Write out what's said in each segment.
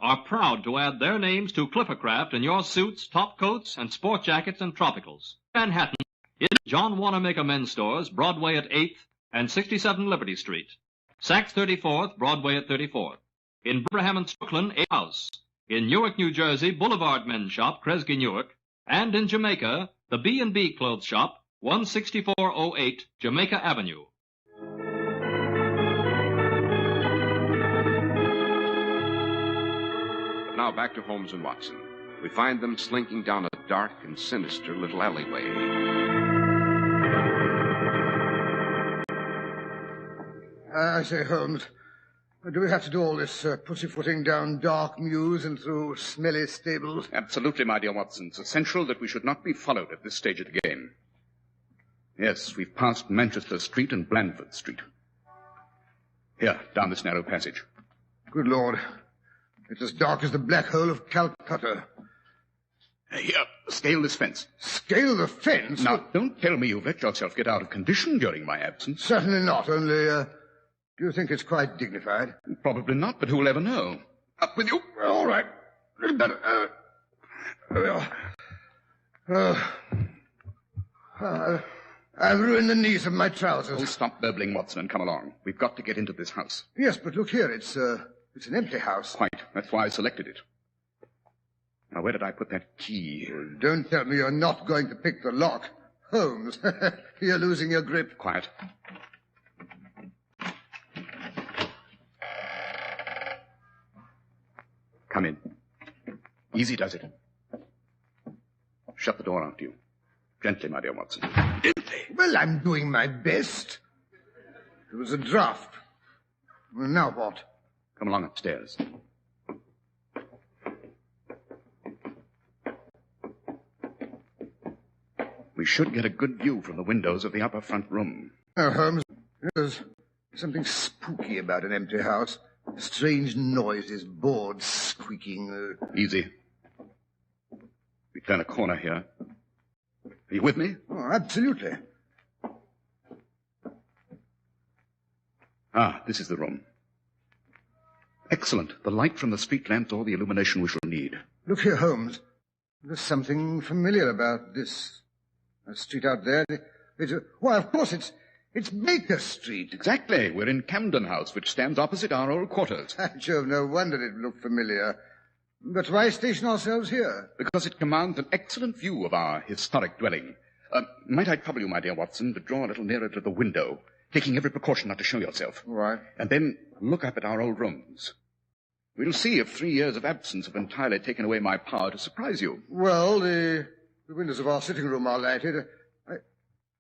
are proud to add their names to Clippercraft in your suits, top coats, and sport jackets and tropicals. Manhattan is John Wanamaker Men's Stores, Broadway at 8th and 67 Liberty Street. Saks 34th, Broadway at 34th. In Braham and Brooklyn, A House. In Newark, New Jersey, Boulevard Men's Shop, Kresge, Newark. And in Jamaica, the B&B Clothes Shop, 16408 Jamaica Avenue. Now back to Holmes and Watson. We find them slinking down a dark and sinister little alleyway. I say, Holmes, do we have to do all this pussyfooting down dark mews and through smelly stables? Absolutely, my dear Watson. It's essential that we should not be followed at this stage of the game. Yes, we've passed Manchester Street and Blandford Street. Here, down this narrow passage. Good Lord. It's as dark as the black hole of Calcutta. Here, scale this fence. Scale the fence? Now, don't tell me you've let yourself get out of condition during my absence. Certainly not, only, do you think it's quite dignified? Probably not, but who'll ever know? Up with you. All right. A little better. I've ruined the knees of my trousers. Oh, stop burbling, Watson, and come along. We've got to get into this house. Yes, but look here, it's an empty house. Quite. That's why I selected it. Now, where did I put that key? Well, don't tell me you're not going to pick the lock. Holmes, you're losing your grip. Quiet. Come in. Easy does it. Shut the door after you. Gently, my dear Watson. Gently. Well, I'm doing my best. It was a draft. Well, now what? Come along upstairs. We should get a good view from the windows of the upper front room. Oh, Holmes, there's something spooky about an empty house. Strange noises, boards squeaking. Easy. We turn a corner here. Are you with me? Oh, absolutely. Ah, this is the room. Excellent. The light from the street lamps, all the illumination we shall need. Look here, Holmes. There's something familiar about this street out there. Why, of course, it's Baker Street. Exactly. We're in Camden House, which stands opposite our old quarters. Jove, no wonder it looked familiar. But why station ourselves here? Because it commands an excellent view of our historic dwelling. Might I trouble you, my dear Watson, to draw a little nearer to the window, taking every precaution not to show yourself. All right. And then look up at our old rooms. We'll see if 3 years of absence have entirely taken away my power to surprise you. Well, the windows of our sitting room are lighted.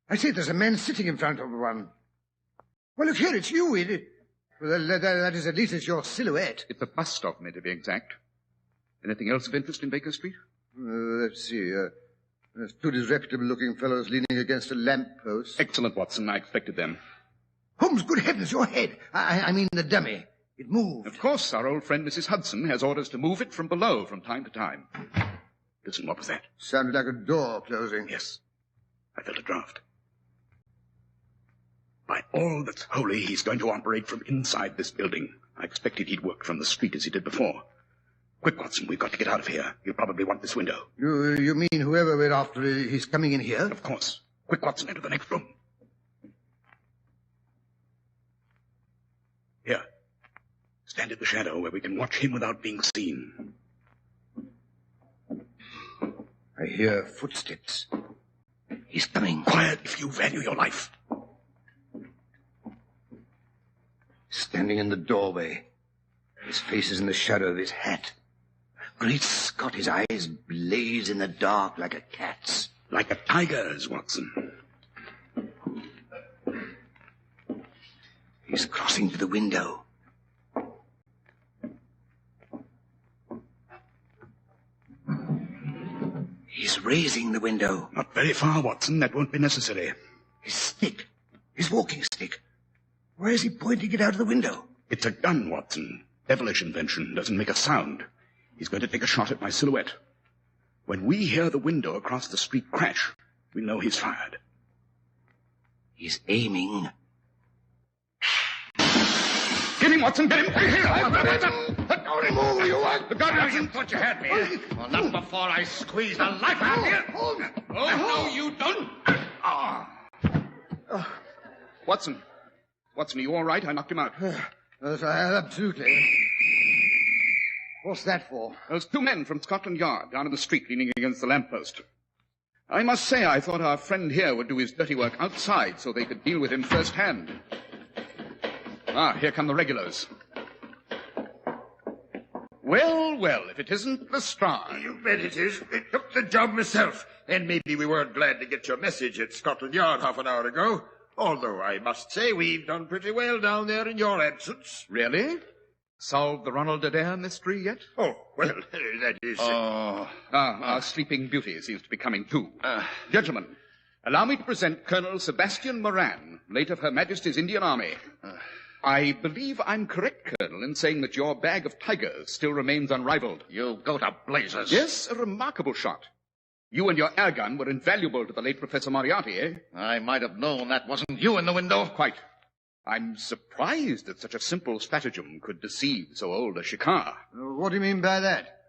I see there's a man sitting in front of one. Well, look here, it's you. Well, that is, at least it's your silhouette. It's a bust of me, to be exact. Anything else of interest in Baker Street? Let's see. There's two disreputable-looking fellows leaning against a lamp-post. Excellent, Watson. I expected them. Holmes, good heavens, your head. I mean the dummy. It moved. Of course, our old friend Mrs. Hudson has orders to move it from below from time to time. Listen, what was that? Sounded like a door closing. Yes. I felt a draft. By all that's holy, he's going to operate from inside this building. I expected he'd work from the street as he did before. Quick, Watson, we've got to get out of here. He'll probably want this window. You mean whoever we're after, he's coming in here? Of course. Quick, Watson, into the next room. Here. Stand in the shadow where we can watch him without being seen. I hear footsteps. He's coming. Quiet if you value your life. Standing in the doorway. His face is in the shadow of his hat. Great Scott, his eyes blaze in the dark like a cat's. Like a tiger's, Watson. He's crossing to the window. He's raising the window. Not very far, Watson. That won't be necessary. His stick. His walking stick. Where is he pointing it out of the window? It's a gun, Watson. Devilish invention. Doesn't make a sound. He's going to take a shot at my silhouette. When we hear the window across the street crash, we know he's fired. He's aiming. Get him, Watson! Get him! Here! Don't move, you want... The gun, you thought you had me. Well, not before I squeeze the life out of you. Hold me. Oh, no, you don't. Watson. Watson, are you all right? I knocked him out. Yes, absolutely. What's that for? There's two men from Scotland Yard down in the street leaning against the lamppost. I must say I thought our friend here would do his dirty work outside so they could deal with him firsthand. Here come the regulars. Well, well, if it isn't Lestrade. You bet it is. It took the job myself. And maybe we weren't glad to get your message at Scotland Yard half an hour ago. Although I must say we've done pretty well down there in your absence. Really? Solved the Ronald Adair mystery yet? Oh, well, that is... Our sleeping beauty seems to be coming too. Gentlemen, allow me to present Colonel Sebastian Moran, late of Her Majesty's Indian Army. I believe I'm correct, Colonel, in saying that your bag of tigers still remains unrivaled. You go to blazes. Yes, a remarkable shot. You and your air gun were invaluable to the late Professor Moriarty, eh? I might have known that wasn't you in the window. Quite. I'm surprised that such a simple stratagem could deceive so old a shikar. What do you mean by that?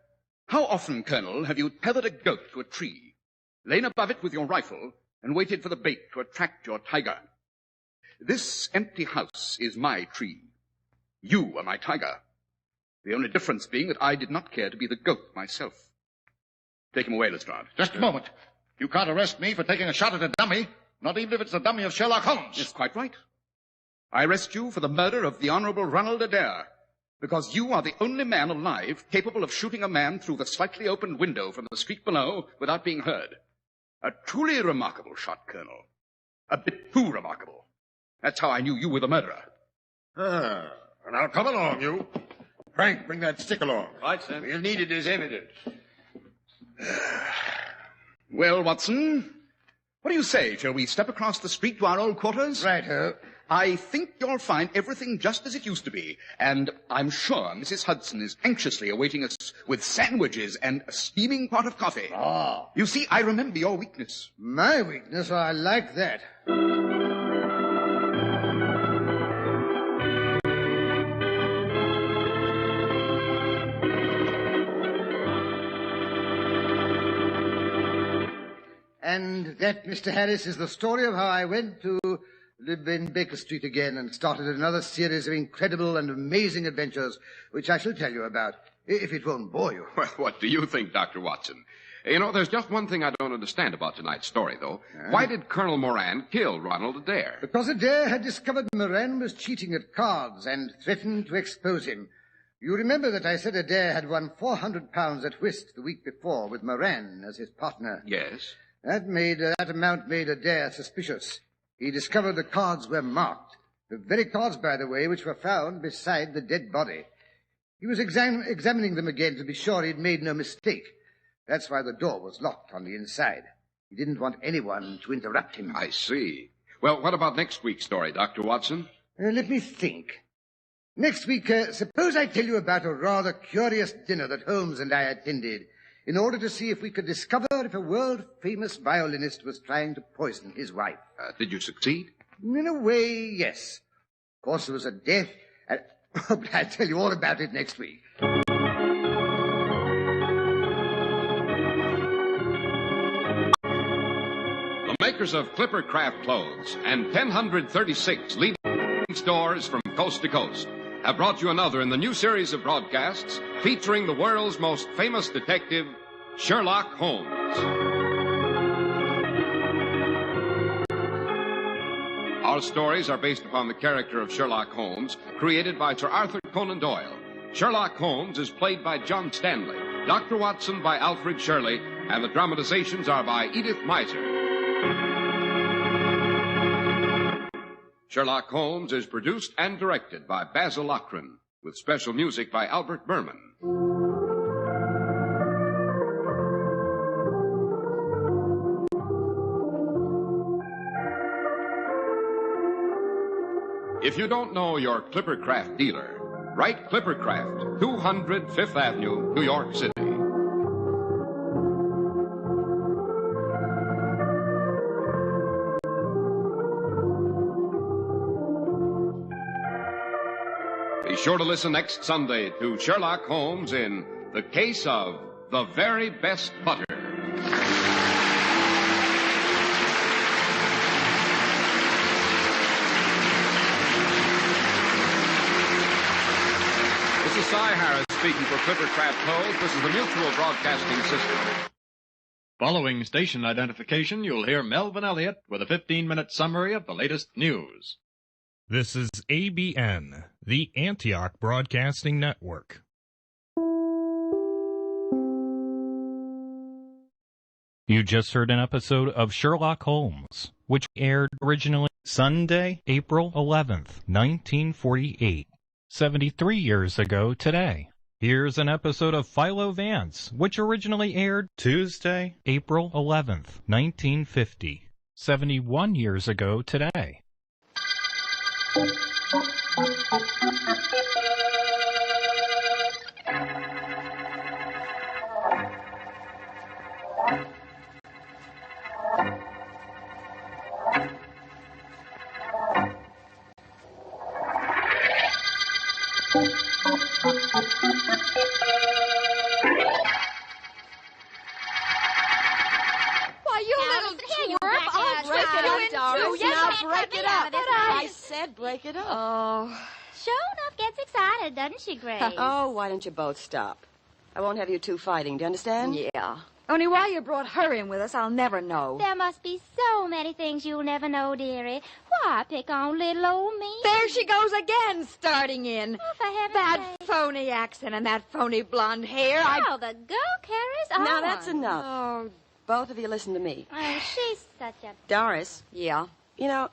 How often, Colonel, have you tethered a goat to a tree, lain above it with your rifle, and waited for the bait to attract your tiger? This empty house is my tree. You are my tiger. The only difference being that I did not care to be the goat myself. Take him away, Lestrade. Just a moment. You can't arrest me for taking a shot at a dummy, not even if it's the dummy of Sherlock Holmes. Yes, quite right. I arrest you for the murder of the Honorable Ronald Adair, because you are the only man alive capable of shooting a man through the slightly opened window from the street below without being heard. A truly remarkable shot, Colonel. A bit too remarkable. That's how I knew you were the murderer. And I'll come along, you. Frank, bring that stick along. Right, sir. We'll need it as evidence. Well, Watson, what do you say? Shall we step across the street to our old quarters? Righto. I think you'll find everything just as it used to be, and I'm sure Mrs. Hudson is anxiously awaiting us with sandwiches and a steaming pot of coffee. You see, I remember your weakness. My weakness? I like that. And that, Mr. Harris, is the story of how I went to live in Baker Street again and started another series of incredible and amazing adventures, which I shall tell you about, if it won't bore you. Well, what do you think, Dr. Watson? You know, there's just one thing I don't understand about tonight's story, though. Why did Colonel Moran kill Ronald Adair? Because Adair had discovered Moran was cheating at cards and threatened to expose him. You remember that I said Adair had won £400 at whist the week before with Moran as his partner. Yes. That amount made Adair suspicious. He discovered the cards were marked. The very cards, by the way, which were found beside the dead body. He was examining them again to be sure he'd made no mistake. That's why the door was locked on the inside. He didn't want anyone to interrupt him. I see. Well, what about next week's story, Dr. Watson? Let me think. Next week, suppose I tell you about a rather curious dinner that Holmes and I attended in order to see if we could discover if a world-famous violinist was trying to poison his wife. Did you succeed? In a way, yes. Of course, there was a death. But I'll tell you all about it next week. The makers of Clipper Craft Clothes and 1,036 leading stores from coast to coast have brought you another in the new series of broadcasts featuring the world's most famous detective, Sherlock Holmes. Our stories are based upon the character of Sherlock Holmes, created by Sir Arthur Conan Doyle. Sherlock Holmes is played by John Stanley, Dr. Watson by Alfred Shirley, and the dramatizations are by Edith Meiser. Sherlock Holmes is produced and directed by Basil Lochran, with special music by Albert Berman. If you don't know your Clippercraft dealer, write Clippercraft, 200 Fifth Avenue, New York City. sure to listen next Sunday to Sherlock Holmes in The Case of the Very Best Butter. This is Cy Harris speaking for Clipper Craft Clothes. This is the Mutual Broadcasting System. Following station identification, you'll hear Melvin Elliott with a 15-minute summary of the latest news. This is ABN, the Antioch Broadcasting Network. You just heard an episode of Sherlock Holmes, which aired originally Sunday, April 11th, 1948, 73 years ago today. Here's an episode of Philo Vance, which originally aired Tuesday, April 11th, 1950, 71 years ago today. Why, you little twerp! I'll break it up, Doris. Now break it up. I said break it up. Oh, sure enough gets excited, doesn't she, Grace? Oh, why don't you both stop? I won't have you two fighting, do you understand? Yeah. Only why you brought her in with us, I'll never know. There must be so many things you'll never know, dearie. Why pick on little old me? There she goes again, starting in. Oh, for heaven's That sake. phony accent and that phony blonde hair. Oh, the girl carries on. Now, that's enough. Oh, Both of you listen to me. Oh, she's such a... Doris, yeah. you know,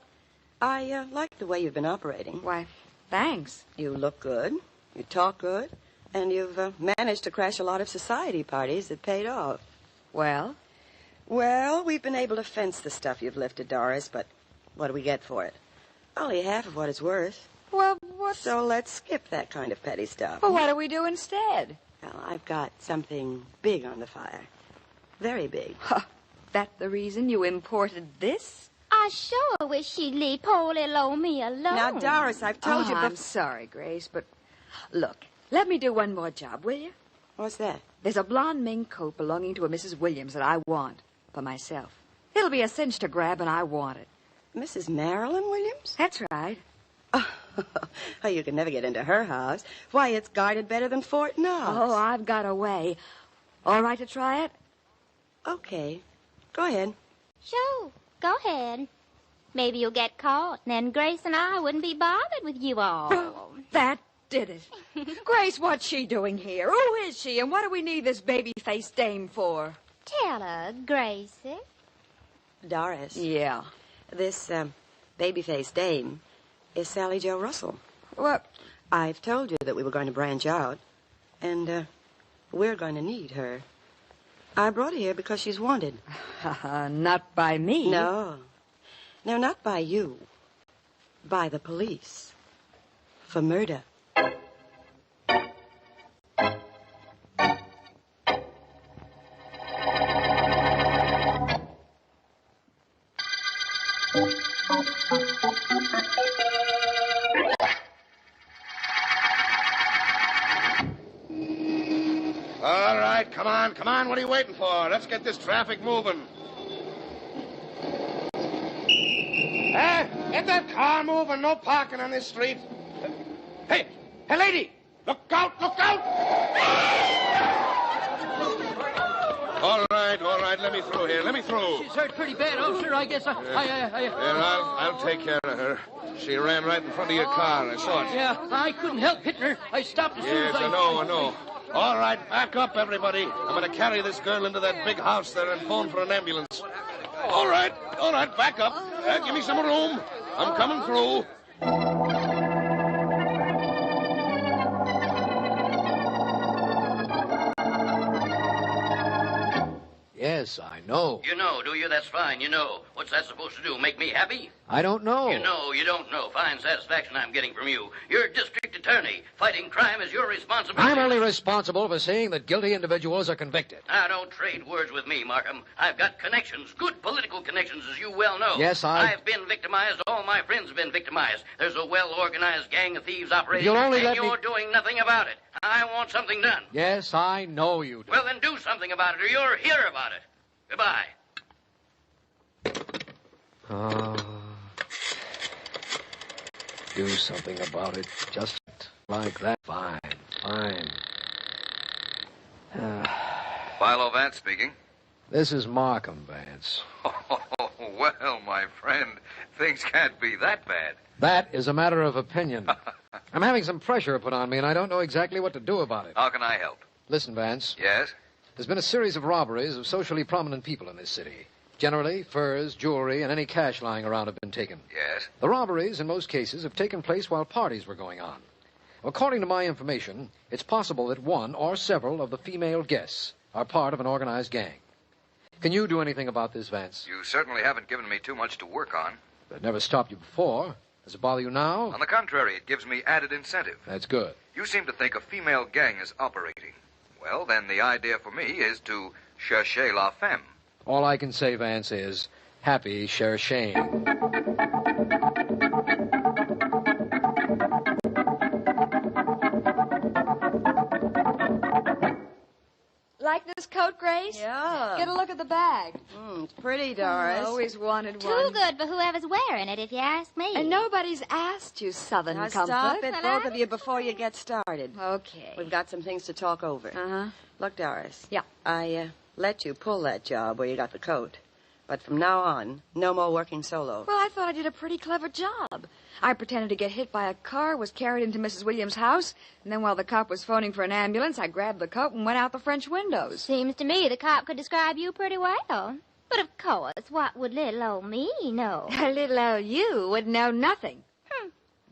I like the way you've been operating. Why, thanks. You look good, you talk good, and you've managed to crash a lot of society parties that paid off. Well? Well, we've been able to fence the stuff you've lifted, Doris, but what do we get for it? Only half of what it's worth. Well, what's... So let's skip that kind of petty stuff. Well, what do we do instead? Well, I've got something big on the fire. Very big. Huh. That the reason you imported this? I sure wish she'd leave poor little old me alone. Now, Doris, I've told you I'm sorry, Grace, but... Look, let me do one more job, will you? What's that? There's a blonde mink coat belonging to a Mrs. Williams that I want for myself. It'll be a cinch to grab, and I want it. Mrs. Marilyn Williams? That's right. Oh, you can never get into her house. Why, it's guarded better than Fort Knox. Oh, I've got a way. All right to try it? Okay. Go ahead. Sure, go ahead. Maybe you'll get caught, and then Grace and I wouldn't be bothered with you all. That did it. Grace, what's she doing here? Who is she, and what do we need this baby-faced dame for? Tell her, Gracie. Doris. Yeah. This, baby-faced dame is Sally Jo Russell. What? I've told you that we were going to branch out, and, we're going to need her. I brought her here because she's wanted. Not by me. No. No, not by you. By the police. For murder. All right, come on. What are you waiting for? Let's get this traffic moving. Get that car moving. No parking on this street. Hey, lady! Look out! All right, let me through here. She's hurt pretty bad, officer. I guess I'll take care of her. She ran right in front of your car. I saw it. Yeah, I couldn't help hitting her. I stopped as soon as Yes, I know. All right, back up, everybody. I'm going to carry this girl into that big house there and phone for an ambulance. All right, back up. Give me some room. I'm coming through. Yes, I know. You know, do you? That's fine. You know. What's that supposed to do? Make me happy? I don't know. You know, you don't know. Fine satisfaction I'm getting from you. Your district attorney. Fighting crime is your responsibility. I'm only responsible for seeing that guilty individuals are convicted. Now, don't trade words with me, Markham. I've got connections, good political connections, as you well know. Yes, I've been victimized. All my friends have been victimized. There's a well-organized gang of thieves operating, You'll only and let me- you're doing nothing about it. I want something done. Yes, I know you do. Well, then do something about it, or you'll hear about it. Goodbye. Do something about it. Just like that. Fine. Philo Vance speaking. This is Markham, Vance. Oh, well, my friend, things can't be that bad. That is a matter of opinion. I'm having some pressure put on me, and I don't know exactly what to do about it. How can I help? Listen, Vance. Yes? There's been a series of robberies of socially prominent people in this city. Generally, furs, jewelry, and any cash lying around have been taken. Yes? The robberies, in most cases, have taken place while parties were going on. According to my information, it's possible that one or several of the female guests are part of an organized gang. Can you do anything about this, Vance? You certainly haven't given me too much to work on. That never stopped you before. Does it bother you now? On the contrary, it gives me added incentive. That's good. You seem to think a female gang is operating. Well, then the idea for me is to chercher la femme. All I can say, Vance, is happy cherching. Like this coat, Grace? Yeah. Get a look at the bag. It's pretty, Doris. I always wanted Too one. good for whoever's wearing it, if you ask me. And nobody's asked you, Southern Now Comfort. stop it, both of you, before you get started. Okay. We've got some things to talk over. Uh-huh. Look, Doris. Yeah. I let you pull that job where you got the coat. But from now on, no more working solo. Well, I thought I did a pretty clever job. I pretended to get hit by a car, was carried into Mrs. Williams' house, and then while the cop was phoning for an ambulance, I grabbed the coat and went out the French windows. Seems to me the cop could describe you pretty well. But of course, what would little old me know? Little old you would know nothing.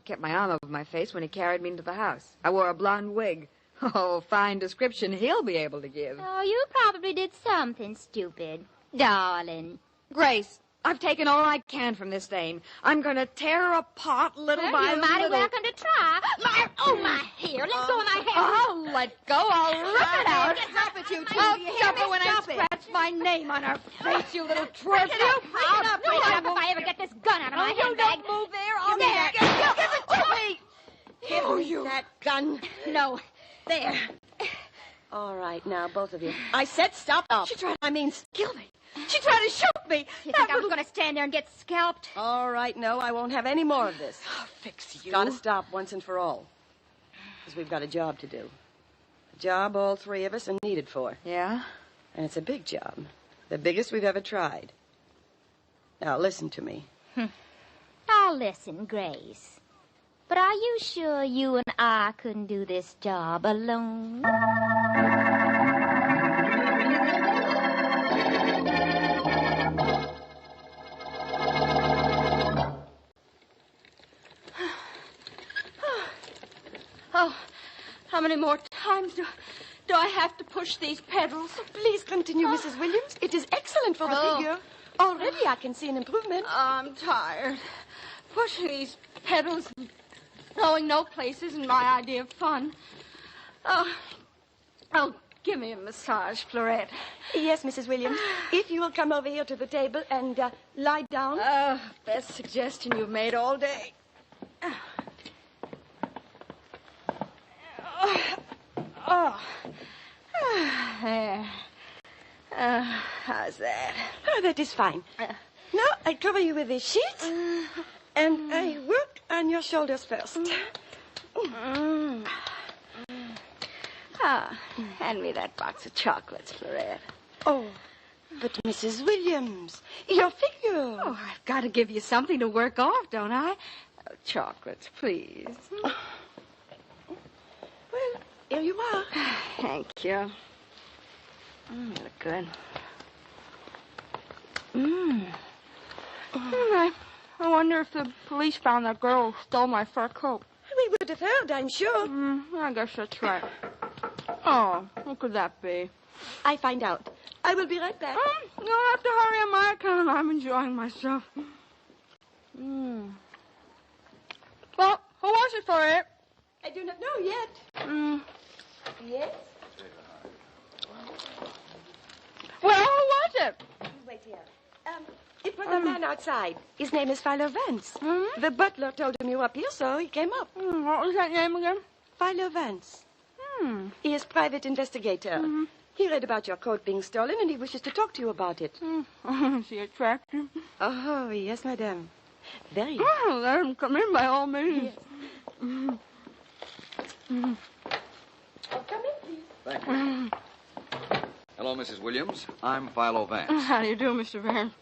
Kept my arm over my face when he carried me into the house. I wore a blonde wig. Oh, fine description he'll be able to give. Oh, you probably did something stupid. Darling. Grace, I've taken all I can from this dame. I'm going to tear her apart little by You're little. mighty welcome to try. My hair. Let go of my hair. Oh, let go. I'll rip it out. Stop it, you two. I'll Do you hear jump me? her when I Stop it. scratch my name on her face, you little twerp. Break it up if I ever get this gun out of my You handbag. don't move there. I'll There. give it to me. Give me that gun. No. There. All right, now, both of you. I said stop. She tried, kill me. She tried to shoot me. You think I was going to stand there and get scalped? All right, no, I won't have any more of this. I'll fix you. Gotta stop once and for all. Because we've got a job to do. A job all three of us are needed for. Yeah? And it's a big job. The biggest we've ever tried. Now, listen to me. I'll listen, Grace. But are you sure you and I couldn't do this job alone? Oh, how many more times do I have to push these pedals? Please continue, Mrs. Williams. It is excellent for the figure. Already I can see an improvement. I'm tired. Pushing these pedals and going no place isn't my idea of fun. Oh, give me a massage, Florette. Yes, Mrs. Williams. If you will come over here to the table and lie down. Best suggestion you've made all day. There. How's that? Oh, that is fine. Now I cover you with this sheet, and I work on your shoulders first. Hand me that box of chocolates, Florette. Oh, but Mrs. Williams, your figure. Oh, I've got to give you something to work off, don't I? Oh, chocolates, please. Well, here you are. Thank you. Look good. I wonder if the police found that girl who stole my fur coat. We would have heard, I'm sure. I guess that's right. Oh, who could that be? I find out. I will be right back. You'll have to hurry on my account. I'm enjoying myself. Well, who was it, Florette? I do not know yet. Yes? Well, who was it? Wait here. It was a man outside. His name is Philo Vance. The butler told him you were up here, so he came up. What was that name again? Philo Vance. He is private investigator. He read about your coat being stolen, and he wishes to talk to you about it. Is he attractive? Oh, yes, madame. Very. Oh, let him come in by all means. Yes. Oh, come in, please. Thank you. Hello, Mrs. Williams. I'm Philo Vance. How do you do, Mr. Vance?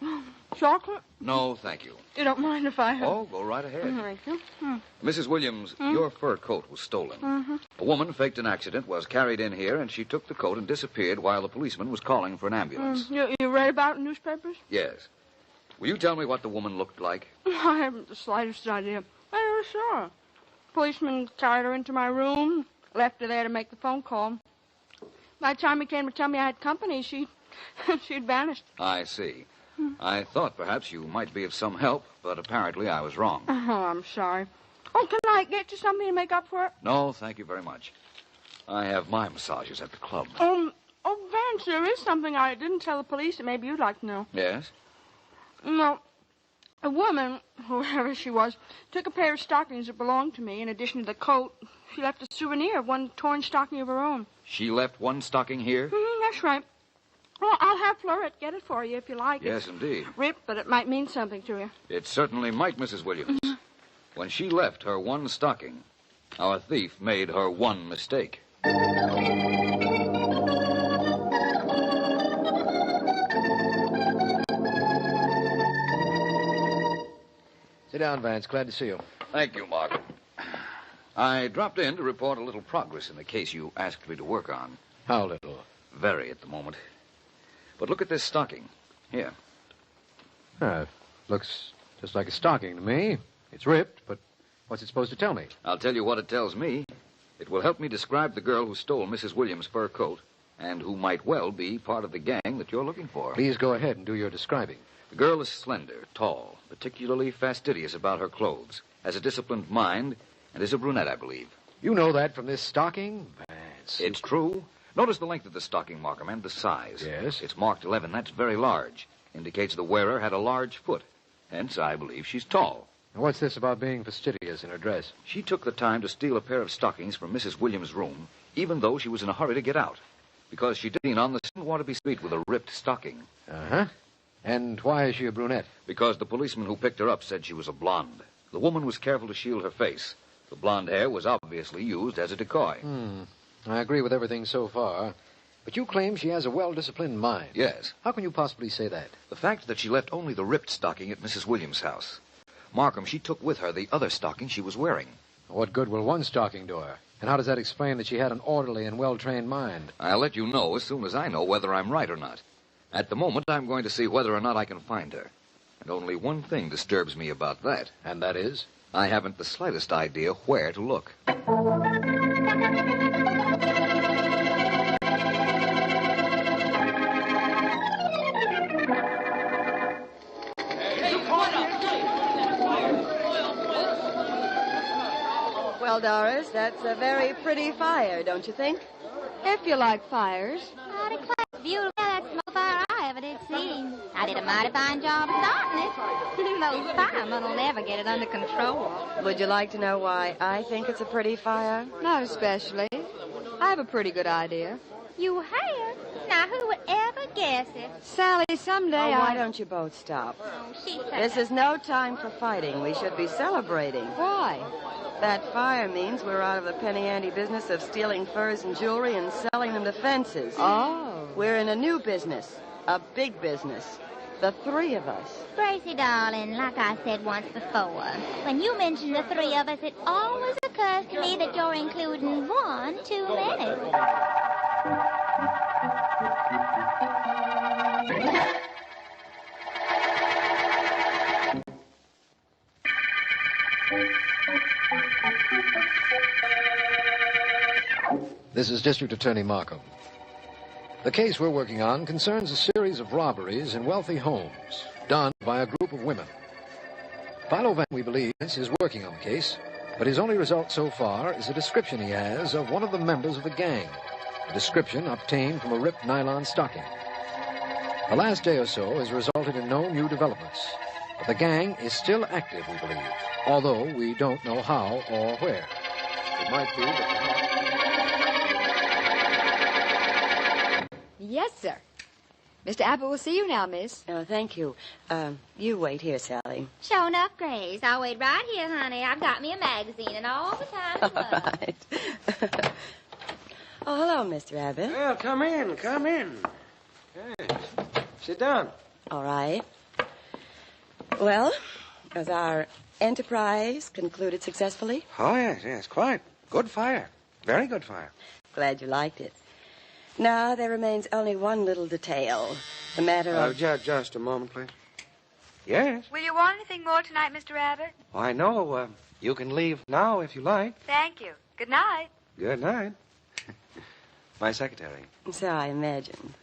Chocolate? No, thank you. You don't mind if I have... Oh, go right ahead. Thank you. Mrs. Williams, your fur coat was stolen. A woman faked an accident, was carried in here, and she took the coat and disappeared while the policeman was calling for an ambulance. You read about it in newspapers? Yes. Will you tell me what the woman looked like? I haven't the slightest idea. I never saw her. Policeman carried her into my room, left her there to make the phone call. By the time he came to tell me I had company, she'd vanished. I see. I thought perhaps you might be of some help, but apparently I was wrong. Oh, I'm sorry. Oh, can I get you something to make up for it? No, thank you very much. I have my massages at the club. Vance, there is something I didn't tell the police that maybe you'd like to know. Yes? No. A woman, whoever she was, took a pair of stockings that belonged to me. In addition to the coat, she left a souvenir of one torn stocking of her own. She left one stocking here? That's right. Well, I'll have Florette get it for you if you like. Yes, indeed. Ripped, but it might mean something to you. It certainly might, Mrs. Williams. When she left her one stocking, our thief made her one mistake. Sit down, Vance. Glad to see you. Thank you, Markham. I dropped in to report a little progress in the case you asked me to work on. How little? Very at the moment. But look at this stocking. Here. Looks just like a stocking to me. It's ripped, but what's it supposed to tell me? I'll tell you what it tells me. It will help me describe the girl who stole Mrs. Williams' fur coat and who might well be part of the gang that you're looking for. Please go ahead and do your describing. The girl is slender, tall, particularly fastidious about her clothes, has a disciplined mind, and is a brunette, I believe. You know that from this stocking, Vance? It's true. Notice the length of the stocking, Markham, and the size. Yes? It's marked 11. That's very large. Indicates the wearer had a large foot. Hence, I believe she's tall. Now, what's this about being fastidious in her dress? She took the time to steal a pair of stockings from Mrs. Williams' room, even though she was in a hurry to get out. Because she didn't want to be sweet with a ripped stocking. Uh-huh. And why is she a brunette? Because the policeman who picked her up said she was a blonde. The woman was careful to shield her face. The blonde hair was obviously used as a decoy. I agree with everything so far. But you claim she has a well-disciplined mind. Yes. How can you possibly say that? The fact that she left only the ripped stocking at Mrs. Williams' house. Markham, she took with her the other stocking she was wearing. What good will one stocking do her? And how does that explain that she had an orderly and well-trained mind? I'll let you know as soon as I know whether I'm right or not. At the moment, I'm going to see whether or not I can find her. And only one thing disturbs me about that. And that is? I haven't the slightest idea where to look. Well, Doris, that's a very pretty fire, don't you think? If you like fires. I declare, beautiful. That's the most fire I ever did see. I did a mighty fine job of starting it. Those firemen will never get it under control. Would you like to know why I think it's a pretty fire? Not especially. I have a pretty good idea. You have? Now, who would ever guess it? Sally, someday why don't you both stop? This is no time for fighting. We should be celebrating. Why? That fire means we're out of the penny-ante business of stealing furs and jewelry and selling them to fences. Oh. We're in a new business, a big business. The three of us. Gracie, darling, like I said once before, when you mention the three of us, it always occurs to me that you're including one too many. This is District Attorney Markham. The case we're working on concerns a series of robberies in wealthy homes done by a group of women. Philo Vance, we believe, is working on the case, But his only result so far is a description he has of one of the members of the gang. A description obtained from a ripped nylon stocking. The last day or so has resulted in no new developments. But the gang is still active, we believe, although we don't know how or where. It might be that... Yes, sir. Mr. Abbott will see you now, miss. Oh, thank you. You wait here, Sally. Sure enough, Grace. I'll wait right here, honey. I've got me a magazine and all the time to All right. Oh, hello, Mr. Abbott. Well, come in, come in. Yes. Sit down. All right. Well, has our enterprise concluded successfully? Oh, yes, quite. Good fire. Very good fire. Glad you liked it. Now, there remains only one little detail. The matter of... Just a moment, please. Yes? Will you want anything more tonight, Mr. Abbott? Why, no. You can leave now if you like. Thank you. Good night. Good night. My secretary. So I imagined.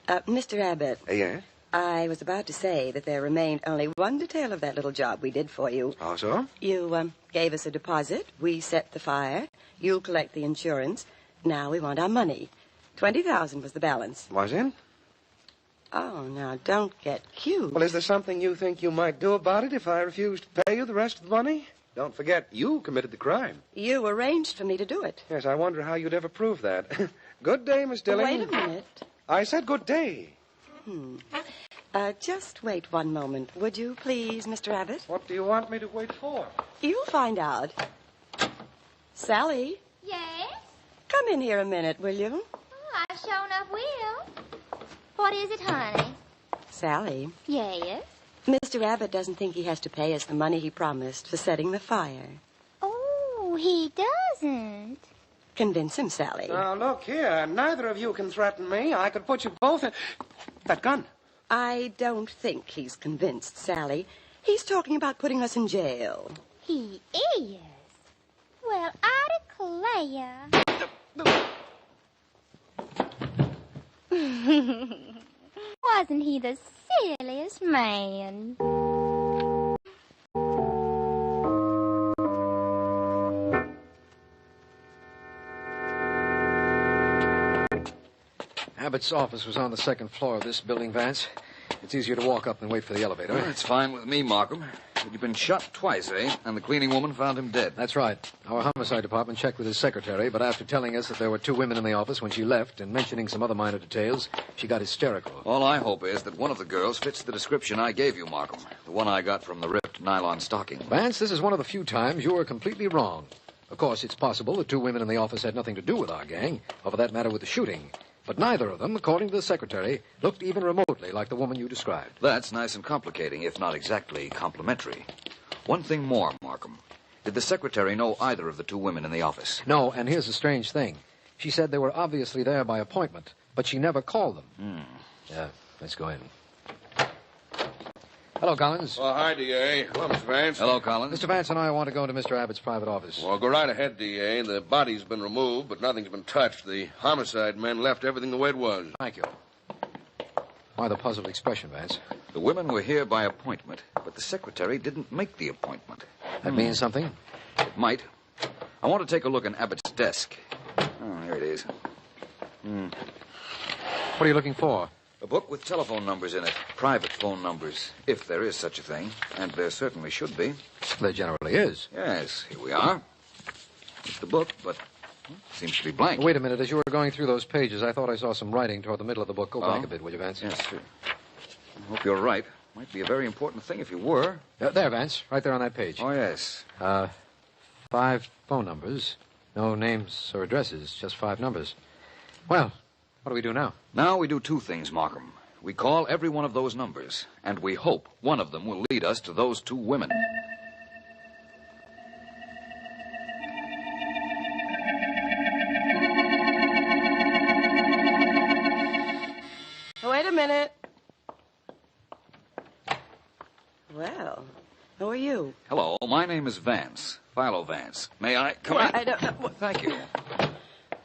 Mr. Abbott. Yes? I was about to say that there remained only one detail of that little job we did for you. Oh, so? You gave us a deposit. We set the fire. You'll collect the insurance. Now we want our money. $20,000 was the balance. Was it? Oh, now don't get cute. Well, is there something you think you might do about it if I refuse to pay you the rest of the money? Don't forget, you committed the crime. You arranged for me to do it. Yes, I wonder how you'd ever prove that. Good day, Miss Dilling. Wait a minute. I said good day. Just wait one moment, would you, please, Mr. Abbott? What do you want me to wait for? You'll find out. Sally? Yes? Come in here a minute, will you? Oh, I sure enough will. What is it, honey? Sally? Yes? Mr. Abbott doesn't think he has to pay us the money he promised for setting the fire. Oh, he doesn't. Convince him, Sally. Now, look here. Neither of you can threaten me. I could put you both in... That gun. I don't think he's convinced, Sally. He's talking about putting us in jail. He is? Well, I declare. Wasn't he the silliest man? Abbott's office was on the second floor of this building, Vance. It's easier to walk up than wait for the elevator. Well, it's fine with me, Markham. But you've been shot twice, eh? And the cleaning woman found him dead. That's right. Our homicide department checked with his secretary, but after telling us that there were 2 women in the office when she left and mentioning some other minor details, she got hysterical. All I hope is that one of the girls fits the description I gave you, Markham. The one I got from the ripped nylon stocking. Vance, this is one of the few times you were completely wrong. Of course, it's possible the 2 women in the office had nothing to do with our gang, or for that matter with the shooting. But neither of them, according to the secretary, looked even remotely like the woman you described. That's nice and complicating, if not exactly complimentary. One thing more, Markham. Did the secretary know either of the 2 women in the office? No, and here's the strange thing. She said they were obviously there by appointment, but she never called them. Yeah, let's go in. Hello, Collins. Oh, hi, D.A. Hello, Mr. Vance. Hello, Collins. Mr. Vance and I want to go into Mr. Abbott's private office. Well, go right ahead, D.A. The body's been removed, but nothing's been touched. The homicide men left everything the way it was. Thank you. Why the puzzled expression, Vance? The women were here by appointment, but the secretary didn't make the appointment. That means something? It might. I want to take a look in Abbott's desk. Oh, here it is. What are you looking for? A book with telephone numbers in it. Private phone numbers, if there is such a thing. And there certainly should be. There generally is. Yes, here we are. It's the book, but seems to be blank. Wait a minute. As you were going through those pages, I thought I saw some writing toward the middle of the book. Go back a bit, will you, Vance? Yes, sir. I hope you're right. Might be a very important thing if you were. There, Vance. Right there on that page. Oh, yes. 5 phone numbers. No names or addresses, just 5 numbers. Well, what do we do now? Now we do 2 things, Markham. We call every one of those numbers, and we hope one of them will lead us to those 2 women. Wait a minute. Well, who are you? Hello, my name is Vance. Philo Vance. May I come in? I don't... Thank you.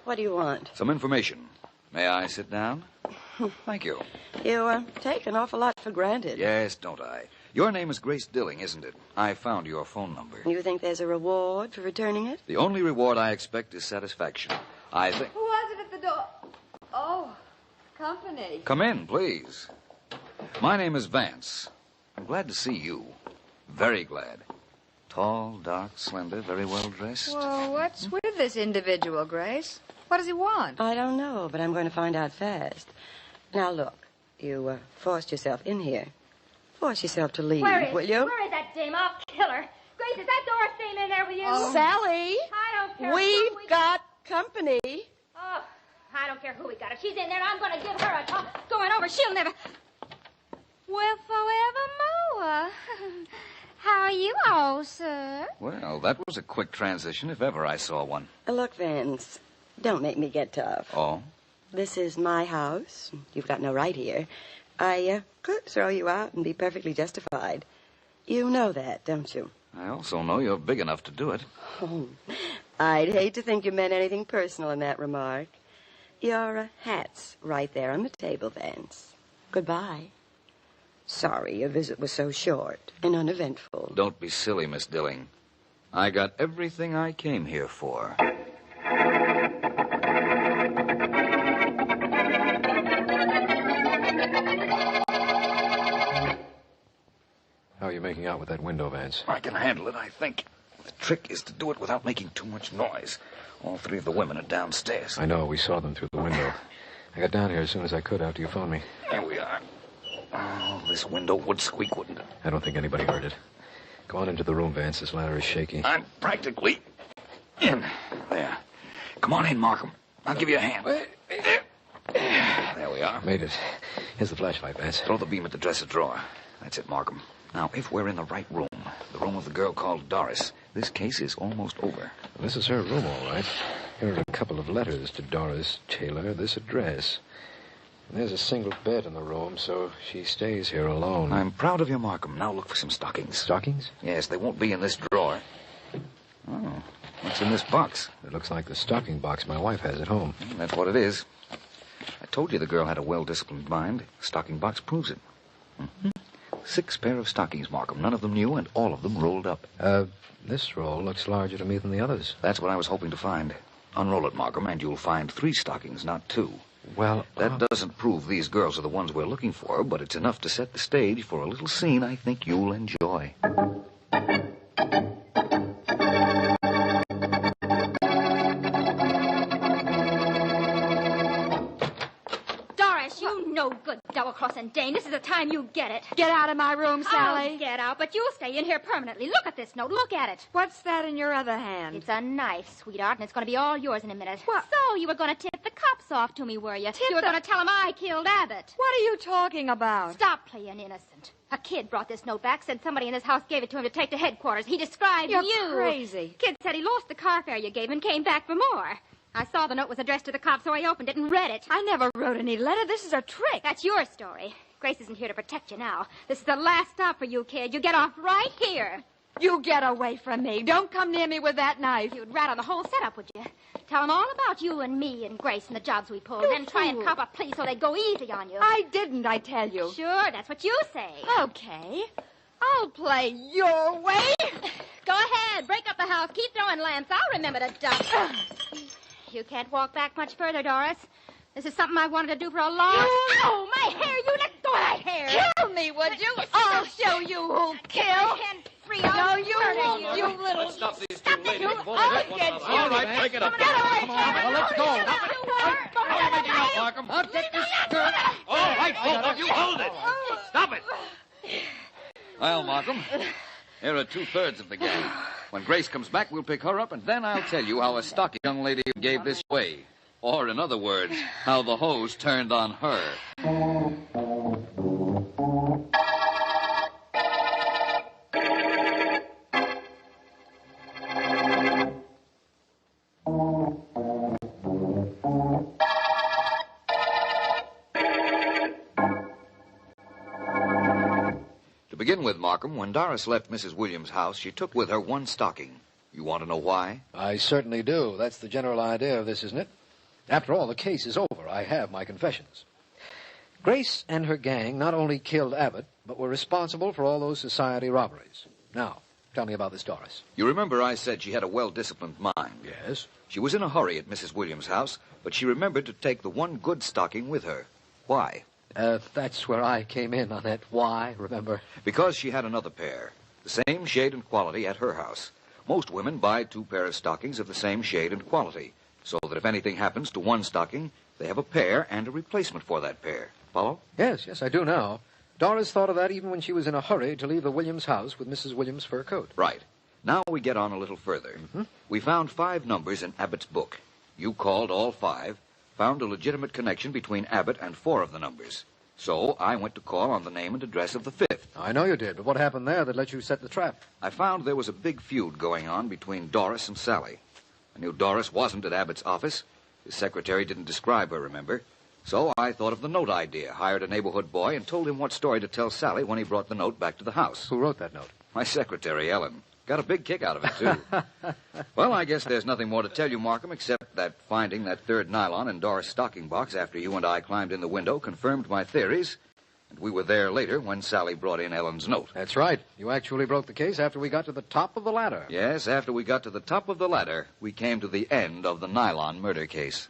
What do you want? Some information. May I sit down? Thank you. You take an awful lot for granted. Yes, don't I? Your name is Grace Dilling, isn't it? I found your phone number. You think there's a reward for returning it? The only reward I expect is satisfaction. I think... Who was it at the door? Oh, company. Come in, please. My name is Vance. I'm glad to see you. Very glad. Tall, dark, slender, very well dressed. Well, what's with this individual, Grace? What does he want? I don't know, but I'm going to find out fast. Now, look, you forced yourself in here. Force yourself to leave, will you? Where is that dame? I'll kill her. Grace, is that Doris dame in there with you? Oh. Sally! I don't care. We've got company. Oh, I don't care who we got. If she's in there, I'm going to give her a talk. Going over, she'll never... Well, forevermore. How are you all, sir? Well, that was a quick transition, if ever I saw one. Look, Vance, don't make me get tough. Oh? This is my house. You've got no right here. I could throw you out and be perfectly justified. You know that, don't you? I also know you're big enough to do it. Oh, I'd hate to think you meant anything personal in that remark. Your hat's right there on the table, Vance. Goodbye. Sorry your visit was so short and uneventful. Don't be silly, Miss Dilling. I got everything I came here for. How are you making out with that window, Vance? I can handle it, I think. The trick is to do it without making too much noise. All three of the women are downstairs. I know. We saw them through the window. I got down here as soon as I could after you phoned me. Here we are. Oh, this window would squeak, wouldn't it? I don't think anybody heard it. Go on into the room, Vance. This ladder is shaky. I'm practically in. There. Come on in, Markham. I'll give you a hand. There we are. Made it. Here's the flashlight, Vance. Throw the beam at the dresser drawer. That's it, Markham. Now, if we're in the right room, the room of the girl called Doris, this case is almost over. This is her room, all right. Here are a couple of letters to Doris Taylor, this address. And there's a single bed in the room, so she stays here alone. I'm proud of you, Markham. Now look for some stockings. Stockings? Yes, they won't be in this drawer. Oh, what's in this box? It looks like the stocking box my wife has at home. That's what it is. I told you the girl had a well-disciplined mind. The stocking box proves it. Mm-hmm. 6 pair of stockings, Markham. None of them new, and all of them rolled up. This roll looks larger to me than the others. That's what I was hoping to find. Unroll it, Markham, and you'll find 3 stockings, not 2. Well, that doesn't prove these girls are the ones we're looking for, but it's enough to set the stage for a little scene I think you'll enjoy. No good double-crossing dame. This is the time you get it. Get out of my room, Sally. I'll get out, but you'll stay in here permanently. Look at this note. Look at it. What's that in your other hand? It's a knife, sweetheart, and it's going to be all yours in a minute. What? So you were going to tip the cops off to me, were you? You were going to tell them I killed Abbott. What are you talking about? Stop playing innocent. A kid brought this note back, said somebody in this house gave it to him to take to headquarters. He described You're you. crazy. Kid said he lost the car fare you gave him and came back for more. I saw the note was addressed to the cops, so I opened it and read it. I never wrote any letter. This is a trick. That's your story. Grace isn't here to protect you now. This is the last stop for you, kid. You get off right here. You get away from me. Don't come near me with that knife. You'd rat on the whole setup, would you? Tell them all about you and me and Grace and the jobs we pulled, then try and cop a plea so they go easy on you. I didn't, I tell you. Sure, that's what you say. Okay. I'll play your way. Go ahead. Break up the house. Keep throwing lamps. I'll remember to duck. You can't walk back much further, Doris. This is something I wanted to do for a long... Ow, my hair! You let go of my hair! Kill me, would you? I'll show you who'll kill. No, you won't, you little... Let's stop these two ladies before they I'll hurt one get another. you. All right, break it up. Get away Come on, now, let's go. How are you making out, Markham? I'll take this skirt. All right, both of you, hold it. Stop it. Well, Markham, here are 2/3 of the gang. When Grace comes back, we'll pick her up, and then I'll tell you how a stocky young lady gave this away. Or, in other words, how the hose turned on her. To begin with, Markham, when Doris left Mrs. Williams' house, she took with her 1 stocking. You want to know why? I certainly do. That's the general idea of this, isn't it? After all, the case is over. I have my confessions. Grace and her gang not only killed Abbott, but were responsible for all those society robberies. Now, tell me about this Doris. You remember I said she had a well-disciplined mind? Yes. She was in a hurry at Mrs. Williams' house, but she remembered to take the one good stocking with her. Why? That's where I came in on that. Why, remember? Because she had another pair, the same shade and quality at her house. Most women buy 2 pairs of stockings of the same shade and quality, so that if anything happens to one stocking, they have a pair and a replacement for that pair. Follow? Yes, I do now. Doris thought of that even when she was in a hurry to leave the Williams house with Mrs. Williams' fur coat. Right. Now we get on a little further. Mm-hmm. We found 5 numbers in Abbott's book. You called all 5, found a legitimate connection between Abbott and 4 of the numbers. So I went to call on the name and address of the 5th. I know you did, but what happened there that let you set the trap? I found there was a big feud going on between Doris and Sally. I knew Doris wasn't at Abbott's office. His secretary didn't describe her, remember? So I thought of the note idea, hired a neighborhood boy, and told him what story to tell Sally when he brought the note back to the house. Who wrote that note? My secretary, Ellen. Got a big kick out of it, too. Well, I guess there's nothing more to tell you, Markham, except that finding that 3rd nylon in Doris' stocking box after you and I climbed in the window confirmed my theories, and we were there later when Sally brought in Ellen's note. That's right. You actually broke the case after we got to the top of the ladder. Yes, after we got to the top of the ladder, we came to the end of the nylon murder case.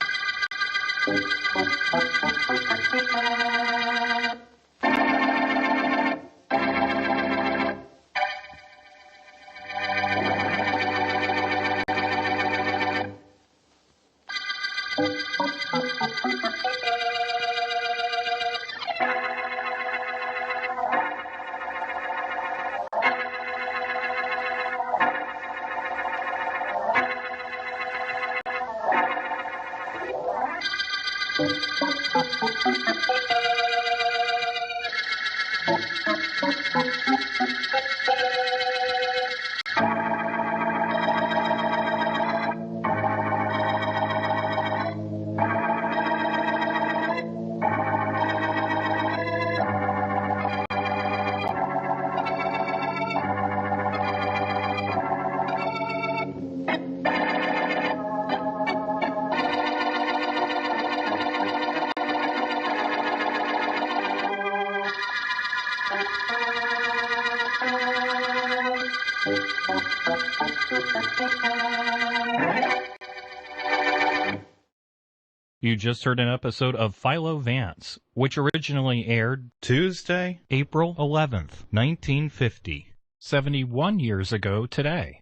You just heard an episode of Philo Vance, which originally aired Tuesday, April 11th, 1950, 71 years ago today.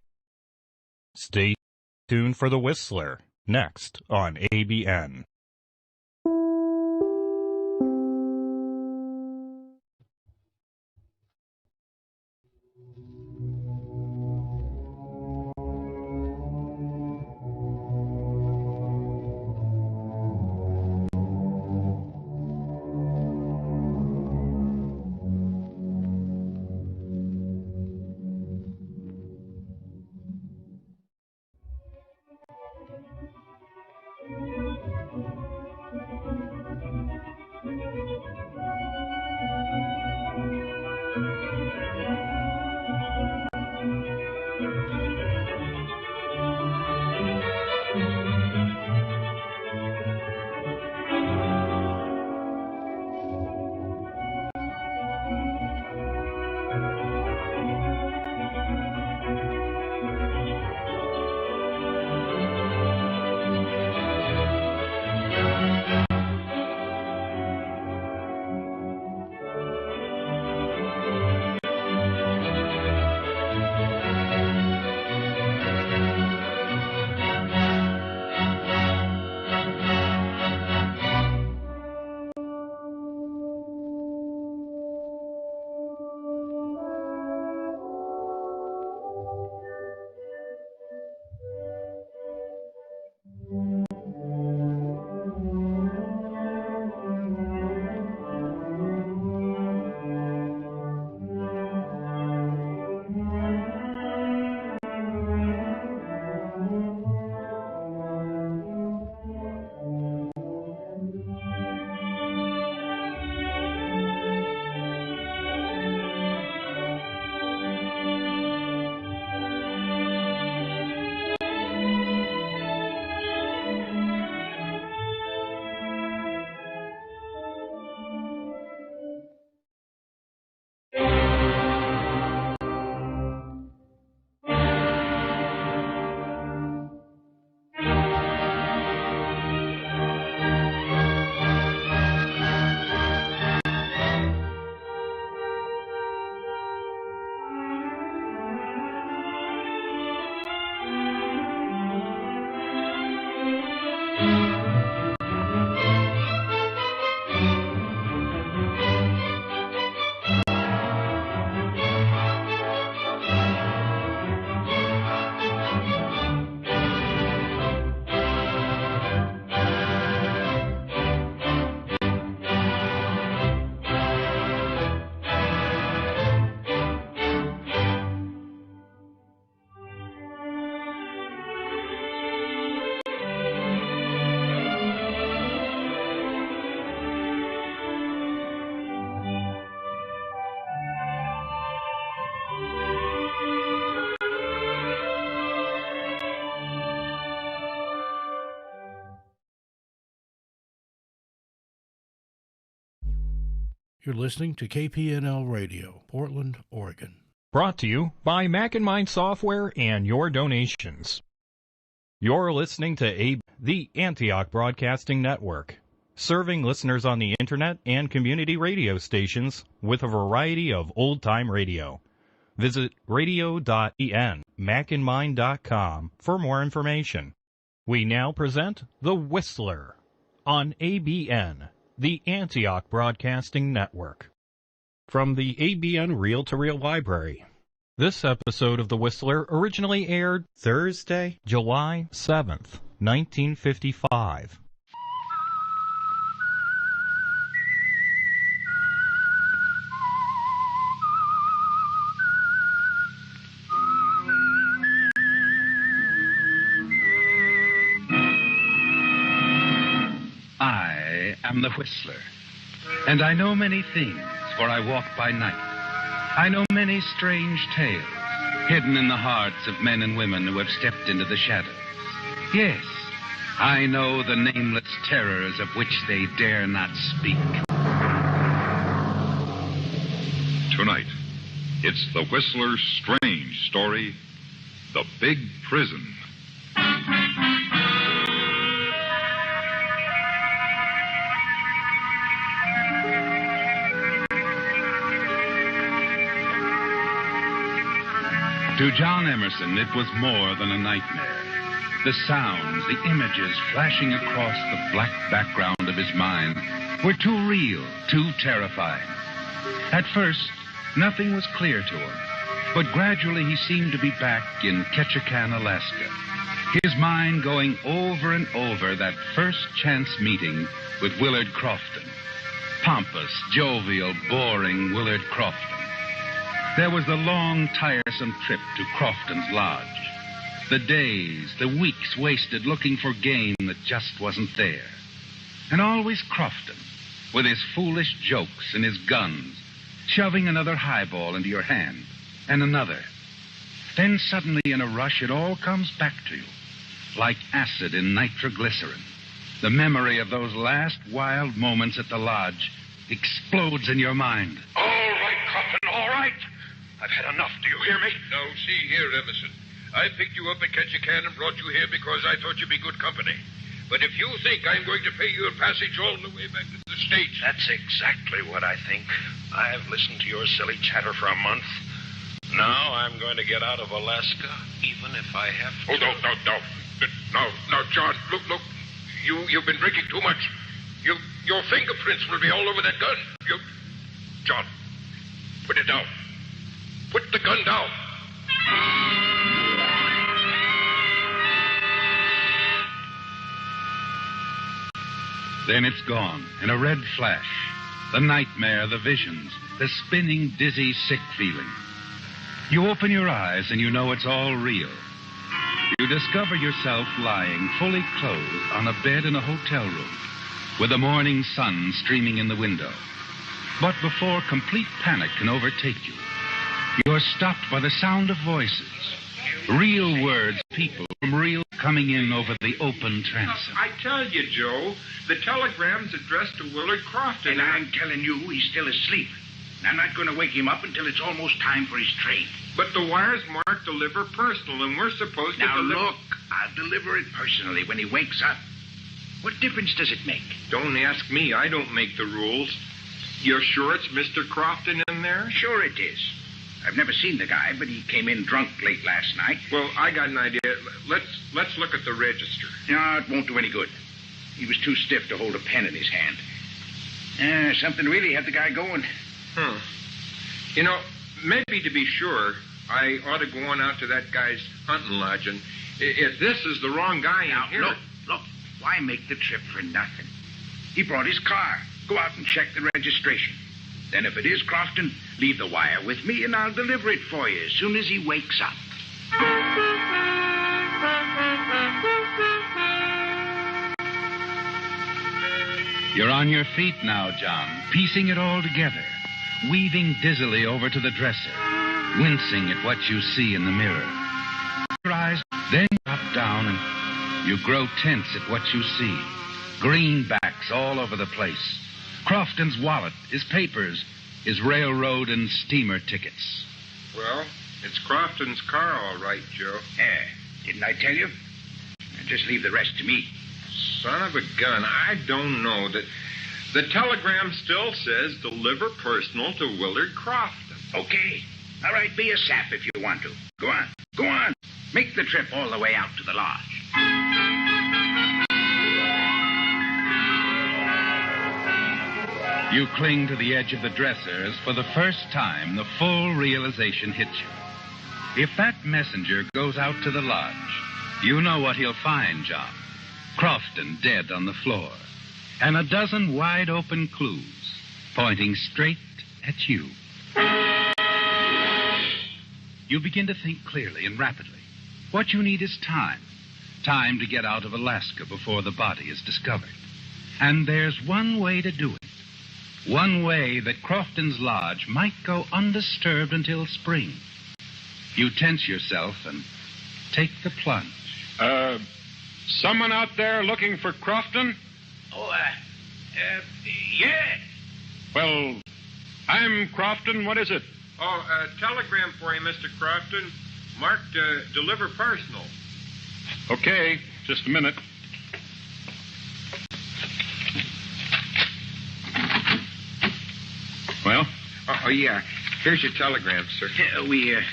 Stay tuned for The Whistler, next on ABN. You're listening to Kpnl Radio, Portland, Oregon. Brought to you by Mac and Mind Software and your donations. You're listening to the Antioch Broadcasting Network, serving listeners on the internet and community radio stations with a variety of old-time radio. Visit radio.en, macandmind.com for more information. We now present The Whistler on ABN, the Antioch Broadcasting Network. From the ABN Reel-to-Reel Library. This episode of The Whistler originally aired Thursday, July 7th, 1955. I am the Whistler, and I know many things, for I walk by night. I know many strange tales, hidden in the hearts of men and women who have stepped into the shadows. Yes, I know the nameless terrors of which they dare not speak. Tonight, it's the Whistler's strange story, The Big Prison. To John Emerson, it was more than a nightmare. The sounds, the images flashing across the black background of his mind were too real, too terrifying. At first, nothing was clear to him, but gradually he seemed to be back in Kpnl, Alaska, his mind going over and over that first chance meeting with Willard Crofton. Pompous, jovial, boring Willard Crofton. There was the long, tiresome trip to Crofton's lodge. The days, the weeks wasted looking for game that just wasn't there. And always Crofton, with his foolish jokes and his guns, shoving another highball into your hand, and another. Then suddenly in a rush it all comes back to you, like acid in nitroglycerin. The memory of those last wild moments at the lodge explodes in your mind. All right, Crofton, all right. I've had enough. Do you hear me? Now, see here, Emerson. I picked you up at Kpnl and brought you here because I thought you'd be good company. But if you think I'm going to pay your passage all the way back to the States... That's exactly what I think. I've listened to your silly chatter for a month. Now I'm going to get out of Alaska, even if I have to... Oh, no, John, look. You've been drinking too much. Your fingerprints will be all over that gun. John, put it down. Put the gun down. Then it's gone in a red flash. The nightmare, the visions, the spinning, dizzy, sick feeling. You open your eyes and you know it's all real. You discover yourself lying fully clothed on a bed in a hotel room with the morning sun streaming in the window. But before complete panic can overtake you, you're stopped by the sound of voices. Real words, people from real coming in over the open transom. I tell you, Joe, the telegram's addressed to Willard Crofton. And I'm telling you, he's still asleep. I'm not going to wake him up until it's almost time for his train. But the wire's marked deliver personal, and we're supposed to deliver... Now, look, I'll deliver it personally when he wakes up. What difference does it make? Don't ask me. I don't make the rules. You're sure it's Mr. Crofton in there? Sure it is. I've never seen the guy, but he came in drunk late last night. Well, I got an idea. Let's look at the register. No, it won't do any good. He was too stiff to hold a pen in his hand. Something really had the guy going. You know, maybe to be sure, I ought to go on out to that guy's hunting lodge, and if this is the wrong guy Now, in here... Look, why make the trip for nothing? He brought his car. Go out and check the registration. Then if it is Crofton, leave the wire with me and I'll deliver it for you as soon as he wakes up. You're on your feet now, John, piecing it all together, weaving dizzily over to the dresser, wincing at what you see in the mirror. Your eyes then drop down and you grow tense at what you see. Greenbacks all over the place. Crofton's wallet, his papers, his railroad and steamer tickets. Well, it's Crofton's car, all right, Joe. Didn't I tell you? Just leave the rest to me. Son of a gun, I don't know that... The telegram still says deliver personal to Willard Crofton. Okay. All right, be a sap if you want to. Go on. Go on. Make the trip all the way out to the lodge. You cling to the edge of the dresser as for the first time the full realization hits you. If that messenger goes out to the lodge, you know what he'll find, John. Crofton dead on the floor, and a dozen wide-open clues pointing straight at you. You begin to think clearly and rapidly. What you need is time. Time to get out of Alaska before the body is discovered. And there's one way to do it. One way that Crofton's lodge might go undisturbed until spring. You tense yourself and take the plunge. Someone out there looking for Crofton? Oh, yeah. Well, I'm Crofton. What is it? Oh, a telegram for you, Mr. Crofton. Marked, deliver personal. Okay, just a minute. Well? Oh, yeah. Here's your telegram, sir. We're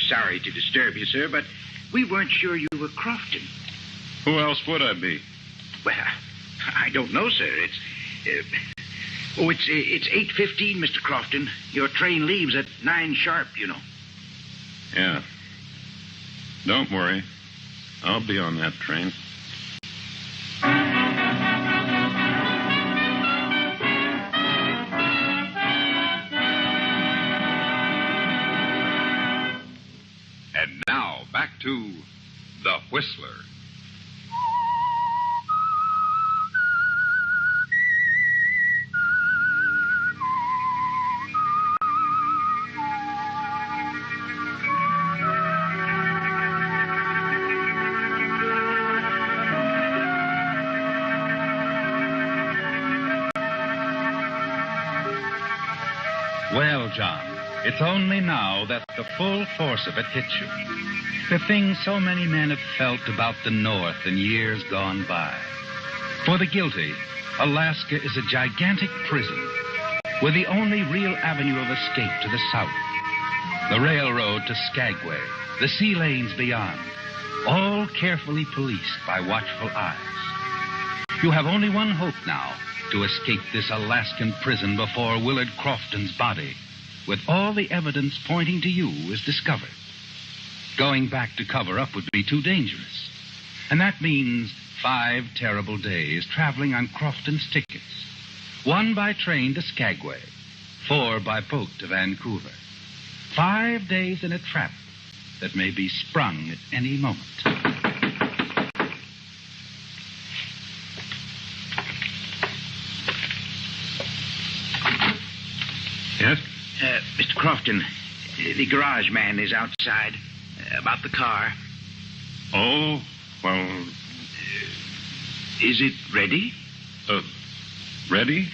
sorry to disturb you, sir, but we weren't sure you were Crofton. Who else would I be? Well, I don't know, sir. It's 8:15, Mr. Crofton. Your train leaves at 9 sharp, you know. Yeah. Don't worry. I'll be on that train. And now, back to The Whistler. Well, John, it's only now that the full force of it hits you. The thing so many men have felt about the North in years gone by. For the guilty, Alaska is a gigantic prison with the only real avenue of escape to the south. The railroad to Skagway, the sea lanes beyond, all carefully policed by watchful eyes. You have only one hope now to escape this Alaskan prison before Willard Crofton's body, with all the evidence pointing to you, is discovered. Going back to cover up would be too dangerous. And that means 5 terrible days traveling on Crofton's tickets. 1 by train to Skagway, 4 by boat to Vancouver. 5 days in a trap that may be sprung at any moment. Yes? Mr. Crofton, the garage man is outside about the car. Oh, well... Is it ready? Ready?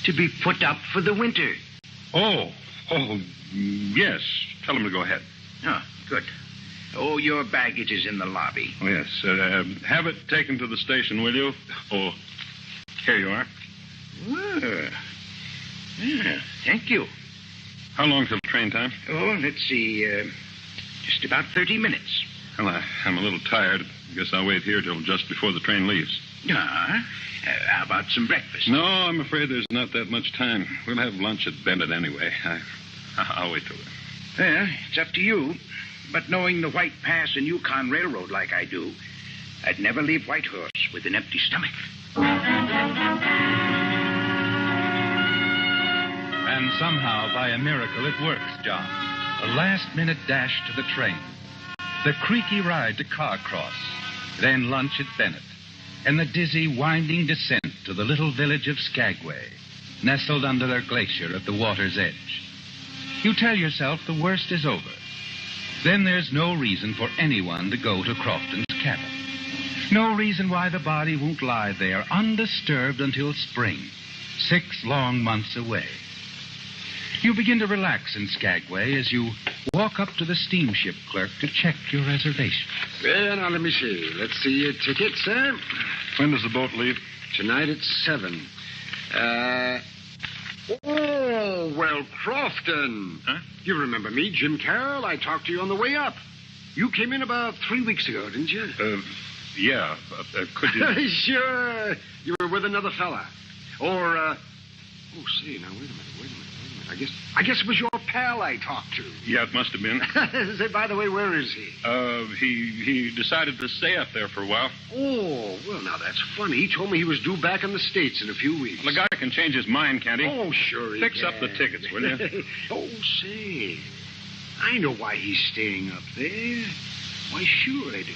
To be put up for the winter. Oh, yes. Tell him to go ahead. Oh, good. Oh, your baggage is in the lobby. Oh, yes. Have it taken to the station, will you? Oh, here you are. Yeah, thank you. How long till train time? Oh, let's see. Just about 30 minutes. Well, I'm a little tired. I guess I'll wait here till just before the train leaves. How about some breakfast? No, I'm afraid there's not that much time. We'll have lunch at Bennett anyway. I'll wait till then. Well, it's up to you. But knowing the White Pass and Yukon Railroad like I do, I'd never leave Whitehorse with an empty stomach. And somehow, by a miracle, it works, John. A last-minute dash to the train. The creaky ride to Carcross. Then lunch at Bennett. And the dizzy, winding descent to the little village of Skagway, nestled under their glacier at the water's edge. You tell yourself the worst is over. Then there's no reason for anyone to go to Crofton's cabin. No reason why the body won't lie there undisturbed until spring. 6 long months away. You begin to relax in Skagway as you walk up to the steamship clerk to check your reservation. Well, now, let me see. Let's see your ticket, sir. When does the boat leave? Tonight at 7. Oh, well, Crofton. Huh? You remember me, Jim Carroll? I talked to you on the way up. You came in about 3 weeks ago, didn't you? Yeah. Could you... Sure. You were with another fella. Or, oh, say, now, wait a minute. I guess it was your pal I talked to. Yeah, it must have been. Say, by the way, where is he? He decided to stay up there for a while. Oh, well, now, that's funny. He told me he was due back in the States in a few weeks. Well, the guy can change his mind, can't he? Oh, sure he Fix can. up the tickets, will you? Oh, say, I know why he's staying up there. Why, sure I do.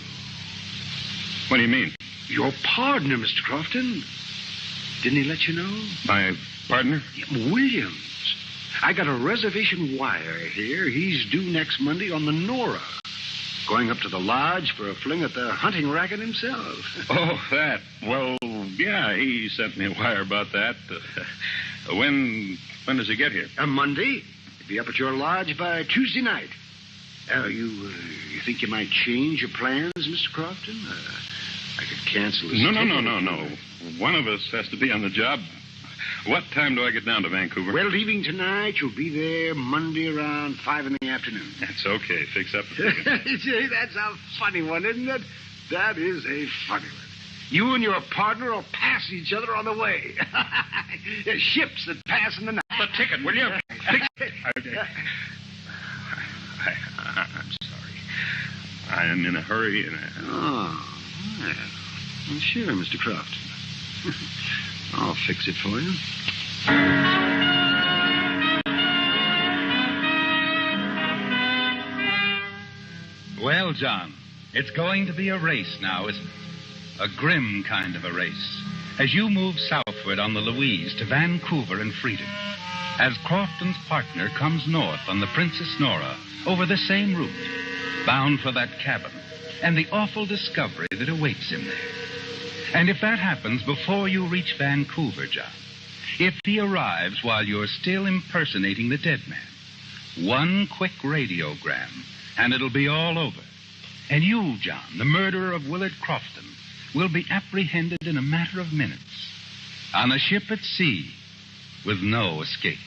What do you mean? Your partner, Mr. Crofton. Didn't he let you know? My partner? Yeah, Williams. I got a reservation wire here. He's due next Monday on the Nora. Going up to the lodge for a fling at the hunting racket himself. Oh, that. Well, yeah, he sent me a wire about that. When does he get here? Monday. He'll be up at your lodge by Tuesday night. You think you might change your plans, Mr. Crofton? I could cancel his ticket. No. One of us has to be on the job. What time do I get down to Vancouver? Well, leaving tonight, you'll be there Monday around 5 in the afternoon. That's okay. Fix up the ticket. That's a funny one, isn't it? That is a funny one. You and your partner will pass each other on the way. Ships that pass in the night. The ticket, will you? Fix it. I'm sorry. I am in a hurry. Oh, well, sure, Mr. Crofton. I'll fix it for you. Well, John, it's going to be a race now, isn't it? A grim kind of a race. As you move southward on the Louise to Vancouver and Freedom. As Crofton's partner comes north on the Princess Nora over the same route, bound for that cabin and the awful discovery that awaits him there. And if that happens before you reach Vancouver, John, if he arrives while you're still impersonating the dead man, one quick radiogram, and it'll be all over. And you, John, the murderer of Willard Crofton, will be apprehended in a matter of minutes on a ship at sea with no escape.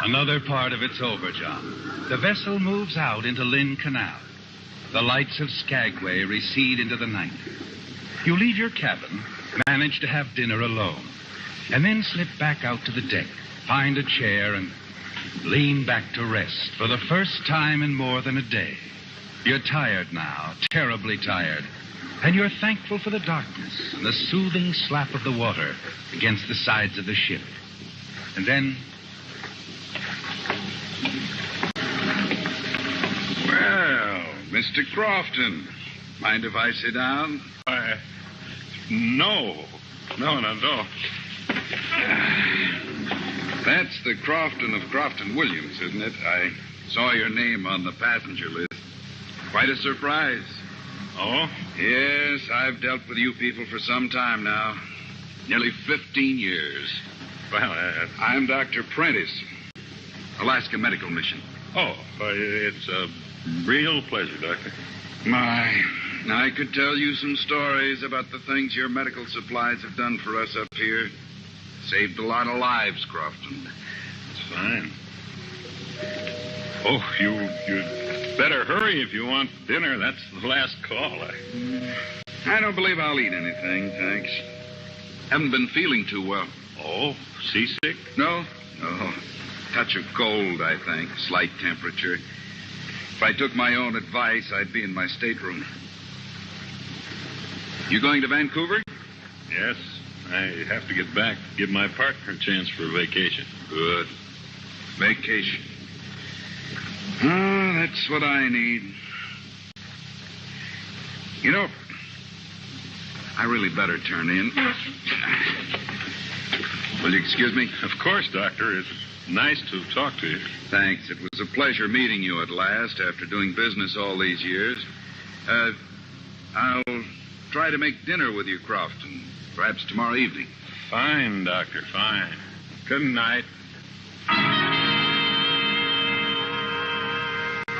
Another part of it's over, John. The vessel moves out into Lynn Canal. The lights of Skagway recede into the night. You leave your cabin, manage to have dinner alone, and then slip back out to the deck, find a chair, and lean back to rest for the first time in more than a day. You're tired now, terribly tired, and you're thankful for the darkness and the soothing slap of the water against the sides of the ship. And then... Well, Mr. Crofton, mind if I sit down? No. No. That's the Crofton of Crofton Williams, isn't it? I saw your name on the passenger list. Quite a surprise. Oh? Yes, I've dealt with you people for some time now. Nearly 15 years. Well, I'm Dr. Prentice, Alaska Medical Mission. Oh, it's a real pleasure, Doctor. My, I could tell you some stories about the things your medical supplies have done for us up here. Saved a lot of lives, Crofton. That's fine. Oh, you'd better hurry if you want dinner. That's the last call. I don't believe I'll eat anything, thanks. Haven't been feeling too well. Oh, seasick? No. Touch of cold, I think. Slight temperature. If I took my own advice, I'd be in my stateroom. You going to Vancouver? Yes. I have to get back, give my partner a chance for a vacation. Good. Vacation. Oh, That's what I need. You know, I really better turn in. Will you excuse me? Of course, Doctor. It's nice to talk to you. Thanks. It was a pleasure meeting you at last after doing business all these years. I'll try to make dinner with you, Crofton. Perhaps tomorrow evening. Fine, Doctor, fine. Good night.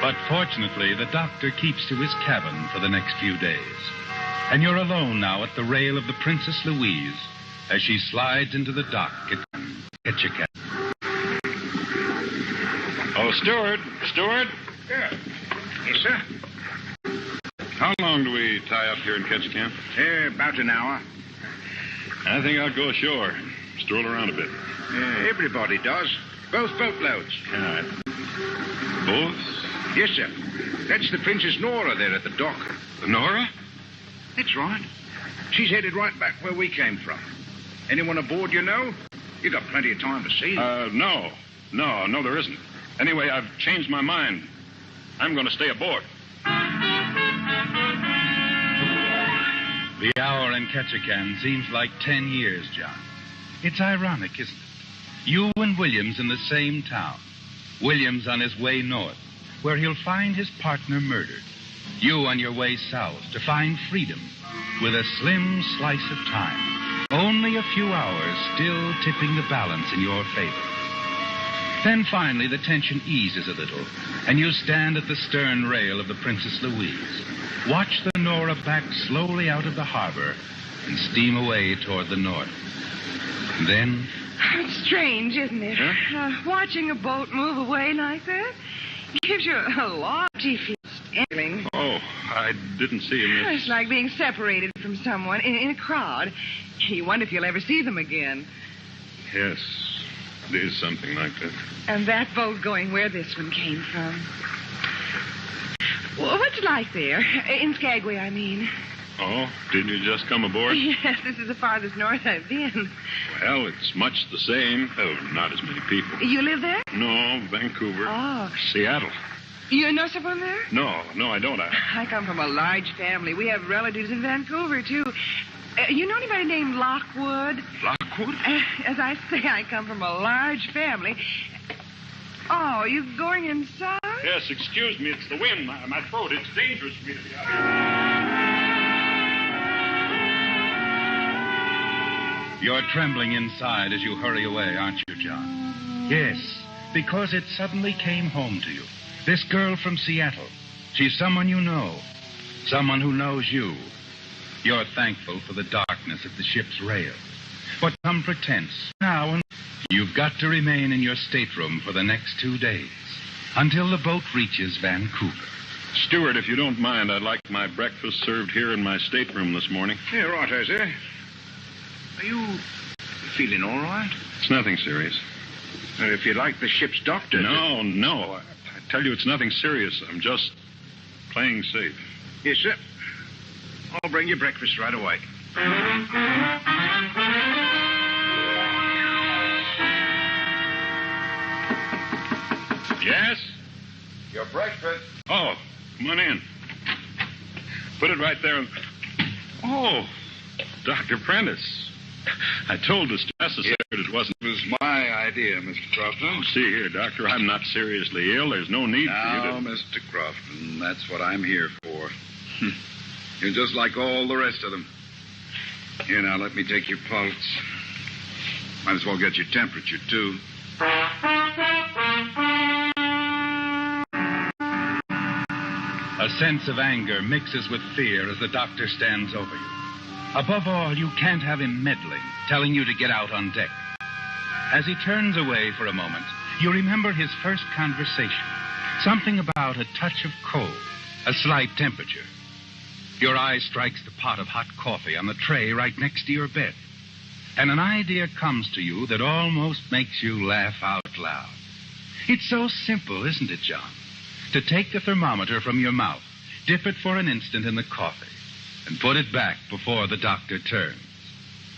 But fortunately, the doctor keeps to his cabin for the next few days. And you're alone now at the rail of the Princess Louise as she slides into the dock at Antioch. Oh, steward. Steward? Yeah. Yes, sir. How long do we tie up here in Kpnl? About an hour. I think I'll go ashore. Stroll around a bit. Everybody does. Both boatloads. All right. Both? Yes, sir. That's the Princess Nora there at the dock. Nora? That's right. She's headed right back where we came from. Anyone aboard you know? You got plenty of time to see them. No. No, there isn't. Anyway, I've changed my mind. I'm going to stay aboard. The hour in Ketchikan seems like 10 years, John. It's ironic, isn't it? You and Williams in the same town. Williams on his way north, where he'll find his partner murdered. You on your way south to find freedom with a slim slice of time. Only a few hours still tipping the balance in your favor. Then finally the tension eases a little, and you stand at the stern rail of the Princess Louise. Watch the Nora back slowly out of the harbor and steam away toward the north. And then... It's strange, isn't it? Huh? Watching a boat move away like that gives you a lofty feeling. Oh, I didn't see him. It's like being separated from someone in a crowd. You wonder if you'll ever see them again. Yes, it is something like that. And that boat going where this one came from. Well, what's it like there? In Skagway, I mean. Oh, didn't you just come aboard? Yes, this is the farthest north I've been. Well, it's much the same. Oh, not as many people. You live there? No, Vancouver. Oh. Seattle. You know someone there? No, I don't. I come from a large family. We have relatives in Vancouver, too. You know anybody named Lockwood? Lockwood? As I say, I come from a large family. Oh, you going inside? Yes, excuse me. It's the wind. My throat. It's dangerous for me to be out here. You're trembling inside as you hurry away, aren't you, John? Yes, because it suddenly came home to you. This girl from Seattle. She's someone you know. Someone who knows you. You're thankful for the darkness at the ship's rail. But some pretense. Now, and you've got to remain in your stateroom for the next 2 days. Until the boat reaches Vancouver. Steward, if you don't mind, I'd like my breakfast served here in my stateroom this morning. Yeah, right, sir. Are you feeling all right? It's nothing serious. If you'd like the ship's doctor... No. I tell you, it's nothing serious. I'm just playing safe. Yes, sir. I'll bring you breakfast right away. Yes? Your breakfast. Oh, come on in. Put it right there. Oh, Dr. Prentice. I told the necessary it wasn't. It was my idea, Mr. Crofton. Oh, see here, Doctor, I'm not seriously ill. There's no need for you to... Now, Mr. Crofton, that's what I'm here for. You're just like all the rest of them. Here, now, let me take your pulse. Might as well get your temperature, too. A sense of anger mixes with fear as the doctor stands over you. Above all, you can't have him meddling, telling you to get out on deck. As he turns away for a moment, you remember his first conversation. Something about a touch of cold, a slight temperature. Your eye strikes the pot of hot coffee on the tray right next to your bed. And an idea comes to you that almost makes you laugh out loud. It's so simple, isn't it, John? To take the thermometer from your mouth, dip it for an instant in the coffee, and put it back before the doctor turns.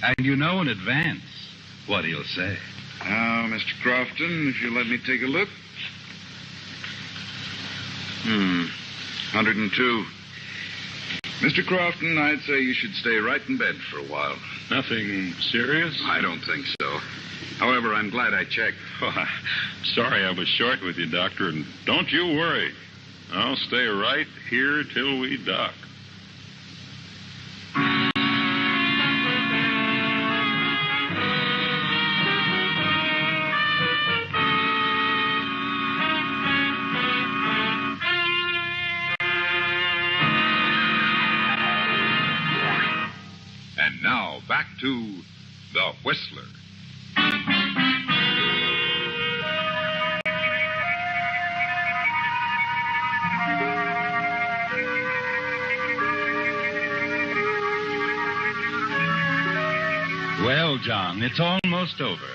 And you know in advance what he'll say. Now, Mr. Crofton, if you'll let me take a look. 102. Mr. Crofton, I'd say you should stay right in bed for a while. Nothing serious? I don't think so. However, I'm glad I checked. Oh, sorry I was short with you, Doctor, and don't you worry. I'll stay right here till we dock. And now, back to The Whistler. Well, John, it's almost over.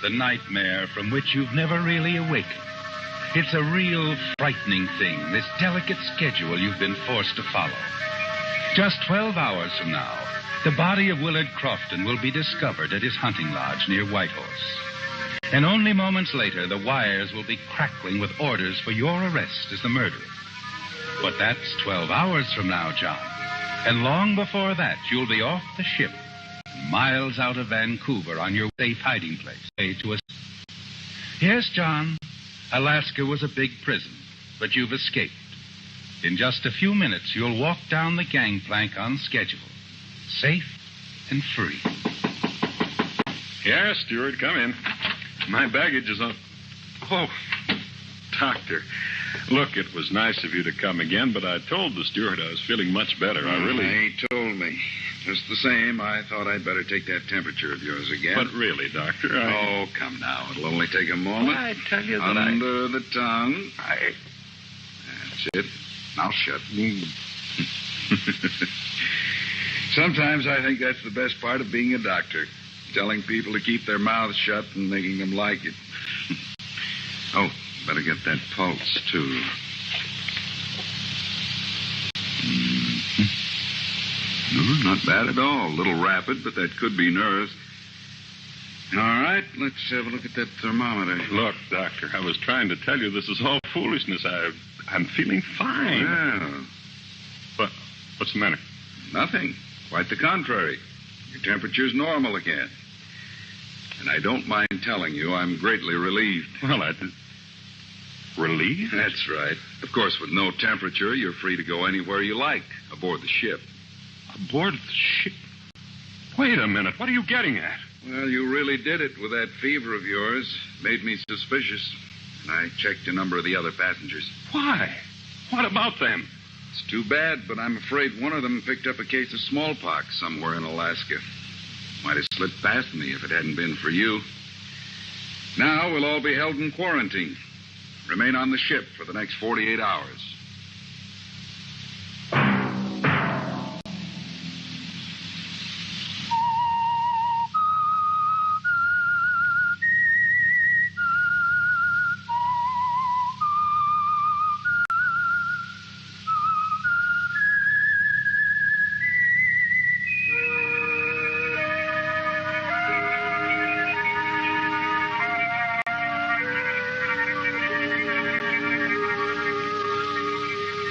The nightmare from which you've never really awakened. It's a real frightening thing, this delicate schedule you've been forced to follow. Just 12 hours from now, the body of Willard Crofton will be discovered at his hunting lodge near Whitehorse. And only moments later, the wires will be crackling with orders for your arrest as the murderer. But that's 12 hours from now, John. And long before that, you'll be off the ship, miles out of Vancouver on your safe hiding place. Yes, John, Alaska was a big prison, but you've escaped. In just a few minutes, you'll walk down the gangplank on schedule, safe and free. Yeah, steward, come in. My baggage is on... Oh, Doctor, look, it was nice of you to come again, but I told the steward I was feeling much better. He told me. Just the same, I thought I'd better take that temperature of yours again. But really, Doctor, Oh, come now. It'll only take a moment. I tell you that Under the tongue. That's it. Now shut. Sometimes I think that's the best part of being a doctor. Telling people to keep their mouths shut and making them like it. Oh, better get that pulse, too. No, not bad at all. A little rapid, but that could be nerves. All right, let's have a look at that thermometer. Look, Doctor, I was trying to tell you this is all foolishness. I'm feeling fine. Yeah. But what's the matter? Nothing. Quite the contrary. Your temperature's normal again. And I don't mind telling you I'm greatly relieved. Well, relieved? That's right. Of course, with no temperature, you're free to go anywhere you like aboard the ship. Aboard the ship? Wait a minute. What are you getting at? Well, you really did it with that fever of yours. Made me suspicious. And I checked a number of the other passengers. Why? What about them? It's too bad, but I'm afraid one of them picked up a case of smallpox somewhere in Alaska. Might have slipped past me if it hadn't been for you. Now we'll all be held in quarantine. Remain on the ship for the next 48 hours.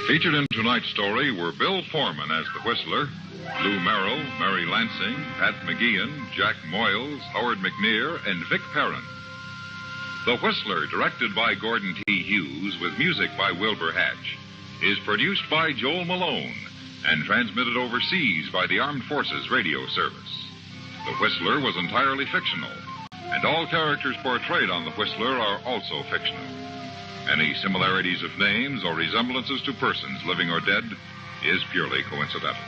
Featured in tonight's story were Bill Foreman as the Whistler, Lou Merrill, Mary Lansing, Pat McGeehan, Jack Moyles, Howard McNear, and Vic Perrin. The Whistler, directed by Gordon T. Hughes with music by Wilbur Hatch, is produced by Joel Malone and transmitted overseas by the Armed Forces Radio Service. The Whistler was entirely fictional, and all characters portrayed on The Whistler are also fictional. Any similarities of names or resemblances to persons living or dead is purely coincidental.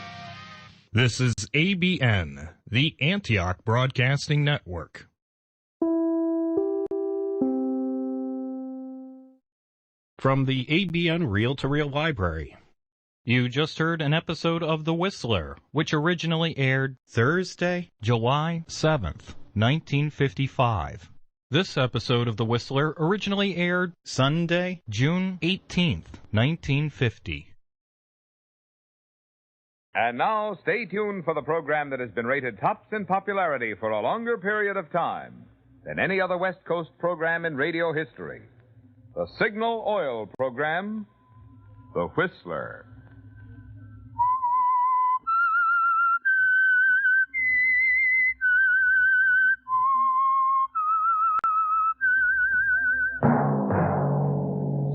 This is ABN, the Antioch Broadcasting Network. From the ABN Reel-to-Reel Library. You just heard an episode of The Whistler, which originally aired Thursday, July 7th, 1955. This episode of The Whistler originally aired Sunday, June 18th, 1950. And now, stay tuned for the program that has been rated tops in popularity for a longer period of time than any other West Coast program in radio history. The Signal Oil program, The Whistler.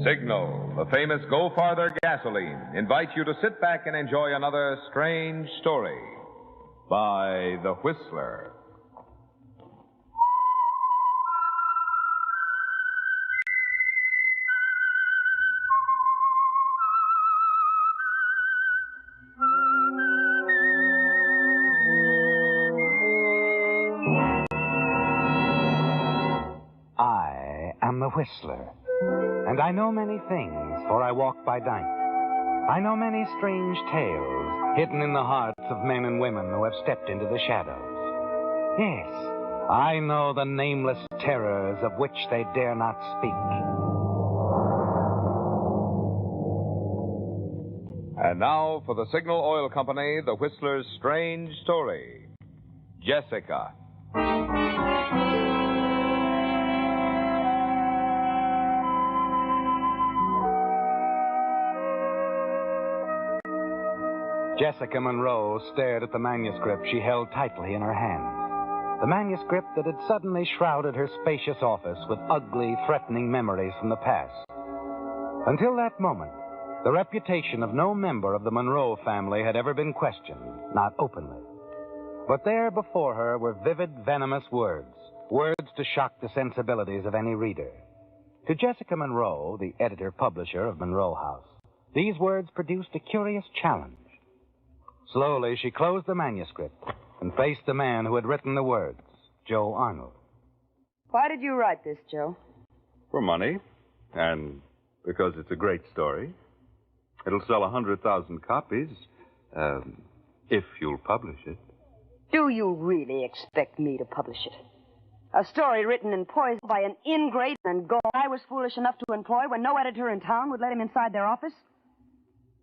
Signal, the famous Go Farther gasoline, invites you to sit back and enjoy another strange story by The Whistler. I am the Whistler, and I know many things, for I walk by night. I know many strange tales hidden in the hearts of men and women who have stepped into the shadows. Yes, I know the nameless terrors of which they dare not speak. And now for the Signal Oil Company, The Whistler's strange story. Jessica. Jessica Monroe stared at the manuscript she held tightly in her hands. The manuscript that had suddenly shrouded her spacious office with ugly, threatening memories from the past. Until that moment, the reputation of no member of the Monroe family had ever been questioned, not openly. But there before her were vivid, venomous words to shock the sensibilities of any reader. To Jessica Monroe, the editor-publisher of Monroe House, these words produced a curious challenge. Slowly, she closed the manuscript and faced the man who had written the words, Joe Arnold. Why did you write this, Joe? For money, and because it's a great story. It'll sell 100,000 copies, if you'll publish it. Do you really expect me to publish it? A story written in poison by an ingrate and gall I was foolish enough to employ when no editor in town would let him inside their office?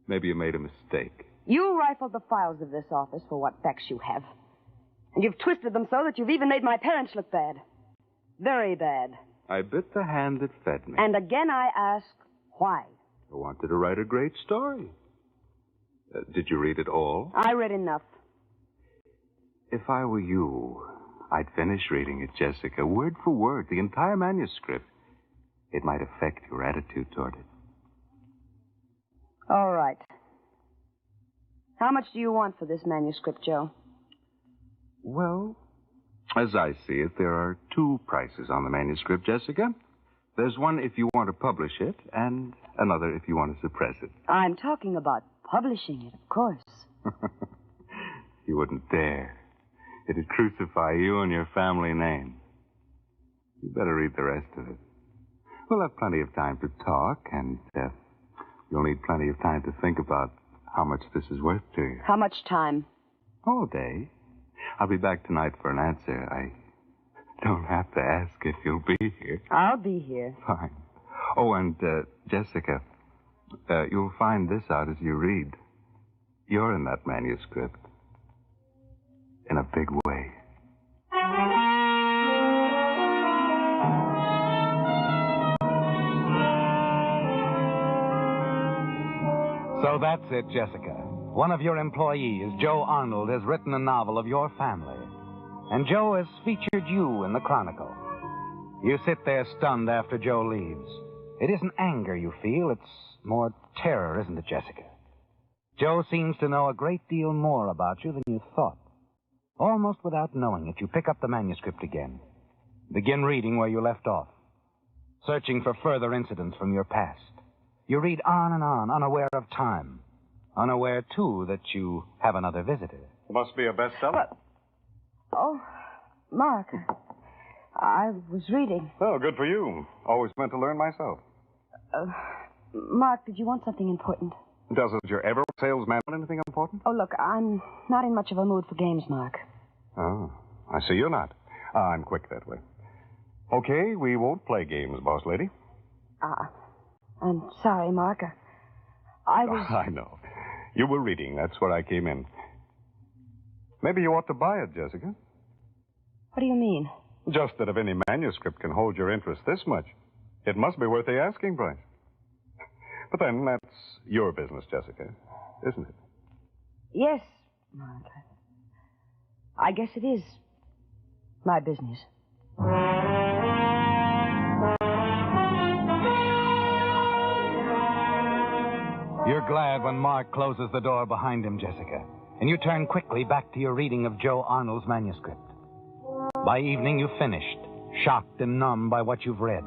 Maybe you made a mistake. You rifled the files of this office for what facts you have. And you've twisted them so that you've even made my parents look bad. Very bad. I bit the hand that fed me. And again I ask, why? I wanted to write a great story. Did you read it all? I read enough. If I were you, I'd finish reading it, Jessica, word for word, the entire manuscript. It might affect your attitude toward it. All right. How much do you want for this manuscript, Joe? Well, as I see it, there are two prices on the manuscript, Jessica. There's one if you want to publish it, and another if you want to suppress it. I'm talking about publishing it, of course. You wouldn't dare. It'd crucify you and your family name. You better read the rest of it. We'll have plenty of time to talk, and you'll need plenty of time to think about how much this is worth to you. How much time? All day. I'll be back tonight for an answer. I don't have to ask if you'll be here. I'll be here. Fine. Oh, and, Jessica, you'll find this out as you read. You're in that manuscript. In a big way. So that's it, Jessica. One of your employees, Joe Arnold, has written a novel of your family. And Joe has featured you in the Chronicle. You sit there stunned after Joe leaves. It isn't anger you feel, it's more terror, isn't it, Jessica? Joe seems to know a great deal more about you than you thought. Almost without knowing it, you pick up the manuscript again. Begin reading where you left off. Searching for further incidents from your past. You read on and on, unaware of time. Unaware, too, that you have another visitor. It must be a bestseller. Oh, Mark. I was reading. Oh, good for you. Always meant to learn myself. Mark, did you want something important? Doesn't your ever salesman want anything important? Oh, look, I'm not in much of a mood for games, Mark. Oh, I see you're not. I'm quick that way. Okay, we won't play games, boss lady. I'm sorry, Mark. I was... I know. You were reading. That's where I came in. Maybe you ought to buy it, Jessica. What do you mean? Just that if any manuscript can hold your interest this much, it must be worth the asking price. But then, that's your business, Jessica, isn't it? Yes, Mark. I guess it is my business. You're glad when Mark closes the door behind him, Jessica, and you turn quickly back to your reading of Joe Arnold's manuscript. By evening, you've finished, shocked and numb by what you've read.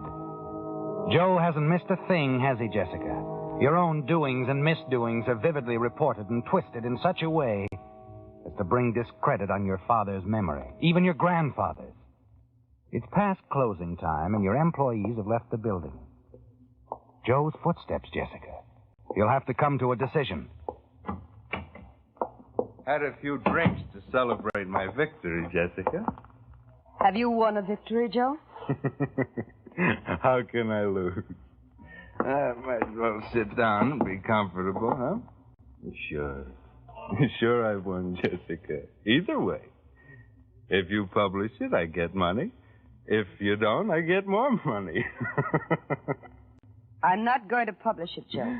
Joe hasn't missed a thing, has he, Jessica? Your own doings and misdoings are vividly reported and twisted in such a way as to bring discredit on your father's memory, even your grandfather's. It's past closing time, and your employees have left the building. Joe's footsteps, Jessica. You'll have to come to a decision. Had a few drinks to celebrate my victory, Jessica. Have you won a victory, Joe? How can I lose? I might as well sit down and be comfortable, huh? Sure. Sure I've won, Jessica. Either way. If you publish it, I get money. If you don't, I get more money. I'm not going to publish it, Joe.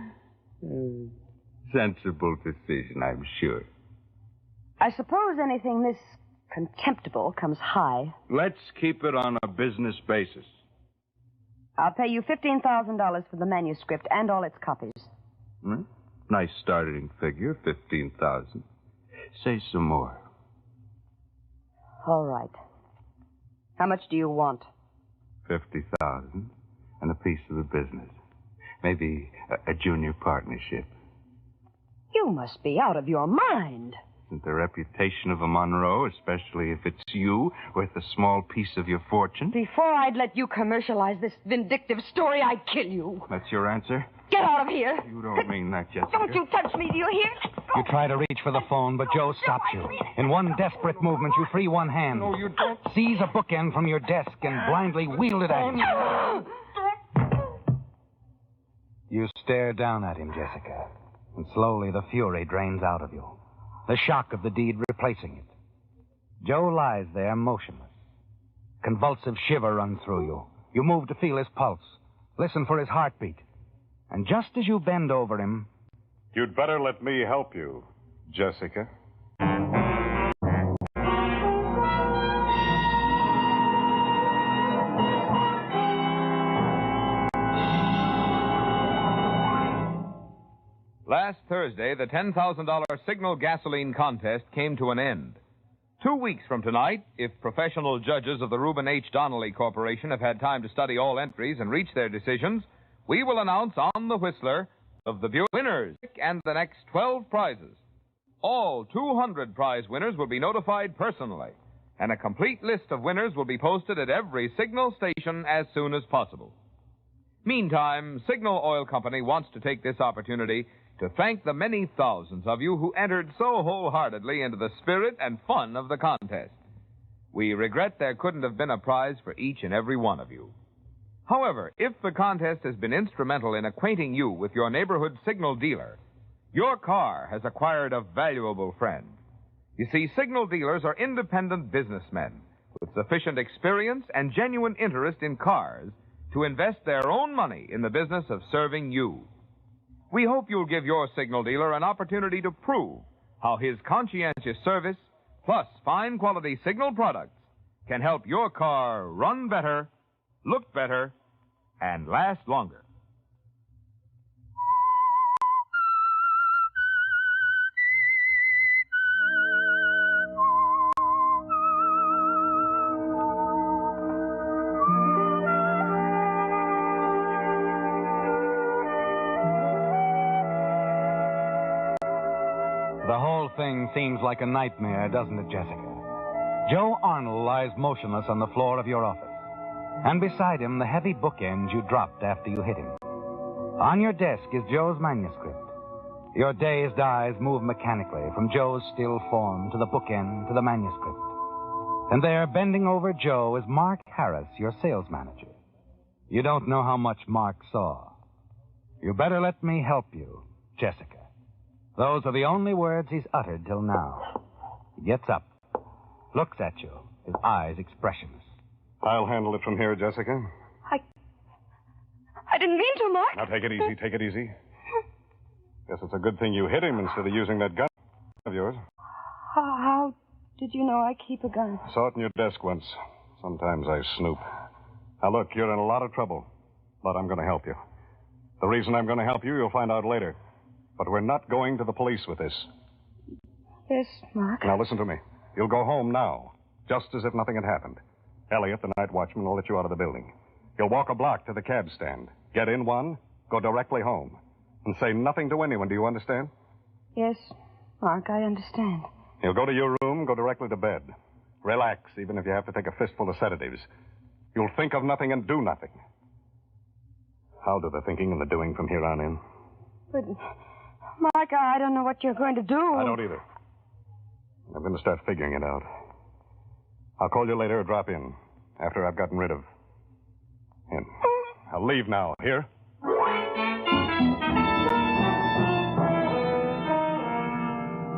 Sensible decision, I'm sure. I suppose anything this contemptible comes high. Let's keep it on a business basis. I'll pay you $15,000 for the manuscript and all its copies. Nice starting figure, 15,000. Say some more. All right. How much do you want? 50,000 and a piece of the business. Maybe a junior partnership. You must be out of your mind. Isn't the reputation of a Monroe, especially if it's you, worth a small piece of your fortune? Before I'd let you commercialize this vindictive story, I'd kill you. That's your answer? Get out of here. You don't mean that, Jessica. Don't you touch me, do you hear? You try to reach for the phone, but Joe stops you. In one desperate movement, you free one hand. No, you don't. Seize a bookend from your desk and blindly wield it at him. You stare down at him, Jessica, and slowly the fury drains out of you. The shock of the deed replacing it. Joe lies there motionless. Convulsive shiver runs through you. You move to feel his pulse, listen for his heartbeat. And just as you bend over him... You'd better let me help you, Jessica. Last Thursday, the $10,000 Signal gasoline contest came to an end. 2 weeks from tonight, if professional judges of the Reuben H. Donnelly Corporation have had time to study all entries and reach their decisions, we will announce on the Whistler of the winners and the next 12 prizes. All 200 prize winners will be notified personally, and a complete list of winners will be posted at every Signal station as soon as possible. Meantime, Signal Oil Company wants to take this opportunity to thank the many thousands of you who entered so wholeheartedly into the spirit and fun of the contest. We regret there couldn't have been a prize for each and every one of you. However, if the contest has been instrumental in acquainting you with your neighborhood Signal dealer, your car has acquired a valuable friend. You see, Signal dealers are independent businessmen with sufficient experience and genuine interest in cars to invest their own money in the business of serving you. We hope you'll give your Signal dealer an opportunity to prove how his conscientious service, plus fine quality Signal products, can help your car run better, look better, and last longer. The whole thing seems like a nightmare, doesn't it, Jessica? Joe Arnold lies motionless on the floor of your office. And beside him, the heavy bookends you dropped after you hit him. On your desk is Joe's manuscript. Your dazed eyes move mechanically from Joe's still form to the bookend to the manuscript. And there, bending over Joe, is Mark Harris, your sales manager. You don't know how much Mark saw. You better let me help you, Jessica. Those are the only words he's uttered till now. He gets up, looks at you, his eyes expressionless. I'll handle it from here, Jessica. I didn't mean to, Mark. Now, take it easy, take it easy. Guess it's a good thing you hit him instead of using that gun of yours. How did you know I keep a gun? I saw it in your desk once. Sometimes I snoop. Now, look, you're in a lot of trouble, but I'm going to help you. The reason I'm going to help you, you'll find out later. But we're not going to the police with this. Yes, Mark. Now, listen to me. You'll go home now, just as if nothing had happened. Elliot, the night watchman, will let you out of the building. You'll walk a block to the cab stand. Get in one, go directly home. And say nothing to anyone, do you understand? Yes, Mark, I understand. You'll go to your room, go directly to bed. Relax, even if you have to take a fistful of sedatives. You'll think of nothing and do nothing. I'll do the thinking and the doing from here on in. But, Mark, I don't know what you're going to do. I don't either. I'm going to start figuring it out. I'll call you later or drop in after I've gotten rid of him. I'll leave now. Here?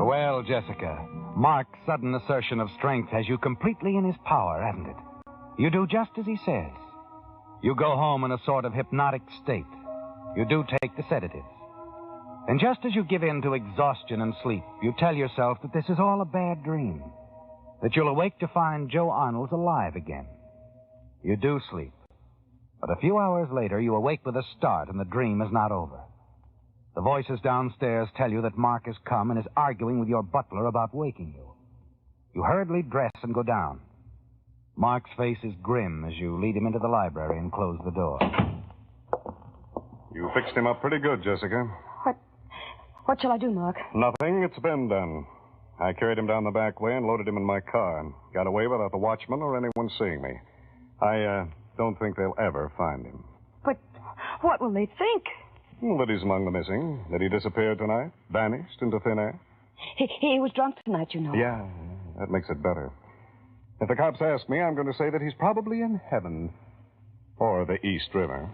Well, Jessica, Mark's sudden assertion of strength has you completely in his power, hasn't it? You do just as he says. You go home in a sort of hypnotic state. You do take the sedatives. And just as you give in to exhaustion and sleep, you tell yourself that this is all a bad dream, that you'll awake to find Joe Arnold's alive again. You do sleep. But a few hours later, you awake with a start, and the dream is not over. The voices downstairs tell you that Mark has come and is arguing with your butler about waking you. You hurriedly dress and go down. Mark's face is grim as you lead him into the library and close the door. You fixed him up pretty good, Jessica. What shall I do, Mark? Nothing. It's been done. I carried him down the back way and loaded him in my car and got away without the watchman or anyone seeing me. I don't think they'll ever find him. But what will they think? Well, that he's among the missing, that he disappeared tonight, vanished into thin air. He was drunk tonight, you know. Yeah, that makes it better. If the cops ask me, I'm going to say that he's probably in heaven or the East River.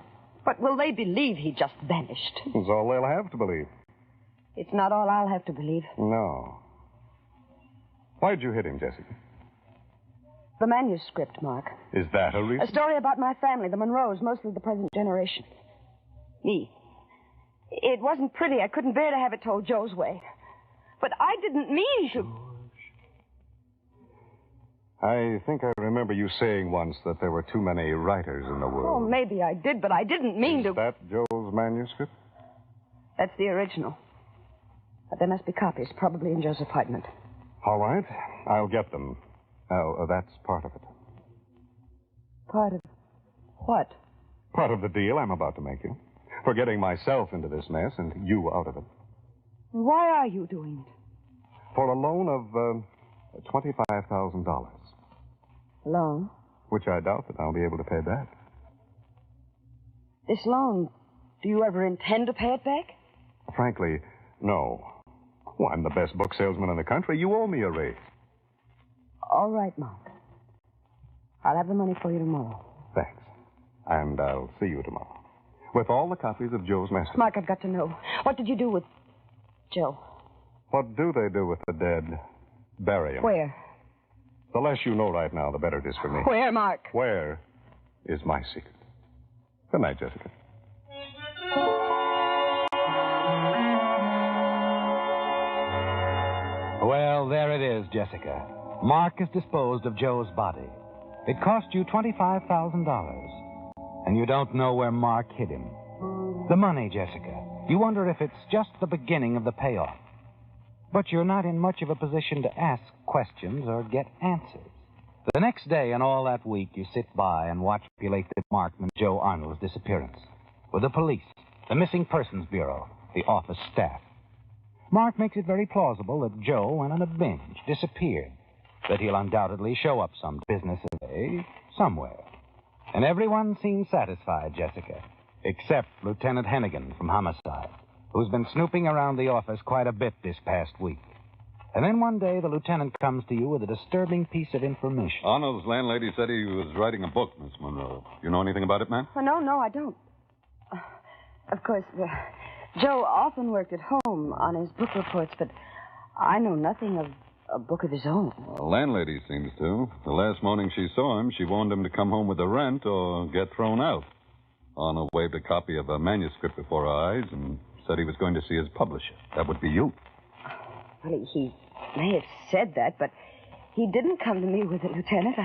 But will they believe he just vanished? That's all they'll have to believe. It's not all I'll have to believe. No. Why'd you hit him, Jessica? The manuscript, Mark. Is that a reason? A story about my family, the Monroes, mostly the present generation. Me. It wasn't pretty. I couldn't bear to have it told Joe's way. But I didn't mean to. I think I remember you saying once that there were too many writers in the world. Oh, maybe I did, but I didn't mean to. Is that Joe's manuscript? That's the original. But there must be copies, probably in Joe's apartment. All right. I'll get them. Now, that's part of it. Part of what? Part of the deal I'm about to make you. For getting myself into this mess and you out of it. Why are you doing it? For a loan of $25,000. Loan? Which I doubt that I'll be able to pay back. This loan, do you ever intend to pay it back? Frankly, no. Well, I'm the best book salesman in the country. You owe me a raise. All right, Mark. I'll have the money for you tomorrow. Thanks. And I'll see you tomorrow. With all the copies of Joe's message. Mark, I've got to know. What did you do with Joe? What do they do with the dead? Bury him. Where? The less you know right now, the better it is for me. Where, Mark? Where is my secret. Good night, Jessica. Well, there it is, Jessica. Mark has disposed of Joe's body. It cost you $25,000. And you don't know where Mark hid him. The money, Jessica. You wonder if it's just the beginning of the payoff. But you're not in much of a position to ask questions or get answers. The next day and all that week, you sit by and watch speculate the Markman Joe Arnold's disappearance. With the police, the Missing Persons Bureau, the office staff. Mark makes it very plausible that Joe went on a binge, disappeared. That he'll undoubtedly show up some business day, somewhere. And everyone seems satisfied, Jessica, except Lieutenant Hennigan from Homicide, who's been snooping around the office quite a bit this past week. And then one day, the lieutenant comes to you with a disturbing piece of information. Arnold's landlady said he was writing a book, Miss Monroe. You know anything about it, ma'am? Oh, no, I don't. Of course, Joe often worked at home on his book reports, but I know nothing of a book of his own. Well, the landlady seems to. The last morning she saw him, she warned him to come home with the rent or get thrown out. Arnold waved a copy of a manuscript before our eyes and said he was going to see his publisher. That would be you. Well, he may have said that, but he didn't come to me with it, Lieutenant.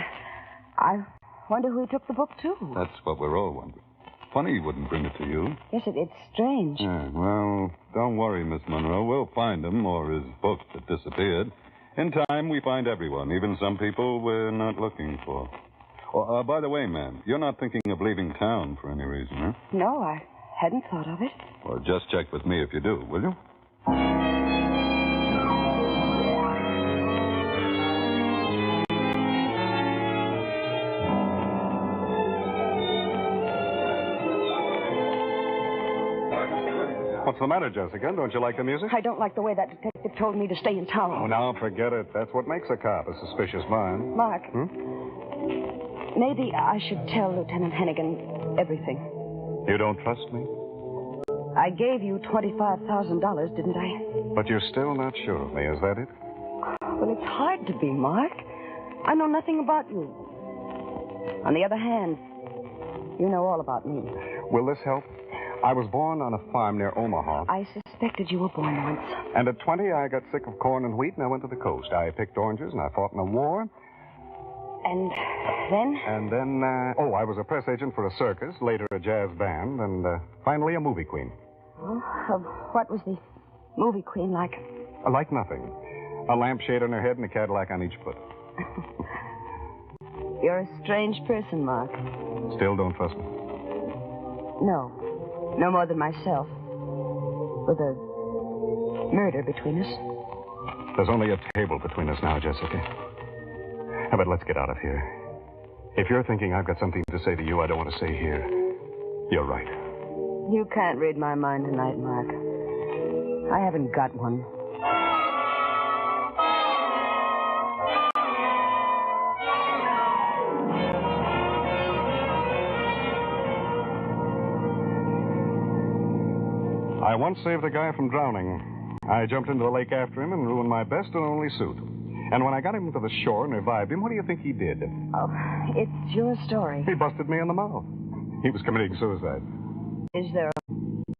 I wonder who he took the book to. That's what we're all wondering. Funny he wouldn't bring it to you. Yes, it's strange. Yeah, well, don't worry, Miss Monroe. We'll find him, or his book that disappeared. In time, we find everyone, even some people we're not looking for. Oh, by the way, ma'am, you're not thinking of leaving town for any reason, huh? No, I hadn't thought of it. Well, just check with me if you do, will you? What's the matter, Jessica? Don't you like the music? I don't like the way that detective told me to stay in town. Oh, now forget it. That's what makes a cop, a suspicious mind. Mark, Hmm? maybe I should tell Lieutenant Hennigan everything. You don't trust me? I gave you $25,000, didn't I? But you're still not sure of me, is that it? Well, it's hard to be, Mark. I know nothing about you. On the other hand, you know all about me. Will this help? I was born on a farm near Omaha. I suspected you were born once. And at 20, I got sick of corn and wheat, and I went to the coast. I picked oranges, and I fought in a war. And then? And then, I was a press agent for a circus, later a jazz band, and finally a movie queen. Oh, what was the movie queen like? Like nothing. A lampshade on her head and a Cadillac on each foot. You're a strange person, Mark. Still don't trust me? No. No more than myself. With a murder between us. There's only a table between us now, Jessica. But let's get out of here. If you're thinking I've got something to say to you I don't want to say here, you're right. You can't read my mind tonight, Mark. I haven't got one. I once saved a guy from drowning. I jumped into the lake after him and ruined my best and only suit. And when I got him to the shore and revived him, what do you think he did? Oh, it's your story. He busted me in the mouth. He was committing suicide. Is there a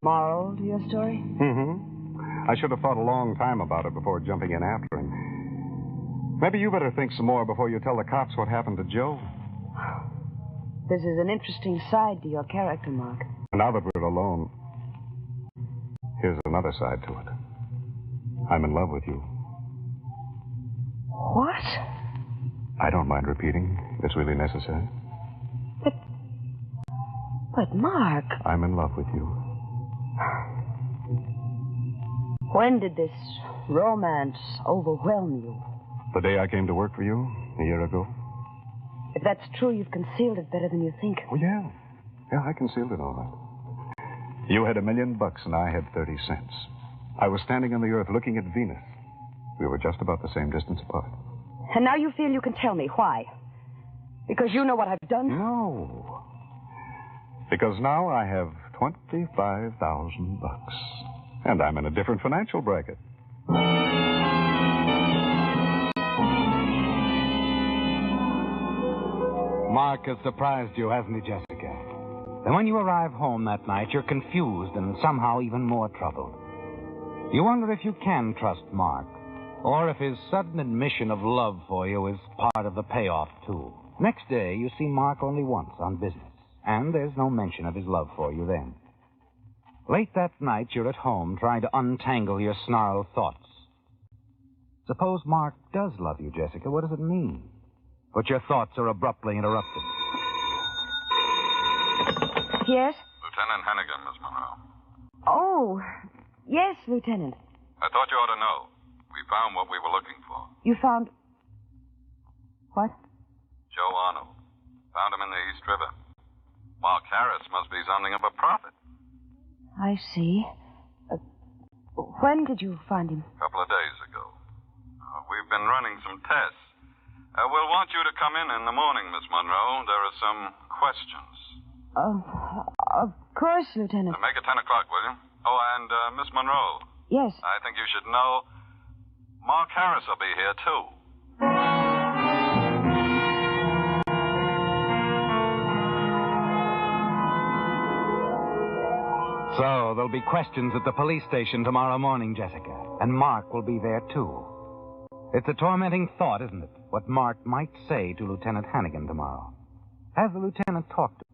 moral to your story? Mm-hmm. I should have thought a long time about it before jumping in after him. Maybe you better think some more before you tell the cops what happened to Joe. This is an interesting side to your character, Mark. Now that we're alone, here's another side to it. I'm in love with you. What? I don't mind repeating if it's really necessary. But, Mark... I'm in love with you. When did this romance overwhelm you? The day I came to work for you, a year ago. If that's true, you've concealed it better than you think. Oh, yeah. Yeah, I concealed it all right. You had $1 million and I had 30 cents. I was standing on the earth looking at Venus. We were just about the same distance apart. And now you feel you can tell me why? Because you know what I've done? No. Because now I have $25,000. And I'm in a different financial bracket. Mark has surprised you, hasn't he, Jessica? And when you arrive home that night, you're confused and somehow even more troubled. You wonder if you can trust Mark, or if his sudden admission of love for you is part of the payoff, too. Next day, you see Mark only once on business, and there's no mention of his love for you then. Late that night, you're at home trying to untangle your snarled thoughts. Suppose Mark does love you, Jessica. What does it mean? But your thoughts are abruptly interrupted. Yes? Lieutenant Hennigan, Miss Monroe. Oh, yes, Lieutenant. I thought you ought to know. We found what we were looking for. You found... What? Joe Arnold. Found him in the East River. Mark Harris must be something of a prophet. I see. When did you find him? A couple of days ago. We've been running some tests. We'll want you to come in the morning, Miss Monroe. There are some questions. Of course, Lieutenant. Make it 10 o'clock, will you? Oh, and Miss Monroe. Yes. I think you should know Mark Harris will be here, too. So there'll be questions at the police station tomorrow morning, Jessica. And Mark will be there, too. It's a tormenting thought, isn't it? What Mark might say to Lieutenant Hannigan tomorrow. Has the lieutenant talked to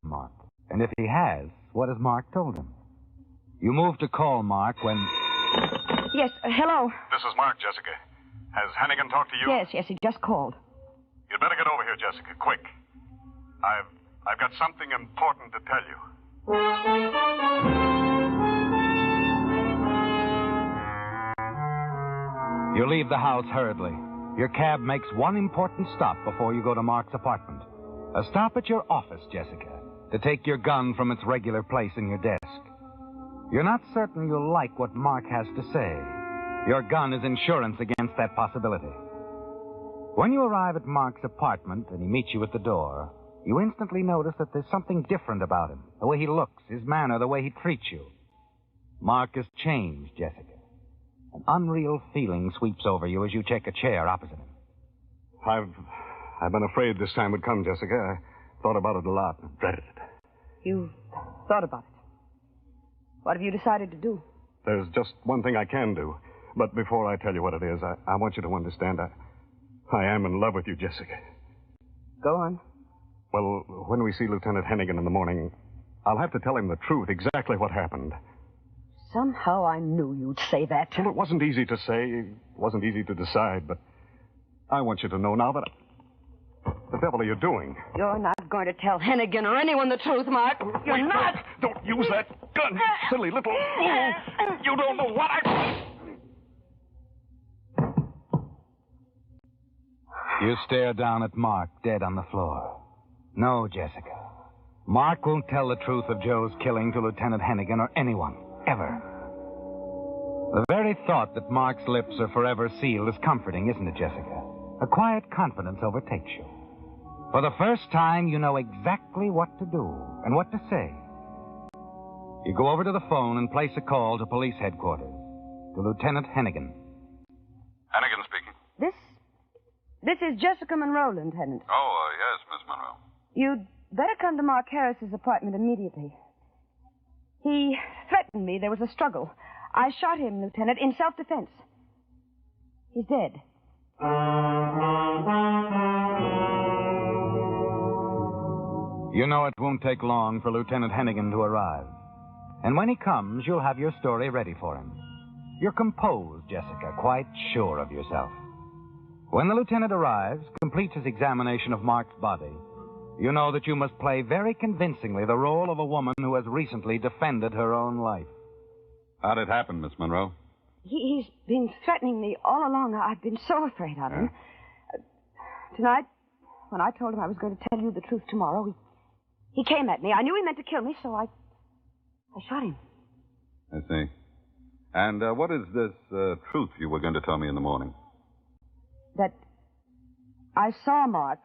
Mark? And if he has, what has Mark told him? You move to call Mark when... Yes, hello. This is Mark, Jessica. Has Hannigan talked to you? Yes, he just called. You'd better get over here, Jessica, quick. I've got something important to tell you. You leave the house hurriedly. Your cab makes one important stop before you go to Mark's apartment. A stop at your office, Jessica, to take your gun from its regular place in your desk. You're not certain you'll like what Mark has to say. Your gun is insurance against that possibility. When you arrive at Mark's apartment and he meets you at the door, you instantly notice that there's something different about him. The way he looks, his manner, the way he treats you. Mark has changed, Jessica. An unreal feeling sweeps over you as you take a chair opposite him. I've been afraid this time would come, Jessica. I thought about it a lot and dreaded it. You thought about it. What have you decided to do? There's just one thing I can do. But before I tell you what it is, I want you to understand I am in love with you, Jessica. Go on. Well, when we see Lieutenant Hannigan in the morning, I'll have to tell him the truth, exactly what happened. Somehow I knew you'd say that. Well, it wasn't easy to say. It wasn't easy to decide, but I want you to know now that... The devil are you doing? You're not going to tell Hennigan or anyone the truth, Mark. You're Wait, not. Don't use that gun, silly little fool. You don't know what I... You stare down at Mark, dead on the floor. No, Jessica. Mark won't tell the truth of Joe's killing to Lieutenant Hennigan or anyone, ever. The very thought that Mark's lips are forever sealed is comforting, isn't it, Jessica? A quiet confidence overtakes you. For the first time, you know exactly what to do and what to say. You go over to the phone and place a call to police headquarters, to Lieutenant Hennigan. Hannigan speaking. This is Jessica Monroe, Lieutenant. Oh, yes, Miss Monroe. You'd better come to Mark Harris's apartment immediately. He threatened me. There was a struggle. I shot him, Lieutenant, in self-defense. He's dead. You know it won't take long for Lieutenant Hennigan to arrive. And when he comes, you'll have your story ready for him. You're composed, Jessica, quite sure of yourself. When the lieutenant arrives, completes his examination of Mark's body, you know that you must play very convincingly the role of a woman who has recently defended her own life. How'd it happen, Miss Monroe? He's been threatening me all along. I've been so afraid of him. Tonight, when I told him I was going to tell you the truth tomorrow, he came at me. I knew he meant to kill me, so I shot him. I see. And what is this truth you were going to tell me in the morning? That I saw Mark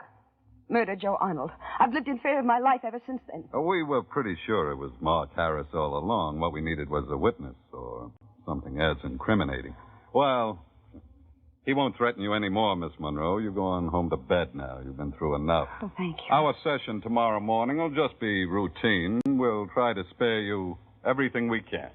murder Joe Arnold. I've lived in fear of my life ever since then. We were pretty sure it was Mark Harris all along. What we needed was a witness or something as incriminating. Well, he won't threaten you anymore, Miss Monroe. You're going home to bed now. You've been through enough. Oh, thank you. Our session tomorrow morning will just be routine. We'll try to spare you everything we can.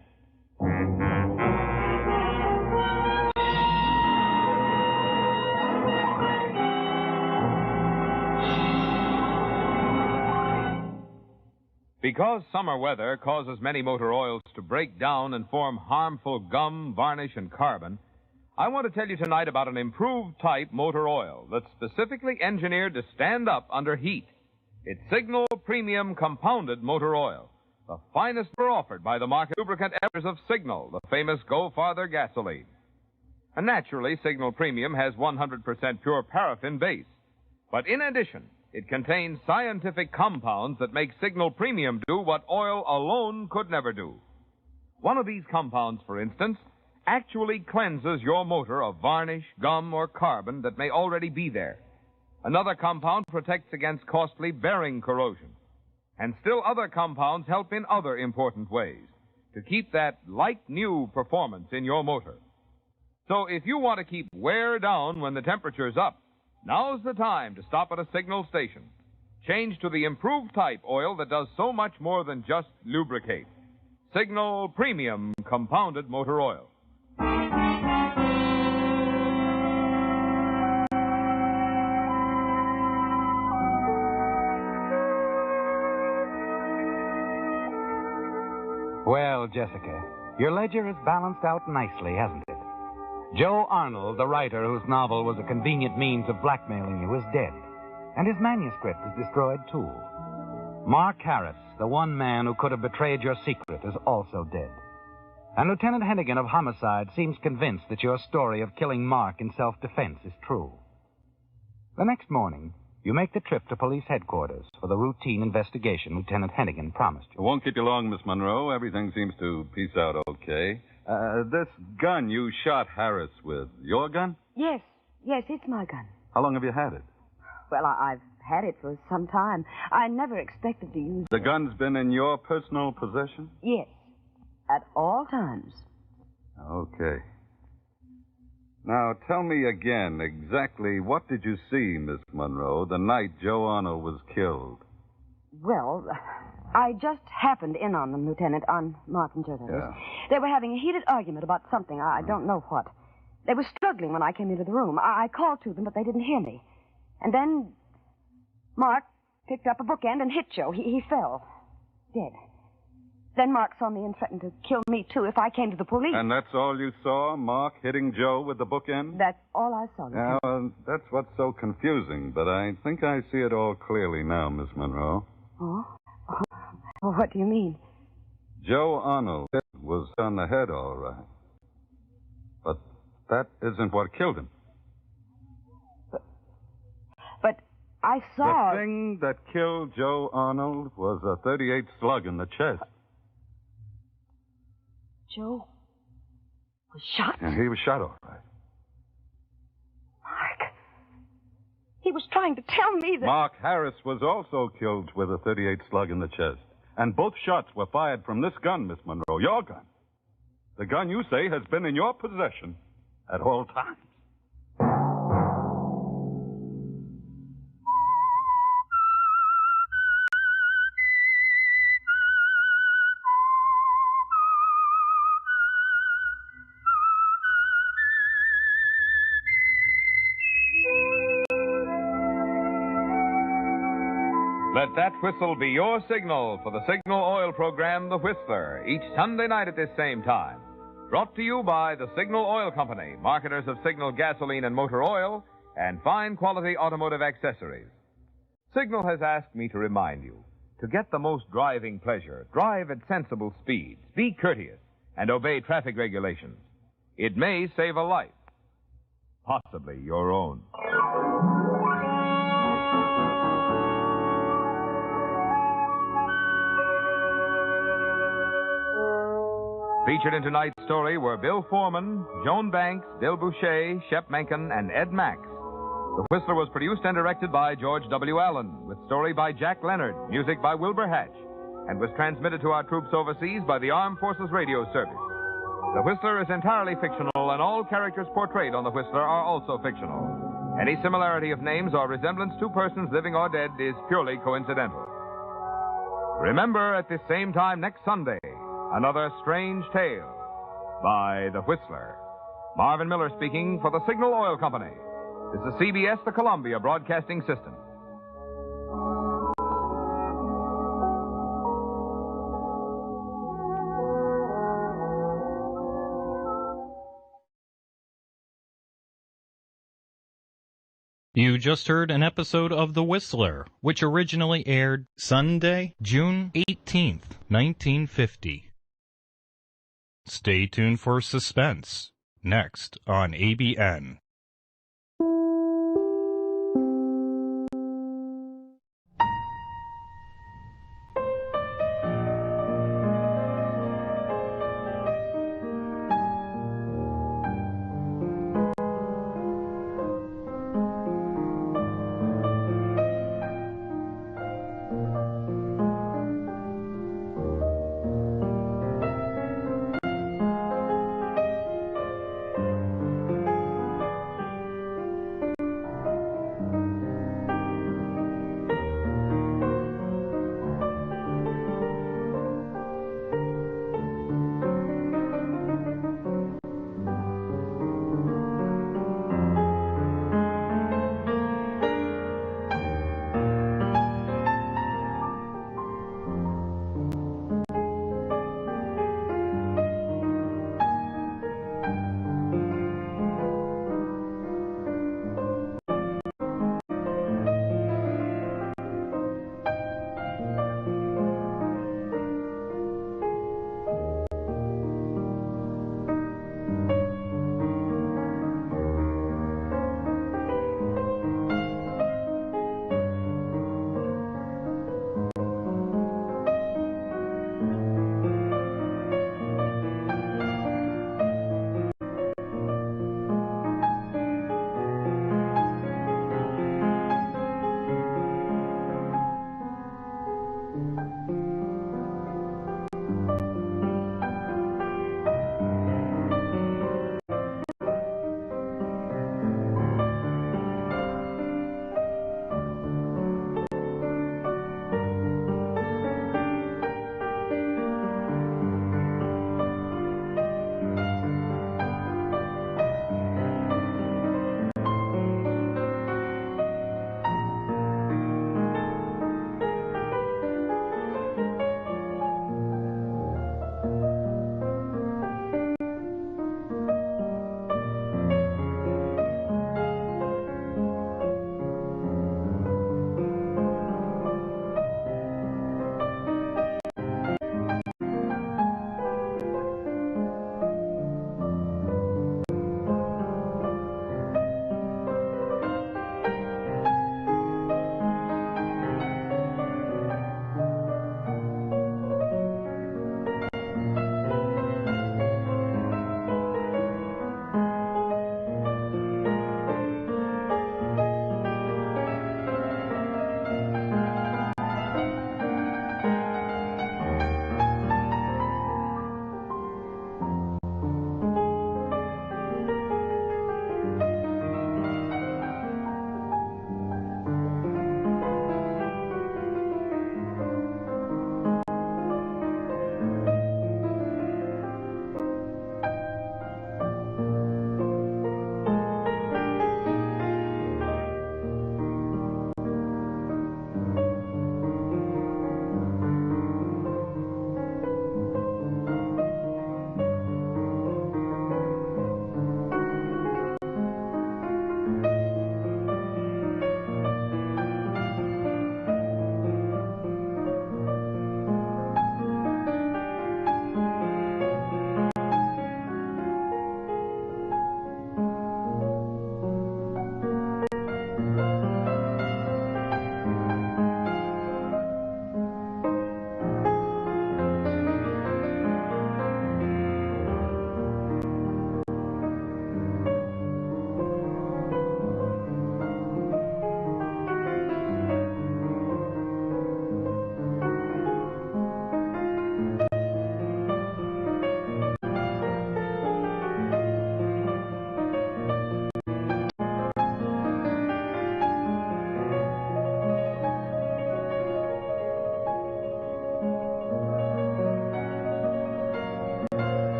Because summer weather causes many motor oils to break down and form harmful gum, varnish, and carbon, I want to tell you tonight about an improved type motor oil that's specifically engineered to stand up under heat. It's Signal Premium Compounded Motor Oil, the finest ever offered by the market lubricant editors of Signal, the famous Go Farther gasoline. And naturally, Signal Premium has 100% pure paraffin base. But in addition, it contains scientific compounds that make Signal Premium do what oil alone could never do. One of these compounds, for instance, actually cleanses your motor of varnish, gum, or carbon that may already be there. Another compound protects against costly bearing corrosion. And still other compounds help in other important ways to keep that like-new performance in your motor. So if you want to keep wear down when the temperature's up, now's the time to stop at a Signal station. Change to the improved type oil that does so much more than just lubricate. Signal Premium Compounded Motor Oil. Well, Jessica, your ledger is balanced out nicely, hasn't it? Joe Arnold, the writer whose novel was a convenient means of blackmailing you, is dead. And his manuscript is destroyed, too. Mark Harris, the one man who could have betrayed your secret, is also dead. And Lieutenant Hennigan of Homicide seems convinced that your story of killing Mark in self-defense is true. The next morning, you make the trip to police headquarters for the routine investigation Lieutenant Hennigan promised you. It won't keep you long, Miss Monroe. Everything seems to piece out okay. This gun you shot Harris with, your gun? Yes, it's my gun. How long have you had it? Well, I've had it for some time. I never expected to use it. The gun's been in your personal possession? Yes, at all times. Okay. Now, tell me again, exactly what did you see, Miss Monroe, the night Joe Arnold was killed? Well, I just happened in on them, Lieutenant, on Mark and Joe. Yeah. They were having a heated argument about something. I don't know what. They were struggling when I came into the room. I called to them, but they didn't hear me. And then Mark picked up a bookend and hit Joe. He fell, dead. Then Mark saw me and threatened to kill me, too, if I came to the police. And that's all you saw, Mark hitting Joe with the bookend? That's all I saw, Lieutenant. Now, that's what's so confusing, but I think I see it all clearly now, Miss Monroe. Oh? Oh, what do you mean? Joe Arnold was on the head, all right. But that isn't what killed him. But I saw... The thing that killed Joe Arnold was a .38 slug in the chest. Joe was shot? And he was shot, all right. Mark. He was trying to tell me that... Mark Harris was also killed with a .38 slug in the chest. And both shots were fired from this gun, Miss Monroe, your gun. The gun you say has been in your possession at all times. Let that whistle be your signal for the Signal Oil program, The Whistler, each Sunday night at this same time. Brought to you by the Signal Oil Company, marketers of Signal gasoline and motor oil, and fine quality automotive accessories. Signal has asked me to remind you, to get the most driving pleasure, drive at sensible speeds, be courteous, and obey traffic regulations. It may save a life, possibly your own. Featured in tonight's story were Bill Foreman, Joan Banks, Bill Boucher, Shep Menken, and Ed Max. The Whistler was produced and directed by George W. Allen, with story by Jack Leonard, music by Wilbur Hatch, and was transmitted to our troops overseas by the Armed Forces Radio Service. The Whistler is entirely fictional, and all characters portrayed on The Whistler are also fictional. Any similarity of names or resemblance to persons living or dead is purely coincidental. Remember, at this same time next Sunday, another strange tale by The Whistler. Marvin Miller speaking for the Signal Oil Company. This is CBS, the Columbia Broadcasting System. You just heard an episode of The Whistler, which originally aired Sunday, June 18th, 1950. Stay tuned for Suspense, next on ABN.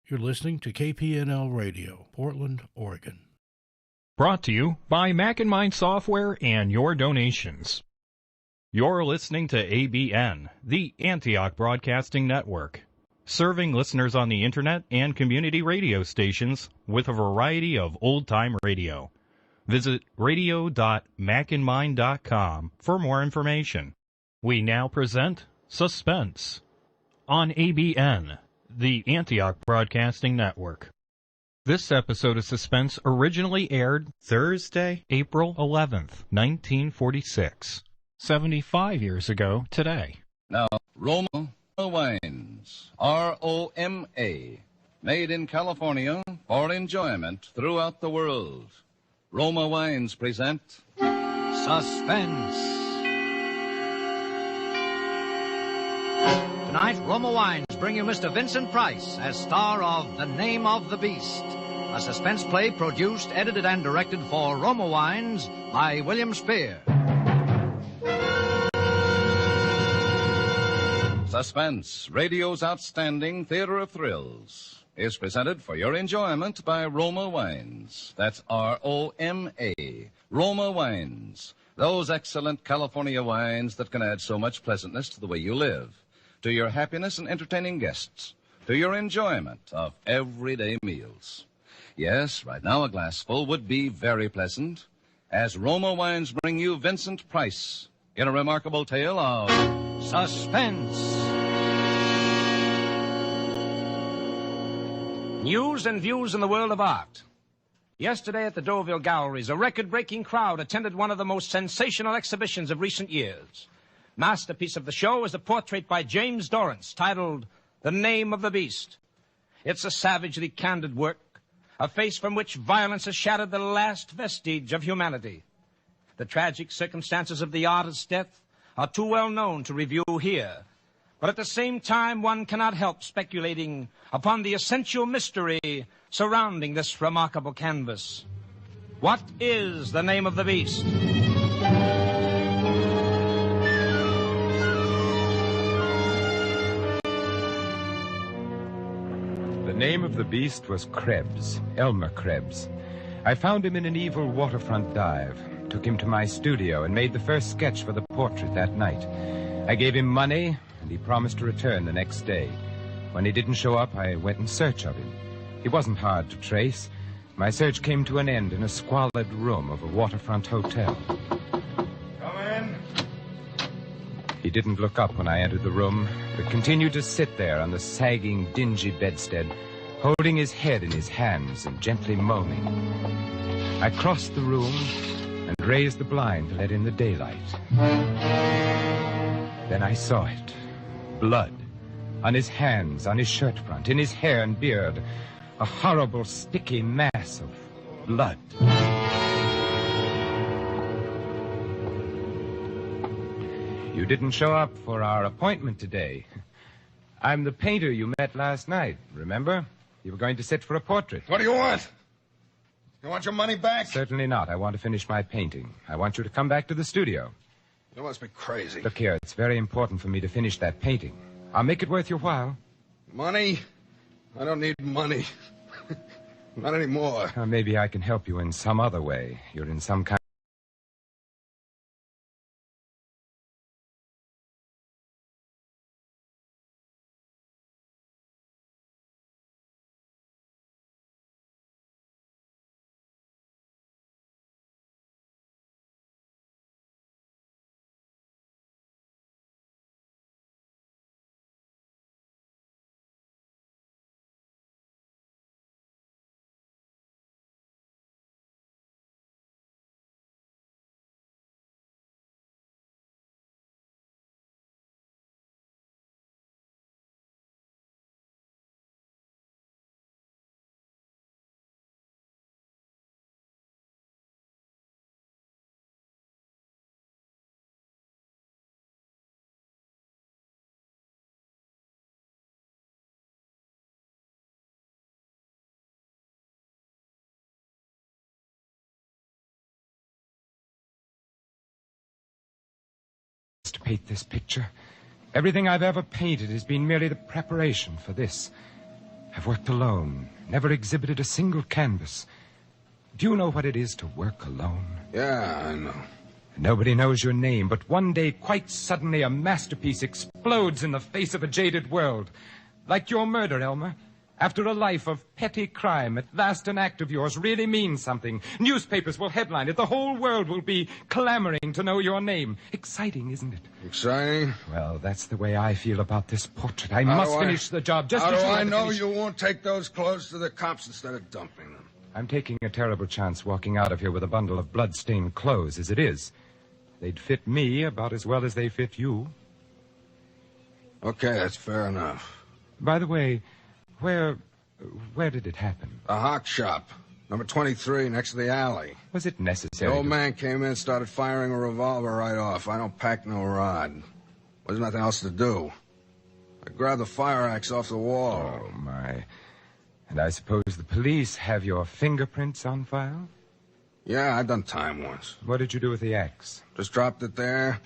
You're listening to KPNL Radio, Portland, Oregon. Brought to you by Mac and Mind Software and your donations. You're listening to ABN, the Antioch Broadcasting Network, serving listeners on the Internet and community radio stations with a variety of old-time radio. Visit radio.macandmind.com for more information. We now present Suspense on ABN, the Antioch Broadcasting Network. This episode of Suspense originally aired Thursday, April 11th, 1946, 75 years ago today. Now, Roma Wines, R-O-M-A, made in California for enjoyment throughout the world. Roma Wines present Suspense. Tonight, Roma Wines bring you Mr. Vincent Price as star of The Name of the Beast, a suspense play produced, edited, and directed for Roma Wines by William Spear. Suspense, radio's outstanding theater of thrills, is presented for your enjoyment by Roma Wines. That's R-O-M-A, Roma Wines. Those excellent California wines that can add so much pleasantness to the way you live, to your happiness in entertaining guests, to your enjoyment of everyday meals. Yes, right now a glassful would be very pleasant, as Roma Wines bring you Vincent Price in a remarkable tale of Suspense. News and views in the world of art. Yesterday at the Deauville Galleries, a record-breaking crowd attended one of the most sensational exhibitions of recent years. Masterpiece of the show is a portrait by James Dorrance titled The Name of the Beast. It's a savagely candid work, a face from which violence has shattered the last vestige of humanity. The tragic circumstances of the artist's death are too well known to review here. But at the same time, one cannot help speculating upon the essential mystery surrounding this remarkable canvas. What is the name of the beast? The name of the beast was Krebs, Elmer Krebs. I found him in an evil waterfront dive, took him to my studio, and made the first sketch for the portrait that night. I gave him money, and he promised to return the next day. When he didn't show up, I went in search of him. He wasn't hard to trace. My search came to an end in a squalid room of a waterfront hotel. Come in. He didn't look up when I entered the room, but continued to sit there on the sagging, dingy bedstead, holding his head in his hands and gently moaning. I crossed the room and raised the blind to let in the daylight. Then I saw it. Blood. On his hands, on his shirt front, in his hair and beard. A horrible, sticky mass of blood. You didn't show up for our appointment today. I'm the painter you met last night, remember? You were going to sit for a portrait. What do you want? You want your money back? Certainly not. I want to finish my painting. I want you to come back to the studio. You must be crazy. Look here, it's very important for me to finish that painting. I'll make it worth your while. Money? I don't need money. Not anymore. Maybe I can help you in some other way. You're in some kind... to paint this picture. Everything I've ever painted has been merely the preparation for this. I've worked alone, never exhibited a single canvas. Do you know what it is to work alone? Yeah, I know. Nobody knows your name, but one day, quite suddenly, a masterpiece explodes in the face of a jaded world. Like your murder, Elmer. After a life of petty crime, at last an act of yours really means something. Newspapers will headline it. The whole world will be clamoring to know your name. Exciting, isn't it? Exciting? Well, that's the way I feel about this portrait. I must finish the job. Just How as do you I had to know finish- you won't take those clothes to the cops instead of dumping them? I'm taking a terrible chance walking out of here with a bundle of blood-stained clothes as it is. They'd fit me about as well as they fit you. Okay, that's fair enough. By the way, where did it happen? The Hawk Shop, number 23, next to the alley. Was it necessary? The old man came in and started firing a revolver right off. I don't pack no rod. There's nothing else to do. I grabbed the fire axe off the wall. Oh, my. And I suppose the police have your fingerprints on file? Yeah, I done time once. What did you do with the axe? Just dropped it there.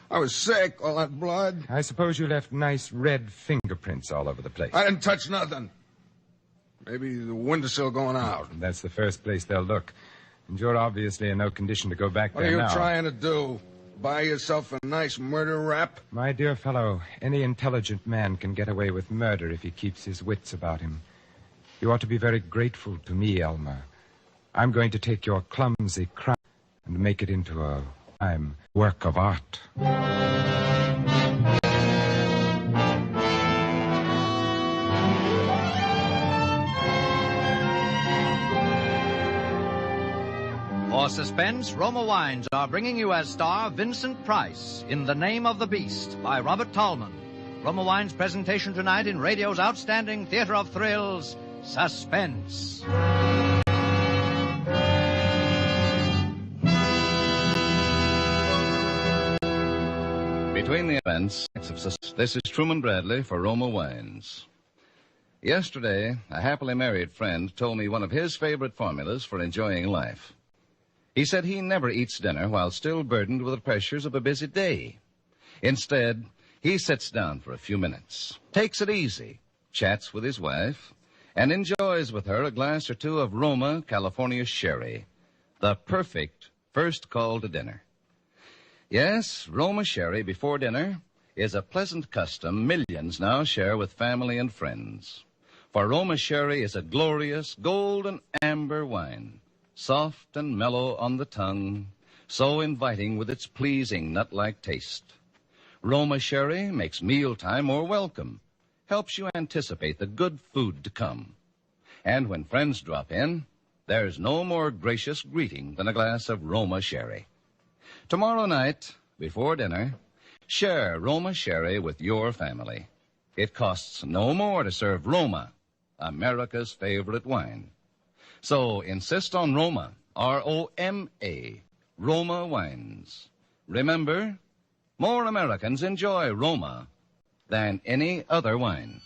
I was sick, all that blood. I suppose you left nice red fingerprints all over the place. I didn't touch nothing. Maybe the windowsill going out. That's the first place they'll look. And you're obviously in no condition to go back What there are now. you trying to do? Buy yourself a nice murder rap? My dear fellow, any intelligent man can get away with murder if he keeps his wits about him. You ought to be very grateful to me, Elmer. I'm going to take your clumsy crime and make it into a work of art. For suspense, Roma Wines are bringing you as star Vincent Price in The Name of the Beast by Robert Tallman. Roma Wines' presentation tonight in radio's outstanding theater of thrills, Suspense. Between the events, this is Truman Bradley for Roma Wines. Yesterday, a happily married friend told me one of his favorite formulas for enjoying life. He said he never eats dinner while still burdened with the pressures of a busy day. Instead, he sits down for a few minutes, takes it easy, chats with his wife, and enjoys with her a glass or two of Roma, California sherry, the perfect first call to dinner. Yes, Roma sherry before dinner is a pleasant custom millions now share with family and friends. For Roma sherry is a glorious golden amber wine, soft and mellow on the tongue, so inviting with its pleasing nut-like taste. Roma sherry makes mealtime more welcome, helps you anticipate the good food to come. And when friends drop in, there's no more gracious greeting than a glass of Roma sherry. Tomorrow night, before dinner, share Roma sherry with your family. It costs no more to serve Roma, America's favorite wine. So insist on Roma, R-O-M-A, Roma wines. Remember, more Americans enjoy Roma than any other wine.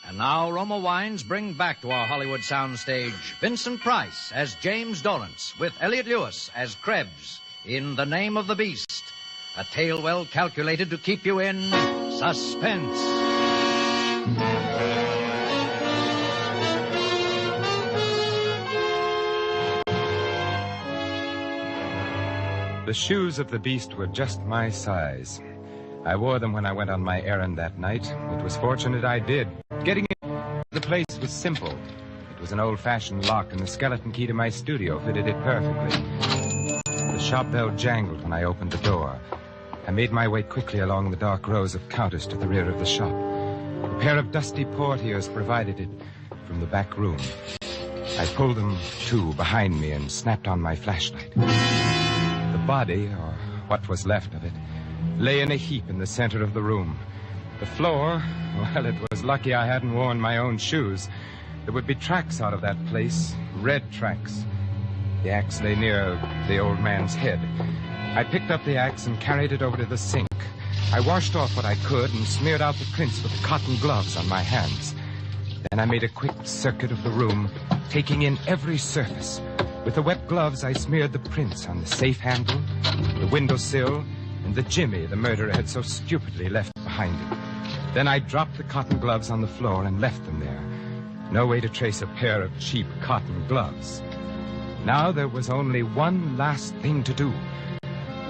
And now Roma Wines bring back to our Hollywood soundstage Vincent Price as James Dorrance with Elliot Lewis as Krebs in The Name of the Beast, a tale well calculated to keep you in suspense. The shoes of the beast were just my size. I wore them when I went on my errand that night. It was fortunate I did. Getting in the place was simple. It was an old-fashioned lock, and the skeleton key to my studio fitted it perfectly. The shop bell jangled when I opened the door. I made my way quickly along the dark rows of counters to the rear of the shop. A pair of dusty portieres provided it from the back room. I pulled them to behind me and snapped on my flashlight. The body, or what was left of it, lay in a heap in the center of the room. The floor, well, it was lucky I hadn't worn my own shoes. There would be tracks out of that place, red tracks. The axe lay near the old man's head. I picked up the axe and carried it over to the sink. I washed off what I could and smeared out the prints with cotton gloves on my hands. Then I made a quick circuit of the room, taking in every surface. With the wet gloves, I smeared the prints on the safe handle, the windowsill, and the jimmy the murderer had so stupidly left behind him. Then I dropped the cotton gloves on the floor and left them there. No way to trace a pair of cheap cotton gloves. Now there was only one last thing to do.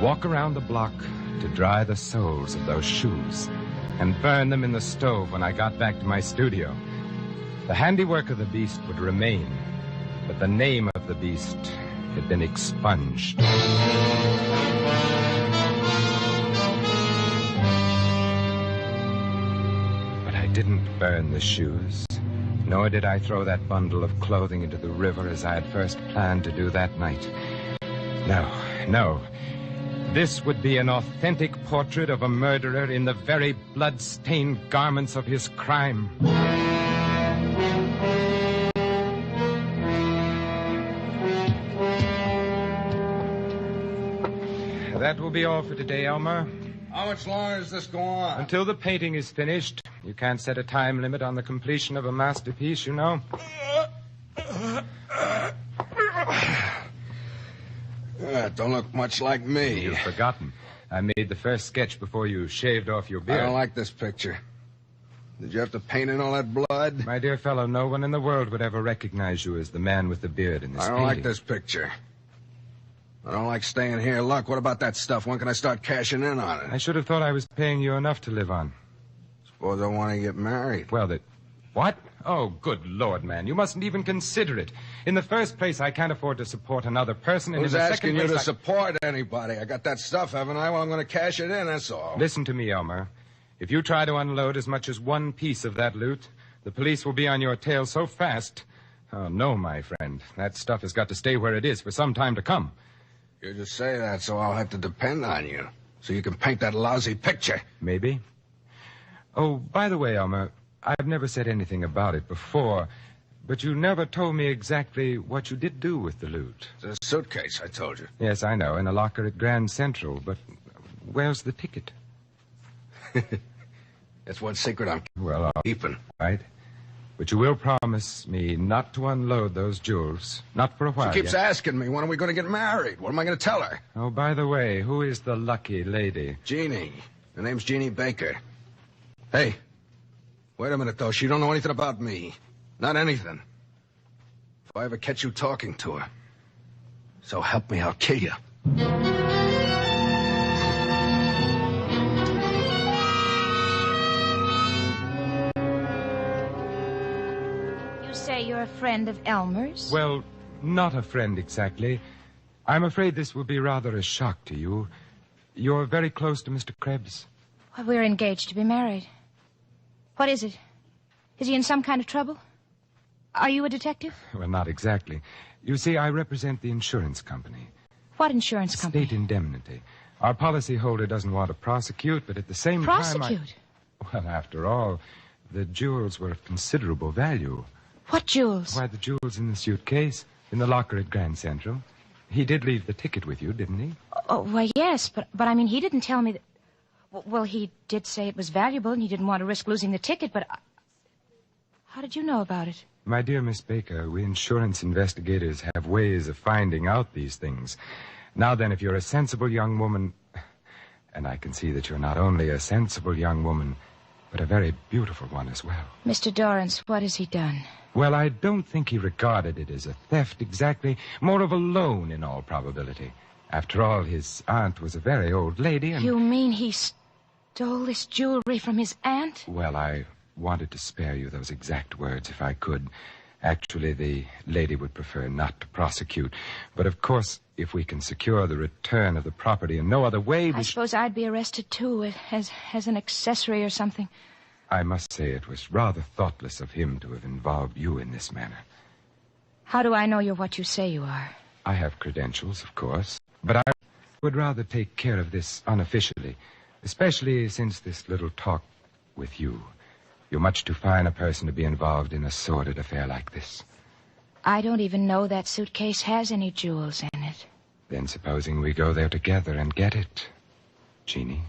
Walk around the block to dry the soles of those shoes and burn them in the stove when I got back to my studio. The handiwork of the beast would remain, but the name of the beast had been expunged. But I didn't burn the shoes, nor did I throw that bundle of clothing into the river as I had first planned to do that night. No. This would be an authentic portrait of a murderer in the very blood-stained garments of his crime. That will be all for today, Elmer. How much longer does this go on? Until the painting is finished. You can't set a time limit on the completion of a masterpiece, you know. Don't look much like me. You've forgotten. I made the first sketch before you shaved off your beard. I don't like this picture. Did you have to paint in all that blood? My dear fellow, no one in the world would ever recognize you as the man with the beard in this I don't painting. like this picture. I don't like staying here. Look, what about that stuff? When can I start cashing in on it? I should have thought I was paying you enough to live on. Suppose I want to get married. Well, what? Oh, good Lord, man. You mustn't even consider it. In the first place, I can't afford to support another person. And Who's in the asking second you place, to support anybody? I got that stuff, haven't I? Well, I'm going to cash it in, that's all. Listen to me, Elmer. If you try to unload as much as one piece of that loot, the police will be on your tail so fast. Oh, no, my friend. That stuff has got to stay where it is for some time to come. You just say that, so I'll have to depend on you. So you can paint that lousy picture. Maybe. Oh, by the way, Elmer, I've never said anything about it before, but you never told me exactly what you did do with the loot. It's a suitcase, I told you. Yes, I know, in a locker at Grand Central, but where's the ticket? That's one secret I'm Well, keeping. Right. But you will promise me not to unload those jewels. Not for a while She keeps yet. asking me, when are we going to get married? What am I going to tell her? Oh, by the way, who is the lucky lady? Jeannie. Her name's Jeannie Baker. Hey, wait a minute, though. She don't know anything about me. Not anything. If I ever catch you talking to her, so help me, I'll kill you. You say you're a friend of Elmer's? Well, not a friend exactly. I'm afraid this will be rather a shock to you. You're very close to Mr. Krebs. Well, we're engaged to be married. What is it? Is he in some kind of trouble? Are you a detective? Well, not exactly. You see, I represent the insurance company. What insurance company? State indemnity. Our policyholder doesn't want to prosecute, but at the same time... Prosecute? Well, after all, the jewels were of considerable value. What jewels? Why, the jewels in the suitcase, in the locker at Grand Central. He did leave the ticket with you, didn't he? Oh, well, yes, but I mean, he didn't tell me that... Well, he did say it was valuable and he didn't want to risk losing the ticket, but... How did you know about it? My dear Miss Baker, we insurance investigators have ways of finding out these things. Now then, if you're a sensible young woman... And I can see that you're not only a sensible young woman, but a very beautiful one as well. Mr. Dorrance, what has he done? Well, I don't think he regarded it as a theft exactly. More of a loan, in all probability. After all, his aunt was a very old lady and... You mean he stole this jewelry from his aunt? Well, I wanted to spare you those exact words if I could. Actually, the lady would prefer not to prosecute. But, of course, if we can secure the return of the property in no other way... I suppose I'd be arrested, too, as an accessory or something. I must say it was rather thoughtless of him to have involved you in this manner. How do I know you're what you say you are? I have credentials, of course. But I would rather take care of this unofficially, especially since this little talk with you. You're much too fine a person to be involved in a sordid affair like this. I don't even know that suitcase has any jewels in it. Then supposing we go there together and get it, Jeannie?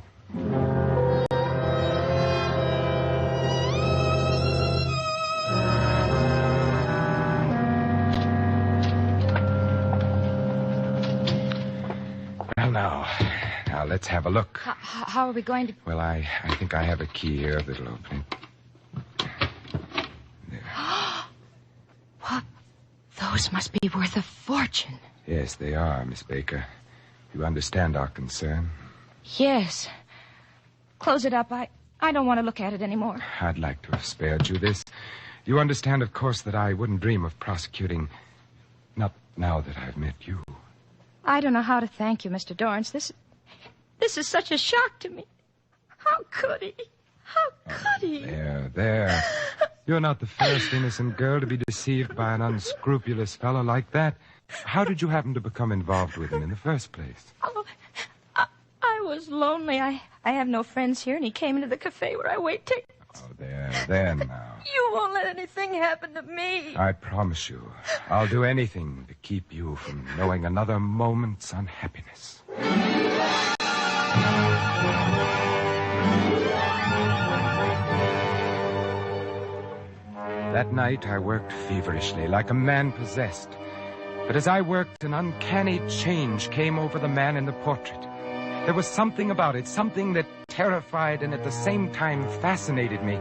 Well, now let's have a look. How are we going to... Well, I think I have a key here that'll open it. Those must be worth a fortune. Yes, they are, Miss Baker. You understand our concern? Yes. Close it up. I don't want to look at it anymore. I'd like to have spared you this. You understand, of course, that I wouldn't dream of prosecuting. Not now that I've met you. I don't know how to thank you, Mr. Dorrance. This is such a shock to me. How could he? How could he? There. You're not the first innocent girl to be deceived by an unscrupulous fellow like that. How did you happen to become involved with him in the first place? Oh, I was lonely. I have no friends here, and he came into the cafe where I wait tables. Oh, there now. You won't let anything happen to me. I promise you, I'll do anything to keep you from knowing another moment's unhappiness. That night, I worked feverishly, like a man possessed. But as I worked, an uncanny change came over the man in the portrait. There was something about it, something that terrified and at the same time fascinated me.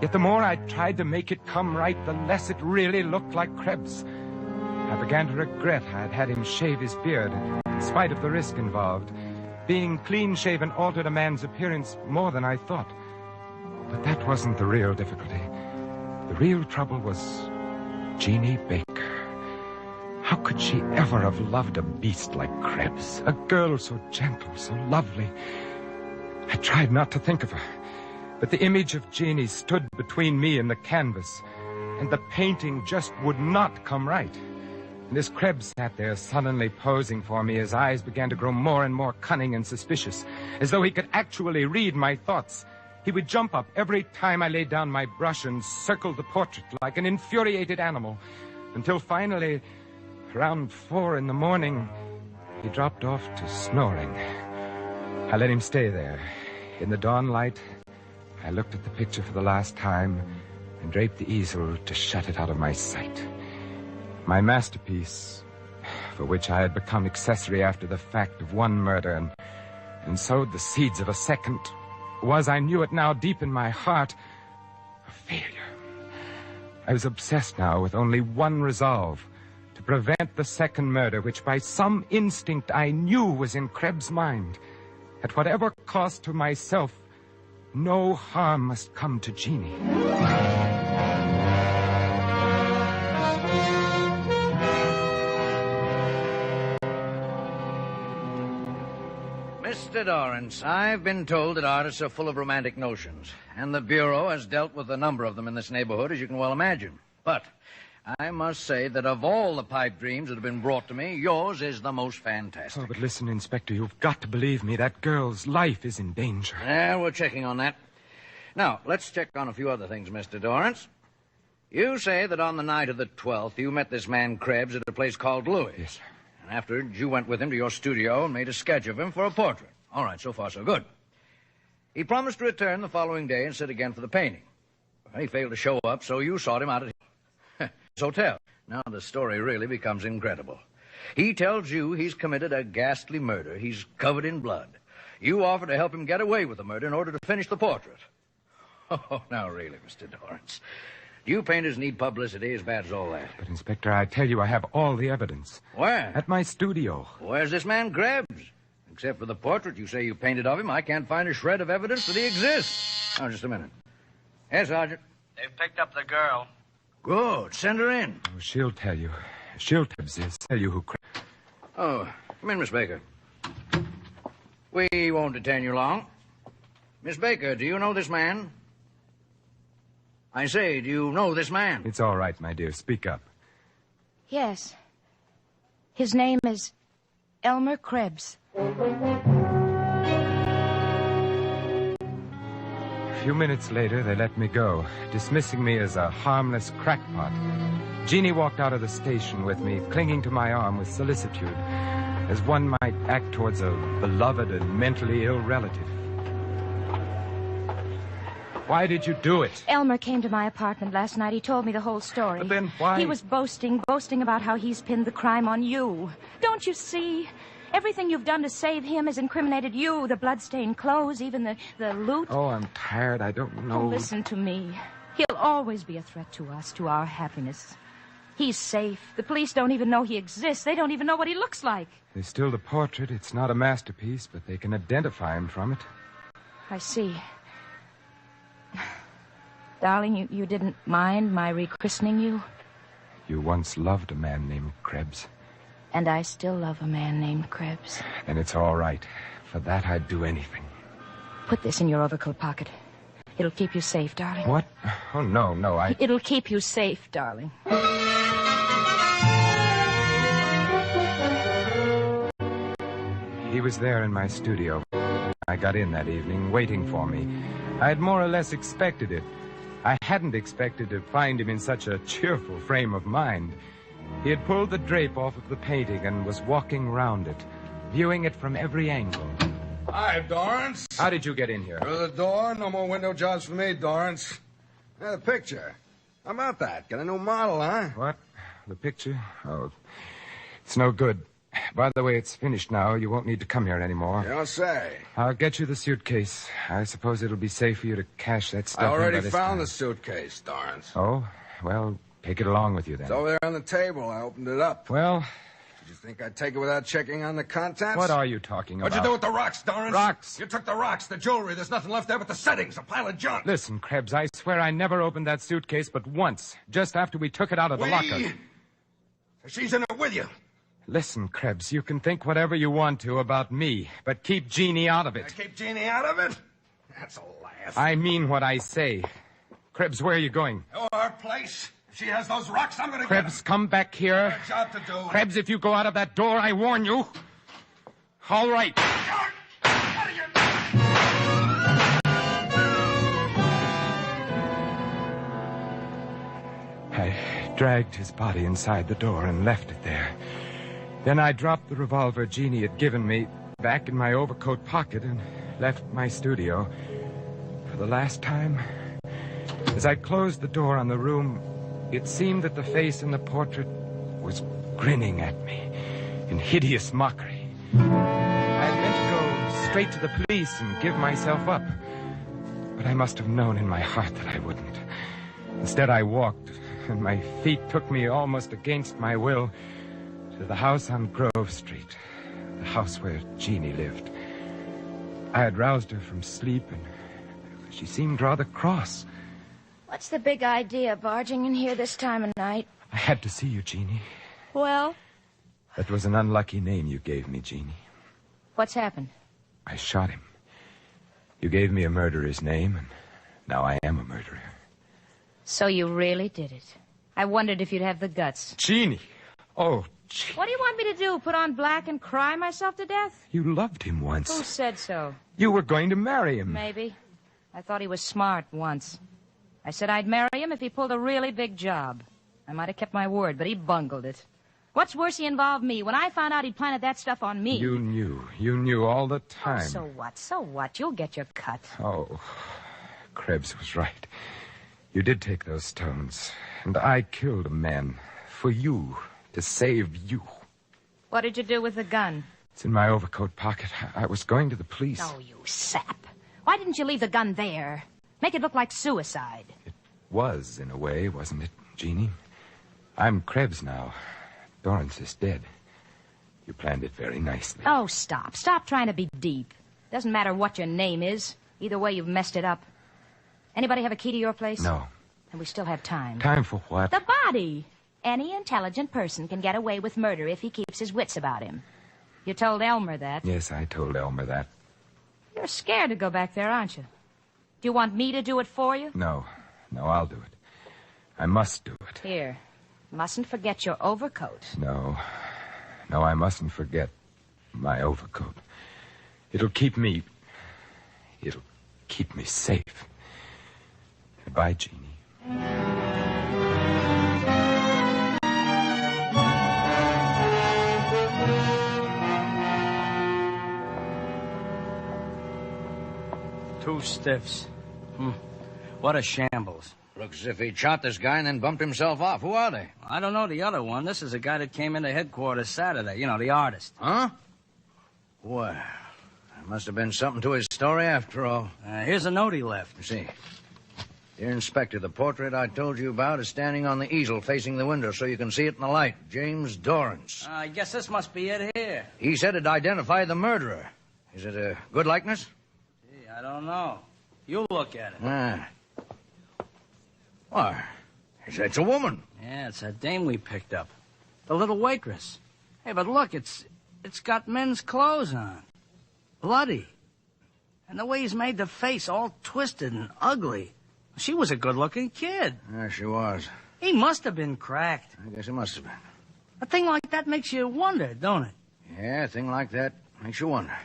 Yet the more I tried to make it come right, the less it really looked like Krebs. I began to regret I had had him shave his beard, in spite of the risk involved. Being clean-shaven altered a man's appearance more than I thought. But that wasn't the real difficulty. The real trouble was Jeannie Baker. How could she ever have loved a beast like Krebs? A girl so gentle, so lovely. I tried not to think of her, but the image of Jeannie stood between me and the canvas, and the painting just would not come right. And as Krebs sat there sullenly posing for me, his eyes began to grow more and more cunning and suspicious, as though he could actually read my thoughts. He would jump up every time I laid down my brush and circled the portrait like an infuriated animal, until finally, around 4 a.m, he dropped off to snoring. I let him stay there. In the dawn light, I looked at the picture for the last time and draped the easel to shut it out of my sight. My masterpiece, for which I had become accessory after the fact of one murder and sowed the seeds of a second, was, I knew it now deep in my heart, a failure. I was obsessed now with only one resolve: to prevent the second murder, which by some instinct I knew was in Krebs' mind. At whatever cost to myself, no harm must come to Jeannie. Mr. Dorrance, I've been told that artists are full of romantic notions, and the Bureau has dealt with a number of them in this neighborhood, as you can well imagine. But I must say that of all the pipe dreams that have been brought to me, yours is the most fantastic. Oh, but listen, Inspector, you've got to believe me. That girl's life is in danger. Yeah, we're checking on that. Now, let's check on a few other things, Mr. Dorrance. You say that on the night of the 12th, you met this man Krebs at a place called Louis. Yes, sir. And afterwards, you went with him to your studio and made a sketch of him for a portrait. All right, so far so good. He promised to return the following day and sit again for the painting. Well, he failed to show up, so you sought him out at his hotel. Now the story really becomes incredible. He tells you he's committed a ghastly murder. He's covered in blood. You offer to help him get away with the murder in order to finish the portrait. Oh, now really, Mr. Dorrance. You painters need publicity as bad as all that. But, Inspector, I tell you, I have all the evidence. Where? At my studio. Where's this man Krebs? Except for the portrait you say you painted of him, I can't find a shred of evidence that he exists. Now, just a minute. Yes, Sergeant. They've picked up the girl. Good. Send her in. Oh, she'll tell you. She'll tell you who... Oh, come in, Miss Baker. We won't detain you long. Miss Baker, do you know this man? I say, do you know this man? It's all right, my dear. Speak up. Yes. His name is Elmer Krebs. A few minutes later, they let me go, dismissing me as a harmless crackpot. Jeannie walked out of the station with me, clinging to my arm with solicitude, as one might act towards a beloved and mentally ill relative. Why did you do it? Elmer came to my apartment last night. He told me the whole story. But then why? He was boasting about how he's pinned the crime on you. Don't you see? Everything you've done to save him has incriminated you. The bloodstained clothes, even the loot. Oh, I'm tired. I don't know. Oh, listen to me. He'll always be a threat to us, to our happiness. He's safe. The police don't even know he exists. They don't even know what he looks like. There's still the portrait. It's not a masterpiece, but they can identify him from it. I see. Darling, you didn't mind my rechristening you? You once loved a man named Krebs. And I still love a man named Krebs. And it's all right. For that, I'd do anything. Put this in your overcoat pocket. It'll keep you safe, darling. What? Oh, no, It'll keep you safe, darling. He was there in my studio. I got in that evening, waiting for me. I had more or less expected it. I hadn't expected to find him in such a cheerful frame of mind. He had pulled the drape off of the painting and was walking round it, viewing it from every angle. Hi, Dorrance. How did you get in here? Through the door. No more window jobs for me, Dorrance. The picture. How about that? Got a new model, huh? What? The picture? Oh, it's no good. By the way, it's finished now. You won't need to come here anymore. You don't say. I'll get you the suitcase. I suppose it'll be safe for you to cash that stuff I already in by this found time. the suitcase, Dorrance. Oh? Well, take it along with you then. It's over there on the table. I opened it up. Well... Did you think I'd take it without checking on the contents? What are you talking about? What'd you do with the rocks, Dorrance? Rocks? You took the rocks, the jewelry. There's nothing left there but the settings, a pile of junk. Listen, Krebs, I swear I never opened that suitcase but once, just after we took it out of the locker. She's in it with you. Listen, Krebs, you can think whatever you want to about me, but keep Jeannie out of it. Keep Jeannie out of it? That's a laugh. I mean what I say. Krebs, where are you going? Oh, our place. If she has those rocks, I'm gonna Krebs, come back here. get a job to do. Krebs, if you go out of that door, I warn you. All right. I dragged his body inside the door and left it there. Then I dropped the revolver Jeannie had given me back in my overcoat pocket and left my studio. For the last time, as I closed the door on the room, it seemed that the face in the portrait was grinning at me in hideous mockery. I had meant to go straight to the police and give myself up, but I must have known in my heart that I wouldn't. Instead, I walked, and my feet took me almost against my will to the house on Grove Street, the house where Jeannie lived. I had roused her from sleep, and she seemed rather cross. What's the big idea, barging in here this time of night? I had to see you, Jeannie. Well? That was an unlucky name you gave me, Jeannie. What's happened? I shot him. You gave me a murderer's name, and now I am a murderer. So you really did it. I wondered if you'd have the guts. Jeannie! Oh, Jeannie. What do you want me to do, put on black and cry myself to death? You loved him once. Who said so? You were going to marry him. Maybe. I thought he was smart once. I said I'd marry him if he pulled a really big job. I might have kept my word, but he bungled it. What's worse, he involved me. When I found out he'd planted that stuff on me... You knew all the time. Oh, so what? You'll get your cut. Oh, Krebs was right. You did take those stones, and I killed a man for you, to save you. What did you do with the gun? It's in my overcoat pocket. I was going to the police. Oh, you sap. Why didn't you leave the gun there? Make it look like suicide. It was, in a way, wasn't it, Jeannie? I'm Krebs now. Dorrance is dead. You planned it very nicely. Oh, stop. Stop trying to be deep. Doesn't matter what your name is. Either way, you've messed it up. Anybody have a key to your place? No. And we still have time. Time for what? The body. Any intelligent person can get away with murder if he keeps his wits about him. You told Elmer that. Yes, I told Elmer that. You're scared to go back there, aren't you? Do you want me to do it for you? No, I'll do it. I must do it. Here. Mustn't forget your overcoat. No, I mustn't forget my overcoat. It'll keep me safe. Goodbye, Jeannie. Two stiffs. What a shambles. Looks as if he shot this guy and then bumped himself off. Who are they? I don't know the other one. This is a guy that came into headquarters Saturday. You know, the artist. Huh? Well, there must have been something to his story after all. Here's a note he left. You see. Dear Inspector, the portrait I told you about is standing on the easel facing the window so you can see it in the light. James Dorrance. I guess this must be it here. He said it identified the murderer. Is it a good likeness? Gee, I don't know. You look at it. Ah. Why, it's a woman. Yeah, it's that dame we picked up. The little waitress. Hey, but look, it's got men's clothes on. Bloody. And the way he's made the face all twisted and ugly. She was a good-looking kid. Yeah, she was. He must have been cracked. I guess it must have been. A thing like that makes you wonder, don't it? Yeah, a thing like that makes you wonder.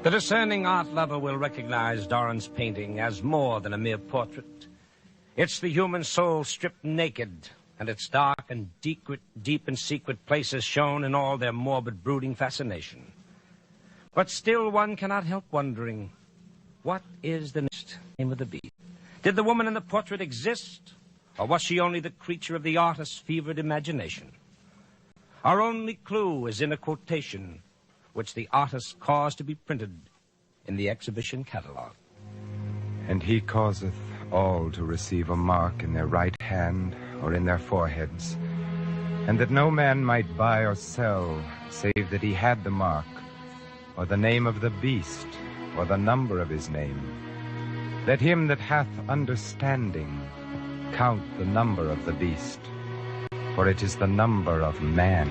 The discerning art lover will recognize Doran's painting as more than a mere portrait. It's the human soul stripped naked, and its dark and deep and secret places shown in all their morbid, brooding fascination. But still one cannot help wondering, what is the name of the beast? Did the woman in the portrait exist, or was she only the creature of the artist's fevered imagination? Our only clue is in a quotation which the artist caused to be printed in the exhibition catalogue. And he causeth all to receive a mark in their right hand or in their foreheads, and that no man might buy or sell, save that he had the mark, or the name of the beast, or the number of his name. Let him that hath understanding count the number of the beast, for it is the number of man.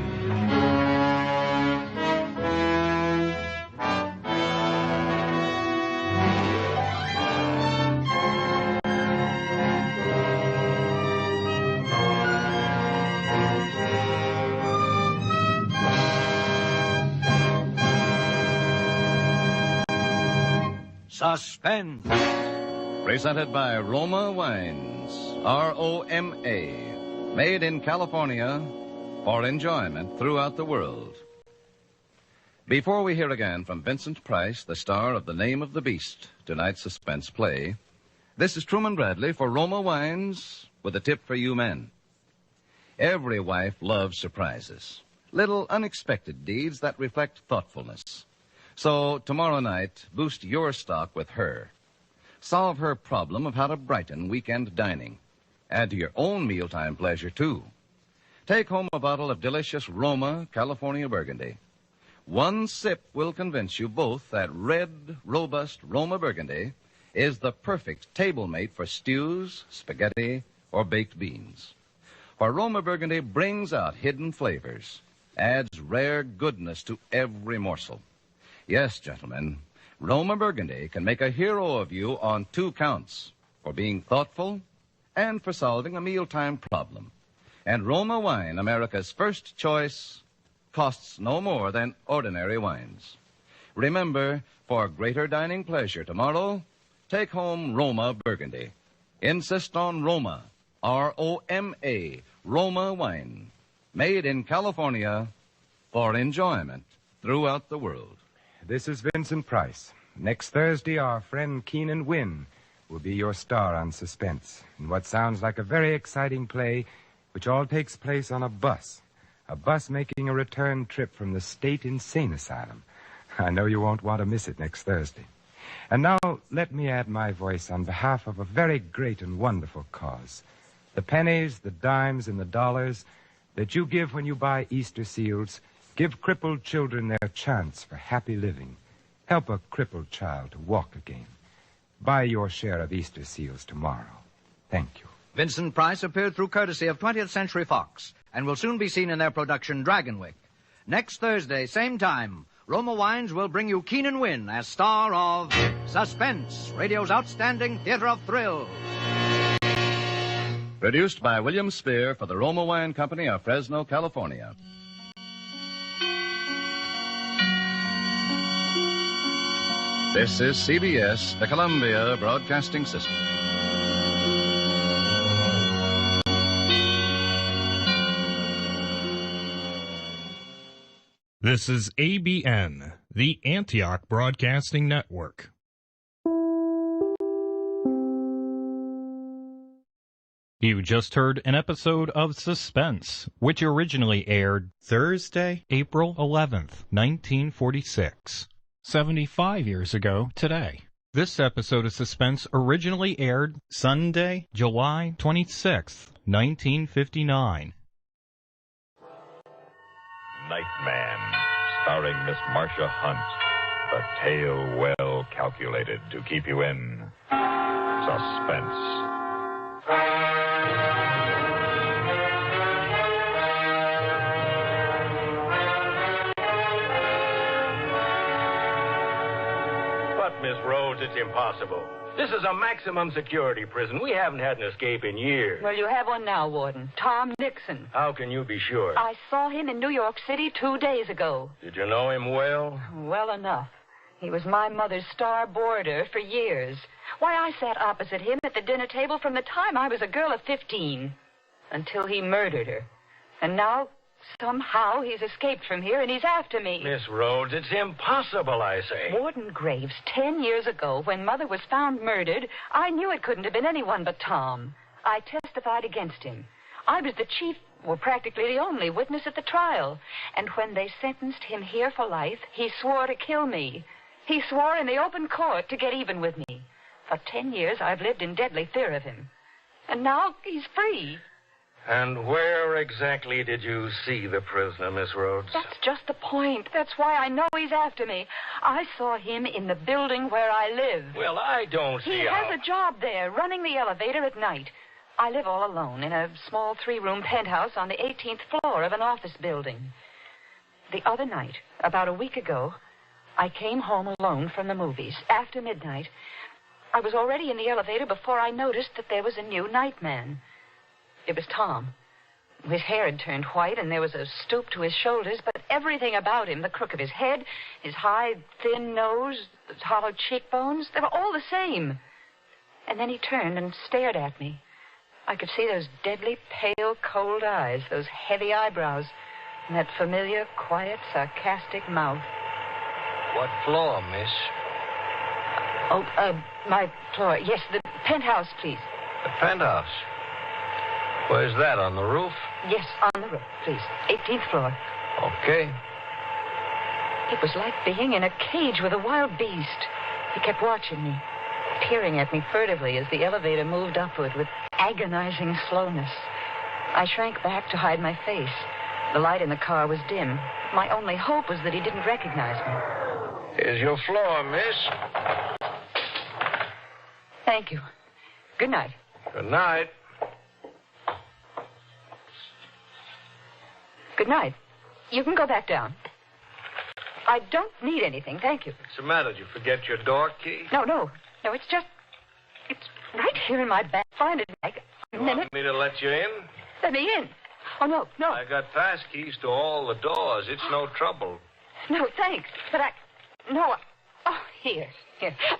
Suspense. Presented by Roma Wines, R-O-M-A, made in California for enjoyment throughout the world. Before we hear again from Vincent Price, the star of The Name of the Beast, tonight's suspense play, this is Truman Bradley for Roma Wines with a tip for you men. Every wife loves surprises, little unexpected deeds that reflect thoughtfulness. So tomorrow night, boost your stock with her. Solve her problem of how to brighten weekend dining. Add to your own mealtime pleasure, too. Take home a bottle of delicious Roma California Burgundy. One sip will convince you both that red, robust Roma Burgundy is the perfect table mate for stews, spaghetti, or baked beans. For Roma Burgundy brings out hidden flavors, adds rare goodness to every morsel. Yes, gentlemen, Roma Burgundy can make a hero of you on 2 counts, for being thoughtful and for solving a mealtime problem. And Roma Wine, America's first choice, costs no more than ordinary wines. Remember, for greater dining pleasure tomorrow, take home Roma Burgundy. Insist on Roma, R-O-M-A, Roma Wine, made in California for enjoyment throughout the world. This is Vincent Price. Next Thursday, our friend Keenan Wynn will be your star on Suspense in what sounds like a very exciting play, which all takes place on a bus making a return trip from the State Insane Asylum. I know you won't want to miss it next Thursday. And now, let me add my voice on behalf of a very great and wonderful cause. The pennies, the dimes, and the dollars that you give when you buy Easter seals give crippled children their chance for happy living. Help a crippled child to walk again. Buy your share of Easter seals tomorrow. Thank you. Vincent Price appeared through courtesy of 20th Century Fox and will soon be seen in their production Dragonwick. Next Thursday, same time, Roma Wines will bring you Keenan Wynn as star of Suspense, radio's outstanding theater of thrill. Produced by William Spear for the Roma Wine Company of Fresno, California. This is CBS, the Columbia Broadcasting System. This is ABN, the Antioch Broadcasting Network. You just heard an episode of Suspense, which originally aired Thursday, April 11th, 1946, 75 years ago today. This episode of Suspense originally aired Sunday, July 26th, 1959. Nightman, starring Miss Marcia Hunt. A tale well calculated to keep you in suspense. But, Miss Rhodes, it's impossible. This is a maximum security prison. We haven't had an escape in years. Well, you have one now, Warden. Tom Nixon. How can you be sure? I saw him in New York City 2 days ago. Did you know him well? Well enough. He was my mother's star boarder for years. Why, I sat opposite him at the dinner table from the time I was a girl of 15 until he murdered her. And now, somehow, he's escaped from here and he's after me. Miss Rhodes, it's impossible, I say. Warden Graves, 10 years ago, when Mother was found murdered, I knew it couldn't have been anyone but Tom. I testified against him. I was the chief, well, practically the only witness at the trial. And when they sentenced him here for life, he swore to kill me. He swore in the open court to get even with me. For 10 years, I've lived in deadly fear of him. And now he's free. And where exactly did you see the prisoner, Miss Rhodes? That's just the point. That's why I know he's after me. I saw him in the building where I live. Well, I don't see He how... has a job there, running the elevator at night. I live all alone in a small 3-room penthouse on the 18th floor of an office building. The other night, about a week ago, I came home alone from the movies. After midnight, I was already in the elevator before I noticed that there was a new nightman. It was Tom. His hair had turned white, and there was a stoop to his shoulders, but everything about him, the crook of his head, his high, thin nose, his hollow cheekbones, they were all the same. And then he turned and stared at me. I could see those deadly, pale, cold eyes, those heavy eyebrows, and that familiar, quiet, sarcastic mouth. What floor, miss? Oh, my floor. Yes, the penthouse, please. The penthouse. Where's that, on the roof? Yes, on the roof, please. 18th floor. Okay. It was like being in a cage with a wild beast. He kept watching me, peering at me furtively as the elevator moved upward with agonizing slowness. I shrank back to hide my face. The light in the car was dim. My only hope was that he didn't recognize me. Here's your floor, miss. Thank you. Good night. Good night. Good night. You can go back down. I don't need anything, thank you. What's the matter? Did you forget your door key? No, it's just... It's right here in my bag. Find it, Mike. You want me to let you in? Let me in. Oh, no. I got pass keys to all the doors. It's no trouble. No, thanks. But Oh, here.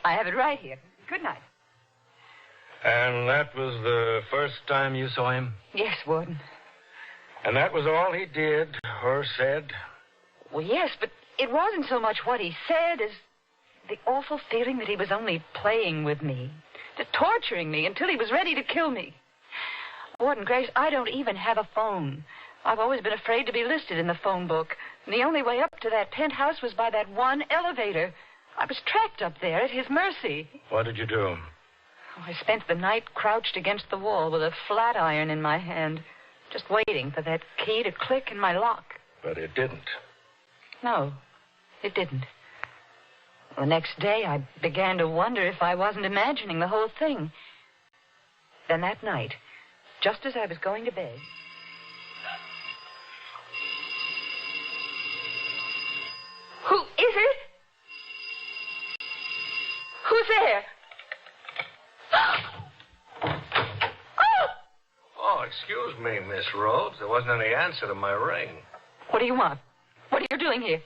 I have it right here. Good night. And that was the first time you saw him? Yes, Warden. And that was all he did or said? Well, yes, but it wasn't so much what he said as the awful feeling that he was only playing with me, torturing me until he was ready to kill me. Warden Graves, I don't even have a phone. I've always been afraid to be listed in the phone book. And the only way up to that penthouse was by that one elevator. I was trapped up there at his mercy. What did you do? I spent the night crouched against the wall with a flat iron in my hand, just waiting for that key to click in my lock. But it didn't. No, it didn't. The next day, I began to wonder if I wasn't imagining the whole thing. Then that night, just as I was going to bed... Who is it? Who's there? Oh, excuse me, Miss Rhodes. There wasn't any answer to my ring. What do you want? What are you doing here?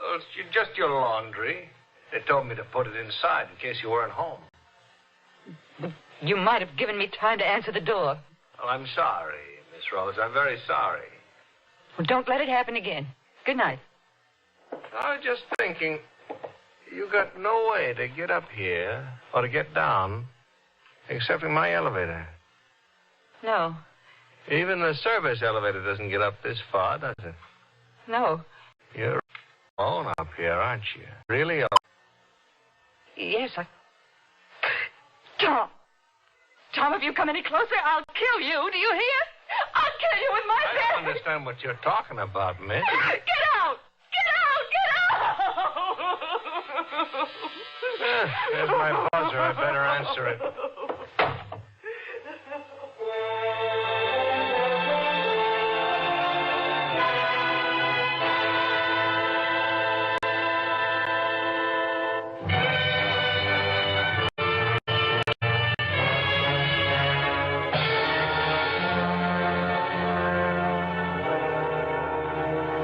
Oh, it's just your laundry. They told me to put it inside in case you weren't home. You might have given me time to answer the door. Well, I'm sorry, Miss Rhodes. I'm very sorry. Well, don't let it happen again. Good night. I was just thinking, you got no way to get up here or to get down except in my elevator. No. Even the service elevator doesn't get up this far, does it? No. You're alone up here, aren't you? Really? Yes, Tom! Tom, if you come any closer, I'll kill you. Do you hear? I'll kill you with my I bare... don't understand what you're talking about, miss. Get out! Get out! Get out! There's my buzzer. I better answer it.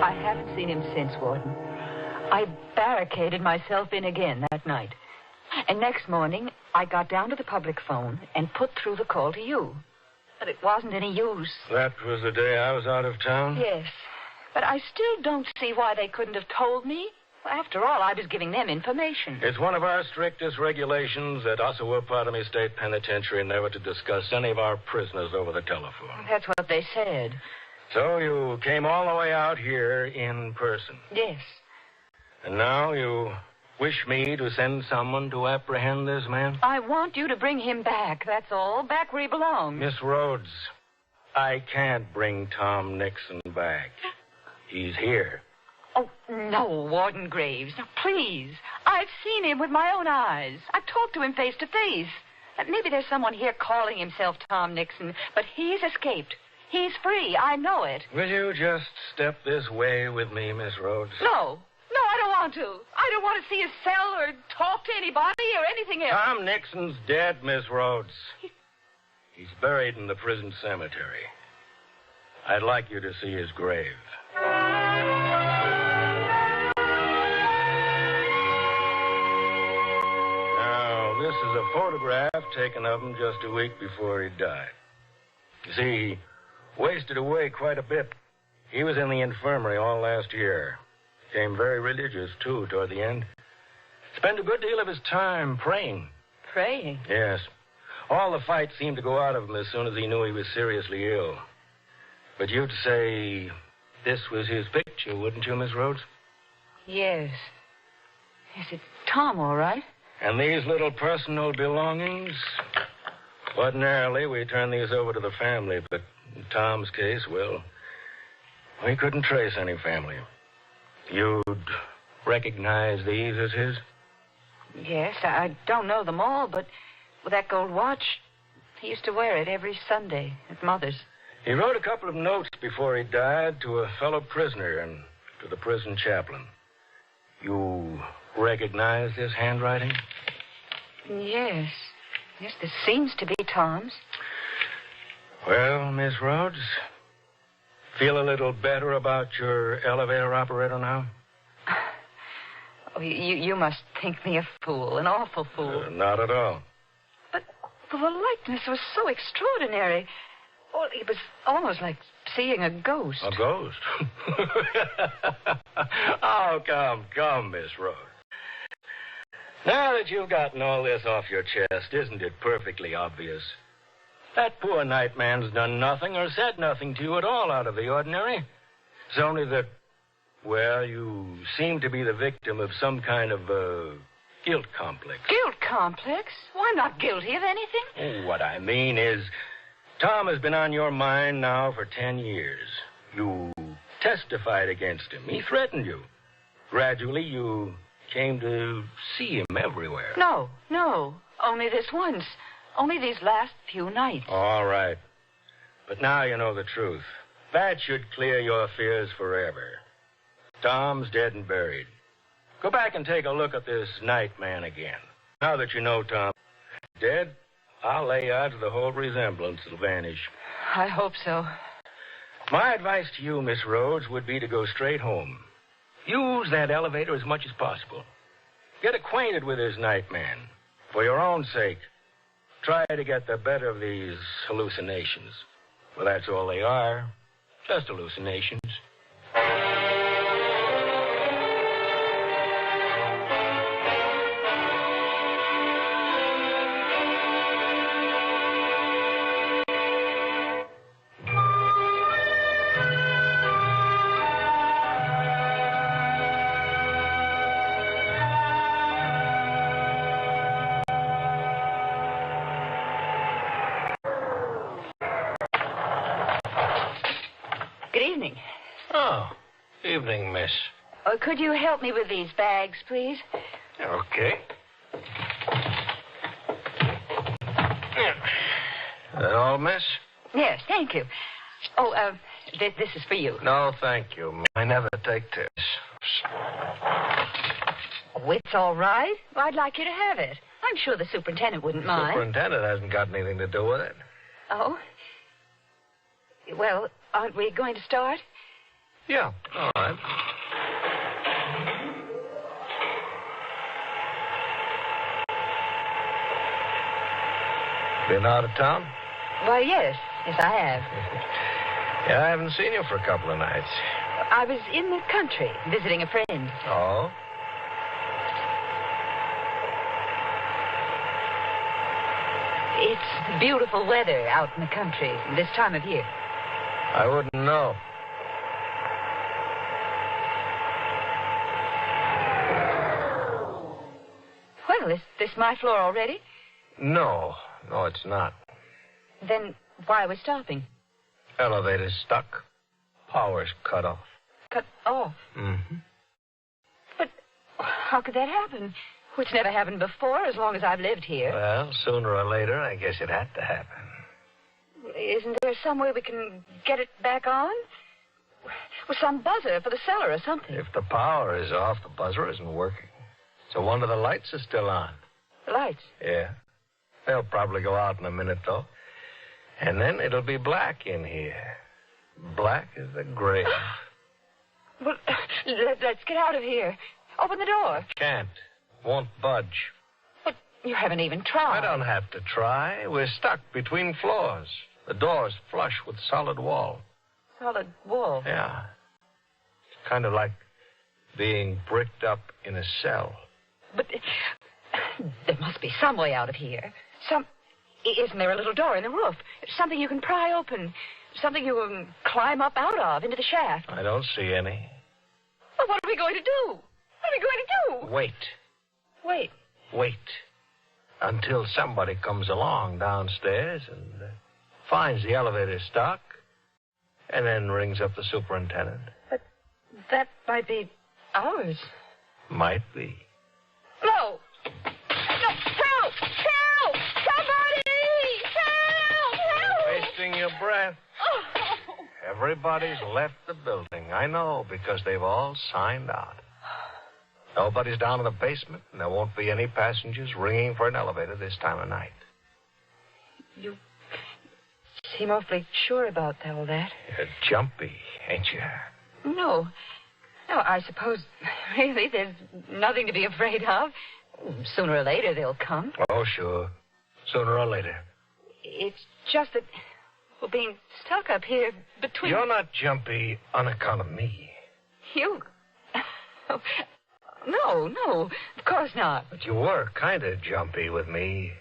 I haven't seen him since, Warden. I barricaded myself in again that night. And next morning, I got down to the public phone and put through the call to you. But it wasn't any use. That was the day I was out of town? Yes. But I still don't see why they couldn't have told me. After all, I was giving them information. It's one of our strictest regulations at Osawatomie State Penitentiary never to discuss any of our prisoners over the telephone. That's what they said. So you came all the way out here in person. Yes. And now you wish me to send someone to apprehend this man? I want you to bring him back, that's all. Back where he belongs. Miss Rhodes, I can't bring Tom Nixon back. He's here. Oh, no, Warden Graves. Now, please. I've seen him with my own eyes. I've talked to him face to face. Maybe there's someone here calling himself Tom Nixon, but he's escaped. He's free. I know it. Will you just step this way with me, Miss Rhodes? No. No, I don't want to. I don't want to see his cell or talk to anybody or anything else. Tom Nixon's dead, Miss Rhodes. He's buried in the prison cemetery. I'd like you to see his grave. Now, this is a photograph taken of him just a week before he died. You see, he wasted away quite a bit. He was in the infirmary all last year. Became very religious, too, toward the end. Spent a good deal of his time praying. Praying? Yes. All the fight seemed to go out of him as soon as he knew he was seriously ill. But you'd say this was his picture, wouldn't you, Miss Rhodes? Yes. Yes, it's Tom, all right. And these little personal belongings? Ordinarily, we turn these over to the family, but in Tom's case, well, we couldn't trace any family. You'd recognize these as his? Yes, I don't know them all, but with that gold watch, he used to wear it every Sunday at Mother's. He wrote a couple of notes before he died to a fellow prisoner and to the prison chaplain. You recognize this handwriting? Yes. Yes, this seems to be Tom's. Well, Miss Rhodes, feel a little better about your elevator operator now? Oh, you must think me a fool, an awful fool. Not at all. But the likeness was so extraordinary. Oh, it was almost like seeing a ghost. A ghost? Oh, come, Miss Rhodes. Now that you've gotten all this off your chest, isn't it perfectly obvious? That poor nightman's done nothing or said nothing to you at all out of the ordinary. It's only that, well, you seem to be the victim of some kind of guilt complex. Guilt complex? Well, I'm not guilty of anything. Oh, what I mean is, Tom has been on your mind now for 10 years. You testified against him. He threatened you. Gradually, you came to see him everywhere. No. Only this once. Only these last few nights. All right. But now you know the truth. That should clear your fears forever. Tom's dead and buried. Go back and take a look at this nightman again. Now that you know Tom's dead, I'll lay odds the whole resemblance will vanish. I hope so. My advice to you, Miss Rhodes, would be to go straight home. Use that elevator as much as possible. Get acquainted with this nightman. For your own sake. Try to get the better of these hallucinations. Well, that's all they are. Just hallucinations. Good evening. Oh, evening, miss. Could you help me with these bags, please? Okay. That all, miss? Yes, thank you. Oh, this is for you. No, thank you. I never take tips. Oh, it's all right. Well, I'd like you to have it. I'm sure the superintendent wouldn't mind. Superintendent hasn't got anything to do with it. Oh? Well, aren't we going to start? Yeah, all right. Been out of town? Why, yes. Yes, I have. Yeah, I haven't seen you for a couple of nights. I was in the country visiting a friend. Oh? It's beautiful weather out in the country this time of year. I wouldn't know. Well, is this my floor already? No, it's not. Then why are we stopping? Elevator's stuck. Power's cut off. Cut off? Mm-hmm. But how could that happen? It's never happened before, as long as I've lived here. Well, sooner or later, I guess it had to happen. Isn't there some way we can get it back on? With some buzzer for the cellar or something. If the power is off, the buzzer isn't working. So one of the lights is still on. The lights? Yeah. They'll probably go out in a minute, though. And then it'll be black in here. Black as the grave. Well, let's get out of here. Open the door. Can't. Won't budge. But you haven't even tried. I don't have to try. We're stuck between floors. The door's flush with solid wall. Solid wall? Yeah. It's kind of like being bricked up in a cell. But there must be some way out of here. Isn't there a little door in the roof? Something you can pry open. Something you can climb up out of into the shaft. I don't see any. Well, what are we going to do? What are we going to do? Wait. Wait. Until somebody comes along downstairs and finds the elevator stuck and then rings up the superintendent. But that might be ours. Might be. No! Help! Help! Somebody! Help! Wasting your breath. Oh. Everybody's left the building. I know, because they've all signed out. Nobody's down in the basement, and there won't be any passengers ringing for an elevator this time of night. You seem awfully sure about all that. You're jumpy, ain't you? No, I suppose, really, there's nothing to be afraid of. Sooner or later, they'll come. Oh, sure. Sooner or later. It's just that we're being stuck up here between... You're not jumpy on account of me. You? No, of course not. But you were kind of jumpy with me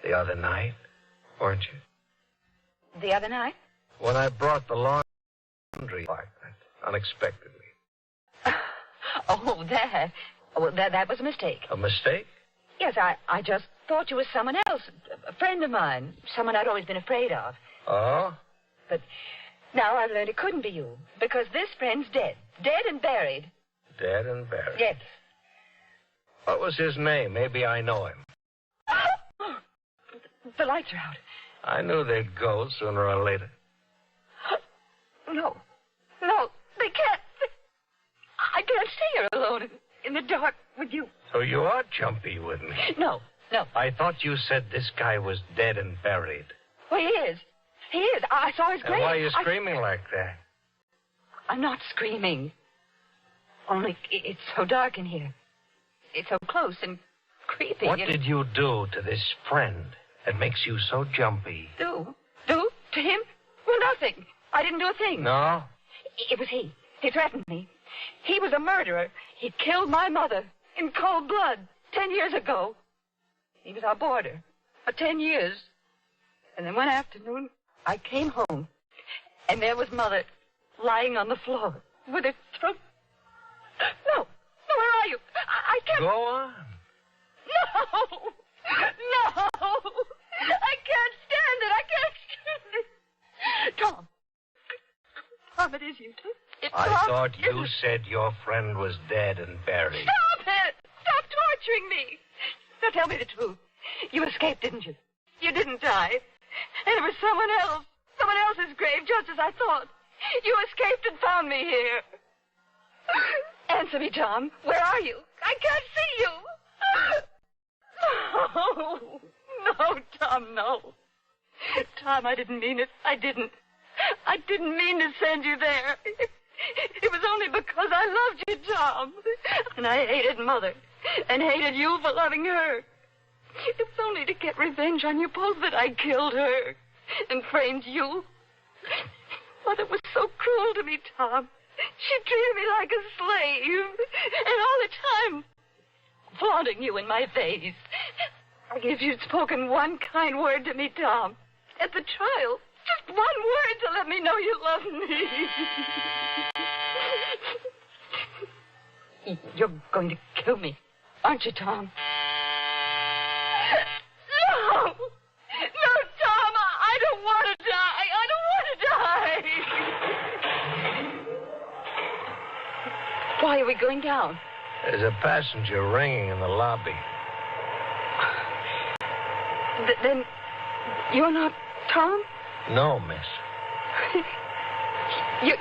the other night, weren't you? The other night? When I brought the laundry department unexpectedly. Oh, that. Well, that was a mistake. A mistake? Yes, I just thought you were someone else, a friend of mine, someone I'd always been afraid of. Oh? But now I've learned it couldn't be you, because this friend's dead. Dead and buried. Dead and buried? Yes. What was his name? Maybe I know him. The lights are out. I knew they'd go sooner or later. No, they can't. I can't stay here alone in the dark with you. So you are jumpy with me? No. I thought you said this guy was dead and buried. Well, he is. I saw his grave. And why are you screaming like that? I'm not screaming. Only it's so dark in here. It's so close and creepy. What did you do to this friend that makes you so jumpy? Do? To him? Well, nothing. I didn't do a thing. No? It was he. He threatened me. He was a murderer. He killed my mother in cold blood 10 years ago. He was our boarder for 10 years. And then one afternoon, I came home, and there was Mother lying on the floor with her throat... No, where are you? I can't... Go on. No! I can't stand it. Tom. Tom, it is you. I thought you said your friend was dead and buried. Stop it! Stop torturing me! Now tell me the truth. You escaped, didn't you? You didn't die. And it was someone else's grave, just as I thought. You escaped and found me here. Answer me, Tom. Where are you? I can't see you. No. No, Tom, no. Tom, I didn't mean it. I didn't mean to send you there. It was only because I loved you, Tom. And I hated Mother. And hated you for loving her. It was only to get revenge on you both that I killed her. And framed you. Mother was so cruel to me, Tom. She treated me like a slave. And all the time, flaunting you in my face. If you'd spoken one kind word to me, Tom, at the trial, just one word to let me know you love me. You're going to kill me, aren't you, Tom? No! No, Tom, I don't want to die. I don't want to die. Why are we going down? There's a passenger ringing in the lobby. Then you're not Tom? No, miss.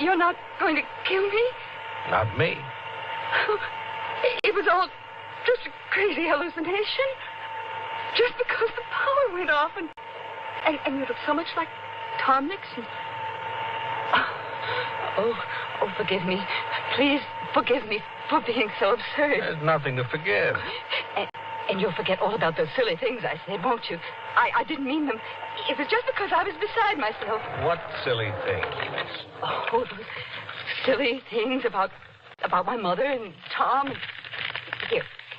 You're not going to kill me? Not me. It was all just a crazy hallucination. Just because the power went off and you look so much like Tom Nixon. Oh, forgive me. Please forgive me for being so absurd. There's nothing to forgive. And you'll forget all about those silly things I said, won't you? I didn't mean them. It was just because I was beside myself. What silly things, miss? Oh, those silly things about my mother and Tom. And...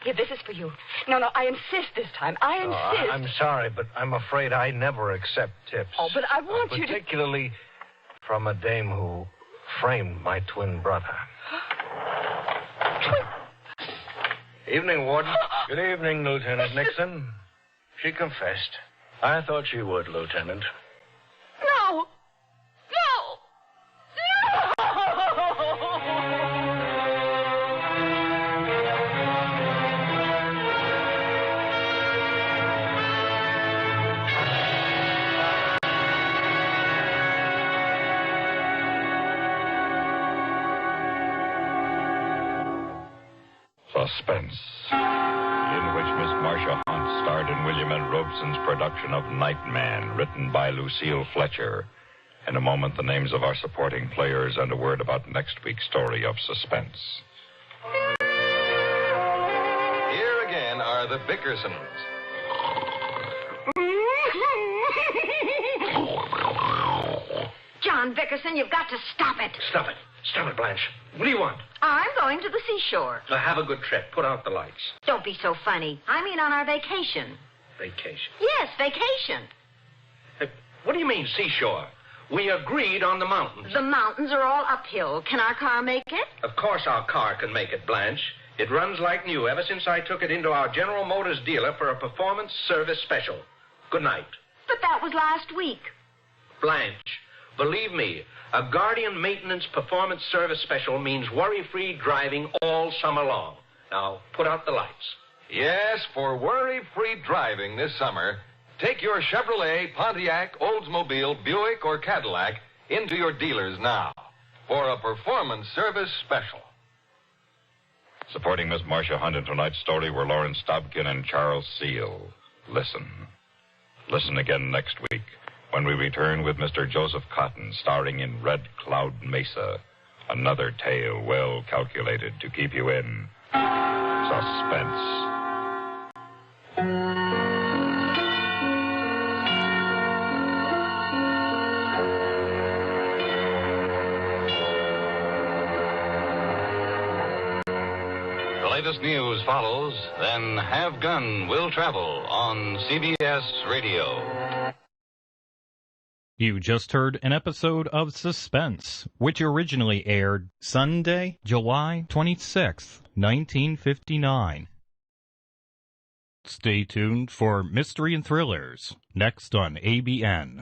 Here, this is for you. No, I insist this time. I insist. I'm sorry, but I'm afraid I never accept tips. Oh, but I want you to... Particularly from a dame who framed my twin brother. Evening, Warden. Good evening, Lieutenant Nixon. She confessed. I thought she would, Lieutenant. No! Suspense, in which Miss Marcia Hunt starred in William N. Robeson's production of Nightman, written by Lucille Fletcher. In a moment, the names of our supporting players and a word about next week's story of Suspense. Here again are the Bickersons. John Bickerson, you've got to stop it. Stop it. Stop it, Blanche. What do you want? I'm going to the seashore. Have a good trip. Put out the lights. Don't be so funny. I mean on our vacation. Vacation? Yes, vacation. Hey, what do you mean, seashore? We agreed on the mountains. The mountains are all uphill. Can our car make it? Of course our car can make it, Blanche. It runs like new ever since I took it into our General Motors dealer for a performance service special. Good night. But that was last week. Blanche, believe me, a Guardian Maintenance Performance Service Special means worry-free driving all summer long. Now, put out the lights. Yes, for worry-free driving this summer, take your Chevrolet, Pontiac, Oldsmobile, Buick, or Cadillac into your dealers now for a performance service special. Supporting Miss Marcia Hunt in tonight's story were Lawrence Dobkin and Charles Seal. Listen. Listen again next week when we return with Mr. Joseph Cotton starring in Red Cloud Mesa. Another tale well calculated to keep you in suspense. The latest news follows, then Have Gun Will Travel on CBS Radio. You just heard an episode of Suspense, which originally aired Sunday, July 26th, 1959. Stay tuned for Mystery and Thrillers, next on ABN.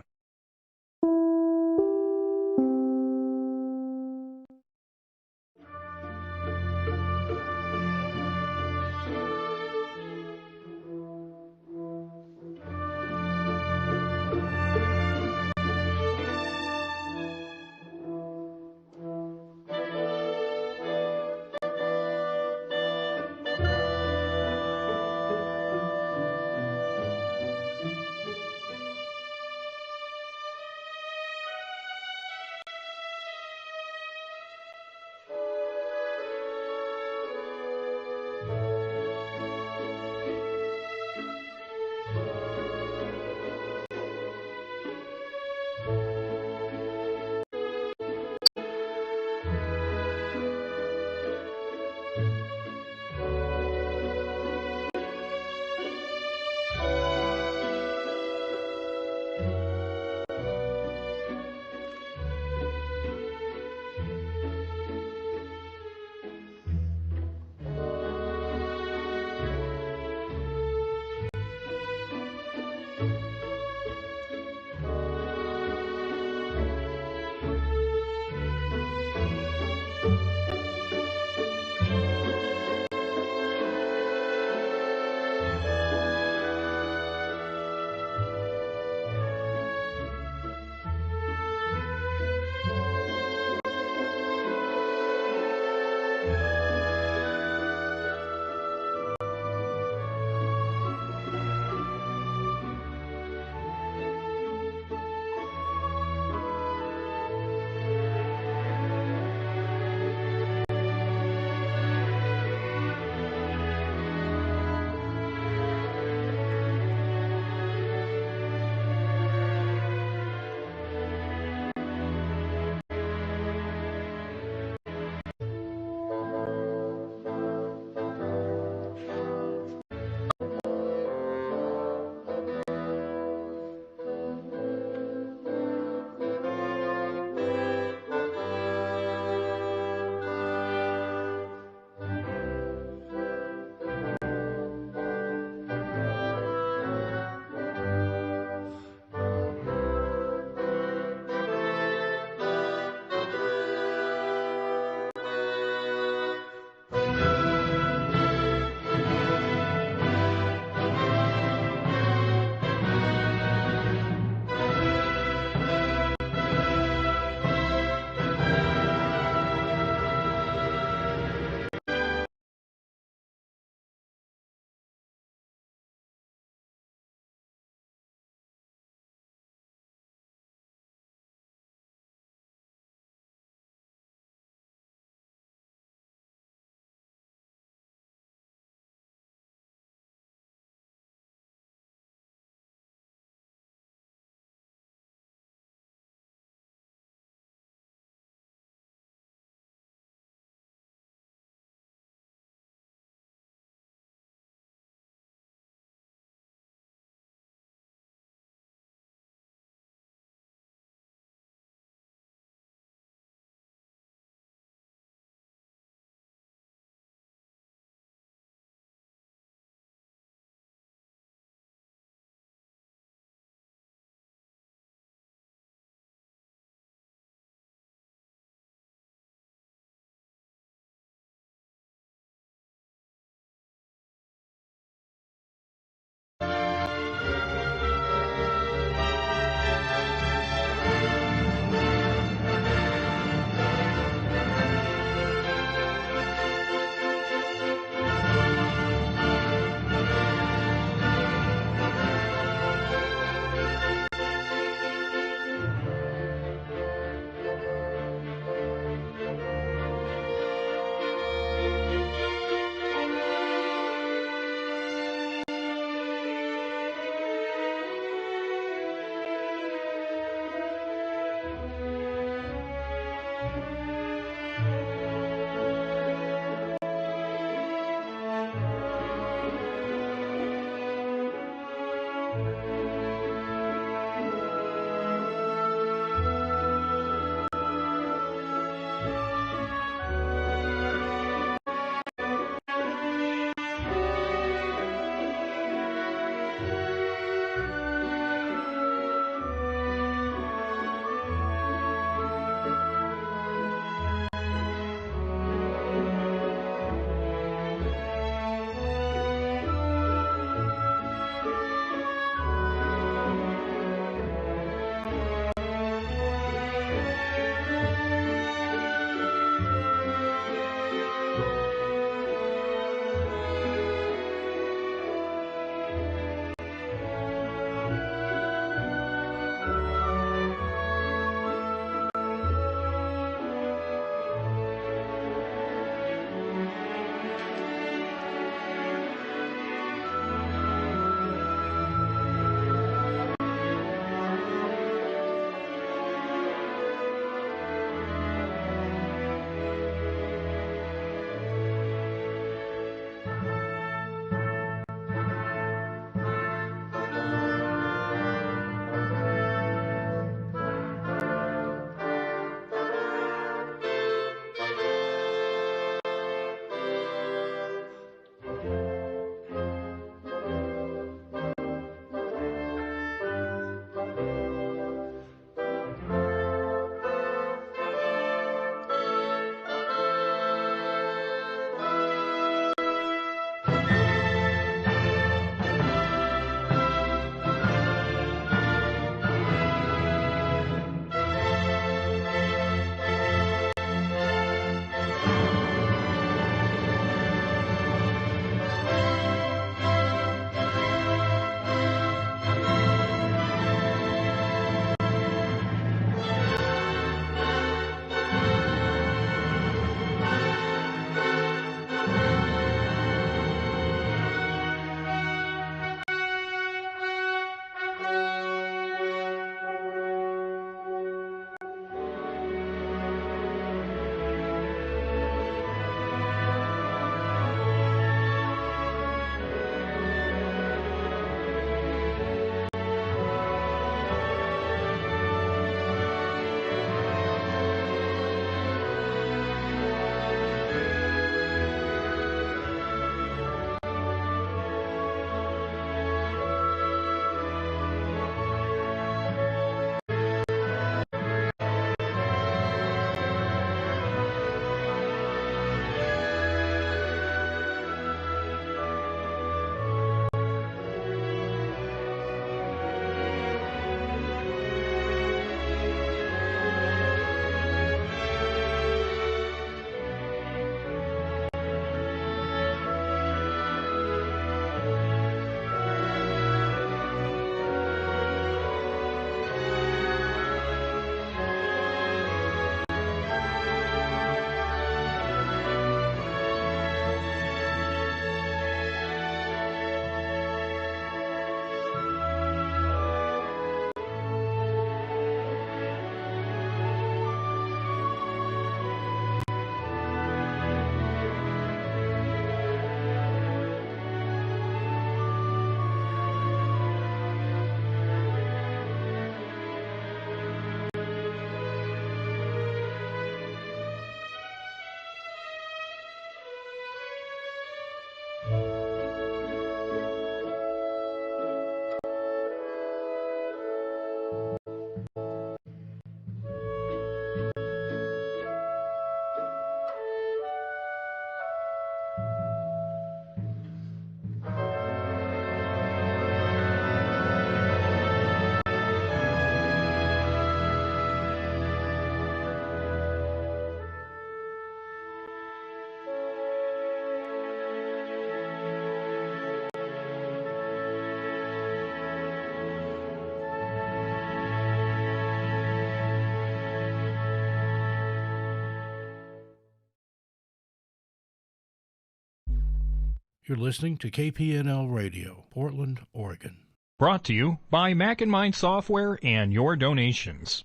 You're listening to KPNL Radio, Portland, Oregon. Brought to you by Mac and Mind Software and your donations.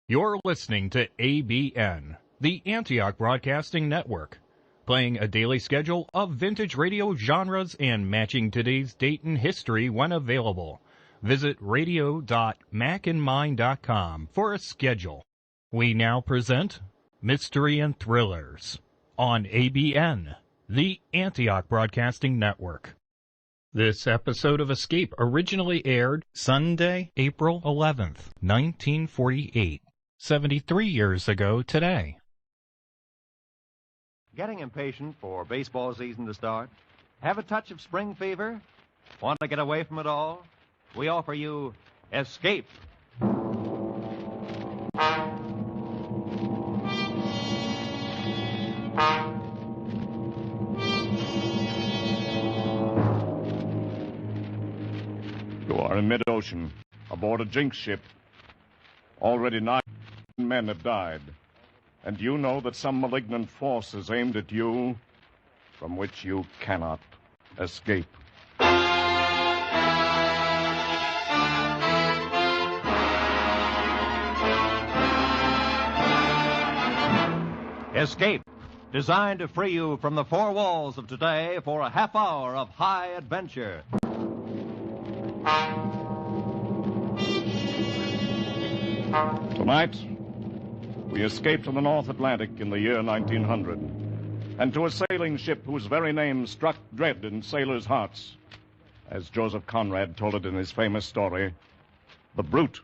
You're listening to ABN, the Antioch Broadcasting Network, playing a daily schedule of vintage radio genres and matching today's date and history when available. Visit radio.macandmind.com for a schedule. We now present Mystery and Thrillers on ABN, the Antioch Broadcasting Network. This episode of Escape originally aired Sunday, April 11th, 1948, 73 years ago today. Getting impatient for baseball season to start? Have a touch of spring fever? Want to get away from it all? We offer you Escape. You are in mid-ocean, aboard a Jinx ship. Already 9 men have died. And you know that some malignant force is aimed at you, from which you cannot escape. Escape, designed to free you from the four walls of today for a half hour of high adventure. Tonight, we escaped to the North Atlantic in the year 1900, and to a sailing ship whose very name struck dread in sailors' hearts, as Joseph Conrad told it in his famous story, The Brute.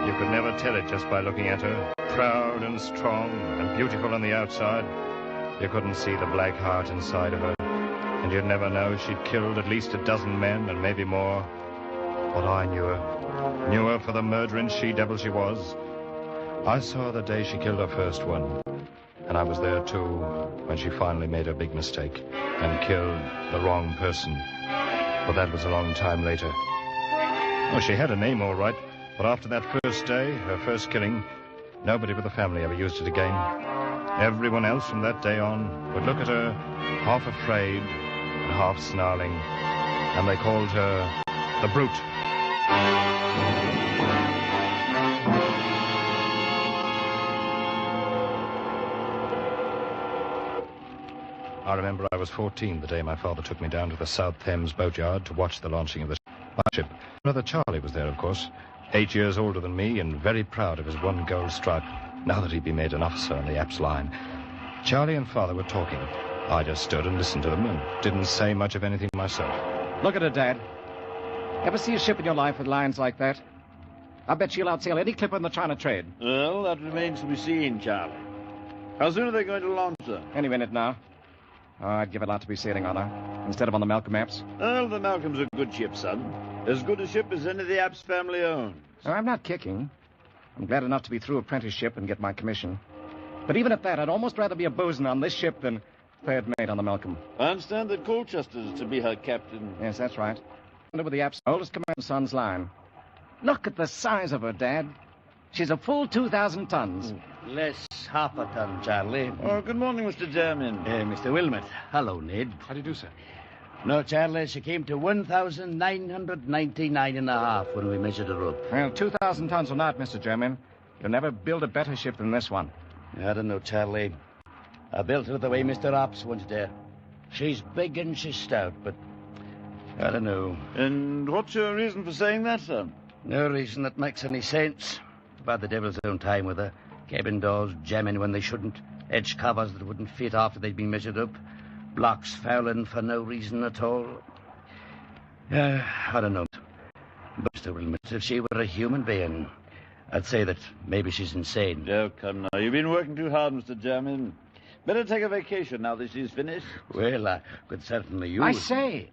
You could never tell it just by looking at her. Proud and strong and beautiful on the outside. You couldn't see the black heart inside of her. And you'd never know she'd killed at least a dozen men and maybe more. But I knew her. Knew her for the murdering she-devil she was. I saw her the day she killed her first one. And I was there, too, when she finally made her big mistake and killed the wrong person. But that was a long time later. Oh, she had a name, all right. But after that first day, her first killing, nobody but the family ever used it again. Everyone else from that day on would look at her, half afraid and half snarling, and they called her the Brute. I remember I was 14 the day my father took me down to the South Thames boatyard to watch the launching of the ship. Brother Charlie was there, of course, 8 years older than me and very proud of his one gold stripe, now that he'd been made an officer on the Apps line. Charlie and Father were talking. I just stood and listened to them and didn't say much of anything myself. Look at her, Dad. Ever see a ship in your life with lines like that? I bet she'll outsail any clipper in the China trade. Well, that remains to be seen, Charlie. How soon are they going to launch her? Any minute now. Oh, I'd give a lot to be sailing on her, instead of on the Malcolm Apps. Well, the Malcolm's a good ship, son. As good a ship as any the Apps family owns. Oh, I'm not kicking. I'm glad enough to be through apprenticeship and get my commission. But even at that, I'd almost rather be a bosun on this ship than third mate on the Malcolm. I understand that Colchester's to be her captain. Yes, that's right. Under with the Apps' oldest command son's line. Look at the size of her, Dad. She's a full 2,000 tons. Less half a ton, Charlie. Oh, good morning, Mr. Jermyn. Mr. Wilmot. Hello, Ned. How do you do, sir? No, Charlie, she came to 1,999 and a half when we measured her up. Well, 2,000 tons or not, Mr. Jermyn, you'll never build a better ship than this one. I don't know, Charlie. I built her the way Mr. Ops wanted her. She's big and she's stout, but I don't know. And what's your reason for saying that, sir? No reason that makes any sense. About the devil's own time with her. Cabin doors jamming when they shouldn't. Edge covers that wouldn't fit after they'd been measured up. Blocks fouling for no reason at all. I don't know. But, Mr. Wilmot, if she were a human being, I'd say that maybe she's insane. Oh, come now. You've been working too hard, Mr. Jermyn. Better take a vacation now that she's finished. Well, I could certainly use... I say,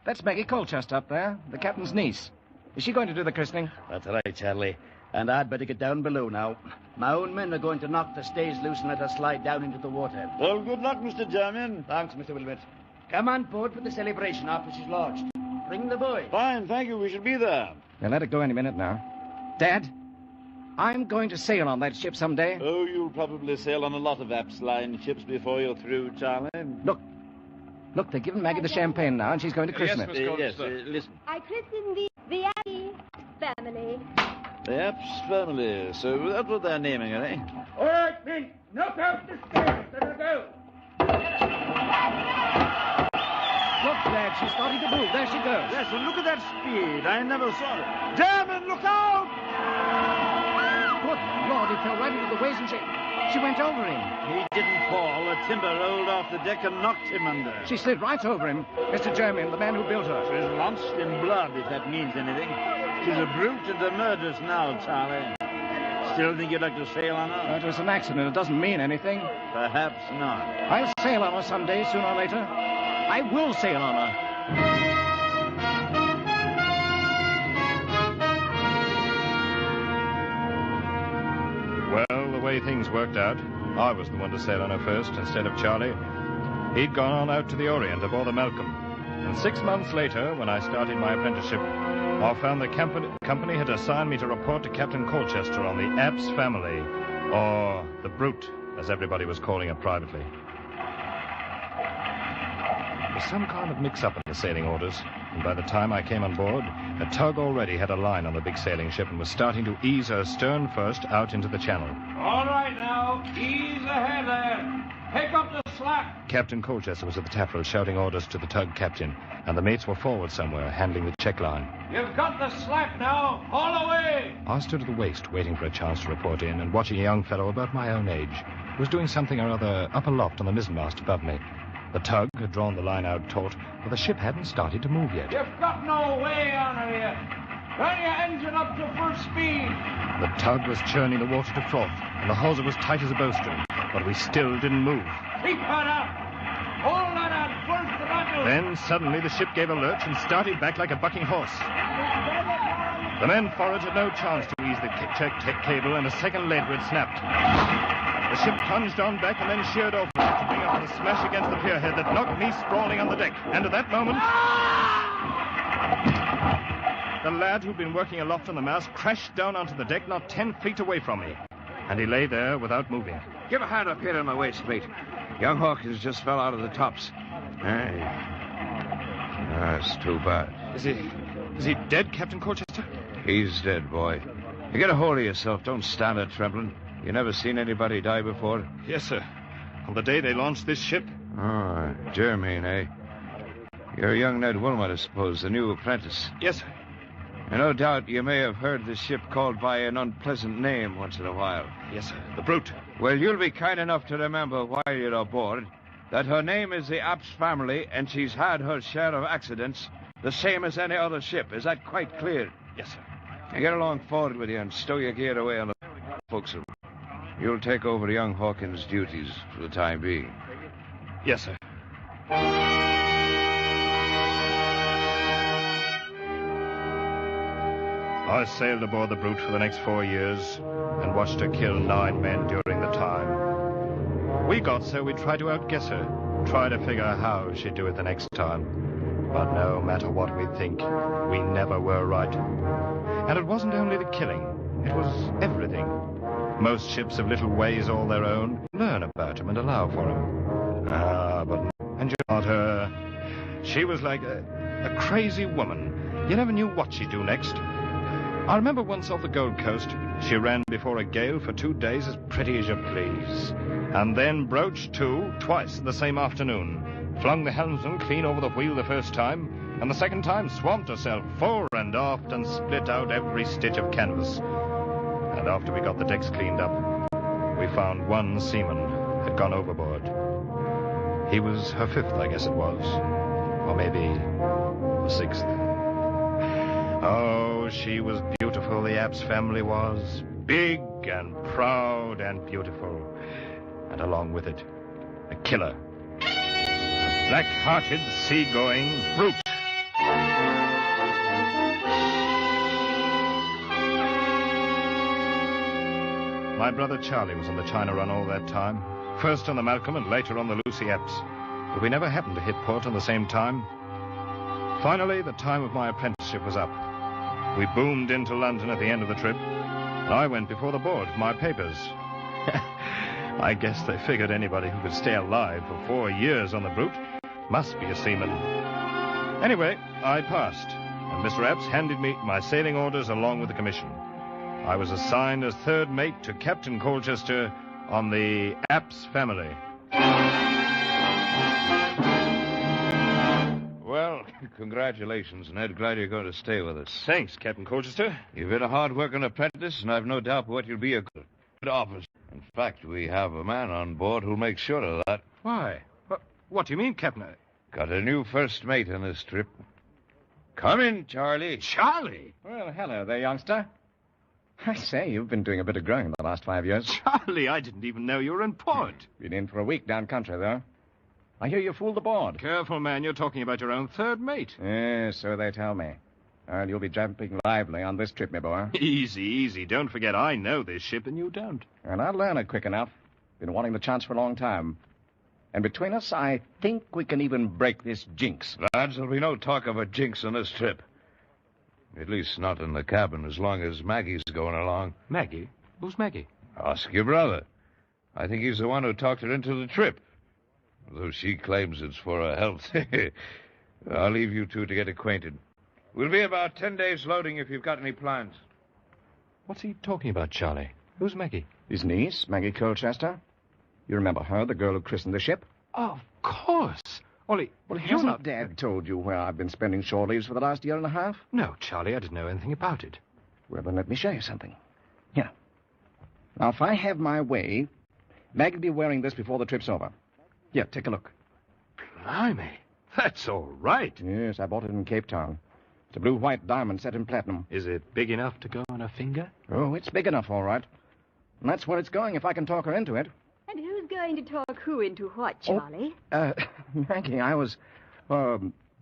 that's Maggie Colchester up there, the captain's niece. Is she going to do the christening? That's right, Charlie. And I'd better get down below now. My own men are going to knock the stays loose and let her slide down into the water. Well, good luck, Mr. Jermyn. Thanks, Mr. Wilmot. Come on board for the celebration after she's launched. Bring the boy. Fine, thank you. We shall be there. They'll let it go any minute now. Dad, I'm going to sail on that ship someday. Oh, you'll probably sail on a lot of Apps Line ships before you're through, Charlie. Look, they're giving Maggie the champagne now, and she's going to christen it. Yes, listen. I christened the Apps family. The Apps family. So that's what they're naming it, eh? All right, men. Knock out the stairs. Let her go. Look, Dad, she's starting to move. There she goes. Yes, and look at that speed. I never saw it. Damn, look out! Good Lord, he fell right into the waves and she went over him. He didn't fall. The timber rolled off the deck and knocked him under. She slid right over him. Mr. Jermyn, the man who built her. She's launched in blood, if that means anything. She's a brute and a murderess now, Charlie. Still think you'd like to sail on her? It was an accident. It doesn't mean anything. Perhaps not. I'll sail on her someday, sooner or later. I will sail on her. Well, the way things worked out, I was the one to sail on her first instead of Charlie. He'd gone on out to the Orient aboard the Malcolm. And 6 months later, when I started my apprenticeship, I found the company had assigned me to report to Captain Colchester on the Apps family, or the Brute, as everybody was calling it privately. There was some kind of mix-up in the sailing orders, and by the time I came on board, the tug already had a line on the big sailing ship and was starting to ease her stern first out into the channel. All right, now. Ease ahead there. Pick up the slack. Captain Colchester was at the taffrail shouting orders to the tug captain, and the mates were forward somewhere, handling the check line. You've got the slack now. Haul away. I stood at the waist, waiting for a chance to report in, and watching a young fellow about my own age, who was doing something or other up aloft on the mizzenmast above me. The tug had drawn the line out taut, but the ship hadn't started to move yet. You've got no way on her yet. Turn your engine up to full speed. The tug was churning the water to froth, and the hawser was tight as a bowstring, but we still didn't move. Keep her up. Hold that on full throttle. Then suddenly the ship gave a lurch and started back like a bucking horse. The men forward had no chance to ease the check cable, and a second later it snapped. The ship plunged on back and then sheered off to bring up with a smash against the pierhead that knocked me sprawling on the deck. And at that moment, the lad who'd been working aloft on the mast crashed down onto the deck not 10 feet away from me. And he lay there without moving. Give a hand up here on my waist, mate. Young Hawkins just fell out of the tops. That's too bad. Is he dead, Captain Colchester? He's dead, boy. You get a hold of yourself. Don't stand there trembling. You never seen anybody die before? Yes, sir. On the day they launched this ship. Oh, Jermaine, eh? You're young Ned Wilmot, I suppose, the new apprentice. Yes, sir. And no doubt you may have heard the ship called by an unpleasant name once in a while. Yes, sir. The Brute. Well, you'll be kind enough to remember while you're aboard that her name is the Apps family, and she's had her share of accidents, the same as any other ship. Is that quite clear? Yes, sir. Now get along forward with you and stow your gear away on the forecastle. You'll take over young Hawkins' duties for the time being. Yes, sir. I sailed aboard the Brute for the next 4 years and watched her kill 9 men during the time. We got so we tried to outguess her, try to figure how she'd do it the next time. But no matter what we think, we never were right. And it wasn't only the killing, it was everything. Most ships have little ways all their own. Learn about them and allow for them. And not her. She was like a crazy woman. You never knew what she'd do next. I remember once off the Gold Coast, she ran before a gale for 2 days as pretty as you please. And then broached to twice the same afternoon. Flung the helmsman clean over the wheel the first time, and the second time swamped herself fore and aft and split out every stitch of canvas. And after we got the decks cleaned up, we found one seaman had gone overboard. He was her 5th, I guess it was. Or maybe the 6th. Oh, she was beautiful, the Apps family was. Big and proud and beautiful. And along with it, a killer. A black-hearted, sea-going brute. My brother Charlie was on the China run all that time. First on the Malcolm and later on the Lucy Apps. But we never happened to hit port at the same time. Finally, the time of my apprenticeship was up. We boomed into London at the end of the trip, and I went before the board for my papers. I guess they figured anybody who could stay alive for 4 years on the Brute must be a seaman. Anyway, I passed, and Mr. Epps handed me my sailing orders along with the commission. I was assigned as third mate to Captain Colchester on the Epps family. Well, congratulations, Ned. Glad you're going to stay with us. Thanks, Captain Colchester. You've been a hard-working apprentice, and I've no doubt but you'll be a good officer. In fact, we have a man on board who'll make sure of that. Why? What do you mean, Captain? Got a new first mate on this trip. Come in, Charlie. Charlie? Well, hello there, youngster. I say, you've been doing a bit of growing the last 5 years. Charlie, I didn't even know you were in port. Been in for a week down country, though. I hear you fooled the board. Careful, man. You're talking about your own third mate. Yes, so they tell me. Well, you'll be jumping lively on this trip, my boy. Easy, easy. Don't forget I know this ship and you don't. And I'll learn it quick enough. Been wanting the chance for a long time. And between us, I think we can even break this jinx. Lads, there'll be no talk of a jinx on this trip. At least not in the cabin, as long as Maggie's going along. Maggie? Who's Maggie? Ask your brother. I think he's the one who talked her into the trip. Though she claims it's for her health. I'll leave you two to get acquainted. We'll be about 10 days loading if you've got any plans. What's he talking about, Charlie? Who's Maggie? His niece, Maggie Colchester. You remember her, the girl who christened the ship? Of course. Ollie, Well, you're hasn't not... Dad told you where I've been spending shore leaves for the last year and a half? No, Charlie, I didn't know anything about it. Well, then let me show you something. Here. Now, if I have my way, Mag will be wearing this before the trip's over. Here, take a look. Blimey, that's all right. Yes, I bought it in Cape Town. It's a blue-white diamond set in platinum. Is it big enough to go on a finger? Oh, it's big enough, all right. And that's where it's going if I can talk her into it. And who's going to talk who into what, Charlie? Maggie, I was,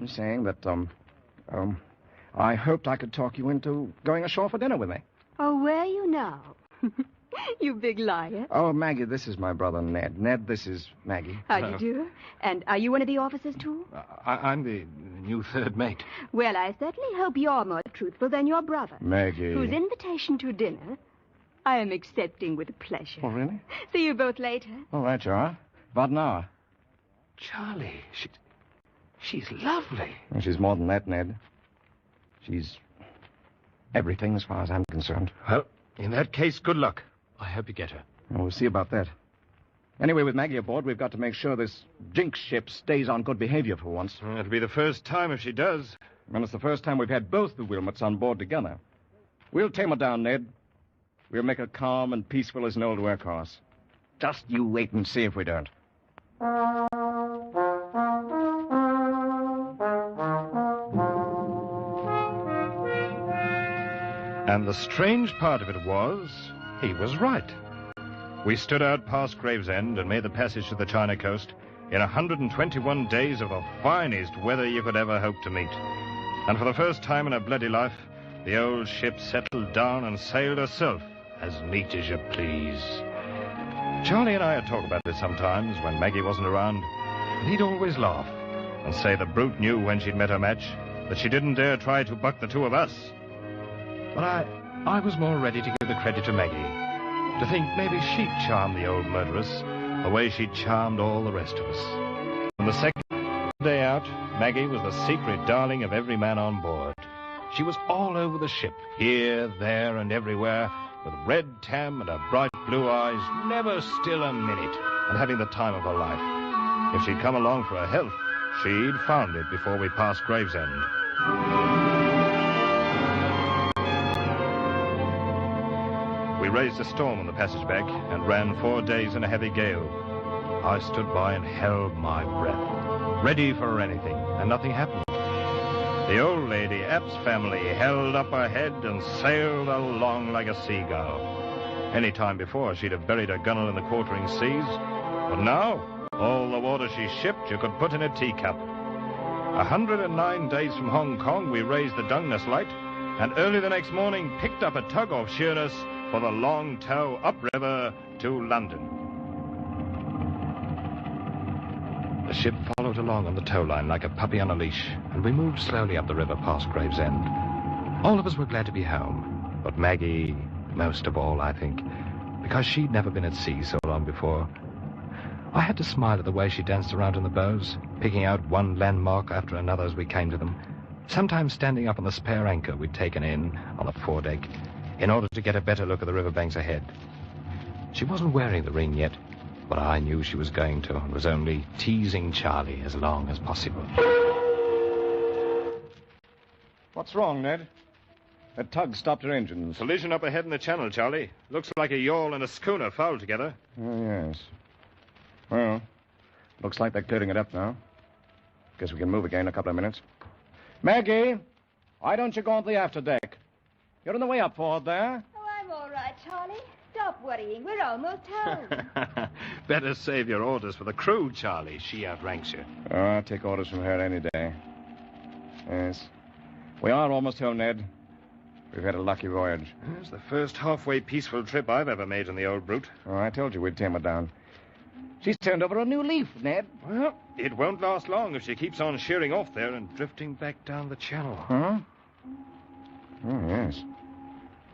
saying that, I hoped I could talk you into going ashore for dinner with me. Oh, where are you now? You big liar. Oh, Maggie, this is my brother Ned. Ned, this is Maggie. How do you do? And are you one of the officers, too? I'm the new third mate. Well, I certainly hope you're more truthful than your brother. Maggie. Whose invitation to dinner I am accepting with pleasure. Oh, really? See you both later. All right, you are. About an hour. Charlie, she's lovely. Well, she's more than that, Ned. She's everything as far as I'm concerned. Well, in that case, good luck. I hope you get her. Well, we'll see about that. Anyway, with Maggie aboard, we've got to make sure this jinx ship stays on good behavior for once. It'll be the first time if she does. And it's the first time we've had both the Wilmots on board together. We'll tame her down, Ned. We'll make her calm and peaceful as an old workhorse. Just you wait and see if we don't. And the strange part of it was, he was right. We stood out past Gravesend and made the passage to the China coast in 121 days of the finest weather you could ever hope to meet. And for the first time in her bloody life, the old ship settled down and sailed herself as neat as you please. Charlie and I had talked about this sometimes when Maggie wasn't around, and he'd always laugh and say the brute knew when she'd met her match that she didn't dare try to buck the two of us. But I was more ready to give the credit to Maggie, to think maybe she'd charm the old murderess the way she'd charmed all the rest of us. On the second day out, Maggie was the secret darling of every man on board. She was all over the ship, here, there, and everywhere, with red tam and her bright blue eyes, never still a minute, and having the time of her life. If she'd come along for her health, she'd found it before we passed Gravesend. We raised a storm on the passage back and ran 4 days in a heavy gale. I stood by and held my breath, ready for anything, and nothing happened. The old lady, App's family, held up her head and sailed along like a seagull. Any time before, she'd have buried her gunwale in the quartering seas, but now, all the water she shipped you could put in a teacup. 109 days from Hong Kong, we raised the Dungeness light, and early the next morning picked up a tug off Sheerness for the long tow upriver to London. The ship followed trot along on the tow line like a puppy on a leash, and we moved slowly up the river past Gravesend. All of us were glad to be home, but Maggie most of all, I think, because she'd never been at sea so long before. I had to smile at the way she danced around in the bows, picking out one landmark after another as we came to them, sometimes standing up on the spare anchor we'd taken in on the foredeck in order to get a better look at the riverbanks ahead. She wasn't wearing the ring yet, but I knew she was going to and was only teasing Charlie as long as possible. What's wrong, Ned? That tug stopped her engines. Collision up ahead in the channel, Charlie. Looks like a yawl and a schooner fouled together. Oh, yes. Well, looks like they're clearing it up now. Guess we can move again in a couple of minutes. Maggie, why don't you go on the afterdeck? You're on the way up forward there. Oh, I'm all right, Charlie. Stop worrying. We're almost home. Better save your orders for the crew, Charlie. She outranks you. Oh, I'll take orders from her any day. Yes. We are almost home, Ned. We've had a lucky voyage. It's the first halfway peaceful trip I've ever made in the old brute. Oh, I told you we'd tame her down. She's turned over a new leaf, Ned. Well, it won't last long if she keeps on sheering off there and drifting back down the channel. Huh? Oh, yes.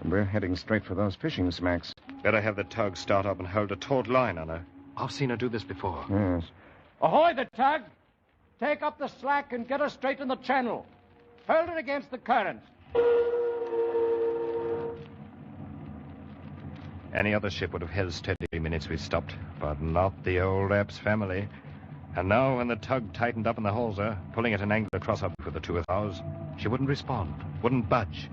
And we're heading straight for those fishing smacks. Better have the tug start up and hold a taut line on her. I've seen her do this before. Yes. Ahoy, the tug! Take up the slack and get her straight in the channel. Hold it against the current. Any other ship would have held steady the minutes we stopped, but not the old Epps family. And now when the tug tightened up in the hawser, pulling at an angle across her for the two of ours, she wouldn't respond, wouldn't budge.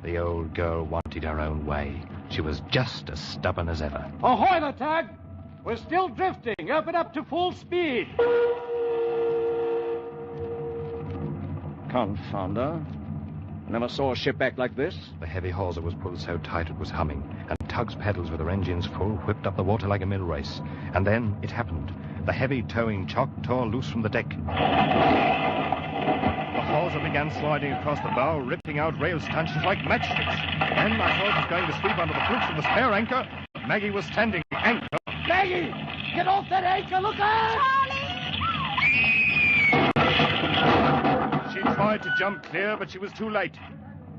The old girl wanted her own way. She was just as stubborn as ever. Ahoy, the tug! We're still drifting. Up and up to full speed. Confound her. Never saw a ship act like this. The heavy hawser was pulled so tight it was humming, and Tug's pedals with her engines full whipped up the water like a mill race. And then it happened. The heavy towing chock tore loose from the deck. The hawser began sliding across the bow, ripping out rail stanchions like matchsticks. Then I thought it was going to sweep under the flukes of the spare anchor. Maggie was standing anchor. Maggie! Get off that anchor! Look out! She tried to jump clear, but she was too late.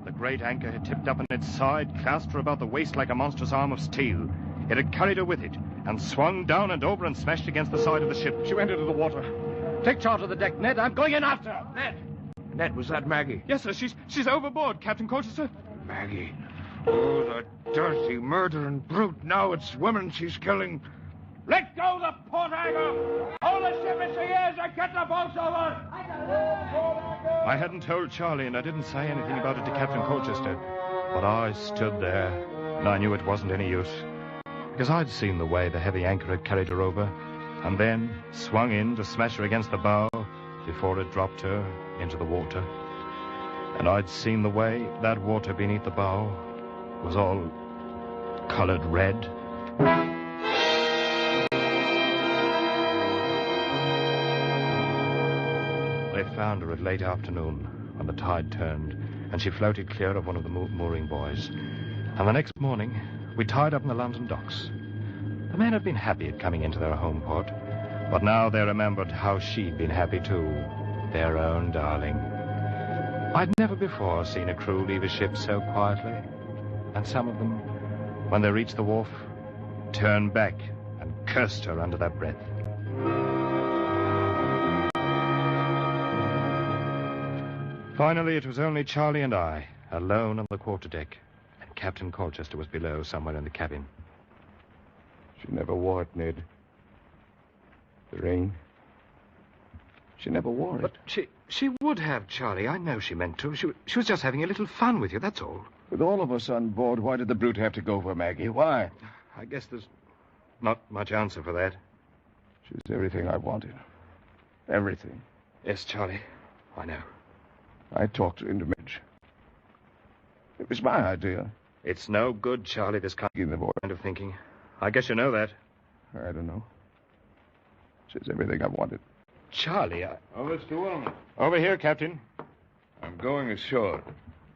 The great anchor had tipped up on its side, clasped her about the waist like a monstrous arm of steel. It had carried her with it, and swung down and over and smashed against the side of the ship. She went into the water. Take charge of the deck, Ned. I'm going in after her. Ned, was that Maggie? Yes, sir. She's overboard, Captain Colchester. Maggie. Oh, the dirty, murdering brute. Now it's women she's killing. Let go the port anchor! Hold the ship in the ears and get the boats over! I hadn't told Charlie, and I didn't say anything about it to Captain Colchester. But I stood there, and I knew it wasn't any use. Because I'd seen the way the heavy anchor had carried her over, and then swung in to smash her against the bow before it dropped her into the water. And I'd seen the way that water beneath the bow was all colored red. They found her at late afternoon when the tide turned, and she floated clear of one of the mooring buoys. And the next morning, we tied up in the London docks. The men had been happy at coming into their home port, but now they remembered how she'd been happy too, their own darling. I'd never before seen a crew leave a ship so quietly, and some of them, when they reached the wharf, turned back and cursed her under their breath. Finally, it was only Charlie and I, alone on the quarterdeck, and Captain Colchester was below somewhere in the cabin. She never wore it, Ned. The ring. She never wore it. But she would have, Charlie. I know she meant to. She was just having a little fun with you, that's all. With all of us on board, why did the brute have to go for Maggie? Why? I guess there's not much answer for that. She's everything I wanted. Everything. Yes, Charlie. I know. I talked her into marriage. It was my idea. It's no good, Charlie, this kind of thinking. I guess you know that. I don't know. She's everything I wanted. Charlie, Oh, Mr. Wilmot. Over here, Captain. I'm going ashore.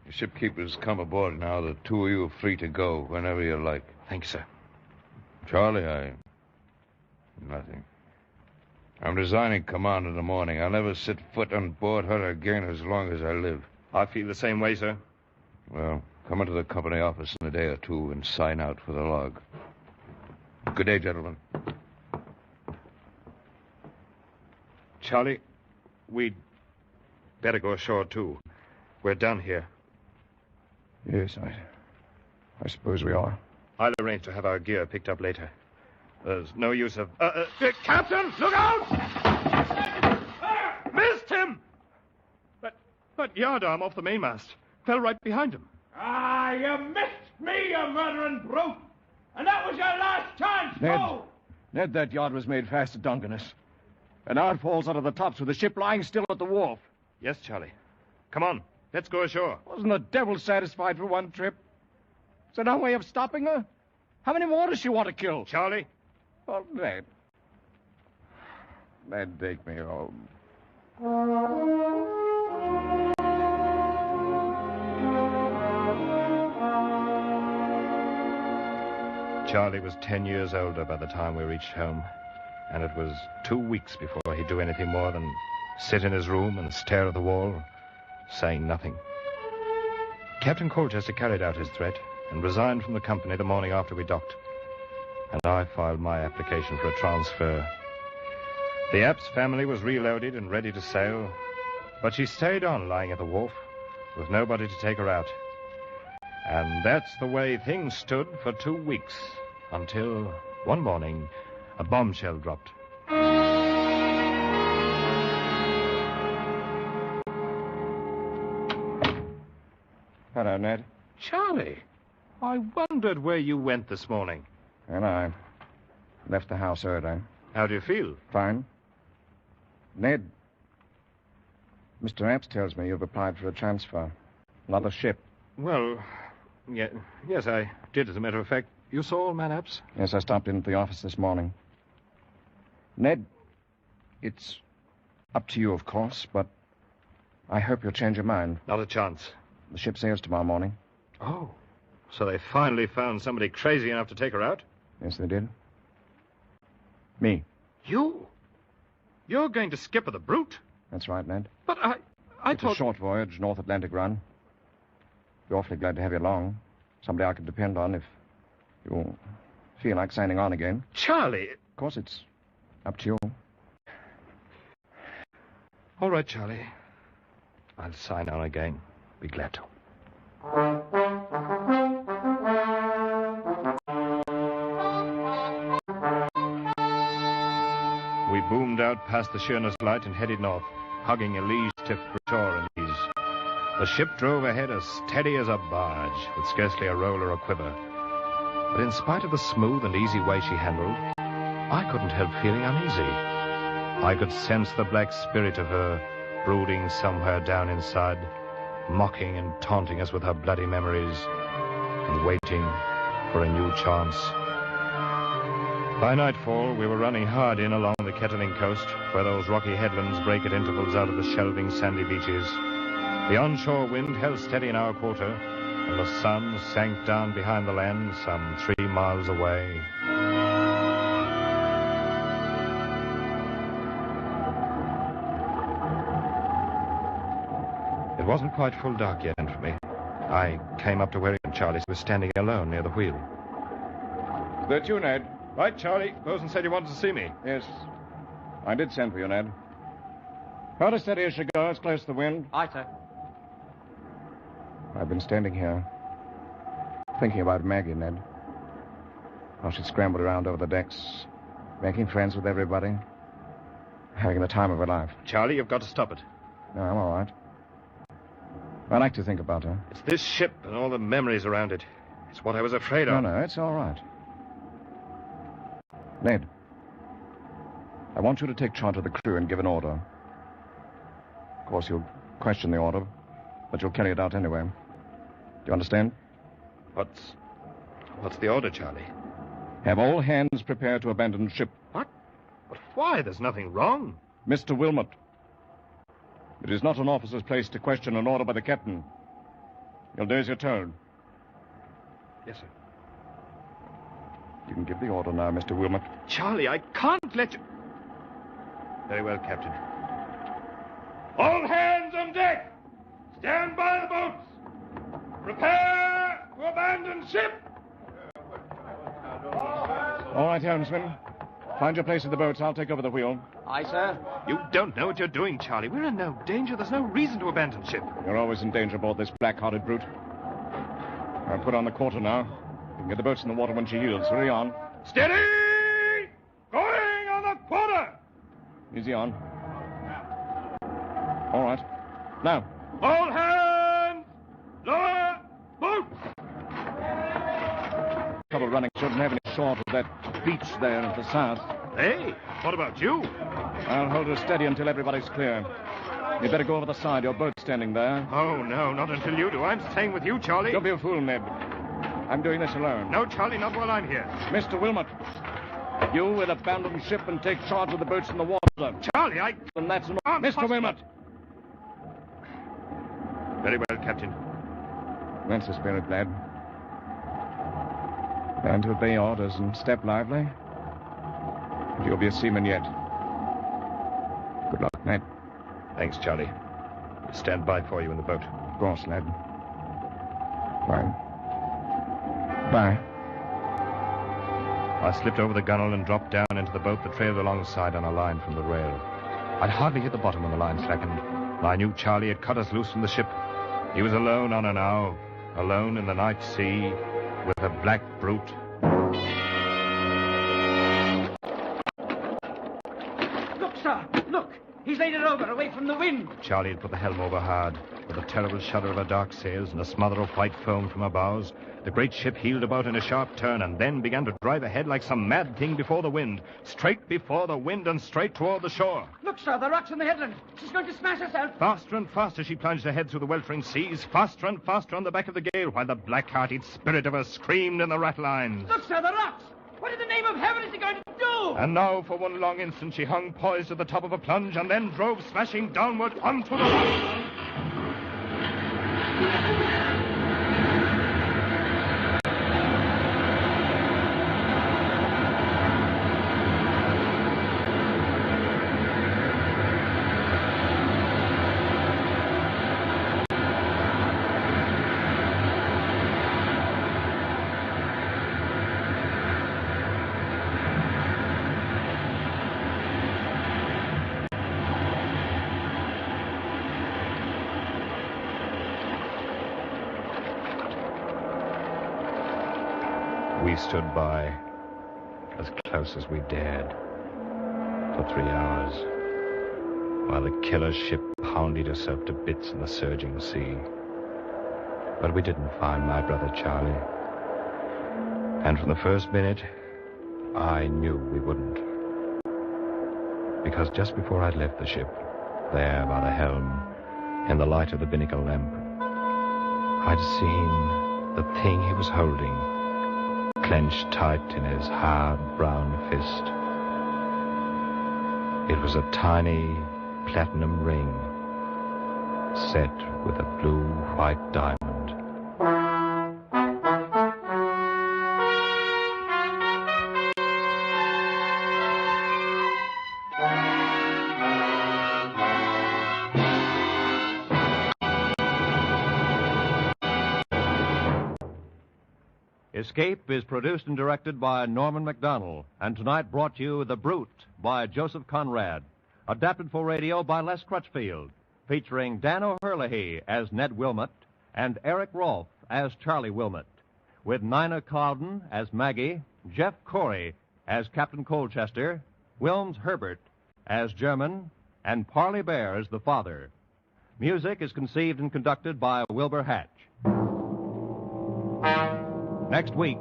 The shipkeeper's come aboard now. The two of you are free to go whenever you like. Thank you, sir. Charlie, Nothing. I'm resigning command in the morning. I'll never set foot on board her again as long as I live. I feel the same way, sir. Well, come into the company office in a day or two and sign out for the log. Good day, gentlemen. Charlie, we'd better go ashore, too. We're done here. Yes, I suppose we are. I'll arrange to have our gear picked up later. There's no use of... Captain, look out! Missed him! That yardarm off the mainmast fell right behind him. Ah, you missed me, you murdering brute! And that was your last chance, too! Ned, that yard was made fast to Dungeness. And now it falls out of the tops with the ship lying still at the wharf. Yes, Charlie. Come on, let's go ashore. Wasn't the devil satisfied for one trip? Is there no way of stopping her? How many more does she want to kill? Charlie? Oh, Ned. Ned, take me home. Charlie was 10 years older by the time we reached home, and it was 2 weeks before he'd do anything more than sit in his room and stare at the wall, saying nothing. Captain Colchester carried out his threat and resigned from the company the morning after we docked, and I filed my application for a transfer. The Apps family was reloaded and ready to sail, but she stayed on lying at the wharf with nobody to take her out. And that's the way things stood for 2 weeks, until one morning a bombshell dropped. Hello, Ned. Charlie, I wondered where you went this morning. And I left the house early. How do you feel? Fine. Ned, Mr. Apps tells me you've applied for a transfer. Another ship. Well, yes, I did, as a matter of fact. You saw old man Apps? Yes, I stopped in at the office this morning. Ned, it's up to you, of course, but I hope you'll change your mind. Not a chance. The ship sails tomorrow morning. Oh, so they finally found somebody crazy enough to take her out? Yes, they did. Me. You? You're going to skip with the Brute? That's right, Ned. But I it's a short voyage, North Atlantic run. Be awfully glad to have you along. Somebody I could depend on if you feel like signing on again. Charlie! Of course, it's up to you. All right, Charlie. I'll sign on again. Be glad to. We boomed out past the Sheerness Light and headed north, hugging a lee-tipped shore and ease. The ship drove ahead as steady as a barge, with scarcely a roll or a quiver. But in spite of the smooth and easy way she handled, I couldn't help feeling uneasy. I could sense the black spirit of her brooding somewhere down inside, mocking and taunting us with her bloody memories, and waiting for a new chance. By nightfall, we were running hard in along the Kpnl coast, where those rocky headlands break at intervals out of the shelving sandy beaches. The onshore wind held steady in our quarter, and the sun sank down behind the land some 3 miles away. It wasn't quite full dark yet for me. I came up to where he and Charlie was standing alone near the wheel. Is that you, Ned? Right, Charlie. Bosun said you wanted to see me. Yes. I did send for you, Ned. Hold her steady as she goes, close to the wind. Aye, sir. I've been standing here, thinking about Maggie, Ned. How she scrambled around over the decks, making friends with everybody, having the time of her life. Charlie, you've got to stop it. No, I'm all right. I like to think about her. It's this ship and all the memories around it. It's what I was afraid of. No, it's all right. Ned, I want you to take charge of the crew and give an order. Of course, you'll question the order, but you'll carry it out anyway. Do you understand? What's the order, Charlie? Have all hands prepared to abandon ship. What? But why? There's nothing wrong. Mr. Wilmot, it is not an officer's place to question an order by the captain. You'll do as you're told. Yes, sir. You can give the order now, Mr. Wilmot. Charlie, I can't let you... Very well, Captain. All hands on deck! Stand by the boats! Prepare to abandon ship! All right, helmsman. Find your place at the boats. I'll take over the wheel. Aye, sir. You don't know what you're doing, Charlie. We're in no danger. There's no reason to abandon ship. You're always in danger aboard this black-hearted brute. I'll put on the quarter now. You can get the boats in the water when she yields. Hurry on. Steady! Going on the quarter! Easy on. All right. Now. All hands! Lower boats! Trouble running. Shouldn't have any short of that beach there at the south. Hey, what about you? I'll hold her steady until everybody's clear. You'd better go over the side. Your boat's standing there. Oh, no, not until you do. I'm staying with you, Charlie. Don't be a fool, Ned. I'm doing this alone. No, Charlie, not while I'm here. Mr. Wilmot, you will abandon ship and take charge of the boats in the water. Charlie, And that's an... Mr. Wilmot! Very well, Captain. That's the spirit, lad. Learn to obey orders and step lively. And you'll be a seaman yet. Good luck, Ned. Thanks, Charlie. We'll stand by for you in the boat. Of course, lad. Bye. Bye. I slipped over the gunwale and dropped down into the boat that trailed alongside on a line from the rail. I'd hardly hit the bottom when the line slackened. I knew Charlie had cut us loose from the ship. He was alone on her now, alone in the night sea, with a black brute. Look, sir, look. He's laid it over, away from the wind. Charlie had put the helm over hard. With a terrible shudder of her dark sails and a smother of white foam from her bows, the great ship heeled about in a sharp turn and then began to drive ahead like some mad thing before the wind. Straight before the wind and straight toward the shore. Look, sir, the rocks on the headland. She's going to smash herself. Faster and faster she plunged ahead through the weltering seas, faster and faster on the back of the gale, while the black-hearted spirit of her screamed in the ratlines. Look, sir, the rocks. What in the name of heaven is he going to do? And now, for one long instant, she hung poised at the top of a plunge and then drove smashing downward onto the rocks. We stood by, as close as we dared, for 3 hours, while the killer's ship pounded herself to bits in the surging sea. But we didn't find my brother Charlie. And from the first minute, I knew we wouldn't. Because just before I'd left the ship, there by the helm, in the light of the binnacle lamp, I'd seen the thing he was holding clenched tight in his hard brown fist. It was a tiny platinum ring set with a blue-white diamond. Escape is produced and directed by Norman MacDonald, and tonight brought you The Brute by Joseph Conrad, adapted for radio by Les Crutchfield, featuring Dan O'Herlihy as Ned Wilmot and Eric Rolfe as Charlie Wilmot, with Nina Cowden as Maggie, Jeff Corey as Captain Colchester, Wilms Herbert as German, and Parley Bear as the father. Music is conceived and conducted by Wilbur Hatch. Next week.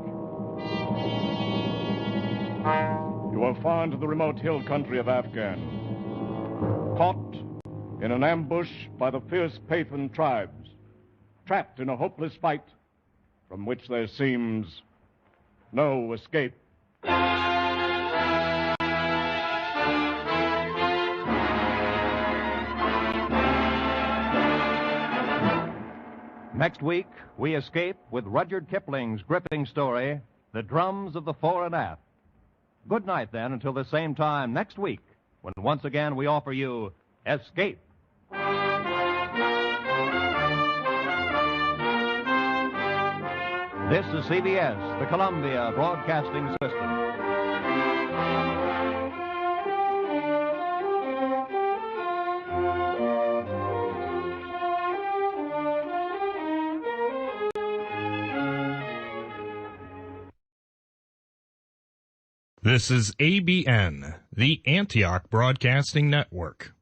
You are far into the remote hill country of Afghan. Caught in an ambush by the fierce Pathan tribes. Trapped in a hopeless fight from which there seems no escape. Next week, we escape with Rudyard Kipling's gripping story, The Drums of the Fore and Aft. Good night, then, until the same time next week when once again we offer you Escape. This is CBS, the Columbia Broadcasting System. This is ABN, the Antioch Broadcasting Network.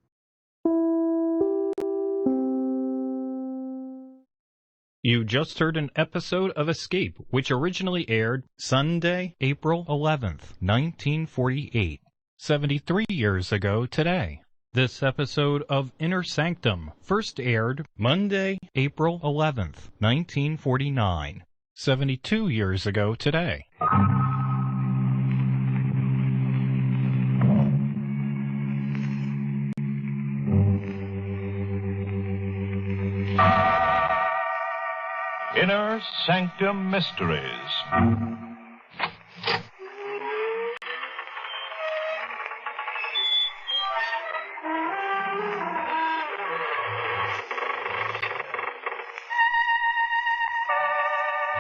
You just heard an episode of Escape, which originally aired Sunday, April 11th, 1948, 73 years ago today. This episode of Inner Sanctum first aired Monday, April 11th, 1949, 72 years ago today. Inner Sanctum Mysteries.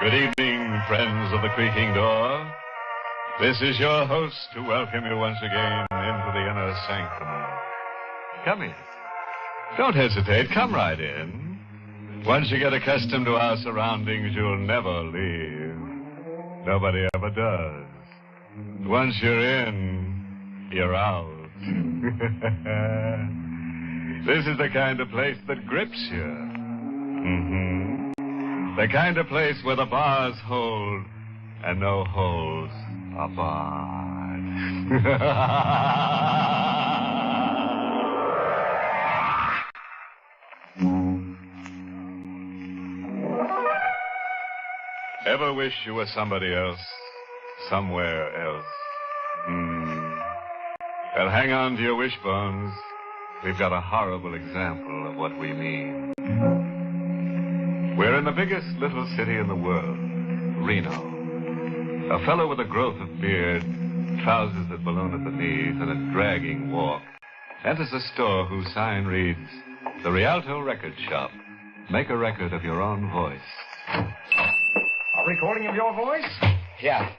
Good evening, friends of the creaking door. This is your host to welcome you once again into the Inner Sanctum. Come in. Don't hesitate. Come right in. Once you get accustomed to our surroundings, you'll never leave. Nobody ever does. Once you're in, you're out. This is the kind of place that grips you. The kind of place where the bars hold and no holds are barred. Ever wish you were somebody else, somewhere else? Well, hang on to your wishbones. We've got a horrible example of what we mean. We're in the biggest little city in the world, Reno. A fellow with a growth of beard, trousers that balloon at the knees, and a dragging walk enters a store whose sign reads, The Rialto Record Shop. Make a record of your own voice. A recording of your voice? Yeah.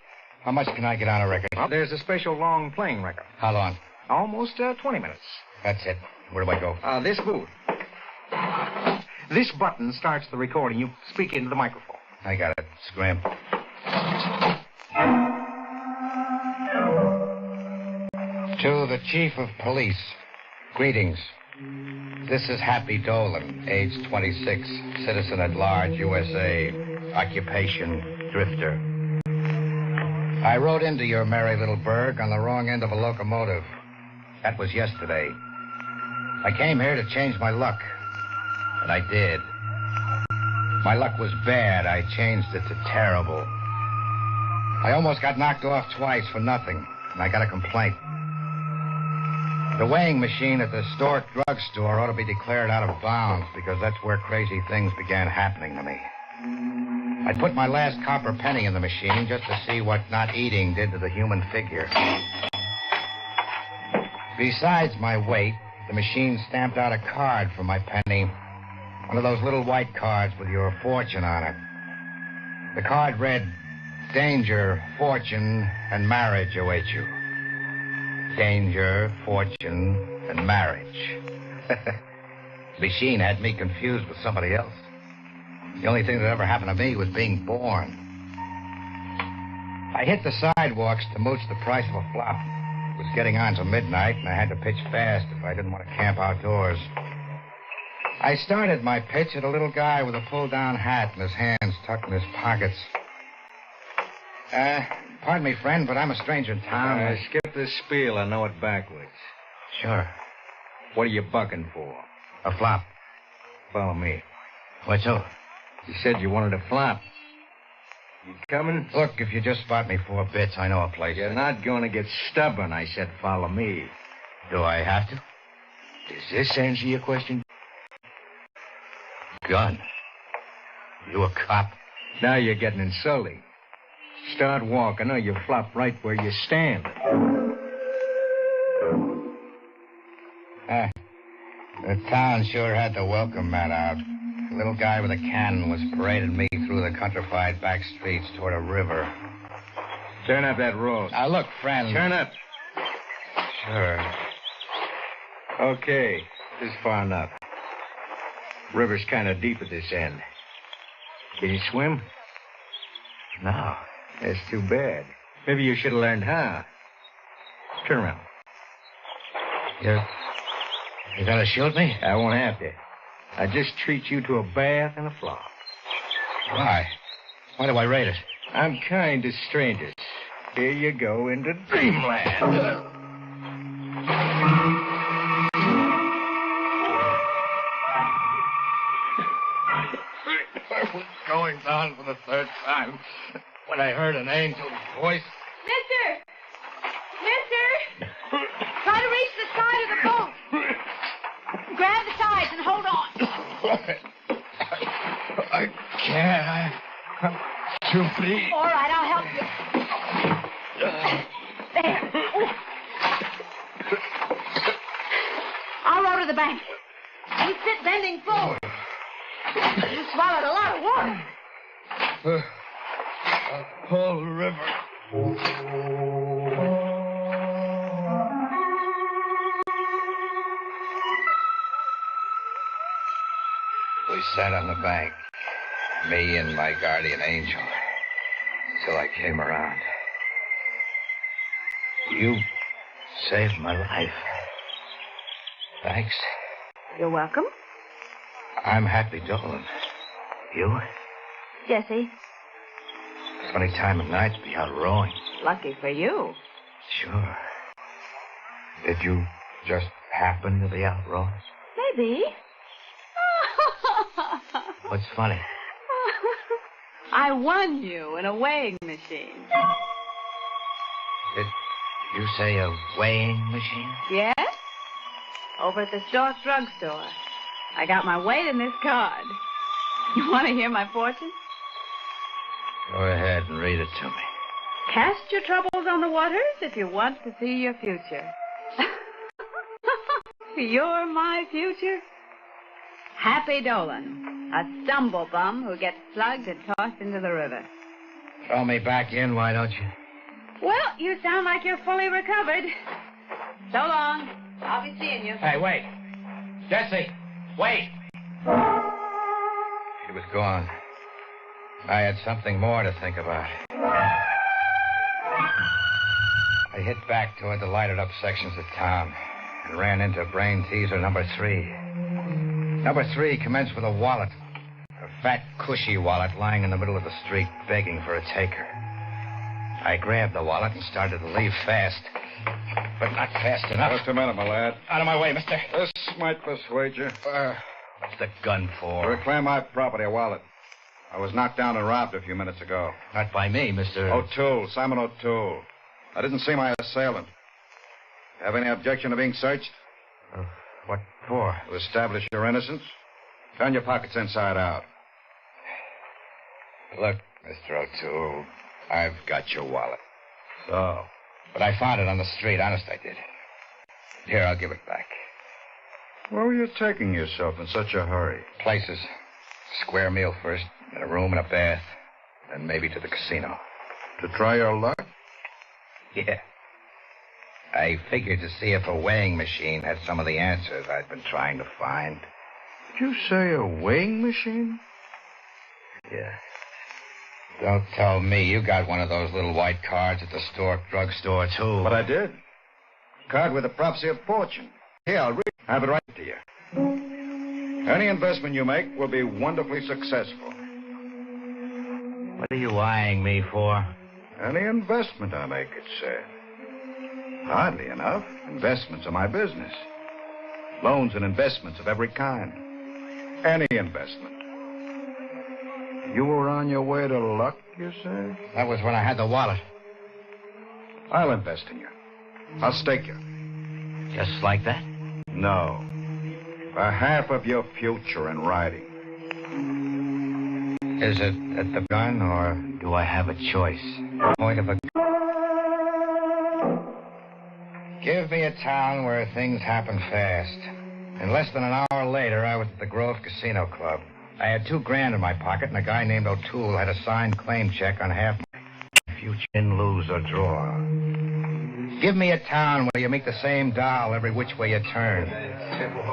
How much can I get on a record? Well, there's a special long playing record. How long? Almost 20 minutes. That's it. Where do I go? This booth. This button starts the recording. You speak into the microphone. I got it. Scram. To the Chief of Police, greetings. This is Happy Dolan, age 26, citizen at large, USA, occupation, drifter. I rode into your merry little burg on the wrong end of a locomotive. That was yesterday. I came here to change my luck, and I did. My luck was bad. I changed it to terrible. I almost got knocked off twice for nothing, and I got a complaint. The weighing machine at the historic drugstore ought to be declared out of bounds because that's where crazy things began happening to me. I put my last copper penny in the machine just to see what not eating did to the human figure. Besides my weight, the machine stamped out a card for my penny. One of those little white cards with your fortune on it. The card read, Danger, fortune, and marriage await you. Danger, fortune, and marriage. The machine had me confused with somebody else. The only thing that ever happened to me was being born. I hit the sidewalks to mooch the price of a flop. It was getting on to midnight, and I had to pitch fast if I didn't want to camp outdoors. I started my pitch at a little guy with a pull-down hat and his hands tucked in his pockets. Pardon me, friend, but I'm a stranger in town. Skip this spiel. I know it backwards. Sure. What are you bucking for? A flop. Follow me. What's so? You said you wanted a flop. You coming? Look, if you just spot me 4 bits, I know a place. You're not going to get stubborn. I said follow me. Do I have to? Does this answer your question? Gun. You a cop? Now you're getting insulting. Start walking or you flop right where you stand. The town sure had the welcome mat out. A little guy with a cannon was parading me through the countrified back streets toward a river. Turn up that roll. Now, look, friend. Turn up. Sure. Okay, this is far enough. River's kind of deep at this end. Can you swim? No. That's too bad. Maybe you should have learned how. Turn around. You gonna shoot me? I won't have to. I just treat you to a bath and a flop. Why? Why do I rate it? I'm kind to strangers. Here you go into dreamland. I was going down for the third time when I heard an angel's voice. Mister! Try to reach the side of the boat. Grab the sides and hold on. I can't. I'm too big. All right, I'll help you. There. Ooh. I'll row to the bank. You sit bending forward. You swallowed a lot of water. A whole river. We sat on the bank, me and my guardian angel, till I came around. You saved my life. Thanks. You're welcome. I'm Happy Dolan. You? Jesse, Funny time of night to be out rowing. lucky for you. Sure. Did you just happen to be out rowing? Maybe. What's funny? I won you in a weighing machine. Did you say a weighing machine? Yes? Over at the Stork drugstore. I got my weight in this card. You want to hear my fortune? Go ahead and read it to me. Cast your troubles on the waters if you want to see your future. You're my future? Happy Dolan, a stumblebum who gets slugged and tossed into the river. Throw me back in, why don't you? Well, you sound like you're fully recovered. So long. I'll be seeing you. Hey, wait. Jesse, wait. She was gone. I had something more to think about. I hit back toward the lighted-up sections of town and ran into brain teaser number 3. Number 3 commenced with a wallet. A fat, cushy wallet lying in the middle of the street, begging for a taker. I grabbed the wallet and started to leave fast, but not fast enough. Just a minute, my lad. Out of my way, mister. This might persuade you. What's the gun for? To reclaim my property, a wallet. I was knocked down and robbed a few minutes ago. Not by me, Mr. O'Toole, Simon O'Toole. I didn't see my assailant. Have any objection to being searched? What for? To establish your innocence. Turn your pockets inside out. Look, Mr. O'Toole, I've got your wallet. So? But I found it on the street. Honest, I did. Here, I'll give it back. Where were you taking yourself in such a hurry? Places. Square meal first, then a room and a bath, then maybe to the casino. To try your luck? Yeah. I figured to see if a weighing machine had some of the answers I'd been trying to find. Did you say a weighing machine? Yeah. Don't tell me you got one of those little white cards at the Stork drugstore, too. But I did. Card with a prophecy of fortune. Here, I'll read. Have it right to you. Any investment you make will be wonderfully successful. What are you eyeing me for? Any investment I make, it said. Hardly enough. Investments are my business. Loans and investments of every kind. Any investment. You were on your way to luck, you say? That was when I had the wallet. I'll invest in you. I'll stake you. Just like that? No. For half of your future in riding. Is it at the gun, or do I have a choice? Point of a... Give me a town where things happen fast. And less than an hour later, I was at the Grove Casino Club. I had $2,000 in my pocket, and a guy named O'Toole had a signed claim check on half my future in, lose, or draw. Give me a town where you meet the same doll every which way you turn.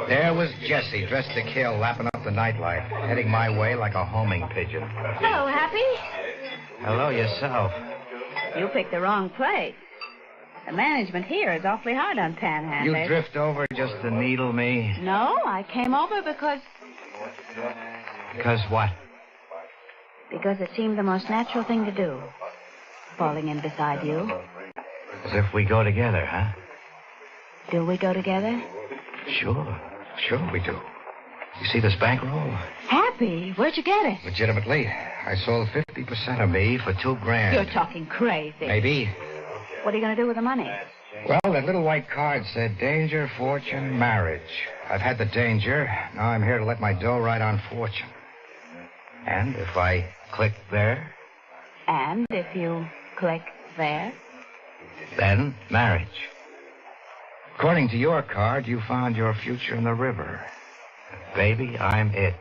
There was Jessie, dressed to kill, lapping up the nightlife, heading my way like a homing pigeon. Hello, Happy. Hello, yourself. You picked the wrong place. The management here is awfully hard on panhandlers. You drift over just to needle me? No, I came over because... Because what? Because it seemed the most natural thing to do. Falling in beside you. As if we go together, huh? Do we go together? Sure we do. You see this bankroll? Happy? Where'd you get it? Legitimately. I sold 50% of me for $2,000. You're talking crazy. Maybe. What are you going to do with the money? Well, that little white card said danger, fortune, marriage. I've had the danger. Now I'm here to let my dough ride on fortune. And if I click there? And if you click there? Then marriage. According to your card, you found your future in the river. Baby, I'm it.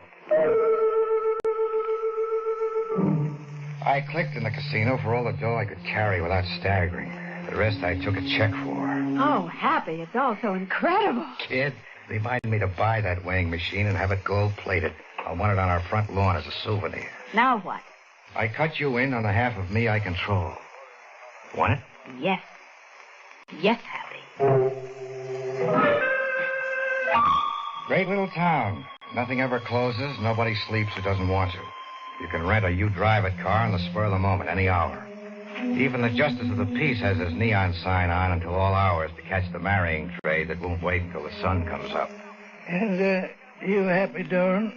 I clicked in the casino for all the dough I could carry without staggering. The rest I took a check for. Oh, Happy, it's all so incredible. Kid, remind me to buy that weighing machine and have it gold-plated. I'll want it on our front lawn as a souvenir. Now what? I cut you in on the half of me I control. Want it? Yes. Yes, Happy. Great little town. Nothing ever closes. Nobody sleeps who doesn't want to. You can rent a you-drive-it car on the spur of the moment, any hour. Even the Justice of the Peace has his neon sign on until all hours to catch the marrying trade that won't wait until the sun comes up. And, you happy, Doran?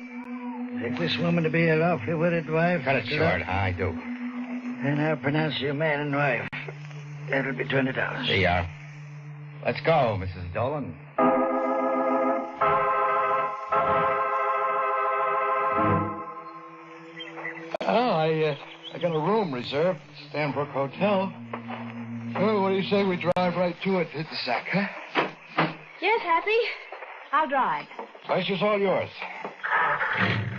Take this woman to be a lawfully wedded wife? Cut it short, huh? I do. And I'll pronounce you man and wife. That'll be $20. There you are. Let's go, Mrs. Dolan. Oh, I got a room reserved at the Stanbrook Hotel. Oh, what do you say we drive right to it, hit the sack, huh? Yes, Happy. I'll drive. Pleasure's all yours.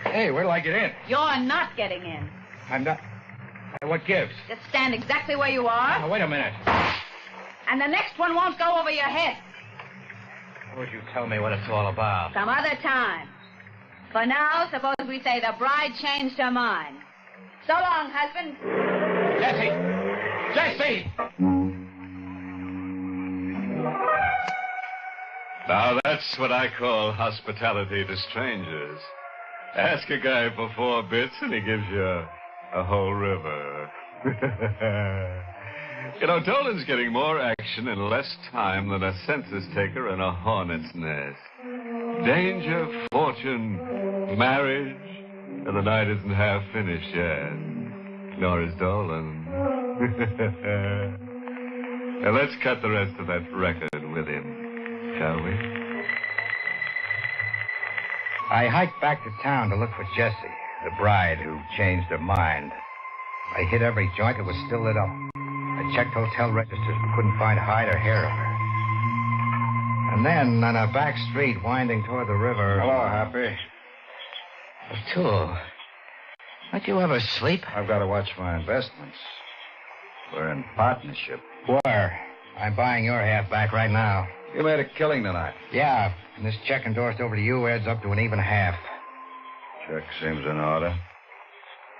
Hey, where'll I get in? You're not getting in. I'm not... What gives? Just stand exactly where you are. Oh, wait a minute. And the next one won't go over your head. Would you tell me what it's all about? Some other time. For now, suppose we say the bride changed her mind. So long, husband. Jessie! Jessie! Now, that's what I call hospitality to strangers. Ask a guy for 4 bits and he gives you a whole river. You know, Dolan's getting more action in less time than a census taker in a hornet's nest. Danger, fortune, marriage, and the night isn't half finished yet. Nor is Dolan. Now, let's cut the rest of that record with him, shall we? I hiked back to town to look for Jessie, the bride who changed her mind. I hit every joint that was still lit up. I checked hotel registers but couldn't find hide or hair of her. And then, on a back street winding toward the river... Hello, Happy. O'Toole, don't you ever sleep? I've got to watch my investments. We're in partnership. Where? I'm buying your half back right now. You made a killing tonight. Yeah, and this check endorsed over to you adds up to an even half. Check seems in order.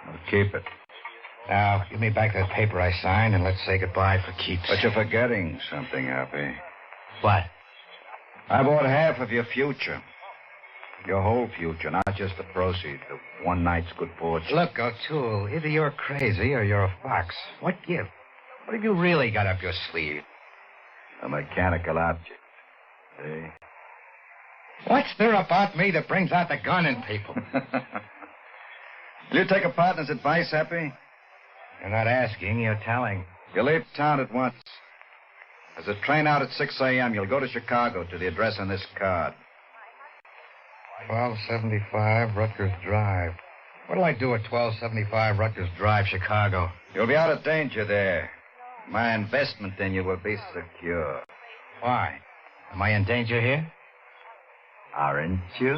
I'll keep it. Now, give me back that paper I signed and let's say goodbye for keeps. But you're forgetting something, Happy. What? I bought half of your future. Your whole future, not just the proceeds of one night's good fortune. Look, O'Toole, either you're crazy or you're a fox. What give? What have you really got up your sleeve? A mechanical object. See? What's there about me that brings out the gun in people? Will you take a partner's advice, Happy? You're not asking, you're telling. You leave town at once. There's a train out at 6 a.m. You'll go to Chicago to the address on this card. 1275 Rutgers Drive. What'll I do at 1275 Rutgers Drive, Chicago? You'll be out of danger there. My investment in you will be secure. Why? Am I in danger here? Aren't you?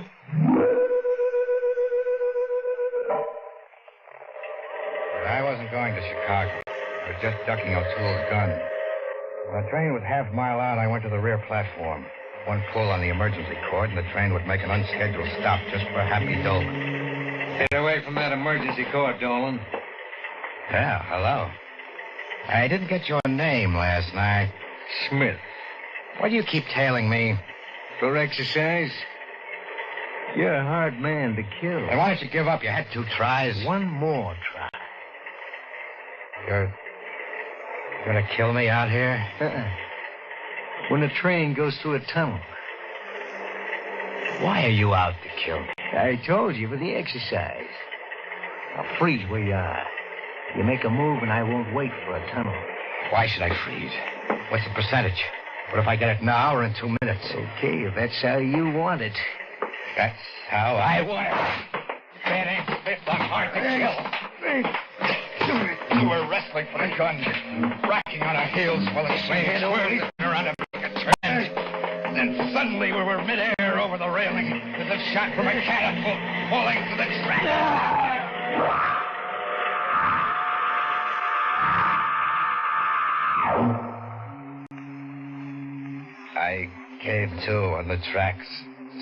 I wasn't going to Chicago. I was just ducking O'Toole's gun. When the train was half a mile out, I went to the rear platform. One pull on the emergency cord, and the train would make an unscheduled stop just for Happy Dolan. Get away from that emergency cord, Dolan. Yeah, hello. I didn't get your name last night. Smith. Why do you keep tailing me? For exercise? You're a hard man to kill. Then why don't you give up? You had 2 tries. One more try. You're gonna kill me out here? When the train goes through a tunnel. Why are you out to kill me? I told you, for the exercise. Now freeze where you are. You make a move and I won't wait for a tunnel. Why should I freeze? What's the percentage? What if I get it now or in 2 minutes? Okay, if that's how you want it. That's how I want it. That ain't Smith. I'm hard to kill. You were wrestling for the gun, rocking on our heels while the train swirled around to make a turn. Then suddenly we were midair over the railing, as if shot from a catapult, falling to the track. I came to on the tracks,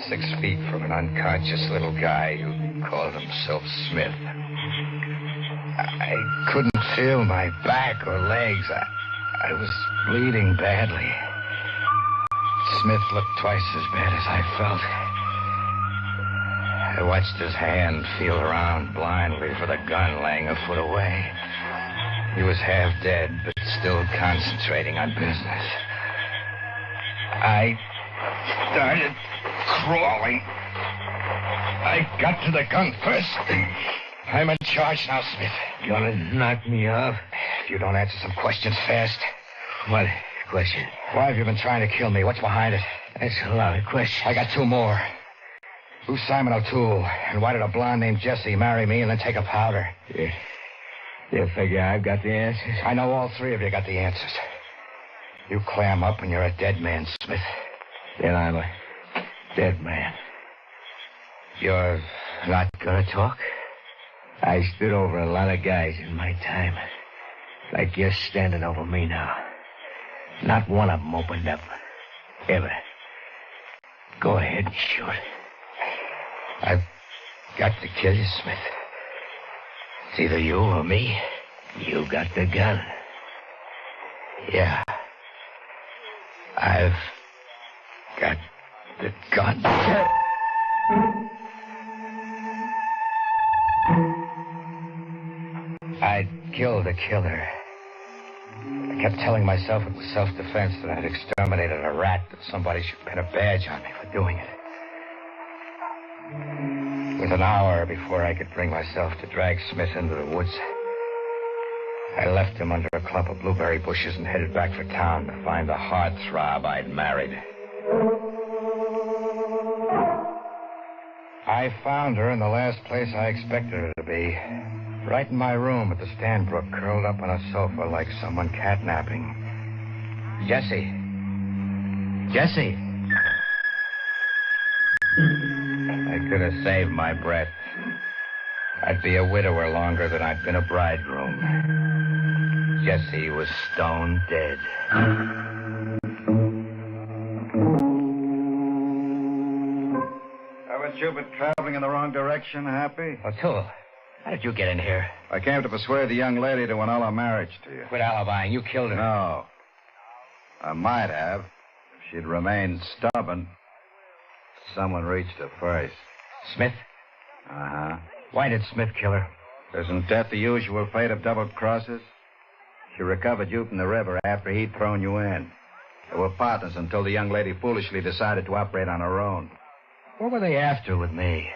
6 feet from an unconscious little guy who called himself Smith. I couldn't feel my back or legs. I was bleeding badly. Smith looked twice as bad as I felt. I watched his hand feel around blindly for the gun laying a foot away. He was half dead, but still concentrating on business. I started crawling. I got to the gun first. I'm in charge now, Smith. You gonna knock me off? If you don't answer some questions fast. What question? Why have you been trying to kill me? What's behind it? That's a lot of questions. I got 2 more. Who's Simon O'Toole? And why did a blonde named Jessie marry me and then take a powder? You figure I've got the answers? I know all 3 of you got the answers. You clam up and you're a dead man, Smith. Then I'm a dead man. You're not gonna talk? I stood over a lot of guys in my time. Like you're standing over me now. Not one of them opened up. Ever. Go ahead and shoot. I've got to kill you, Smith. It's either you or me. You got the gun. Yeah. I've got the gun. I'd killed the killer. I kept telling myself it was self-defense, that I'd exterminated a rat, that somebody should pin a badge on me for doing it. With an hour before I could bring myself to drag Smith into the woods, I left him under a clump of blueberry bushes and headed back for town to find the heartthrob I'd married. I found her in the last place I expected her to be. Right in my room at the Stanbrook, curled up on a sofa like someone catnapping. Jessie. Jessie. I could have saved my breath. I'd be a widower longer than I'd been a bridegroom. Jessie was stone dead. Haven't you been traveling in the wrong direction, Happy? O'Toole, how did you get in here? I came to persuade the young lady to annul our marriage to you. Quit alibying. You killed her. No. I might have, if she'd remained stubborn. Someone reached her first. Smith? Uh-huh. Why did Smith kill her? Isn't death the usual fate of double crosses? She recovered you from the river after he'd thrown you in. They were partners until the young lady foolishly decided to operate on her own. What were they after with me?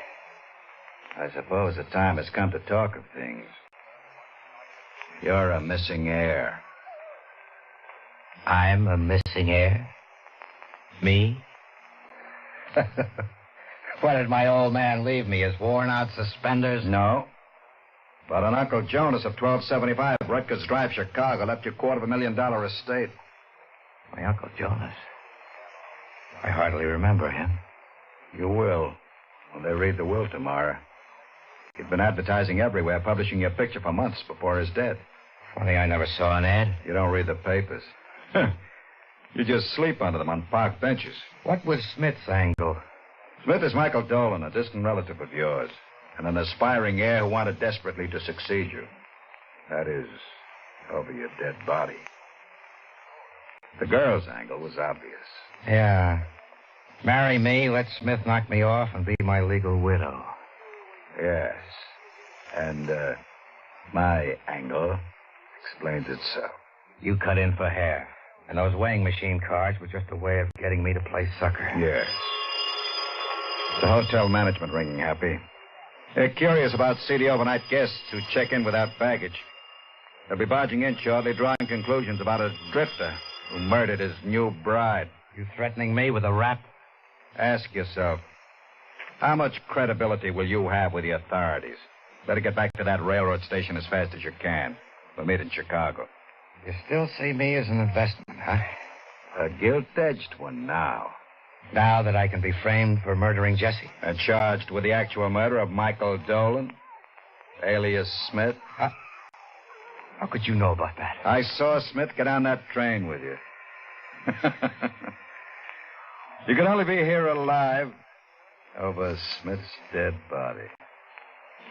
I suppose the time has come to talk of things. You're a missing heir. I'm a missing heir? Me? What did my old man leave me, his worn-out suspenders? No. But an Uncle Jonas of 1275 Rutgers Drive, Chicago, left you $250,000 estate. My Uncle Jonas? I hardly remember him. You will. When they read the will tomorrow. You've been advertising everywhere, publishing your picture for months before his death. Funny I never saw an ad. You don't read the papers. You just sleep under them on park benches. What was Smith's angle? Smith is Michael Dolan, a distant relative of yours, and an aspiring heir who wanted desperately to succeed you. That is, over your dead body. The girl's angle was obvious. Yeah. Marry me, let Smith knock me off, and be my legal widow. Yes. And, my angle explains itself. You cut in for hair. And those weighing machine cards were just a way of getting me to play sucker. Yes. The hotel management ringing happy. They're curious about seedy overnight guests who check in without baggage. They'll be barging in shortly, drawing conclusions about a drifter who murdered his new bride. You threatening me with a rap? Ask yourself, how much credibility will you have with the authorities? Better get back to that railroad station as fast as you can. We'll meet in Chicago. You still see me as an investment, huh? A gilt-edged one now. Now that I can be framed for murdering Jesse. And charged with the actual murder of Michael Dolan, alias Smith. How could you know about that? I saw Smith get on that train with you. You can only be here alive over Smith's dead body.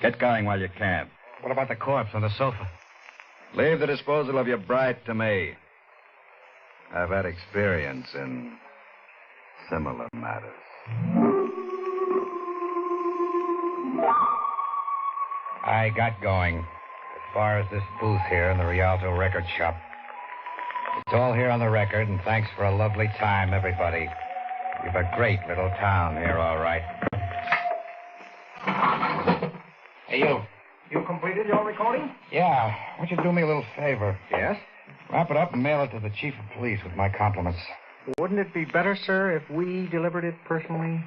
Get going while you can. What about the corpse on the sofa? Leave the disposal of your bride to me. I've had experience in similar matters. I got going. As far as this booth here in the Rialto record shop. It's all here on the record, and thanks for a lovely time, everybody. You've a great little town here, all right. Hey, you. You completed your recording? Yeah. Why don't you do me a little favor? Yes? Wrap it up and mail it to the chief of police with my compliments. Wouldn't it be better, sir, if we delivered it personally?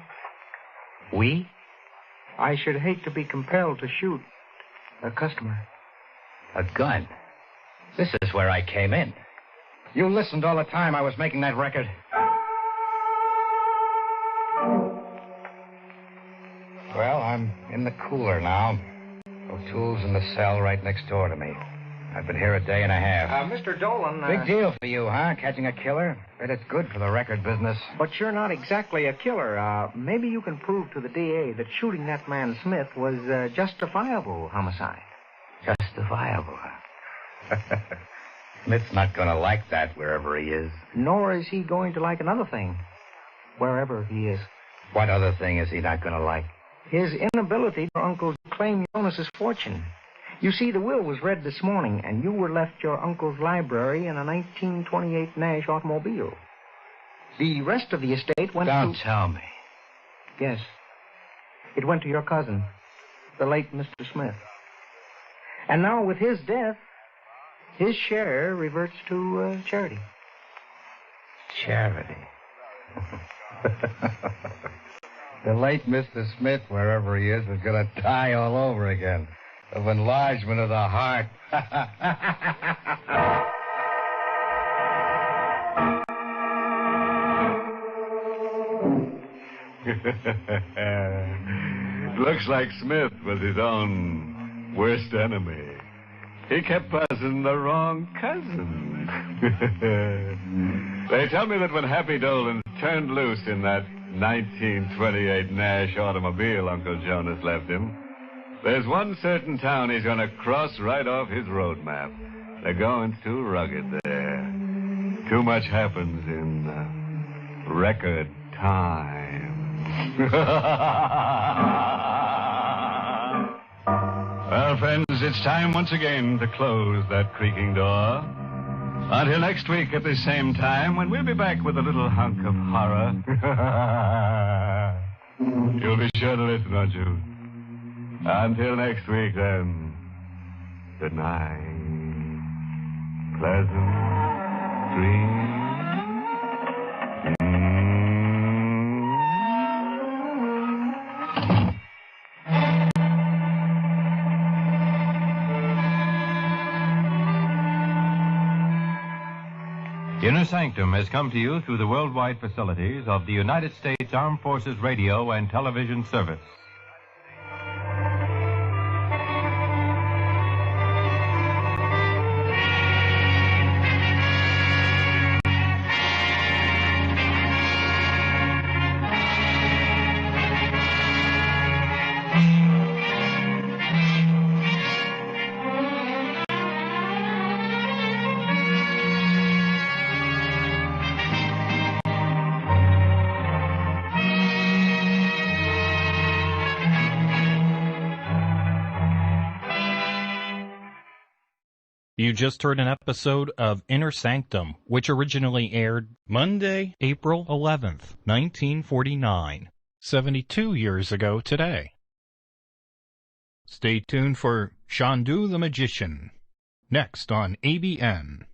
We? I should hate to be compelled to shoot a customer. A gun? This is where I came in. You listened all the time I was making that record. Well, I'm in the cooler now. O'Toole's in the cell right next door to me. I've been here a day and a half. Mr. Dolan... Big deal for you, huh? Catching a killer? Bet it's good for the record business. But you're not exactly a killer. Maybe you can prove to the DA that shooting that man Smith was justifiable homicide. Justifiable, huh? Smith's not going to like that wherever he is. Nor is he going to like another thing, wherever he is. What other thing is he not going to like? His inability for Uncle to claim Jonas's fortune. You see, the will was read this morning, and you were left your uncle's library in a 1928 Nash automobile. The rest of the estate went Don't tell me. Yes. It went to your cousin, the late Mr. Smith. And now, with his death, his share reverts to charity. Charity? The late Mr. Smith, wherever he is going to die all over again. Of enlargement of the heart. Looks like Smith was his own worst enemy. He kept passing the wrong cousin. They tell me that when Happy Dolan turned loose in that 1928 Nash automobile Uncle Jonas left him, there's one certain town he's going to cross right off his road map. The going's too rugged there. Too much happens in record time. Well, friends, it's time once again to close that creaking door. Until next week at the same time, when we'll be back with a little hunk of horror. You'll be sure to listen, won't you? Until next week, then. Good night. Pleasant dreams. Inner Sanctum has come to you through the worldwide facilities of the United States Armed Forces Radio and Television Service. You just heard an episode of Inner Sanctum, which originally aired Monday, April 11th, 1949, 72 years ago today. Stay tuned for Shandu the Magician, next on ABN.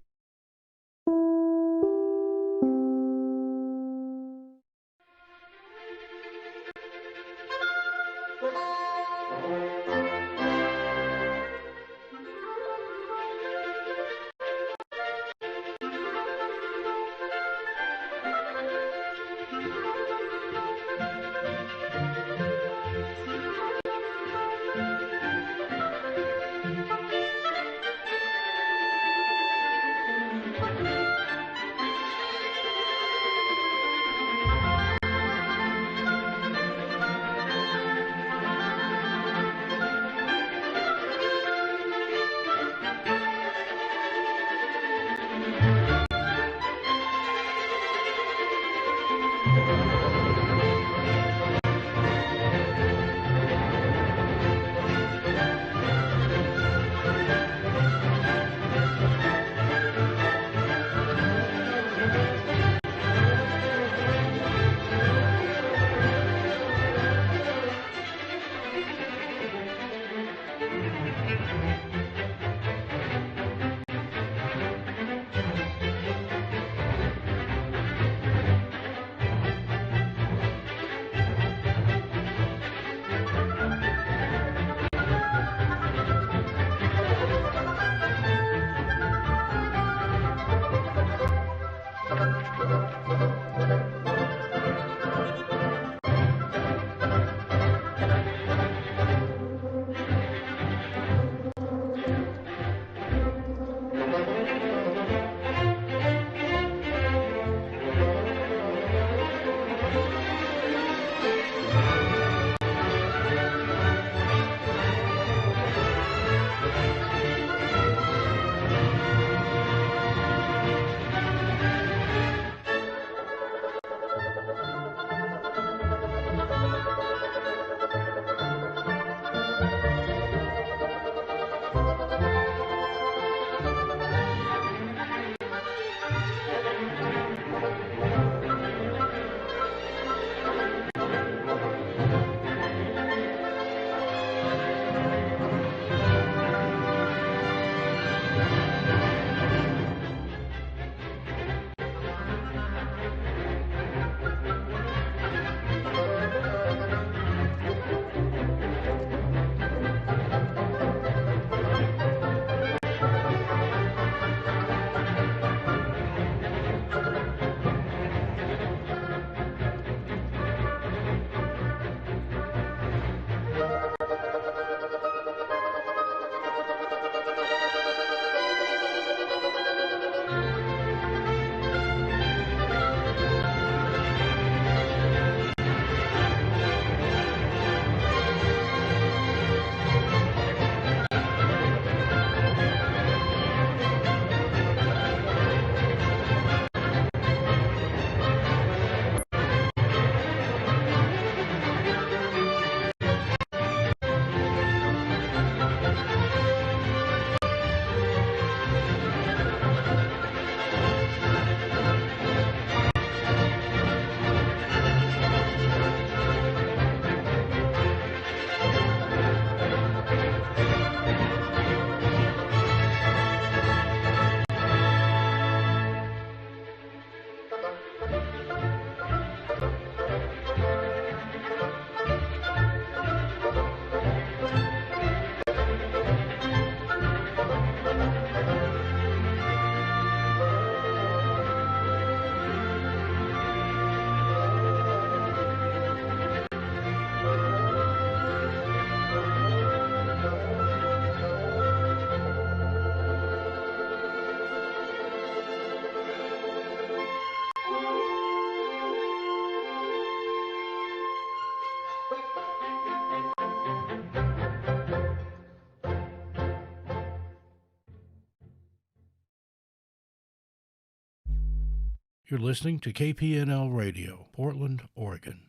You're listening to KPNL Radio, Portland, Oregon.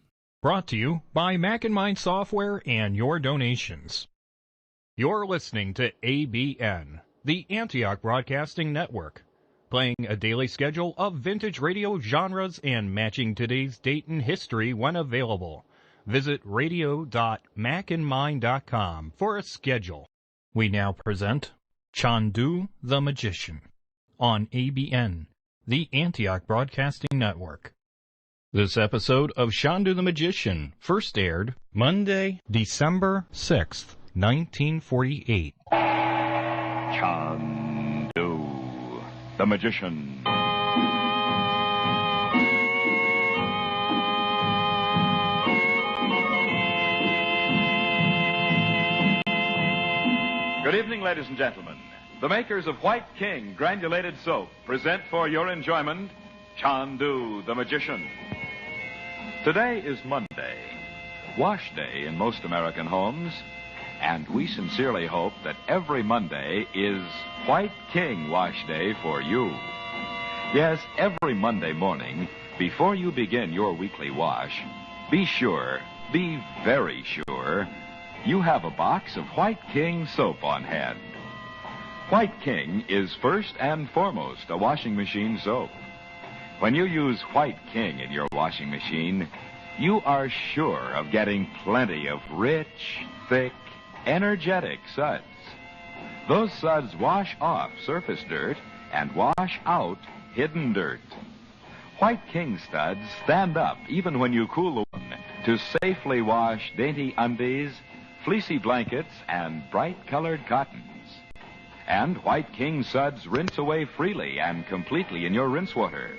Brought to you by Mac and Mind Software and your donations. You're listening to ABN, the Antioch Broadcasting Network, playing a daily schedule of vintage radio genres and matching today's date and history when available. Visit radio.macandmind.com for a schedule. We now present Chandu the Magician on ABN, the Antioch Broadcasting Network. This episode of Chandu the Magician first aired Monday, December 6th, 1948. Chandu the Magician. Good evening, ladies and gentlemen. The makers of White King granulated soap present for your enjoyment Chandu the Magician. Today is Monday, wash day in most American homes, and we sincerely hope that every Monday is White King wash day for you. Yes, every Monday morning, before you begin your weekly wash, be sure, be very sure, you have a box of White King soap on hand. White King is first and foremost a washing machine soap. When you use White King in your washing machine, you are sure of getting plenty of rich, thick, energetic suds. Those suds wash off surface dirt and wash out hidden dirt. White King studs stand up even when you cool the one to safely wash dainty undies, fleecy blankets, and bright-colored cottons. And White King suds rinse away freely and completely in your rinse water,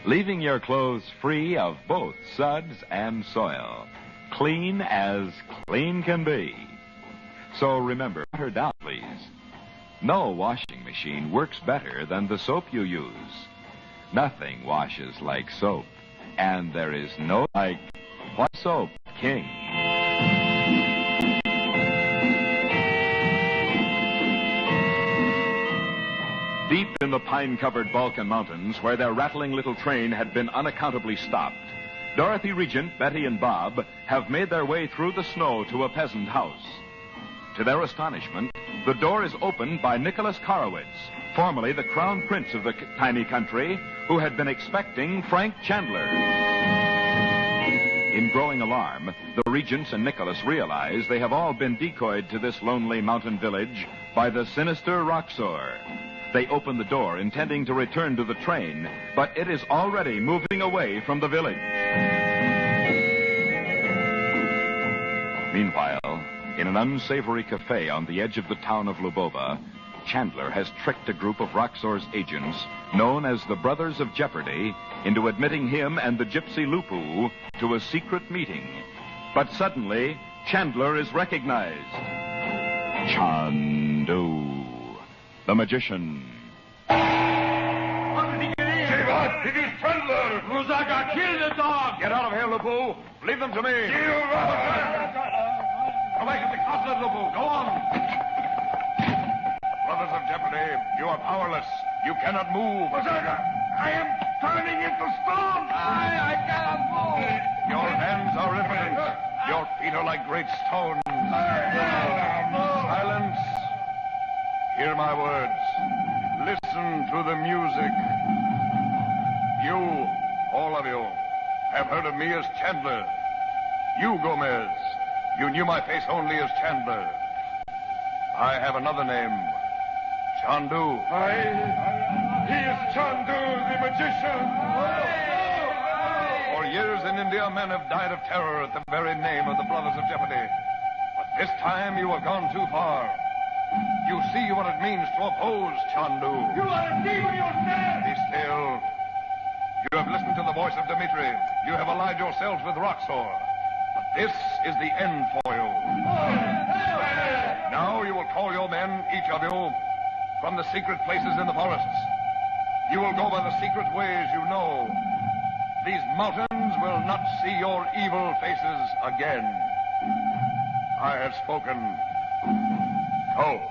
leaving your clothes free of both suds and soil, clean as clean can be. So remember, water down, please. No washing machine works better than the soap you use. Nothing washes like soap, and there is no like White Soap King. Deep in the pine-covered Balkan Mountains, where their rattling little train had been unaccountably stopped, Dorothy, Regent, Betty, and Bob have made their way through the snow to a peasant house. To their astonishment, the door is opened by Nicholas Korowitz, formerly the crown prince of the tiny country, who had been expecting Frank Chandler. In growing alarm, the Regents and Nicholas realize they have all been decoyed to this lonely mountain village by the sinister Roxor. They open the door, intending to return to the train, but it is already moving away from the village. Meanwhile, in an unsavory cafe on the edge of the town of Lubova, Chandler has tricked a group of Roxor's agents, known as the Brothers of Jeopardy, into admitting him and the gypsy Lupu to a secret meeting. But suddenly, Chandler is recognized. Chandu the Magician. What did he get in? Say what? It is Chandler. Muzaga, kill the dog. Get out of here, Lupu. Leave them to me. Go back to the closet, Lupu. Go on. Brothers of Jeopardy, you are powerless. You cannot move. Muzaga, I am turning into stone. I cannot move. Your hands are impotent. Your feet are like great stones. Silence. Hear my words. Listen to the music. You, all of you, have heard of me as Chandler. You, Gomez, you knew my face only as Chandler. I have another name, Chandu. He is Chandu, the magician. For years in India, men have died of terror at the very name of the Brothers of Jeopardy. But this time you have gone too far. You see what it means to oppose Chandu. You are a demon yourself. Be still. You have listened to the voice of Dmitri. You have allied yourselves with Roxor. But this is the end for you. Now you will call your men, each of you, from the secret places in the forests. You will go by the secret ways you know. These mountains will not see your evil faces again. I have spoken. Go.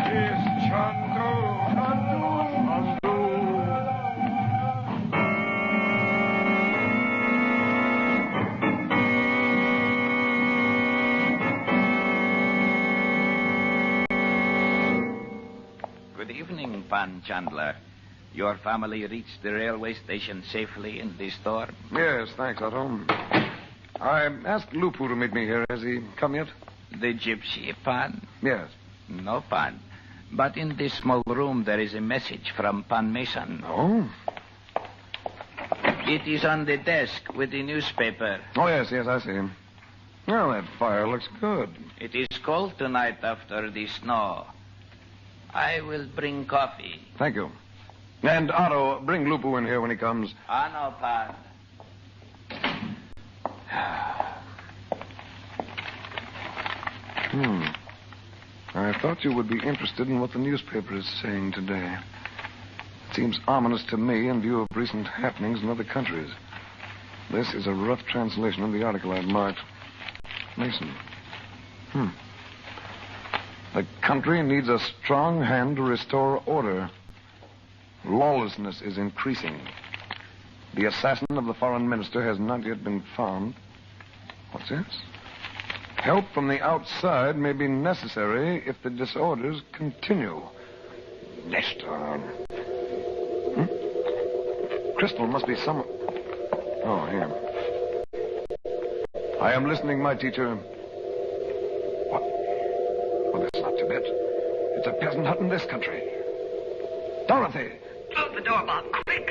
Is Chandu. Chandu. evening, Pan Chandler. Your family reached the railway station safely in the storm? Yes, thanks, Otto. I asked Lupu to meet me here. Has he come yet? The gypsy, Pan? Yes. No, Pan. But in this small room, there is a message from Pan Mason. Oh? It is on the desk with the newspaper. Oh, yes, I see him. Well, that fire looks good. It is cold tonight after the snow. I will bring coffee. Thank you. And, Otto, bring Lupu in here when he comes. No, Pan. I thought you would be interested in what the newspaper is saying today. It seems ominous to me in view of recent happenings in other countries. This is a rough translation of the article I've marked. Mason. The country needs a strong hand to restore order. Lawlessness is increasing. The assassin of the foreign minister has not yet been found. What's this? Help from the outside may be necessary if the disorders continue. Nestor. Crystal must be some... Oh, here. I am listening, my teacher. What? Well, that's not Tibet. It's a peasant hut in this country. Dorothy! Close the door, Bob, quick.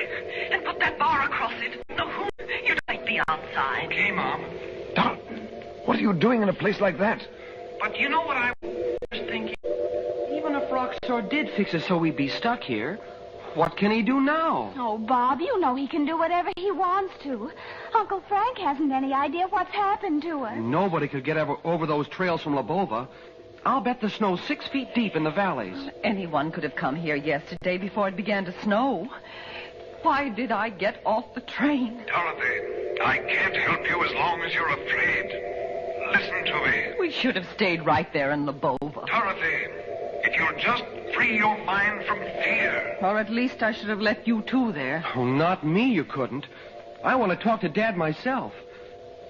And put that bar across it. No, you might be outside. Okay, Mom. What are you doing in a place like that? But you know what I was thinking? Even if Roxor did fix it so we'd be stuck here, what can he do now? Oh, Bob, you know he can do whatever he wants to. Uncle Frank hasn't any idea what's happened to us. Nobody could get over those trails from Labova. I'll bet the snow's 6 feet deep in the valleys. Anyone could have come here yesterday before it began to snow. Why did I get off the train? Dorothy, I can't help you as long as you're afraid. Listen to me. We should have stayed right there in Labova. Dorothy, if you'll just free your mind from fear. Or at least I should have left you two there. Oh, not me, you couldn't. I want to talk to Dad myself.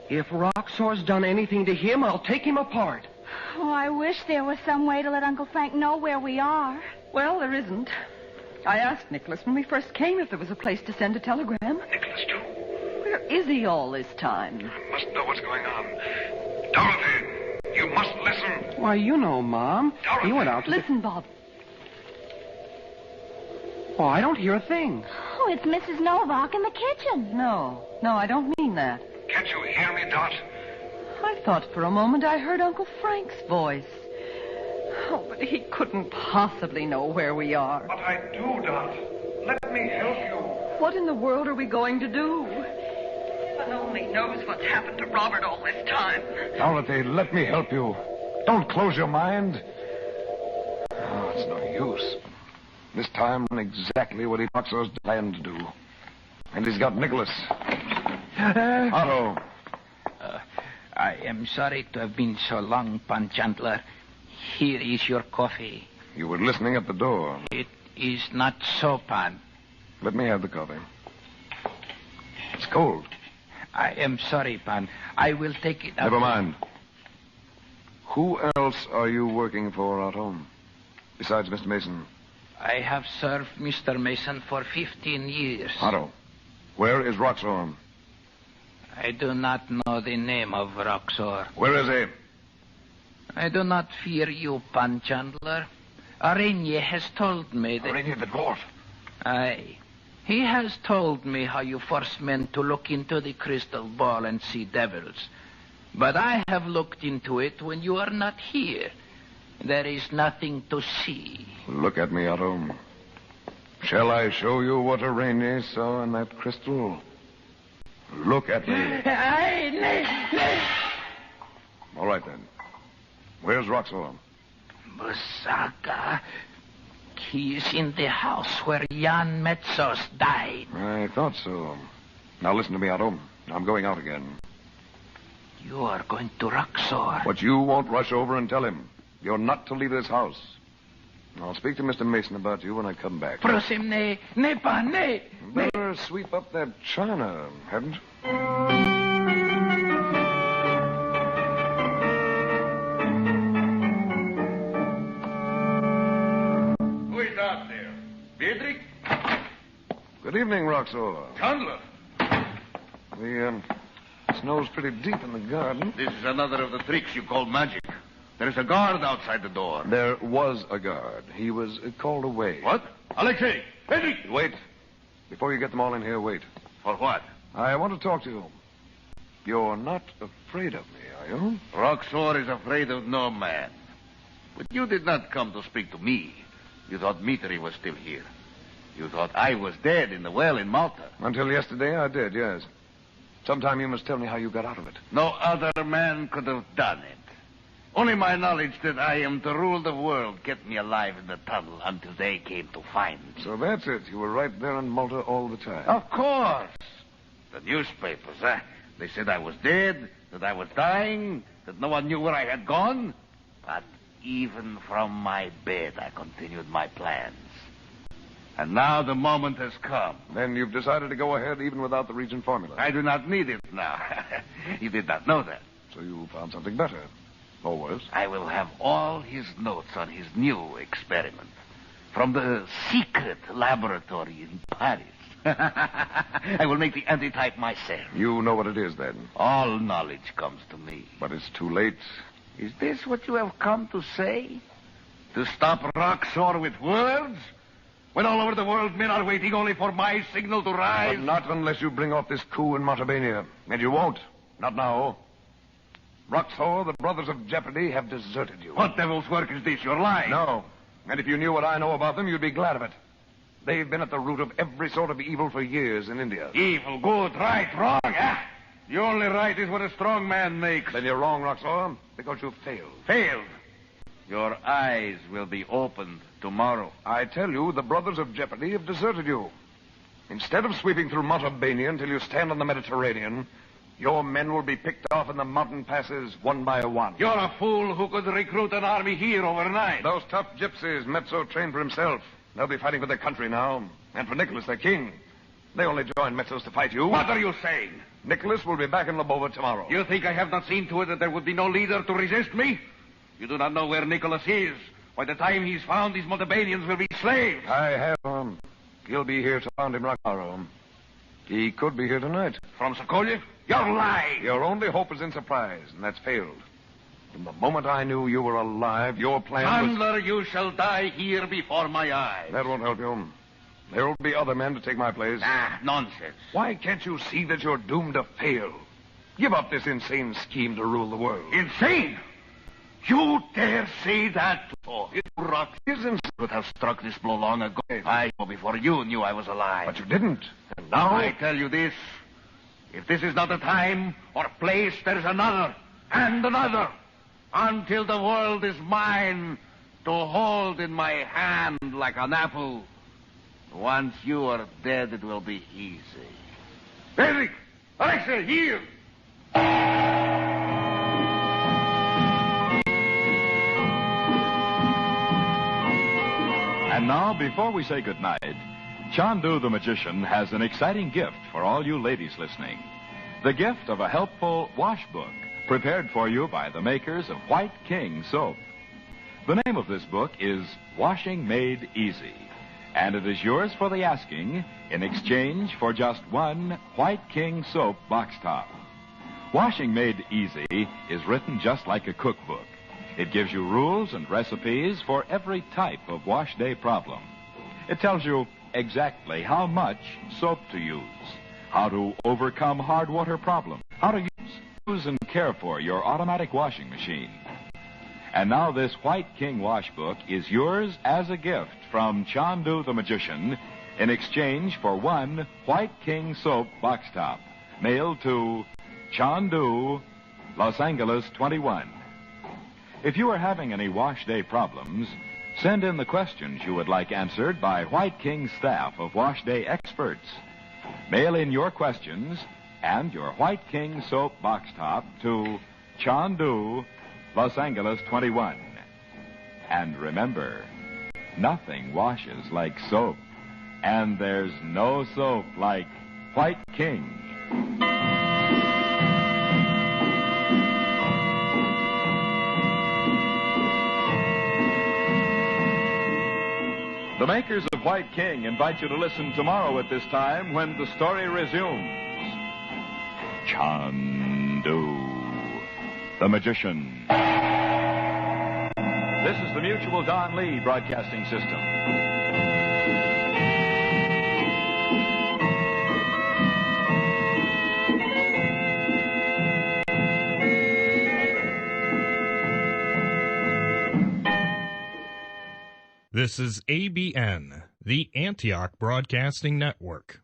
If Roxor's done anything to him, I'll take him apart. Oh, I wish there was some way to let Uncle Frank know where we are. Well, there isn't. I asked Nicholas when we first came if there was a place to send a telegram. Nicholas, too? Where is he all this time? I must know what's going on. Dorothy, you must listen. Why, you know, Mom. Dorothy. He went out to... Listen, Bob. Oh, I don't hear a thing. Oh, it's Mrs. Novak in the kitchen. No, I don't mean that. Can't you hear me, Dot? I thought for a moment I heard Uncle Frank's voice. Oh, but he couldn't possibly know where we are. But I do, Dot. Let me help you. What in the world are we going to do? Heaven only knows what's happened to Robert all this time. Dorothy, let me help you. Don't close your mind. Oh, it's no use. This time, exactly what he Roxor's planned to do. And he's got Nicholas. Otto. I am sorry to have been so long, Pan Chandler. Here is your coffee. You were listening at the door. It is not so, Pan. Let me have the coffee. It's cold. I am sorry, Pan. I will take it out. Never mind. Who else are you working for out home? Besides Mr. Mason? I have served Mr. Mason for 15 years. Otto, where is Roxor? I do not know the name of Roxor. Where is he? I do not fear you, Pan Chandler. Araignée has told me that... Araignée the dwarf? Aye. He has told me how you force men to look into the crystal ball and see devils. But I have looked into it when you are not here. There is nothing to see. Look at me, Otto. Shall I show you what Araignée saw in that crystal? Look at me. All right, then. Where's Roxor? Busaka. He is in the house where Jan Metzos died. I thought so. Now listen to me, Otto. I'm going out again. You are going to Roxor. But you won't rush over and tell him. You're not to leave this house. I'll speak to Mr. Mason about you when I come back. Prosim, ne, pa, ne. Better sweep up that china, hadn't you? Who is out there? Beatrix? Good evening, Roxor. Chandler? The snow's pretty deep in the garden. This is another of the tricks you call magic. There is a guard outside the door. There was a guard. He was called away. What? Alexei! Beatrix! Wait. Before you get them all in here, wait. For what? I want to talk to you. You're not afraid of me, are you? Roxor is afraid of no man. But you did not come to speak to me. You thought Mitri was still here. You thought I was dead in the well in Malta. Until yesterday, I did, yes. Sometime you must tell me how you got out of it. No other man could have done it. Only my knowledge that I am to rule the world kept me alive in the tunnel until they came to find me. So that's it. You were right there in Malta all the time. Of course. The newspapers, They said I was dead, that I was dying, that no one knew where I had gone. But even from my bed, I continued my plans. And now the moment has come. Then you've decided to go ahead even without the Regent formula. I do not need it now. You did not know that. So you found something better. Or worse. I will have all his notes on his new experiment. From the secret laboratory in Paris. I will make the antitype myself. You know what it is, then? All knowledge comes to me. But it's too late. Is this what you have come to say? To stop Roxor with words? When all over the world men are waiting only for my signal to rise? But not unless you bring off this coup in Montalbania. And you won't. Not now. Roxor, the Brothers of Jeopardy, have deserted you. What devil's work is this? You're lying. No. And if you knew what I know about them, you'd be glad of it. They've been at the root of every sort of evil for years in India. Evil, good, right, wrong, The only right is what a strong man makes. Then you're wrong, Roxor, because you've failed. Failed? Your eyes will be opened tomorrow. I tell you, the Brothers of Jeopardy have deserted you. Instead of sweeping through Montalbania until you stand on the Mediterranean, your men will be picked off in the mountain passes one by one. You're a fool who could recruit an army here overnight. Those tough gypsies Mezzo trained for himself. They'll be fighting for their country now. And for Nicholas, their king. They only joined Mezzos to fight you. What are you saying? Nicholas will be back in Lobova tomorrow. You think I have not seen to it that there would be no leader to resist me? You do not know where Nicholas is. By the time he's found, these Montalbanians will be slaves. I have. He'll be here to find him tomorrow. He could be here tonight. From Sokoliev? You're lying. Your only hope is in surprise, and that's failed. From the moment I knew you were alive, your plan Chandler, you shall die here before my eyes. That won't help you. There'll be other men to take my place. Nonsense. Why can't you see that you're doomed to fail? Give up this insane scheme to rule the world. Insane? You dare say that? Oh, it isn't. Could have struck this blow long ago. I know before you knew I was alive. But you didn't. And now I tell you this. If this is not a time or place, there is another and another. Until the world is mine to hold in my hand like an apple. Once you are dead, it will be easy. Eric! Alexei, here! And now, before we say goodnight, Chandu the Magician has an exciting gift for all you ladies listening. The gift of a helpful wash book prepared for you by the makers of White King soap. The name of this book is Washing Made Easy, and it is yours for the asking in exchange for just one White King soap box top. Washing Made Easy is written just like a cookbook. It gives you rules and recipes for every type of wash day problem. It tells you exactly how much soap to use, how to overcome hard water problems, how to use and care for your automatic washing machine. And now this White King wash book is yours as a gift from Chandu the Magician in exchange for one White King soap box top, mailed to Chandu, Los Angeles 21. If you are having any wash day problems, send in the questions you would like answered by White King's staff of wash day experts. Mail in your questions and your White King soap box top to Chandu, Los Angeles 21. And remember, nothing washes like soap, and there's no soap like White King. The makers of White King invite you to listen tomorrow at this time when the story resumes. Chandu, the Magician. This is the Mutual Don Lee Broadcasting System. This is ABN, the Antioch Broadcasting Network.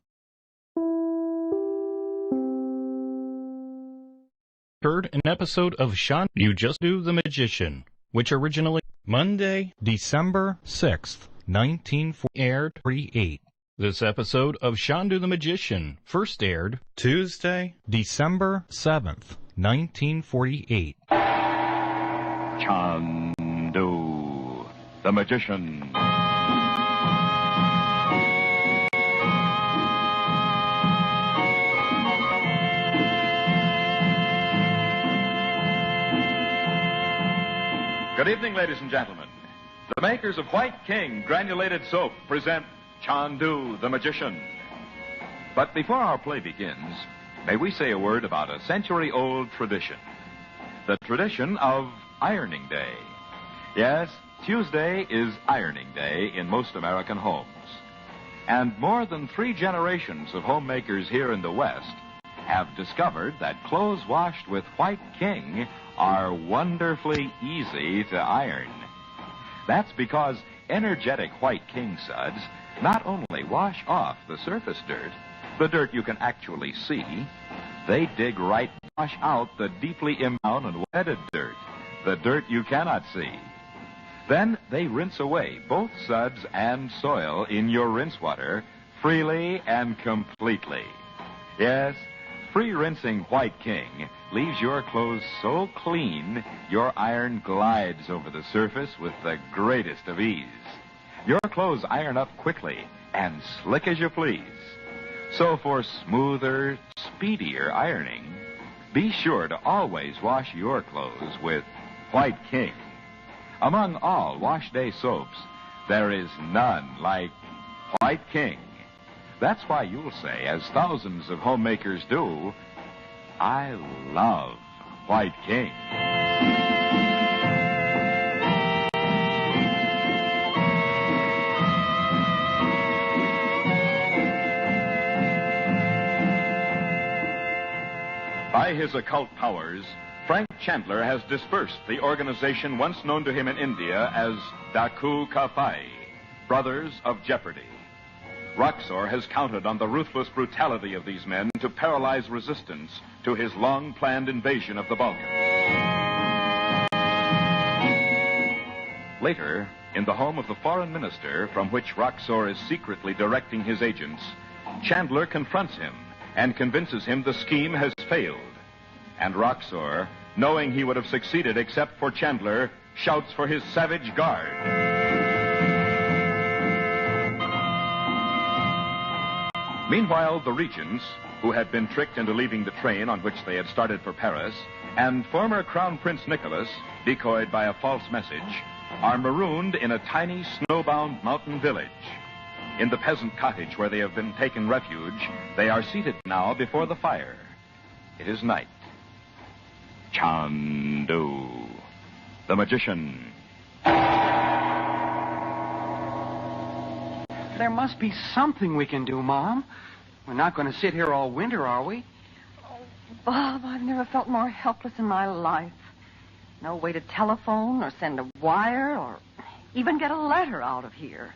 Heard an episode of You Just Do the Magician, which originally Monday, December 6th, 1940, aired 38. This episode of Shandu the Magician first aired Tuesday, December 7th, 1948. Chandu, the Magician. Good evening, ladies and gentlemen. The makers of White King Granulated Soap present Chandu, the Magician. But before our play begins, may we say a word about a century-old tradition. The tradition of Ironing Day. Yes, Tuesday is Ironing Day in most American homes. And more than 3 generations of homemakers here in the West have discovered that clothes washed with White King are wonderfully easy to iron. That's because energetic White King suds not only wash off the surface dirt, the dirt you can actually see, they dig right, wash out the deeply impound and wetted dirt, the dirt you cannot see. Then they rinse away both suds and soil in your rinse water freely and completely. Yes, free rinsing White King leaves your clothes so clean, your iron glides over the surface with the greatest of ease. Your clothes iron up quickly and slick as you please. So for smoother, speedier ironing, be sure to always wash your clothes with White King. Among all wash day soaps, there is none like White King. That's why you'll say, as thousands of homemakers do, I love White King. By his occult powers, Frank Chandler has dispersed the organization once known to him in India as Daku Kapai, Brothers of Jeopardy. Roxor has counted on the ruthless brutality of these men to paralyze resistance to his long-planned invasion of the Balkans. Later, in the home of the foreign minister from which Roxor is secretly directing his agents, Chandler confronts him and convinces him the scheme has failed. And Roxor, knowing he would have succeeded except for Chandler, shouts for his savage guard. Meanwhile, the regents, who had been tricked into leaving the train on which they had started for Paris, and former Crown Prince Nicholas, decoyed by a false message, are marooned in a tiny snowbound mountain village. In the peasant cottage where they have been taken refuge, they are seated now before the fire. It is night. Chandu, the Magician. There must be something we can do, Mom. We're not going to sit here all winter, are we? Oh, Bob, I've never felt more helpless in my life. No way to telephone or send a wire or even get a letter out of here.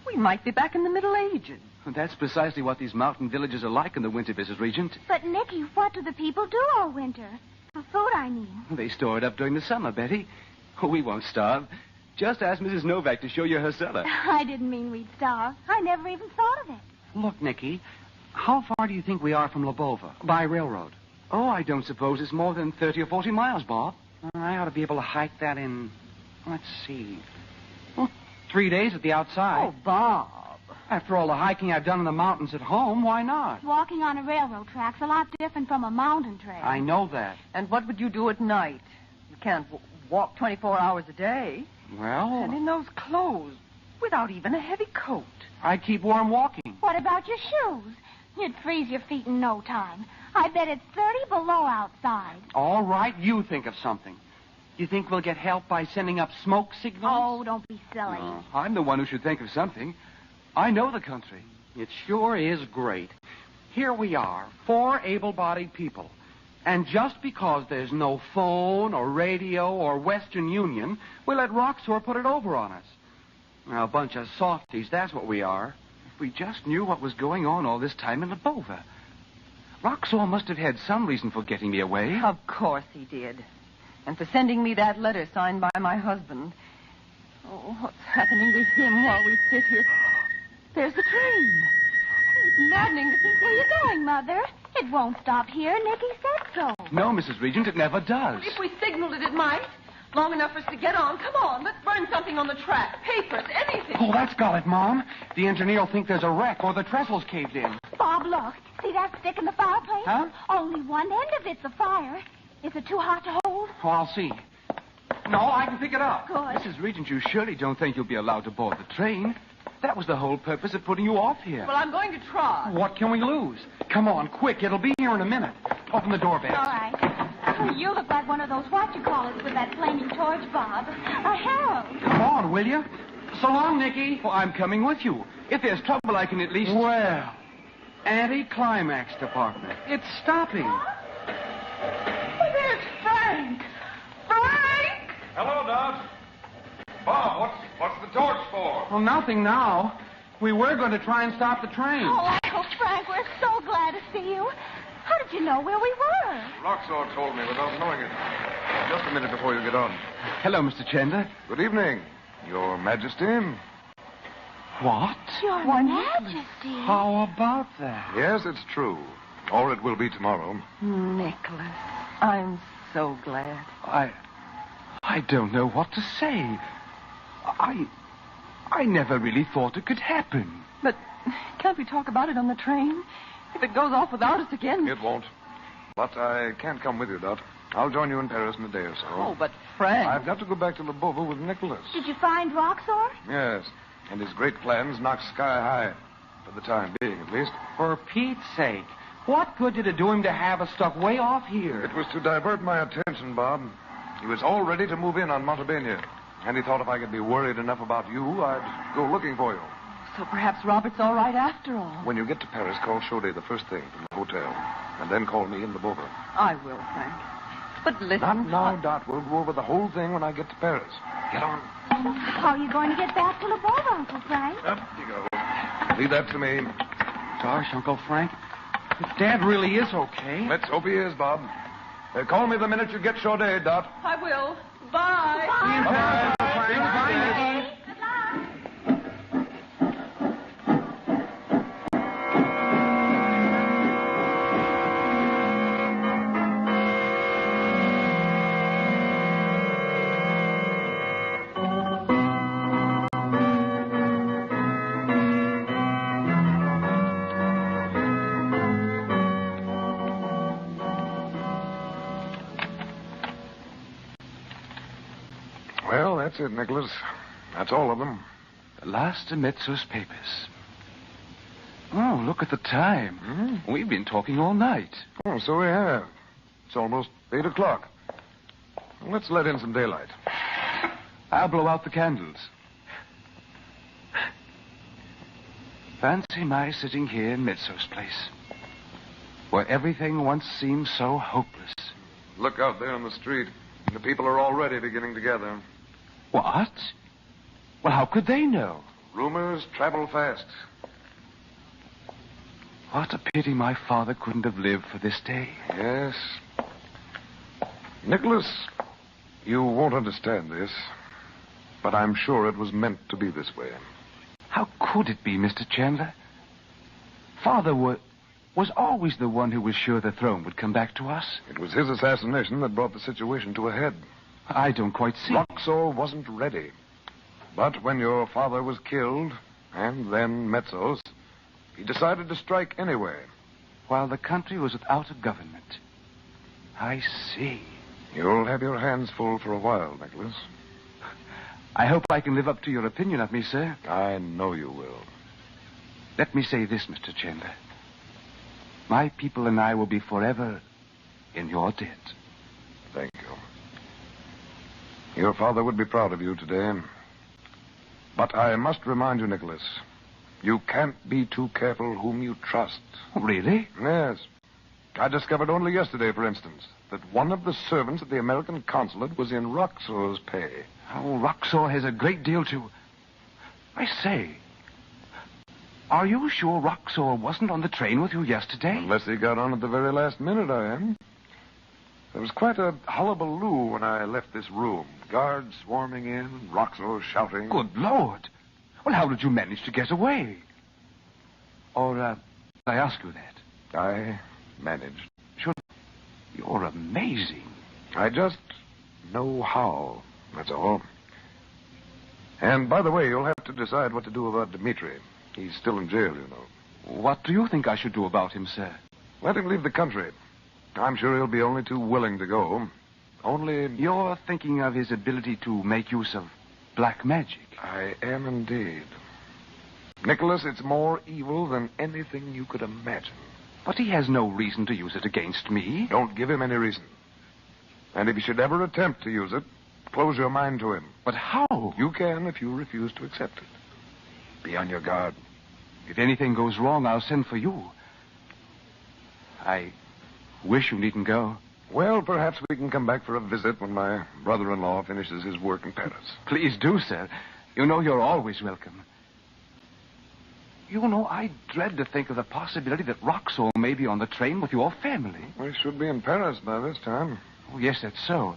We might be back in the Middle Ages. That's precisely what these mountain villages are like in the winter, Mrs. Regent. But, Nicky, what do the people do all winter? For food, I mean. They store it up during the summer, Betty. We won't starve. Just ask Mrs. Novak to show you her cellar. I didn't mean we'd starve. I never even thought of it. Look, Nicky, how far do you think we are from Lobova? By railroad. Oh, I don't suppose it's more than 30 or 40 miles, Bob. I ought to be able to hike that in, let's see, 3 days at the outside. Oh, Bob. After all the hiking I've done in the mountains at home, why not? Walking on a railroad track's a lot different from a mountain trail. I know that. And what would you do at night? You can't walk 24 hours a day. Well... And in those clothes, without even a heavy coat. I keep warm walking. What about your shoes? You'd freeze your feet in no time. I bet it's 30 below outside. All right, you think of something. You think we'll get help by sending up smoke signals? Oh, don't be silly. No, I'm the one who should think of something. I know the country. It sure is great. Here we are, 4 able-bodied people. And just because there's no phone or radio or Western Union, we let Roxor put it over on us. Now, a bunch of softies, that's what we are. If we just knew what was going on all this time in Lobova. Roxor must have had some reason for getting me away. Of course he did. And for sending me that letter signed by my husband. Oh, what's happening to him while we sit here? There's the train. It's maddening to think where you're going, Mother. It won't stop here. Nicky said so. No, Mrs. Regent, it never does. If we signaled it, it might. Long enough for us to get on. Come on, let's burn something on the track. Papers, anything. Oh, that's got it, Mom. The engineer will think there's a wreck or the trestle's caved in. Bob, look. See that stick in the fireplace? Huh? Only one end of it's afire. Is it too hot to hold? Oh, I'll see. No, I can pick it up. Good. Mrs. Regent, you surely don't think you'll be allowed to board the train. That was the whole purpose of putting you off here. Well, I'm going to try. What can we lose? Come on, quick. It'll be here in a minute. Open the door, Beth. All right. Oh, you look like one of those what-you-call-it with that flaming torch, Bob. A herald. Come on, will you? So long, Nicky. Oh, I'm coming with you. If there's trouble, I can at least... Well, anti-climax department. It's stopping. There's Frank. Frank! Hello, Dodge. Bob, what's the torch for? Well, nothing now. We were going to try and stop the train. Oh, Uncle Frank, we're so glad to see you. How did you know where we were? Roxor told me without knowing it. Just a minute before you get on. Hello, Mr. Chandler. Good evening, Your Majesty. What? Your Majesty. How about that? Yes, it's true. Or it will be tomorrow. Nicholas, I'm so glad. I don't know what to say. I never really thought it could happen. But can't we talk about it on the train? If it goes off without us again... It won't. But I can't come with you, Dot. I'll join you in Paris in a day or so. Oh, but Frank... I've got to go back to Lobova with Nicholas. Did you find Roxor? Yes. And his great plans knocked sky high. For the time being, at least. For Pete's sake. What good did it do him to have us stuck way off here? It was to divert my attention, Bob. He was all ready to move in on Montebello. And he thought if I could be worried enough about you, I'd go looking for you. So perhaps Robert's all right after all. When you get to Paris, call Chaudet the first thing from the hotel. And then call me in Lobova. I will, Frank. But listen... Not now, Dot. We'll go over the whole thing when I get to Paris. Get on. How are you going to get back to Lobova, Uncle Frank? Up you go. Leave that to me. Gosh, Uncle Frank. If Dad really is okay... Let's hope he is, Bob. Call me the minute you get Chaudet, Dot. I will. Bye. Bye. Bye. Well, that's it, Nicholas. That's all of them. The last of Metzo's papers. Oh, look at the time. We've been talking all night. Oh, so we have. It's almost 8 o'clock. Let's let in some daylight. I'll blow out the candles. Fancy my sitting here in Metzo's place, where everything once seemed so hopeless. Look out there on the street. The people are already beginning to gather. What? Well, how could they know? Rumors travel fast. What a pity my father couldn't have lived for this day. Yes. Nicholas, you won't understand this, but I'm sure it was meant to be this way. How could it be, Mr. Chandler? Father was always the one who was sure the throne would come back to us. It was his assassination that brought the situation to a head. I don't quite see. Roxor wasn't ready. But when your father was killed, and then Metzo's, he decided to strike anyway. While the country was without a government. I see. You'll have your hands full for a while, Nicholas. I hope I can live up to your opinion of me, sir. I know you will. Let me say this, Mr. Chandler. My people and I will be forever in your debt. Thank you. Your father would be proud of you today. But I must remind you, Nicholas, you can't be too careful whom you trust. Really? Yes. I discovered only yesterday, for instance, that one of the servants at the American consulate was in Roxor's pay. Oh, Roxor has a great deal to... I say, are you sure Roxor wasn't on the train with you yesterday? Unless he got on at the very last minute, I am. There was quite a hullabaloo when I left this room. Guards swarming in, Roxor shouting. Good Lord. Well, how did you manage to get away? Or, did I ask you that? I managed. Sure. You're amazing. I just know how, that's all. And, by the way, you'll have to decide what to do about Dmitri. He's still in jail, you know. What do you think I should do about him, sir? Let him leave the country. I'm sure he'll be only too willing to go. Only... You're thinking of his ability to make use of black magic. I am indeed. Nicholas, it's more evil than anything you could imagine. But he has no reason to use it against me. Don't give him any reason. And if he should ever attempt to use it, close your mind to him. But how? You can if you refuse to accept it. Be on your guard. If anything goes wrong, I'll send for you. I wish you needn't go. Well, perhaps we can come back for a visit when my brother-in-law finishes his work in Paris. Please do, sir. You know you're always welcome. You know, I dread to think of the possibility that Roxor may be on the train with your family. We should be in Paris by this time. Oh, yes, that's so.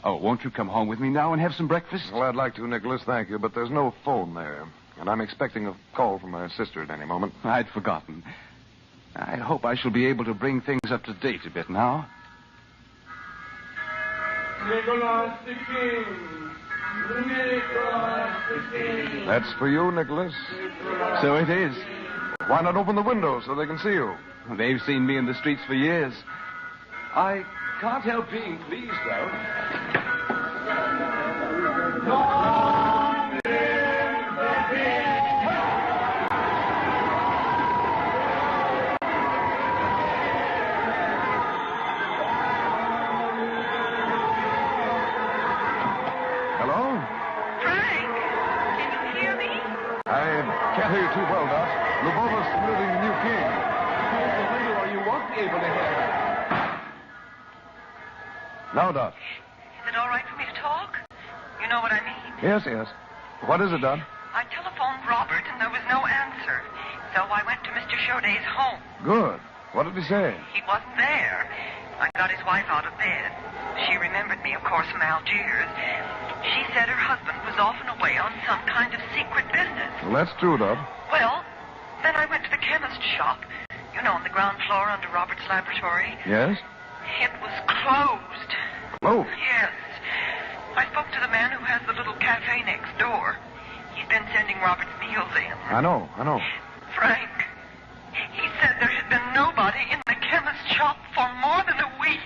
Oh, won't you come home with me now and have some breakfast? Well, I'd like to, Nicholas, thank you, but there's no phone there. And I'm expecting a call from my sister at any moment. I'd forgotten. I hope I shall be able to bring things up to date a bit now. Nicholas the King. Nicholas the King. That's for you, Nicholas. So it is. Why not open the window so they can see you? They've seen me in the streets for years. I can't help being pleased, though. Can't hear you too well, Doc. Lubova's saluting the new king. Close the window or you won't be able to hear her. Now, Doc. Is it all right for me to talk? You know what I mean. Yes, yes. What is it, Doc? I telephoned Robert and there was no answer. So I went to Mr. Chaudet's home. Good. What did he say? He wasn't there. I got his wife out of bed. She remembered me, of course, from Algiers. She said her husband was off and away on some kind of secret business. Well, that's true, Doc. Well, then I went to the chemist shop. You know, on the ground floor under Robert's laboratory. Yes? It was closed. Closed? Yes. I spoke to the man who has the little cafe next door. He's been sending Robert's meals in. I know. Frank, he said there had been nobody in the chemist shop for more than a week.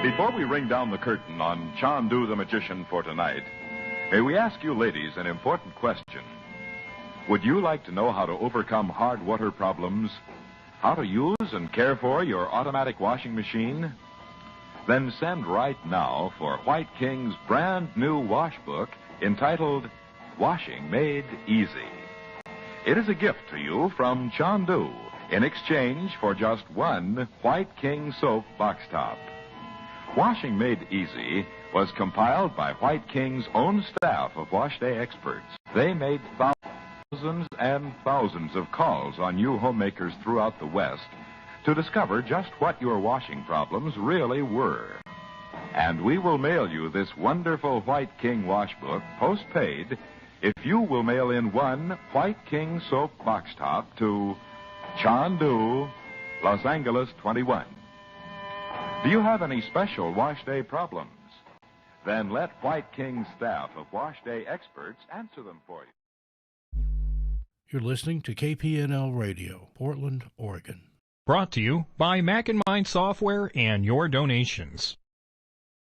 Before we ring down the curtain on Chandu the Magician for tonight, may we ask you ladies an important question. Would you like to know how to overcome hard water problems? How to use and care for your automatic washing machine? Then send right now for White King's brand new wash book entitled Washing Made Easy. It is a gift to you from Chandu in exchange for just one White King soap box top. Washing Made Easy was compiled by White King's own staff of wash day experts. They made thousands and thousands of calls on you homemakers throughout the West to discover just what your washing problems really were. And we will mail you this wonderful White King wash book postpaid if you will mail in one White King soap box top to Chandu, Los Angeles 21. Do you have any special wash day problems? Then let White King's staff of wash day experts answer them for you. You're listening to KPNL Radio, Portland, Oregon. Brought to you by Mac and Mind Software and your donations.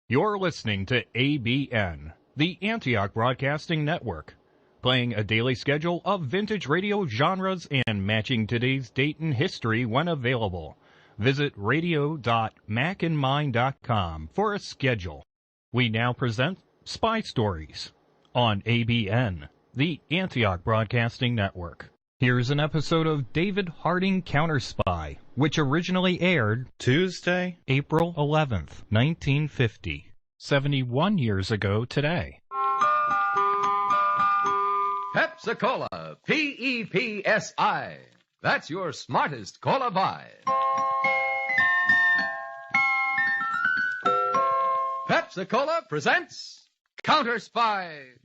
You're listening to ABN, the Antioch Broadcasting Network, playing a daily schedule of vintage radio genres and matching today's date and history when available. Visit radio.macandmind.com for a schedule. We now present Spy Stories on ABN, the Antioch Broadcasting Network. Here's an episode of David Harding Counterspy, which originally aired Tuesday, April 11th, 1950, 71 years ago today. Pepsi-Cola, P-E-P-S-I. That's your smartest cola buy. Pepsi-Cola presents Counterspy.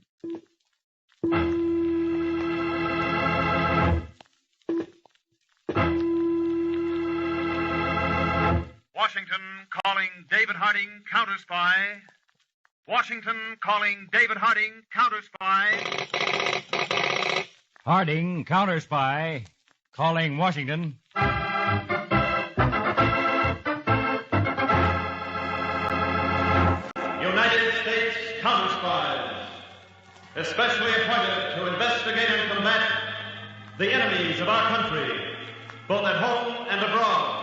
Washington calling David Harding, Counterspy. Washington calling David Harding, Counterspy. Harding, Counterspy. Calling Washington. United States Counterspies, especially appointed to investigate and combat the enemies of our country, both at home and abroad.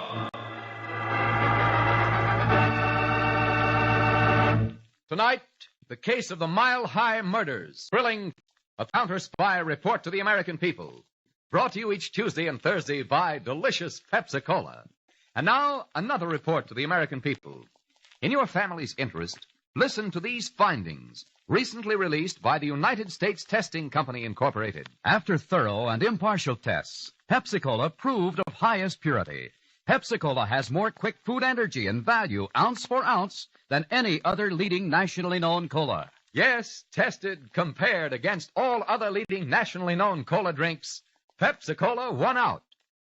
Tonight, the case of the Mile High murders. Thrilling, a counter-spy report to the American people. Brought to you each Tuesday and Thursday by delicious Pepsi-Cola. And now, another report to the American people. In your family's interest, listen to these findings, recently released by the United States Testing Company, Incorporated. After thorough and impartial tests, Pepsi-Cola proved of highest purity. Pepsi-Cola has more quick food energy and value, ounce for ounce, than any other leading nationally known cola. Yes, tested, compared against all other leading nationally known cola drinks, Pepsi-Cola won out.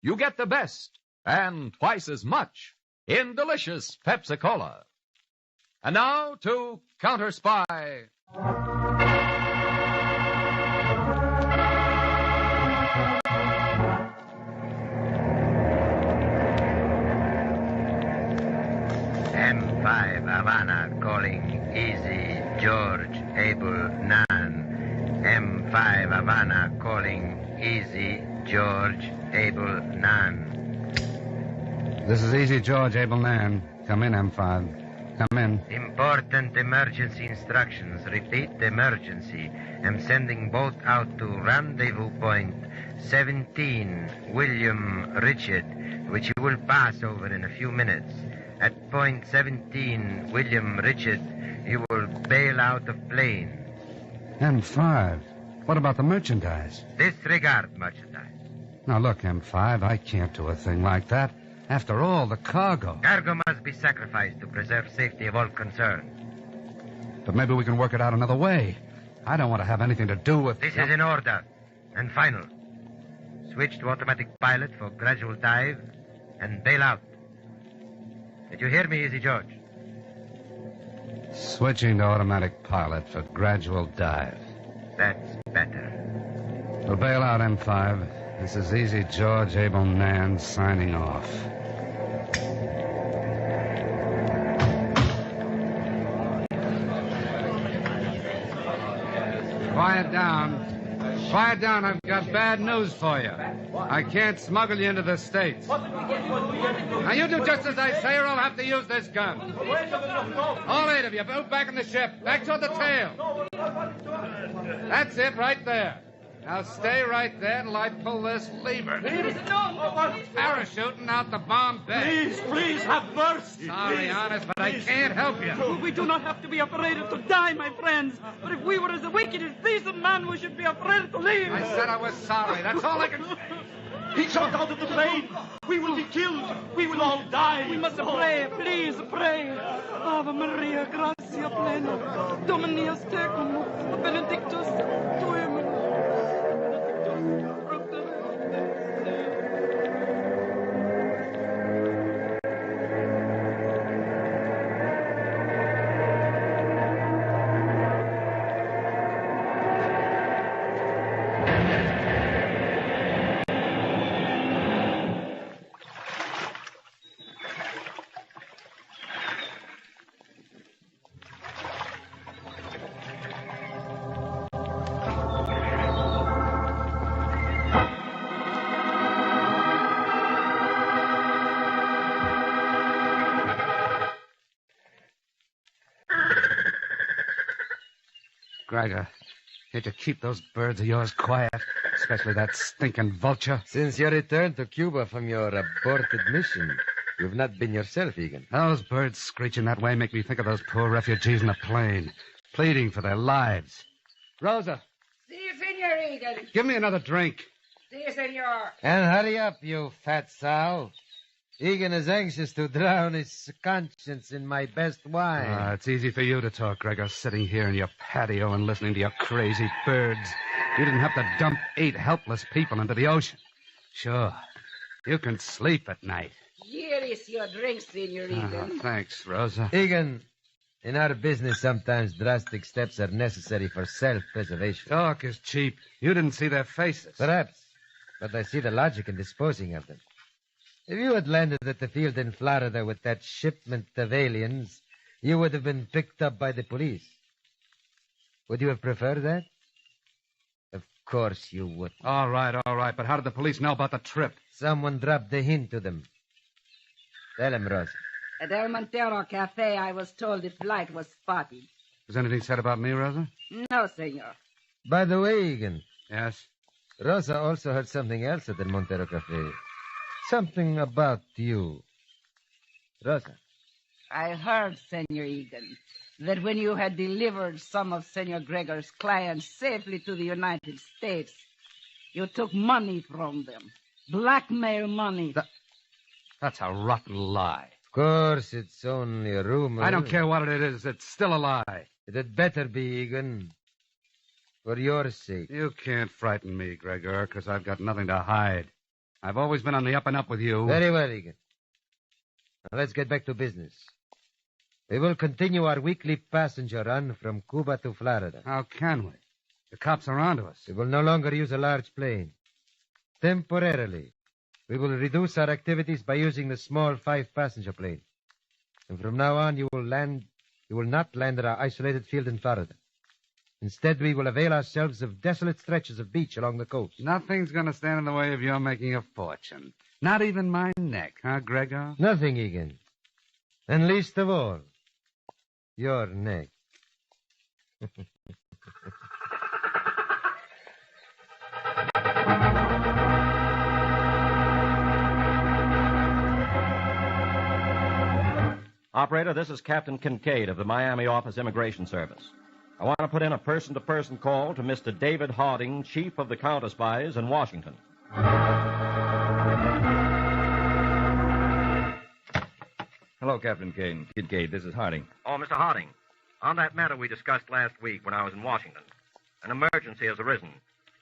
You get the best, and twice as much, in delicious Pepsi-Cola. And now to Counterspy. M5 Havana calling Easy George Able Nan. M5 Havana calling Easy George Able Nan. This is Easy George Able Nan. Come in, M5. Come in. Important emergency instructions. Repeat emergency. Am sending boat out to rendezvous point 17 William Richard, which you will pass over in a few minutes. At point 17 William Richard, you will bail out of plane. M5. What about the merchandise? Disregard merchandise. Now, look, M5, I can't do a thing like that. After all, the cargo. Cargo must be sacrificed to preserve safety of all concerned. But maybe we can work it out another way. I don't want to have anything to do with... This is in order. And final. Switch to automatic pilot for gradual dive and bail out. Did you hear me, Easy George? Switching to automatic pilot for gradual dive. That's better. We'll bail out, M5. This is Easy George Able Nan signing off. Quiet down. Quiet down. I've got bad news for you. I can't smuggle you into the States. Now, you do just as I say, or I'll have to use this gun. All 8 of you, move back in the ship. Back toward the tail. That's it, right there. Now, stay right there until I pull this lever. Please, no. Parachuting out the bomb bay. Please, have mercy. Sorry, honest, but I can't help you. We do not have to be afraid to die, my friends. But if we were as wicked as these men, we should be afraid to live. I said I was sorry. That's all I can... He jumped out of the plane. We will be killed. We will all die. We must pray. Please pray. Ave Maria, gratia plena. Dominus tecum. Benedictus tuum. Gregor, can't you keep those birds of yours quiet? Especially that stinking vulture. Since your return to Cuba from your aborted mission, you've not been yourself, Egan. Those birds screeching that way make me think of those poor refugees in the plane, pleading for their lives. Rosa, Si, Senor Egan. give me another drink. Si, Senor. And hurry up, you fat sow. Egan is anxious to drown his conscience in my best wine. It's easy for you to talk, Gregor, sitting here in your patio and listening to your crazy birds. You didn't have to dump 8 helpless people into the ocean. Sure, you can sleep at night. Here is your drink, Senor Egan. Thanks, Rosa. Egan, in our business, sometimes drastic steps are necessary for self-preservation. Talk is cheap. You didn't see their faces. Perhaps, but I see the logic in disposing of them. If you had landed at the field in Florida with that shipment of aliens, you would have been picked up by the police. Would you have preferred that? Of course you would. All right. But how did the police know about the trip? Someone dropped the hint to them. Tell him, Rosa. At El Montero Cafe, I was told the flight was spotted. Was anything said about me, Rosa? No, Senor. By the way, Egan. Yes? Rosa also heard something else at the Montero Cafe. Something about you. Rosa. I heard, Senor Egan, that when you had delivered some of Senor Gregor's clients safely to the United States, you took money from them. Blackmail money. That's a rotten lie. Of course, it's only a rumor. I don't care what it is. It's still a lie. It had better be, Egan. For your sake. You can't frighten me, Gregor, because I've got nothing to hide. I've always been on the up and up with you. Very well, Egan. Now let's get back to business. We will continue our weekly passenger run from Cuba to Florida. How can we? The cops are onto us. We will no longer use a large plane. Temporarily, we will reduce our activities by using the small 5-passenger plane. And from now on, you will not land at our isolated field in Florida. Instead, we will avail ourselves of desolate stretches of beach along the coast. Nothing's going to stand in the way of your making a fortune. Not even my neck, huh, Gregor? Nothing, Egan. And least of all, your neck. Operator, this is Captain Kincaid of the Miami Office Immigration Service. I want to put in a person-to-person call to Mr. David Harding, Chief of the Counter-Spies in Washington. Hello, Captain Kincaid. This is Harding. Oh, Mr. Harding, on that matter we discussed last week when I was in Washington, an emergency has arisen.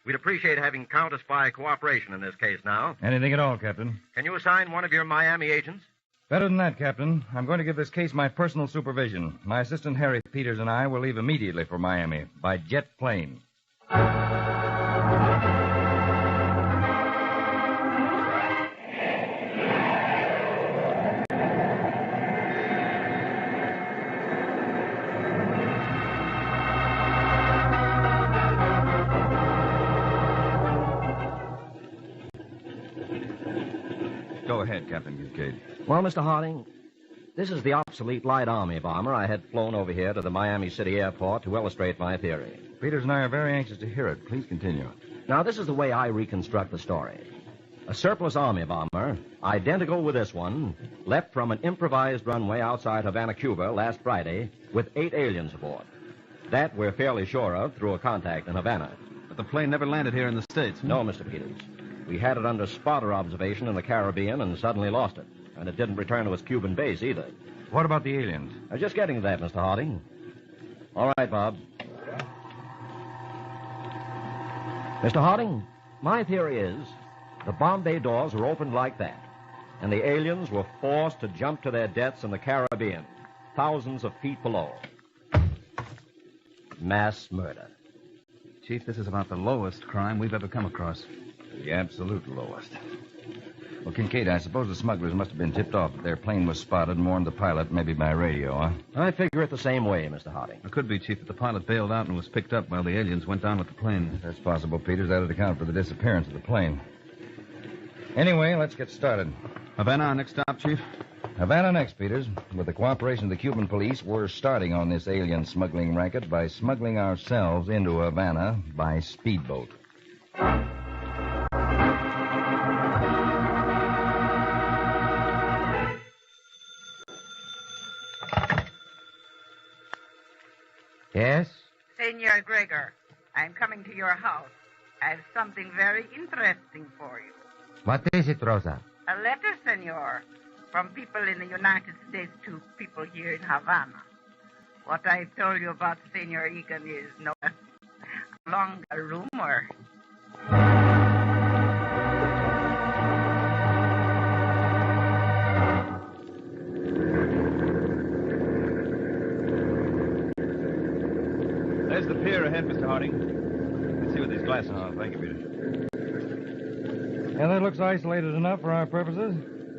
We'd appreciate having counter-spy cooperation in this case now. Anything at all, Captain. Can you assign one of your Miami agents? Better than that, Captain. I'm going to give this case my personal supervision. My assistant, Harry Peters, and I will leave immediately for Miami by jet plane. Go ahead, Captain Kincaid. Well, Mr. Harding, this is the obsolete light army bomber I had flown over here to the Miami City airport to illustrate my theory. Peters and I are very anxious to hear it. Please continue. Now, this is the way I reconstruct the story. A surplus army bomber, identical with this one, left from an improvised runway outside Havana, Cuba last Friday with 8 aliens aboard. That we're fairly sure of through a contact in Havana. But the plane never landed here in the States. No, Mr. Peters. We had it under spotter observation in the Caribbean and suddenly lost it. And it didn't return to its Cuban base either. What about the aliens? Just getting to that, Mr. Harding. All right, Bob. Mr. Harding, my theory is the bomb bay doors were opened like that, and the aliens were forced to jump to their deaths in the Caribbean, thousands of feet below. Mass murder. Chief, this is about the lowest crime we've ever come across. The absolute lowest. Well, Kincaid, I suppose the smugglers must have been tipped off that their plane was spotted and warned the pilot, maybe by radio, huh? I figure it the same way, Mr. Harding. It could be, Chief, that the pilot bailed out and was picked up while the aliens went down with the plane. That's possible, Peters. That would account for the disappearance of the plane. Anyway, let's get started. Havana, next stop, Chief? Havana next, Peters. With the cooperation of the Cuban police, we're starting on this alien smuggling racket by smuggling ourselves into Havana by speedboat. Yes? Senor Gregor, I'm coming to your house. I have something very interesting for you. What is it, Rosa? A letter, senor, from people in the United States to people here in Havana. What I told you about Senor Egan is no longer a rumor. There's the pier ahead, Mr. Harding. Let's see with these glasses. Oh, thank you, Peter. Yeah, that looks isolated enough for our purposes.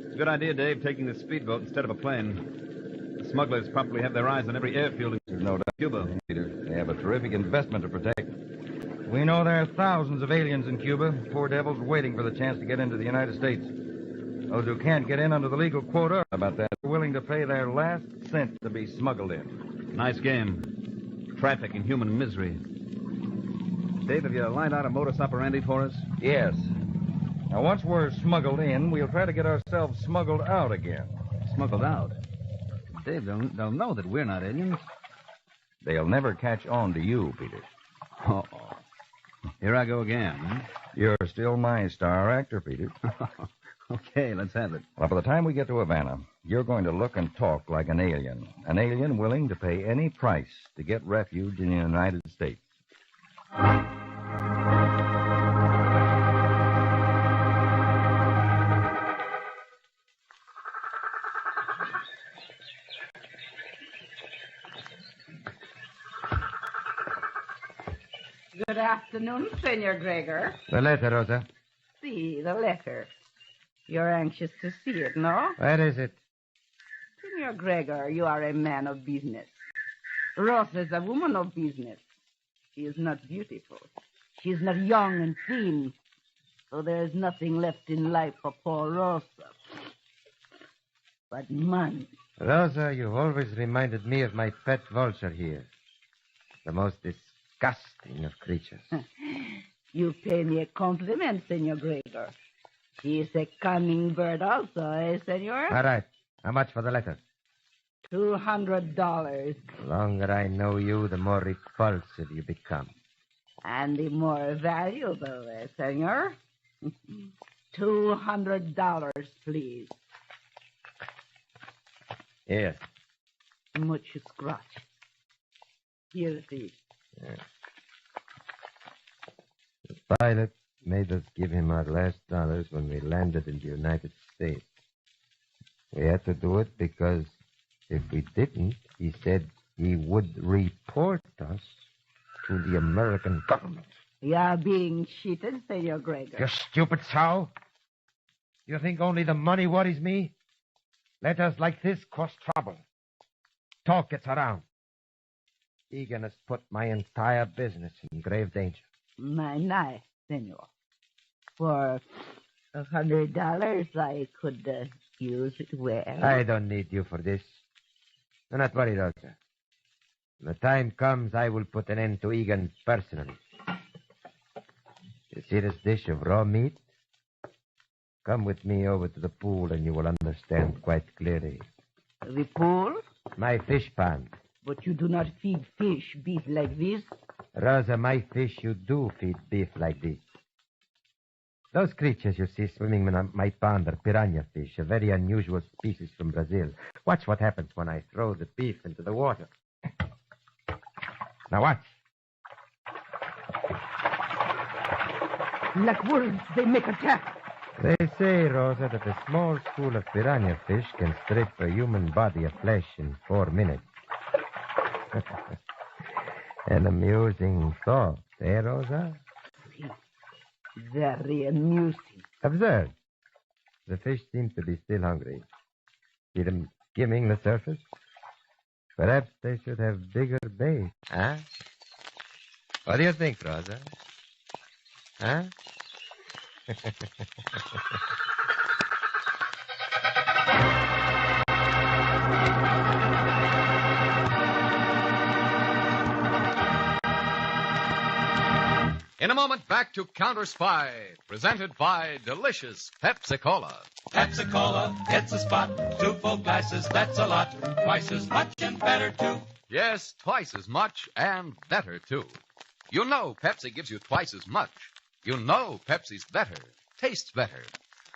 It's a good idea, Dave, taking the speedboat instead of a plane. The smugglers probably have their eyes on every airfield in There's no doubt, Cuba. Peter. They have a terrific investment to protect. We know there are thousands of aliens in Cuba, poor devils waiting for the chance to get into the United States. Those who can't get in under the legal quota about that are willing to pay their last cent to be smuggled in. Nice game. Traffic in human misery. Dave, have you lined out a modus operandi for us? Yes. Now, once we're smuggled in, we'll try to get ourselves smuggled out again. Smuggled out? Dave, they'll know that we're not aliens. They'll never catch on to you, Peter. Oh, here I go again. Huh? You're still my star actor, Peter. Okay, let's have it. Well, by the time we get to Havana, you're going to look and talk like an alien. An alien willing to pay any price to get refuge in the United States. Good afternoon, Senor Gregor. The letter, Rosa. See, the letter. You're anxious to see it, no? Where is it? Senor Gregor, you are a man of business. Rosa is a woman of business. She is not beautiful. She is not young and thin. So there is nothing left in life for poor Rosa. But money. Rosa, you've always reminded me of my pet vulture here. The most disgusting of creatures. You pay me a compliment, Senor Gregor. She is a cunning bird also, eh, senor? All right. How much for the letter? $200. The longer I know you, the more repulsive you become. And the more valuable, senor. $200, please. Here. Much scratch. Here it is. Yeah. The pilot made us give him our last dollars when we landed in the United States. We had to do it because if we didn't, he said he would report us to the American government. You are being cheated, Senor Gregor. You stupid sow. You think only the money worries me? Letters like this cause trouble. Talk gets around. Egan has put my entire business in grave danger. My knife, senor. For $100, I could use it well. I don't need you for this. Do not worry, Rosa. When the time comes, I will put an end to Egan personally. You see this dish of raw meat? Come with me over to the pool and you will understand quite clearly. The pool? My fish pond. But you do not feed fish beef like this? Rosa, my fish, you do feed beef like this. Those creatures you see swimming in my pond are piranha fish, a very unusual species from Brazil. Watch what happens when I throw the beef into the water. Now watch. Like wolves, they make attack. They say, Rosa, that a small school of piranha fish can strip a human body of flesh in 4 minutes. An amusing thought, eh, Rosa? Very amusing. Observe. The fish seem to be still hungry. See them skimming the surface? Perhaps they should have bigger bait, huh? What do you think, Rosa? Huh? In a moment, back to Counter Spy, presented by delicious Pepsi-Cola. Pepsi-Cola hits the spot. 2 full glasses, that's a lot. Twice as much and better, too. Yes, twice as much and better, too. You know Pepsi gives you twice as much. You know Pepsi's better, tastes better.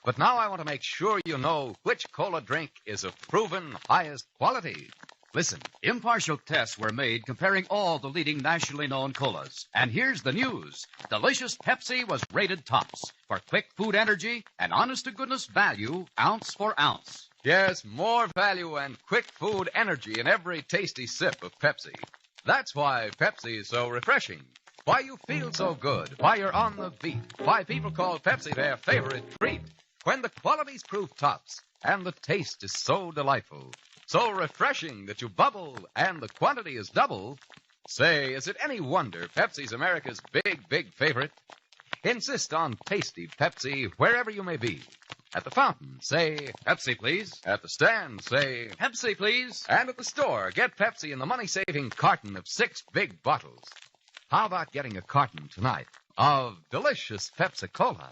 But now I want to make sure you know which cola drink is of proven highest quality. Listen. Impartial tests were made comparing all the leading nationally known colas. And here's the news. Delicious Pepsi was rated tops for quick food energy and honest-to-goodness value, ounce for ounce. Yes, more value and quick food energy in every tasty sip of Pepsi. That's why Pepsi is so refreshing. Why you feel so good. Why you're on the beat. Why people call Pepsi their favorite treat. When the quality's proof tops and the taste is so delightful, so refreshing that you bubble and the quantity is double. Say, is it any wonder Pepsi's America's big favorite? Insist on tasty Pepsi wherever you may be. At the fountain, say, Pepsi, please. At the stand, say, Pepsi, please. And at the store, get Pepsi in the money-saving carton of 6 big bottles. How about getting a carton tonight of delicious Pepsi-Cola?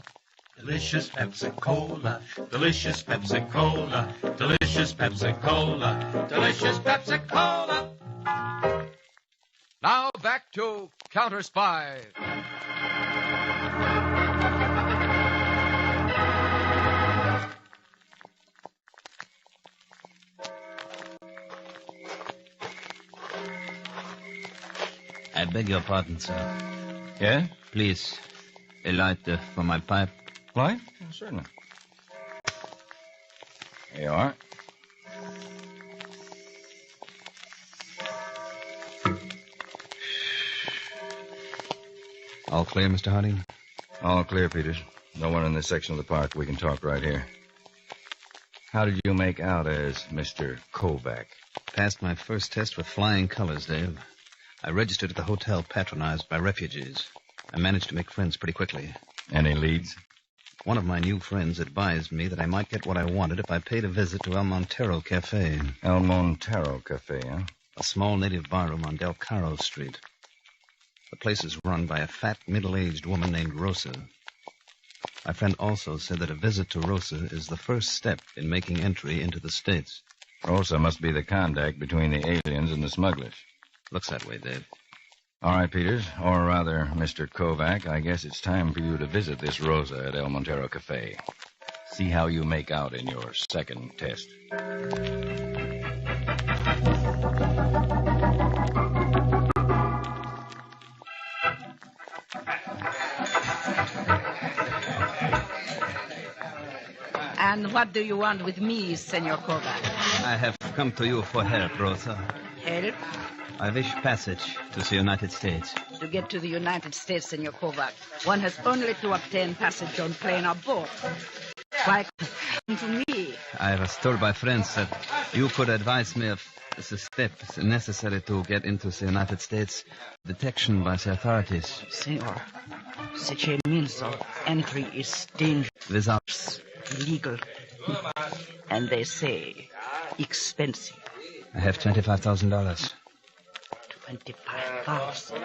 Delicious Pepsi-Cola, delicious Pepsi-Cola, delicious Pepsi-Cola, delicious Pepsi-Cola. Now back to Counter Spy. I beg your pardon, sir. Yeah? Please, a lighter for my pipe. Light? Oh, certainly. There you are. All clear, Mr. Harding? All clear, Peters. No one in this section of the park. We can talk right here. How did you make out as Mr. Kovac? Passed my first test with flying colors, Dave. I registered at the hotel patronized by refugees. I managed to make friends pretty quickly. Any leads? One of my new friends advised me that I might get what I wanted if I paid a visit to El Montero Cafe. El Montero Cafe, huh? A small native barroom on Del Caro Street. The place is run by a fat, middle-aged woman named Rosa. My friend also said that a visit to Rosa is the first step in making entry into the States. Rosa must be the contact between the aliens and the smugglers. Looks that way, Dave. All right, Peters, or rather, Mr. Kovac, I guess it's time for you to visit this Rosa at El Montero Cafe. See how you make out in your second test. And what do you want with me, Senor Kovac? I have come to you for help, Rosa. Help? I wish passage to the United States. To get to the United States, Senor Kovac, one has only to obtain passage on plane or boat. Why come to me? I was told by friends that you could advise me of the steps necessary to get into the United States. Detection by the authorities. Senor, such a means of entry is dangerous. Without... illegal. And they say expensive. I have $25,000. 25,000.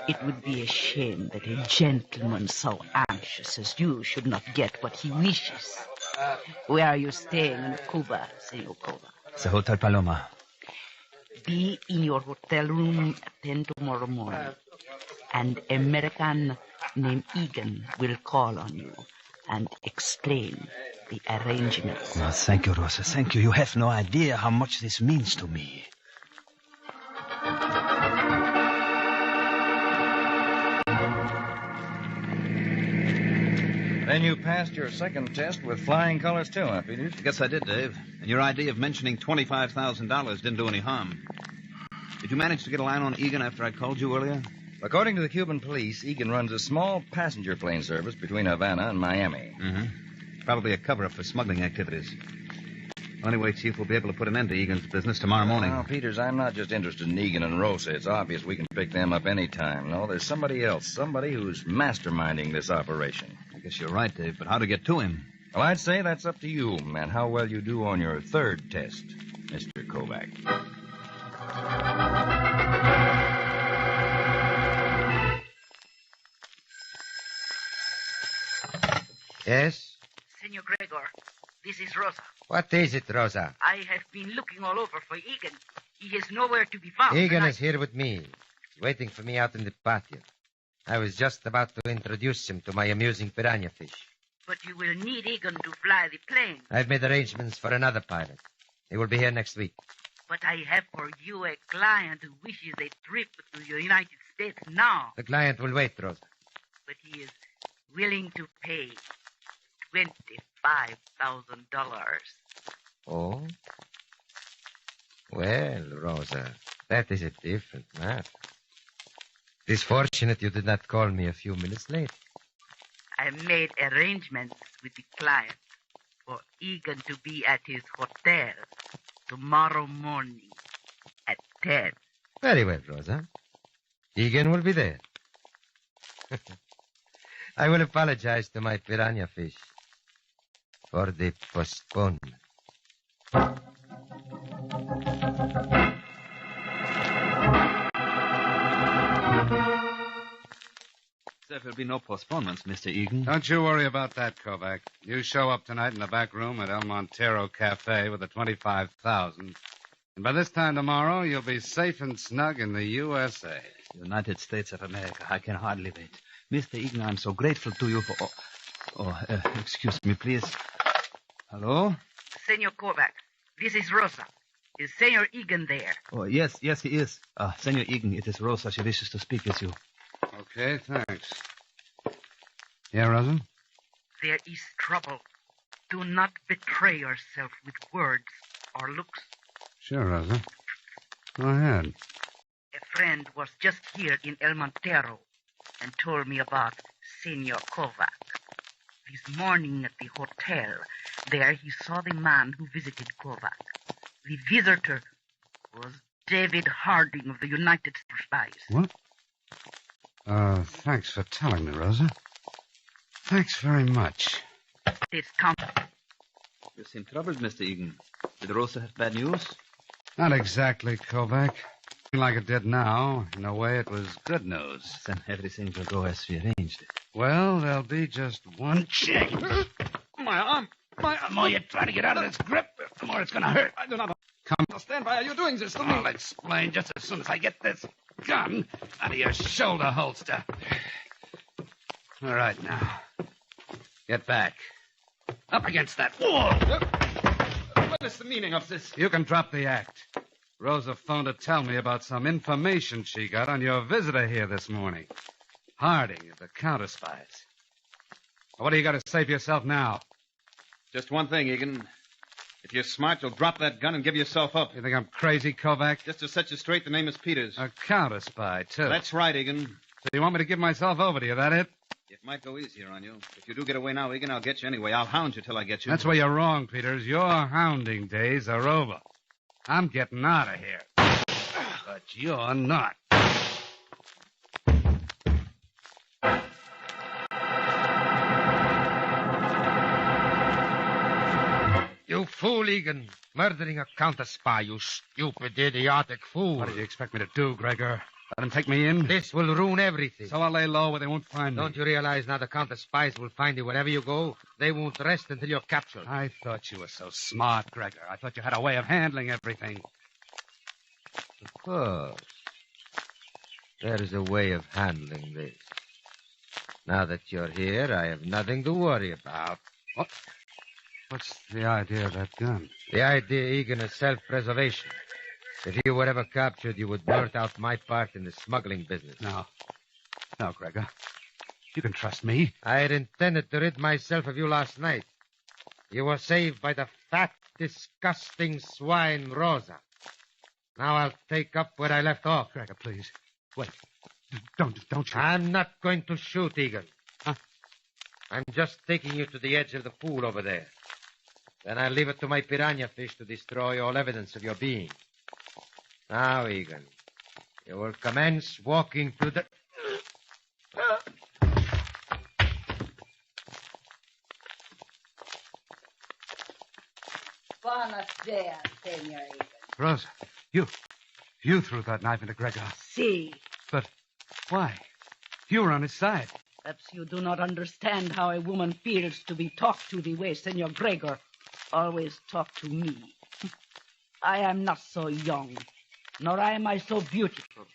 It would be a shame that a gentleman so anxious as you should not get what he wishes. Where are you staying in Cuba, Senor Cuba? The Hotel Paloma. Be in your hotel room at 10 tomorrow morning. An American named Egan will call on you and explain the arrangements. Oh, thank you, Rosa. Thank you. You have no idea how much this means to me. Then you passed your second test with flying colors, too, huh, Peters? I guess I did, Dave. And your idea of mentioning $25,000 didn't do any harm. Did you manage to get a line on Egan after I called you earlier? According to the Cuban police, Egan runs a small passenger plane service between Havana and Miami. Mm-hmm. Probably a cover-up for smuggling activities. Well, anyway, Chief, we'll be able to put an end to Egan's business tomorrow morning. Now, Peters, I'm not just interested in Egan and Rosa. It's obvious we can pick them up any time. No, there's somebody else, somebody who's masterminding this operation. I guess you're right, Dave, but how to get to him? Well, I'd say that's up to you, and how well you do on your third test, Mr. Kovac. Yes? Senor Gregor, this is Rosa. What is it, Rosa? I have been looking all over for Egan. He is nowhere to be found. Egan is here with me. He's waiting for me out in the patio. I was just about to introduce him to my amusing piranha fish. But you will need Egan to fly the plane. I've made arrangements for another pilot. He will be here next week. But I have for you a client who wishes a trip to the United States now. The client will wait, Rosa. But he is willing to pay $25,000. Oh? Well, Rosa, that is a different matter. It is fortunate you did not call me a few minutes late. I made arrangements with the client for Egan to be at his hotel tomorrow morning at 10. Very well, Rosa. Egan will be there. I will apologize to my piranha fish for the postponement. There will be no postponements, Mr. Egan. Don't you worry about that, Kovac. You show up tonight in the back room at El Montero Cafe with the 25,000. And by this time tomorrow, you'll be safe and snug in the USA. United States of America. I can hardly wait. Mr. Egan, I'm so grateful to you for... excuse me, please. Hello? Senor Kovac, this is Rosa. Is Senor Egan there? Oh, yes, he is. Senor Egan, it is Rosa. She wishes to speak with you. Okay, thanks. Yeah, Rosa? There is trouble. Do not betray yourself with words or looks. Sure, Rosa. Go ahead. A friend was just here in El Montero and told me about Senor Kovac. This morning at the hotel, there he saw the man who visited Kovac. The visitor was David Harding of the United States Spies. What? Thanks for telling me, Rosa. Thanks very much. This count. You seem troubled, Mr. Egan. Did Rosa have bad news? Not exactly, Kovac. Like it did now. In a way, it was good news. Then everything will go as we arranged it. Well, there'll be just one change. My arm. The more you try to get out of this grip, the more it's going to hurt. I do not understand. Why are you doing this to me? I'll explain just as soon as I get this gun out of your shoulder holster. All right, now. Get back. Up against that wall. What is the meaning of this? You can drop the act. Rosa phoned to tell me about some information she got on your visitor here this morning. Harding of the counter spies. What do you got to say for yourself now? Just one thing, Egan. If you're smart, you'll drop that gun and give yourself up. You think I'm crazy, Kovac? Just to set you straight, the name is Peters. A counter spy, too. That's right, Egan. So you want me to give myself over to you, that it? It might go easier on you. If you do get away now, Egan, I'll get you anyway. I'll hound you till I get you. That's where you're wrong, Peters. Your hounding days are over. I'm getting out of here. But you're not. You fool, Egan. Murdering a counter-spy, you stupid, idiotic fool. What do you expect me to do, Gregor? Let him take me in? This will ruin everything. So I'll lay low where they won't find me. Don't you realize now the counter-spies will find you wherever you go? They won't rest until you're captured. I thought you were so smart, Gregor. I thought you had a way of handling everything. Of course. There is a way of handling this. Now that you're here, I have nothing to worry about. What? What's the idea of that gun? The idea, Egan, is self-preservation. If you were ever captured, you would blurt out my part in the smuggling business. No, Gregor. You can trust me. I had intended to rid myself of you last night. You were saved by the fat, disgusting swine, Rosa. Now I'll take up where I left off. Gregor, please. Wait. Don't shoot. I'm not going to shoot, Egan. Huh? I'm just taking you to the edge of the pool over there. Then I'll leave it to my piranha fish to destroy all evidence of your being. Now, Egan, you will commence walking to the... Buenos dias, Senor Egan. Rosa, you threw that knife into Gregor. See. But why? You were on his side. Perhaps you do not understand how a woman feels to be talked to the way Senor Gregor always talked to me. I am not so young, nor am I so beautiful.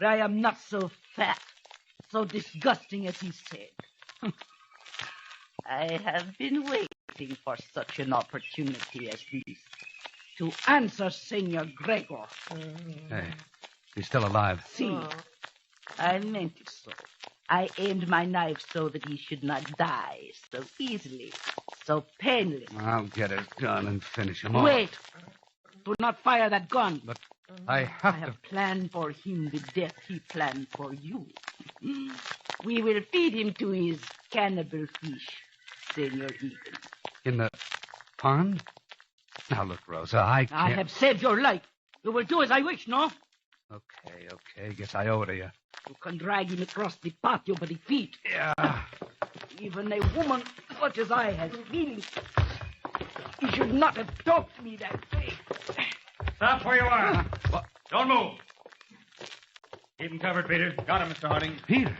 I am not so fat, so disgusting as he said. I have been waiting for such an opportunity as this to answer Senor Gregor. Hey, he's still alive. See, I meant it so. I aimed my knife so that he should not die so easily, so painless. I'll get his gun and finish him off. Wait! Do not fire that gun. But I have to planned for him the death he planned for you. We will feed him to his cannibal fish, Senor Egan. In the pond? Now, look, Rosa, I can't... I have saved your life. You will do as I wish, no? Okay. Guess I owe it to you. You can drag him across the patio by the feet. Yeah. Even a woman such as I has feelings. He should not have talked to me that way. Stop where you are. Don't move. Keep him covered, Peters. Got him, Mr. Harding. Peters?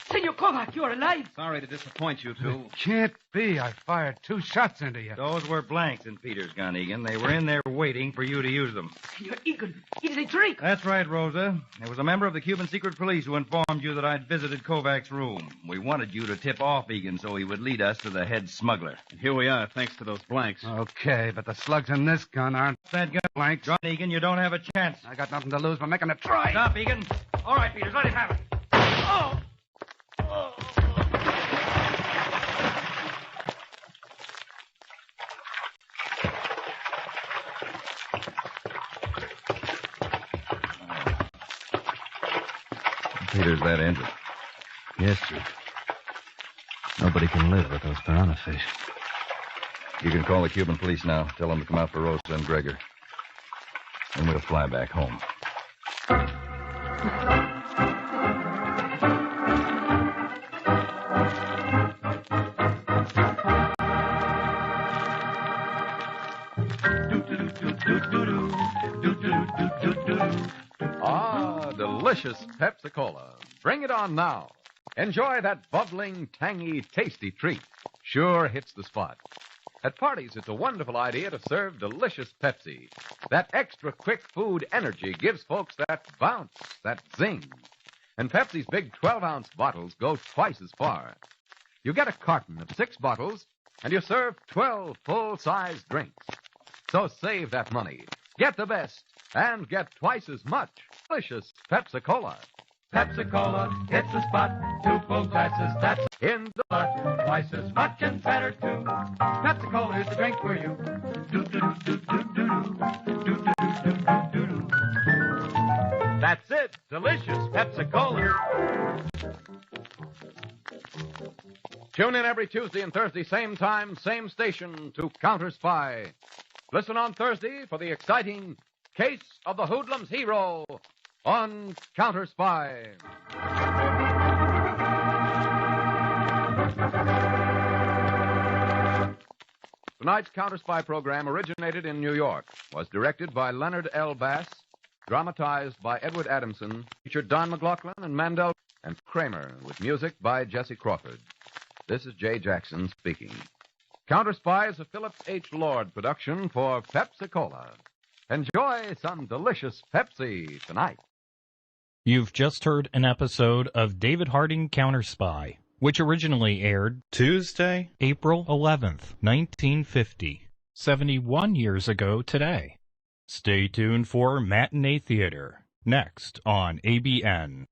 Senor Kovac, you're alive. Sorry to disappoint you two. It can't be. I fired 2 shots into you. Those were blanks in Peter's gun, Egan. They were in there waiting for you to use them. Senor Egan, it is a trick. That's right, Rosa. There was a member of the Cuban secret police who informed you that I'd visited Kovac's room. We wanted you to tip off Egan so he would lead us to the head smuggler. And here we are, thanks to those blanks. Okay, but the slugs in this gun aren't that gun blanks. John Egan, you don't have a chance. I got nothing to lose by making a try. Stop, Egan. All right, Peters, let him have it. Oh! Peters, that ends it. Yes, Chief. Nobody can live with those piranha fish. You can call the Cuban police now. Tell them to come out for Rosa and Gregor. And we'll fly back home. Delicious Pepsi-Cola. Bring it on now. Enjoy that bubbling, tangy, tasty treat. Sure hits the spot. At parties, it's a wonderful idea to serve delicious Pepsi. That extra quick food energy gives folks that bounce, that zing. And Pepsi's big 12-ounce bottles go twice as far. You get a carton of 6 bottles, and you serve 12 full-size drinks. So save that money. Get the best, and get twice as much. Delicious Pepsi-Cola. Pepsi-Cola hits the spot. 2 full glasses, that's in the lot. Twice as much and better, too. Pepsi-Cola is the drink for you. That's it. Delicious Pepsi-Cola. Tune in every Tuesday and Thursday, same time, same station, to Counter Spy. Listen on Thursday for the exciting Case of the Hoodlum's Hero on Counter Spy. Tonight's Counter Spy program originated in New York, was directed by Leonard L. Bass, dramatized by Edward Adamson, featured Don McLaughlin and Mandel and Kramer, with music by Jesse Crawford. This is Jay Jackson speaking. Counter Spy is a Phillips H. Lord production for Pepsi-Cola. Enjoy some delicious Pepsi tonight. You've just heard an episode of David Harding Counter Spy, which originally aired Tuesday, April 11th, 1950, 71 years ago today. Stay tuned for Matinee Theater, next on ABN.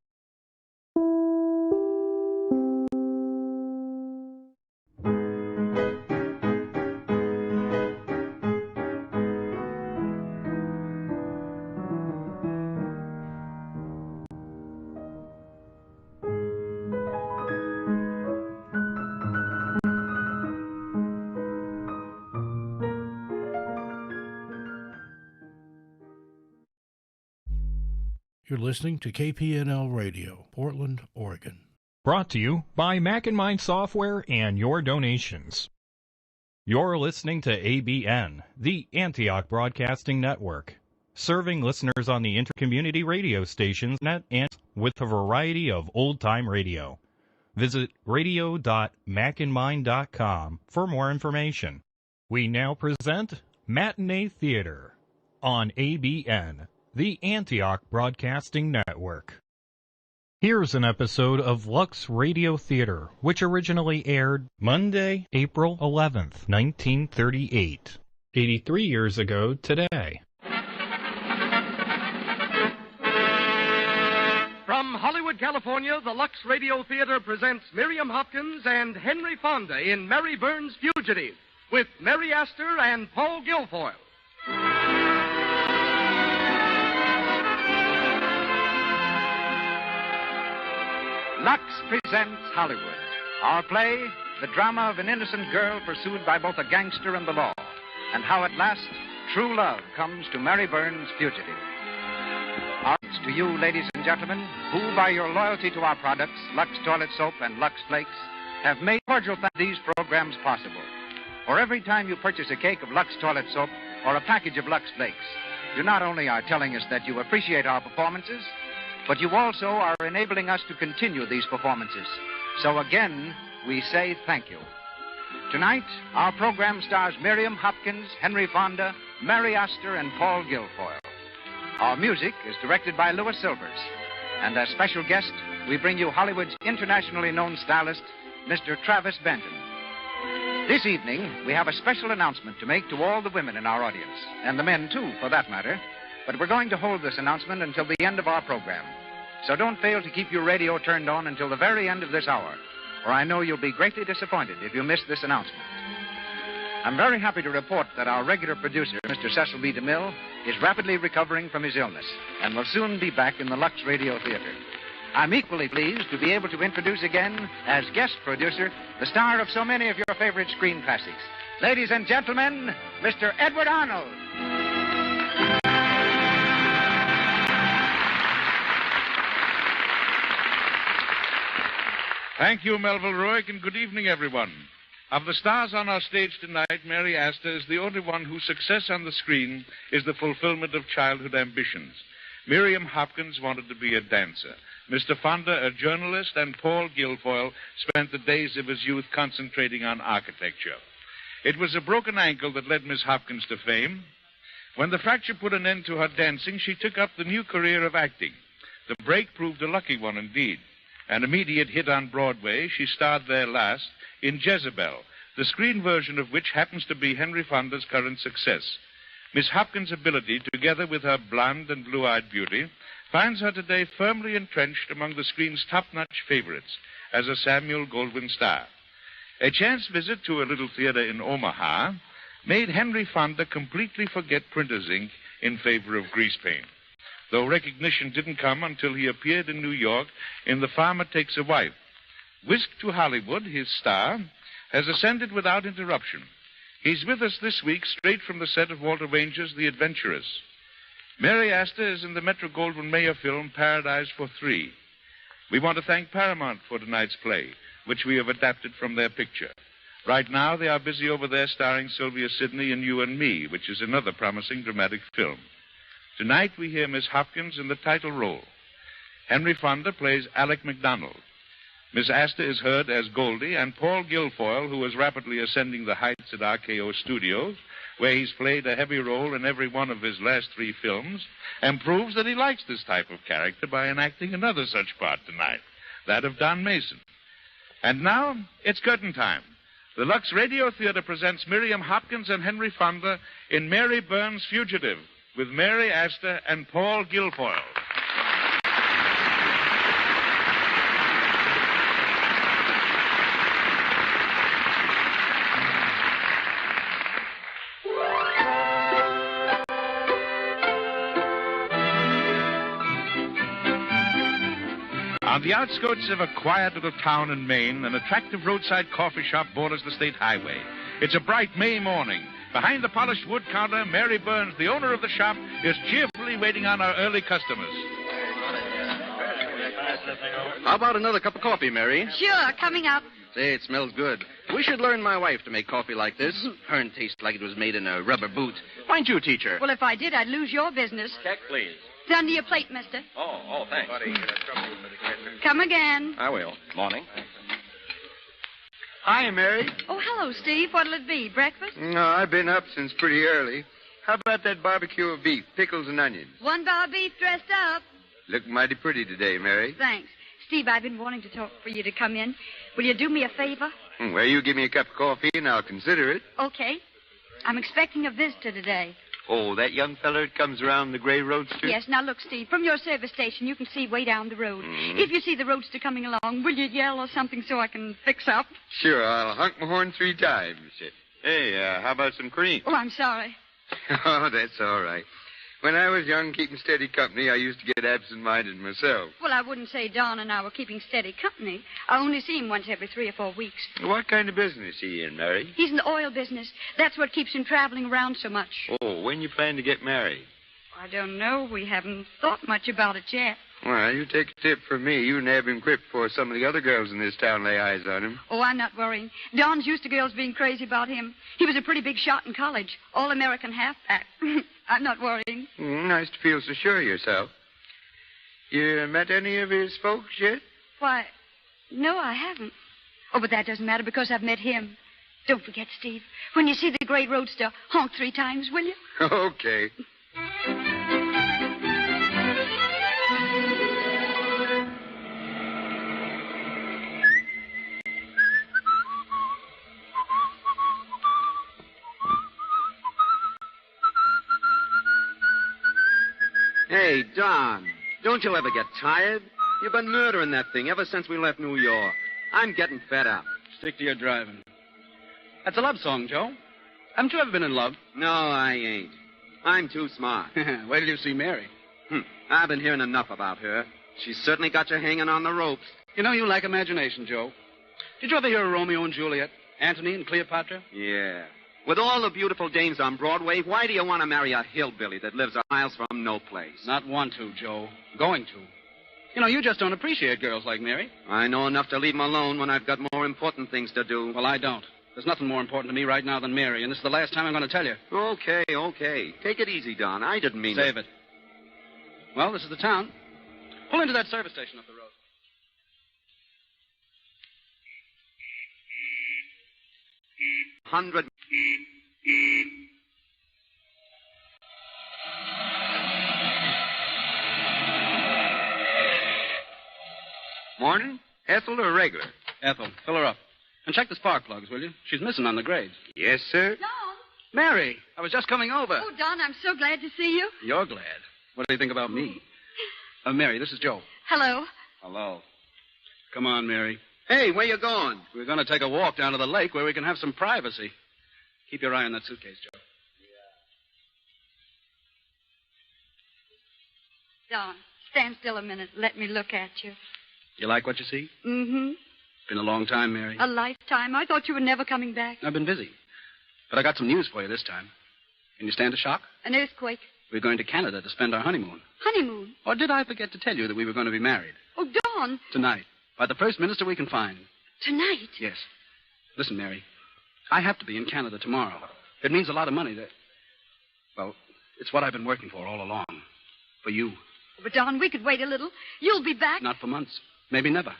You're listening to Kpnl Radio, Portland, Oregon. Brought to you by Mac and Mind Software and your donations. You're listening to ABN, the Antioch Broadcasting Network, serving listeners on the intercommunity radio stations net and with a variety of old-time radio. Visit radio.macandmine.com for more information. We now present Matinee Theater on ABN, the Antioch Broadcasting Network. Here's an episode of Lux Radio Theater, which originally aired Monday, April 11th, 1938. 83 years ago today. From Hollywood, California, the Lux Radio Theater presents Miriam Hopkins and Henry Fonda in Mary Burns' Fugitive, with Mary Astor and Paul Guilfoyle. Lux presents Hollywood. Our play, the drama of an innocent girl pursued by both a gangster and the law, and how at last true love comes to Mary Burns' Fugitive. Our thanks to you, ladies and gentlemen, who by your loyalty to our products, Lux Toilet Soap and Lux Flakes, have made cordial these programs possible. For every time you purchase a cake of Lux Toilet Soap or a package of Lux Flakes, you not only are telling us that you appreciate our performances, but you also are enabling us to continue these performances. So again, we say thank you. Tonight, our program stars Miriam Hopkins, Henry Fonda, Mary Astor, and Paul Guilfoyle. Our music is directed by Louis Silvers. And as special guest, we bring you Hollywood's internationally known stylist, Mr. Travis Benton. This evening, we have a special announcement to make to all the women in our audience, and the men too, for that matter. But we're going to hold this announcement until the end of our program. So don't fail to keep your radio turned on until the very end of this hour, or I know you'll be greatly disappointed if you miss this announcement. I'm very happy to report that our regular producer, Mr. Cecil B. DeMille, is rapidly recovering from his illness and will soon be back in the Lux Radio Theater. I'm equally pleased to be able to introduce again, as guest producer, the star of so many of your favorite screen classics. Ladies and gentlemen, Mr. Edward Arnold. Thank you, Melville Ruick, and good evening, everyone. Of the stars on our stage tonight, Mary Astor is the only one whose success on the screen is the fulfillment of childhood ambitions. Miriam Hopkins wanted to be a dancer. Mr. Fonda, a journalist, and Paul Guilfoyle spent the days of his youth concentrating on architecture. It was a broken ankle that led Miss Hopkins to fame. When the fracture put an end to her dancing, she took up the new career of acting. The break proved a lucky one indeed. An immediate hit on Broadway, she starred there last in Jezebel, the screen version of which happens to be Henry Fonda's current success. Miss Hopkins' ability, together with her blonde and blue-eyed beauty, finds her today firmly entrenched among the screen's top-notch favorites as a Samuel Goldwyn star. A chance visit to a little theater in Omaha made Henry Fonda completely forget printer's ink in favor of grease paint, though recognition didn't come until he appeared in New York in The Farmer Takes a Wife. Whisked to Hollywood, his star has ascended without interruption. He's with us this week straight from the set of Walter Ranger's The Adventurers. Mary Astor is in the Metro-Goldwyn-Mayer film Paradise for Three. We want to thank Paramount for tonight's play, which we have adapted from their picture. Right now, they are busy over there starring Sylvia Sidney in You and Me, which is another promising dramatic film. Tonight, we hear Miss Hopkins in the title role. Henry Fonda plays Alec MacDonald. Miss Astor is heard as Goldie, and Paul Guilfoyle, who is rapidly ascending the heights at RKO Studios, where he's played a heavy role in every one of his last three films, and proves that he likes this type of character by enacting another such part tonight, that of Don Mason. And now, it's curtain time. The Lux Radio Theater presents Miriam Hopkins and Henry Fonda in Mary Burns' Fugitive, with Mary Astor and Paul Guilfoyle. On the outskirts of a quiet little town in Maine, an attractive roadside coffee shop borders the state highway. It's a bright May morning. Behind the polished wood counter, Mary Burns, the owner of the shop, is cheerfully waiting on our early customers. How about another cup of coffee, Mary? Sure, coming up. Say, it smells good. We should learn my wife to make coffee like this. Hern tastes like it was made in a rubber boot. Why don't you teach her? Well, if I did, I'd lose your business. Check, please. It's under your plate, mister. Oh, thanks. Come again. I will. Morning. Hi, Mary. Oh, hello, Steve. What'll it be? Breakfast? No, I've been up since pretty early. How about that barbecue of beef, pickles and onions? 1 bar beef dressed up. Look mighty pretty today, Mary. Thanks. Steve, I've been wanting to talk for you to come in. Will you do me a favor? Well, you give me a cup of coffee and I'll consider it. Okay. I'm expecting a visitor today. Oh, that young feller that comes around the gray roadster? Yes, now look, Steve, from your service station, you can see way down the road. Mhm. If you see the roadster coming along, will you yell or something so I can fix up? Sure, I'll honk my horn 3 times. Hey, how about some cream? Oh, I'm sorry. Oh, that's all right. When I was young, keeping steady company, I used to get absent-minded myself. Well, I wouldn't say Don and I were keeping steady company. I only see him once every 3 or 4 weeks. What kind of business he in, Mary? He's in the oil business. That's what keeps him traveling around so much. Oh, when you plan to get married? I don't know. We haven't thought much about it yet. Well, you take a tip from me. You nab him quick before some of the other girls in this town lay eyes on him. Oh, I'm not worrying. Don's used to girls being crazy about him. He was a pretty big shot in college. All-American halfback. I'm not worrying. Nice to feel so sure of yourself. You met any of his folks yet? Why, no, I haven't. Oh, but that doesn't matter because I've met him. Don't forget, Steve. When you see the gray roadster, honk 3 times, will you? Okay. Hey, Don, don't you ever get tired? You've been murdering that thing ever since we left New York. I'm getting fed up. Stick to your driving. That's a love song, Joe. Haven't you ever been in love? No, I ain't. I'm too smart. Wait till you see Mary. I've been hearing enough about her. She's certainly got you hanging on the ropes. You know, you lack imagination, Joe. Did you ever hear of Romeo and Juliet? Antony and Cleopatra? Yeah. With all the beautiful dames on Broadway, why do you want to marry a hillbilly that lives miles from no place? Not want to, Joe. Going to. You know, you just don't appreciate girls like Mary. I know enough to leave them alone when I've got more important things to do. Well, I don't. There's nothing more important to me right now than Mary, and this is the last time I'm going to tell you. Okay. Take it easy, Don. I didn't mean Save it. Well, this is the town. Pull into that service station up the road. $100. Morning? Ethel or regular? Ethel, fill her up. And check the spark plugs, will you? She's missing on the grades. Yes, sir. Don! Mary, I was just coming over. Oh, Don, I'm so glad to see you. You're glad. What do you think about me? Mary, this is Joe. Hello. Hello. Come on, Mary. Hey, where you going? We're going to take a walk down to the lake where we can have some privacy. Keep your eye on that suitcase, Joe. Don, stand still a minute. Let me look at you. You like what you see? Mm-hmm. It's been a long time, Mary. A lifetime. I thought you were never coming back. I've been busy. But I got some news for you this time. Can you stand a shock? An earthquake. We're going to Canada to spend our honeymoon. Honeymoon. Or did I forget to tell you that we were going to be married? Oh, Don. Tonight. By the first minister we can find. Tonight? Yes. Listen, Mary. I have to be in Canada tomorrow. It means a lot of money that... Well, it's what I've been working for all along. For you. But, Don, we could wait a little. You'll be back. Not for months. Maybe never.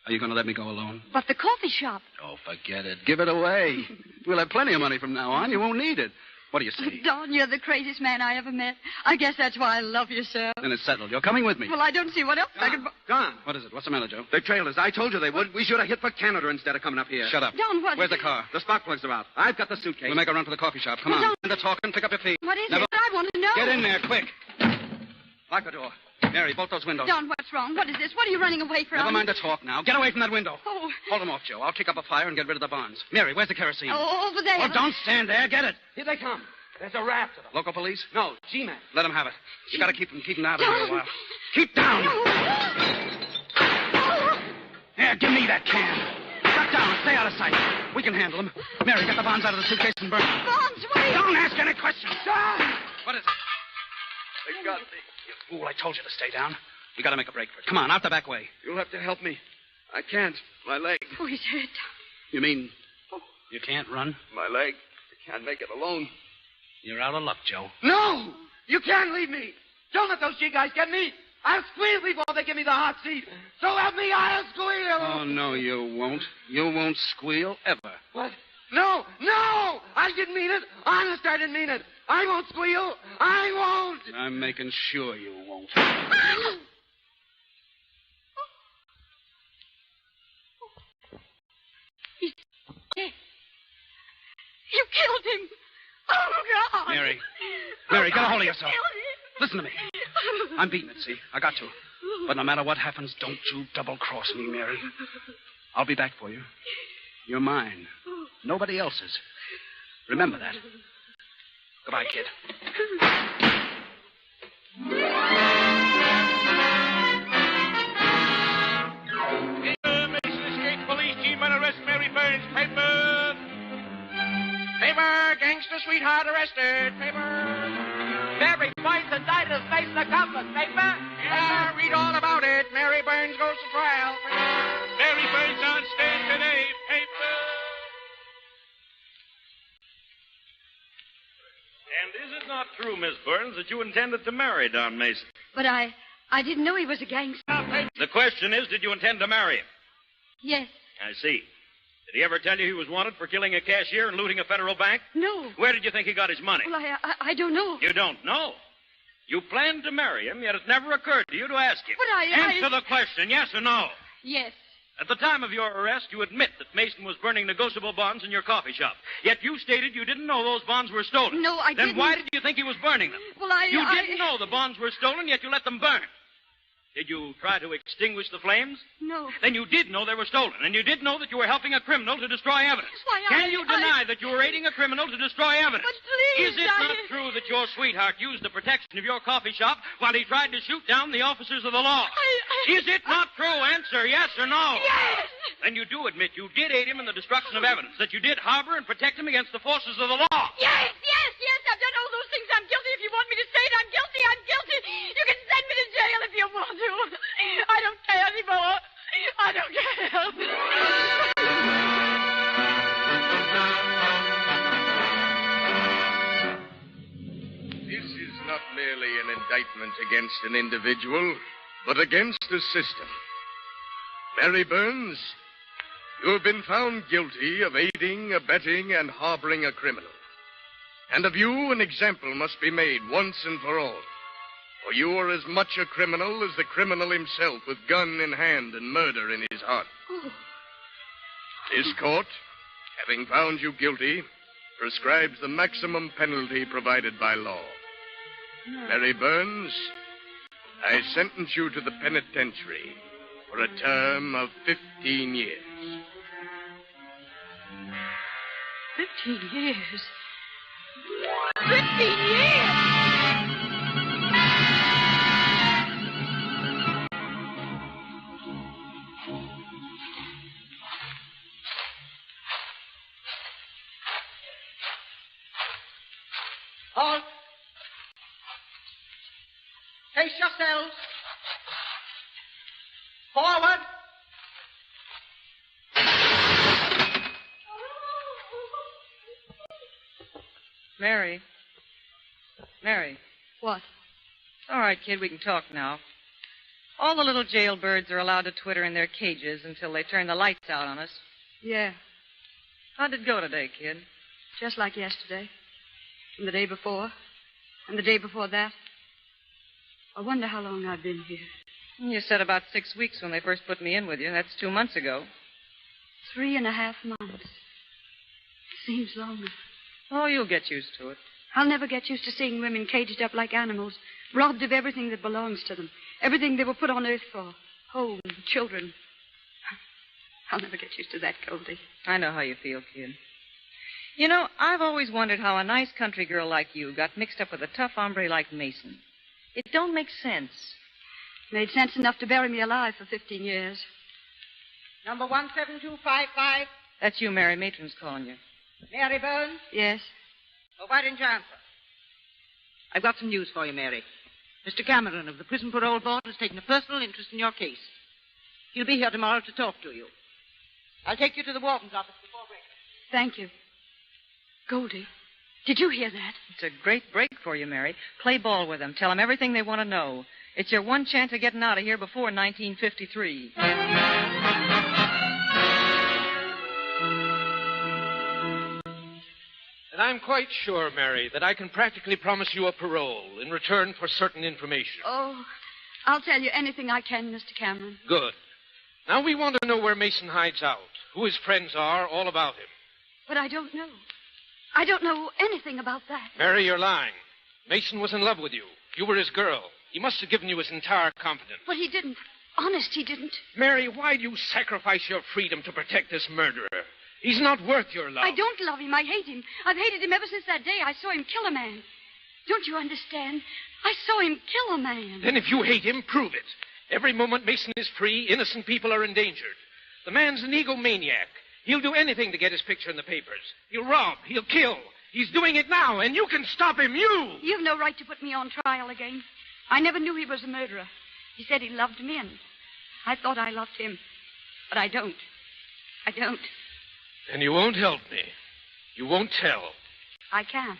Are you going to let me go alone? But the coffee shop. Oh, forget it. Give it away. We'll have plenty of money from now on. You won't need it. What do you say? Don, you're the craziest man I ever met. I guess that's why I love you so. Then it's settled. You're coming with me. Well, I don't see what else I could... Don. What is it? What's the matter, Joe? The trailers. I told you they would. We should have hit for Canada instead of coming up here. Shut up. Don, what... Where's the car? The spark plugs are out. I've got the suitcase. We'll make a run for the coffee shop. Come Well, on. Don- End the talking. Pick up your feet. What is Never... it? I want to know. Get in there, quick. Lock the door. Mary, bolt those windows. Don, what's wrong? What is this? What are you running away from? Never mind the talk now. Get away from that window. Oh. Hold them off, Joe. I'll kick up a fire and get rid of the bonds. Mary, where's the kerosene? Oh, over there. Oh, don't stand there. Get it. Here they come. There's a raft of them. Local police? No, G-Man. Let them have it. You got to keep them out of here a while. Keep down. Here, give me that can. Duck down. Stay out of sight. We can handle them. Mary, get the bonds out of the suitcase and burn them. Bonds, wait. Don't ask any questions. What is it? They got me. You fool, I told you to stay down. We got to make a break for it. Come on, out the back way. You'll have to help me. I can't. My leg. Oh, he's hurt. You mean you can't run? My leg. I can't make it alone. You're out of luck, Joe. No! You can't leave me! Don't let those G guys get me. I'll squeal before they give me the hot seat. So help me, I'll squeal. Oh, no, you won't. You won't squeal ever. What? No! I didn't mean it. Honest, I didn't mean it. I won't squeal. I won't. I'm making sure you won't. He's dead. You killed him. Oh, God. Mary, get a hold of yourself. Listen to me. I'm beating it, see? I got to. But no matter what happens, don't you double-cross me, Mary. I'll be back for you. You're mine. Nobody else's. Remember that. Goodbye, kid. Mason State Police Team and arrest Mary Burns. Paper! Paper! Gangster sweetheart arrested. Paper! Mary finds indicted, facing accomplice. Paper? Yeah, read all about it. Mary Burns goes to trial. Mary Burns on stage today. Paper! And is it not true, Miss Burns, that you intended to marry Don Mason? But I didn't know he was a gangster. The question is, did you intend to marry him? Yes. I see. Did he ever tell you he was wanted for killing a cashier and looting a federal bank? No. Where did you think he got his money? Well, I don't know. You don't know? You planned to marry him, yet it never occurred to you to ask him. But Answer the question, yes or no. Yes. At the time of your arrest, you admit that Mason was burning negotiable bonds in your coffee shop. Yet you stated you didn't know those bonds were stolen. No, I didn't. Then why did you think he was burning them? Well, You didn't know the bonds were stolen, yet you let them burn. Did you try to extinguish the flames? No. Then you did know they were stolen, and you did know that you were helping a criminal to destroy evidence. Why, Can you deny that you were aiding a criminal to destroy evidence? But please, Is it not true that your sweetheart used the protection of your coffee shop while he tried to shoot down the officers of the law? Is it not true? Answer yes or no. Yes. Then you do admit you did aid him in the destruction of evidence, that you did harbor and protect him against the forces of the law. Yes. I've done all those things. I'm guilty. If you want me to say it, I'm guilty. You can send me to jail if you want to. I don't care anymore. I don't care. This is not merely an indictment against an individual, but against a system. Mary Burns, you have been found guilty of aiding, abetting, and harboring a criminal. And of you, an example must be made once and for all. For you are as much a criminal as the criminal himself, with gun in hand and murder in his heart. This court, having found you guilty, prescribes the maximum penalty provided by law. Mary Burns, I sentence you to the penitentiary for a term of 15 years. 15 years? 15 years! Halt. Face yourselves. Forward. Mary. What? All right, kid, we can talk now. All the little jailbirds are allowed to twitter in their cages until they turn the lights out on us. Yeah, How'd it go today, kid? just like yesterday. And the day before. And the day before that. I wonder how long I've been here. You said about 6 weeks when they first put me in with you. That's 2 months ago. 3.5 months. Seems longer. Oh, you'll get used to it. I'll never get used to seeing women caged up like animals, robbed of everything that belongs to them, everything they were put on earth for, home, children. I'll never get used to that, Goldie. I know how you feel, kid. You know, I've always wondered how a nice country girl like you got mixed up with a tough hombre like Mason. It don't make sense. Made sense enough to bury me alive for 15 years. Number 17255. That's you, Mary. Matron's calling you. Mary Burns? Yes. Oh, why didn't you answer? I've got some news for you, Mary. Mr. Cameron of the Prison Parole Board has taken a personal interest in your case. He'll be here tomorrow to talk to you. I'll take you to the warden's office before breakfast. Thank you. Goldie, Did you hear that? It's a great break for you, Mary. Play ball with them. Tell them everything they want to know. It's your one chance of getting out of here before 1953. And I'm quite sure, Mary, that I can practically promise you a parole in return for certain information. Oh, I'll tell you anything I can, Mr. Cameron. Good. Now, we want to know where Mason hides out, who his friends are, all about him. But I don't know. I don't know anything about that. Mary, you're lying. Mason was in love with you. You were his girl. He must have given you his entire confidence. But he didn't. Honest, he didn't. Mary, why do you sacrifice your freedom to protect this murderer? He's not worth your love. I don't love him. I hate him. I've hated him ever since that day I saw him kill a man. Don't you understand? I saw him kill a man. Then if you hate him, prove it. Every moment Mason is free, innocent people are endangered. The man's an egomaniac. He'll do anything to get his picture in the papers. He'll rob. He'll kill. He's doing it now, and you can stop him. You! You've no right to put me on trial again. I never knew he was a murderer. He said he loved me, and I thought I loved him. But I don't. I don't. And you won't help me. You won't tell. I can't.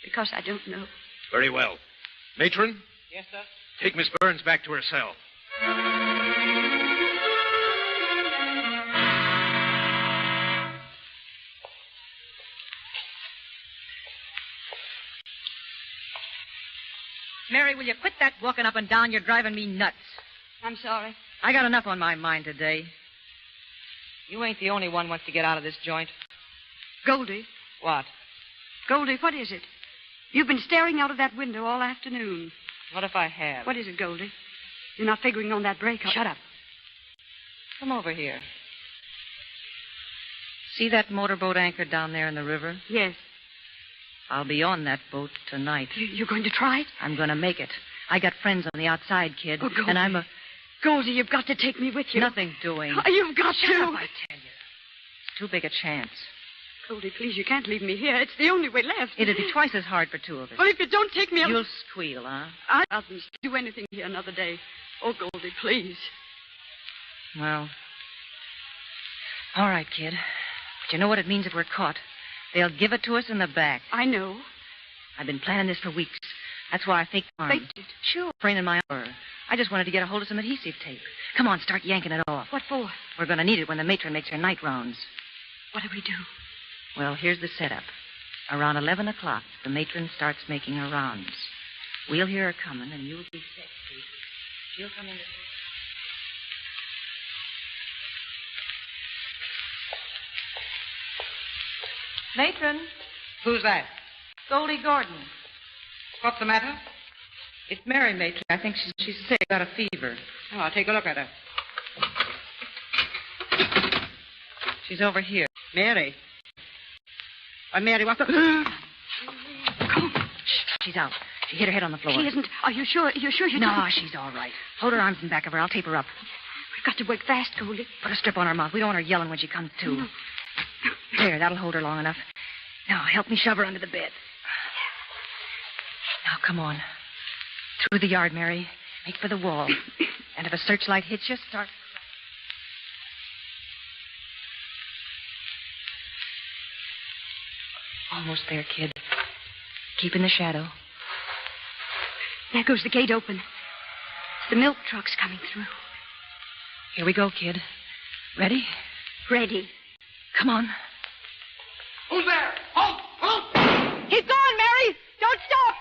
Because I don't know. Very well. Matron? Yes, sir? Take Miss Burns back to her cell. Mary, will you quit that walking up and down? You're driving me nuts. I'm sorry. I got enough on my mind today. You ain't the only one wants to get out of this joint. Goldie. What? Goldie, what is it? You've been staring out of that window all afternoon. What if I have? What is it, Goldie? You're not figuring on that break. Shut up. Come over here. See that motorboat anchored down there in the river? Yes. I'll be on that boat tonight. You're going to try it? I'm going to make it. I got friends on the outside, kid. Oh, Goldie. And I'm a... Goldie, you've got to take me with you. Nothing doing. Oh, you've got Shut to. up, I tell you. It's too big a chance. Goldie, please, you can't leave me here. It's the only way left. It'd be twice as hard for two of us. Well, if you don't take me... You'll squeal, huh? I wouldn't do anything here another day. Oh, Goldie, please. Well, all right, kid. But you know what it means if we're caught? They'll give it to us in the back. I know. I've been planning this for weeks. That's why I faked arm. Faked it? Sure. Spraining my arm. I just wanted to get a hold of some adhesive tape. Come on, start yanking it off. What for? We're going to need it when the matron makes her night rounds. What do we do? Well, here's the setup. Around 11 o'clock, the matron starts making her rounds. We'll hear her coming, and you'll be set, please. She'll come in the... Matron. Who's that? Goldie Gordon. What's the matter? It's Mary, matron. I think she's sick, got a fever. Oh, I'll take a look at her. She's over here. Mary. Why, Mary, what's the... Come on. She's out. She hit her head on the floor. She isn't. Are you sure? You're sure you No, don't? she's all right. Hold her arms in back of her. I'll tape her up. We've got to work fast, Goldie. Put a strip on her mouth. We don't want her yelling when she comes to. No. There, that'll hold her long enough. Now, help me shove her under the bed. Now, come on. Through the yard, Mary. Make for the wall. And if a searchlight hits you, start... Almost there, kid. Keep in the shadow. There goes the gate open. The milk truck's coming through. Here we go, kid. Ready? Ready. Come on. Who's there? Halt! Halt! Keep going, Mary! Don't stop!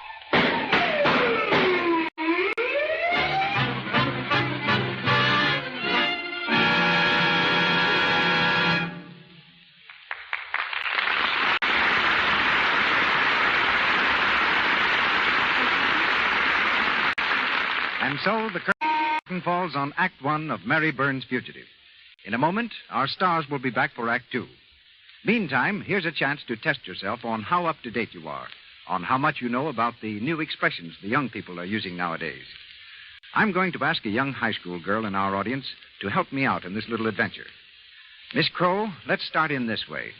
And so the curtain falls on Act One of Mary Burns' Fugitive. In a moment, our stars will be back for Act Two. Meantime, here's a chance to test yourself on how up-to-date you are, on how much you know about the new expressions the young people are using nowadays. I'm going to ask a young high school girl in our audience to help me out in this little adventure. Miss Crow, let's start in this way.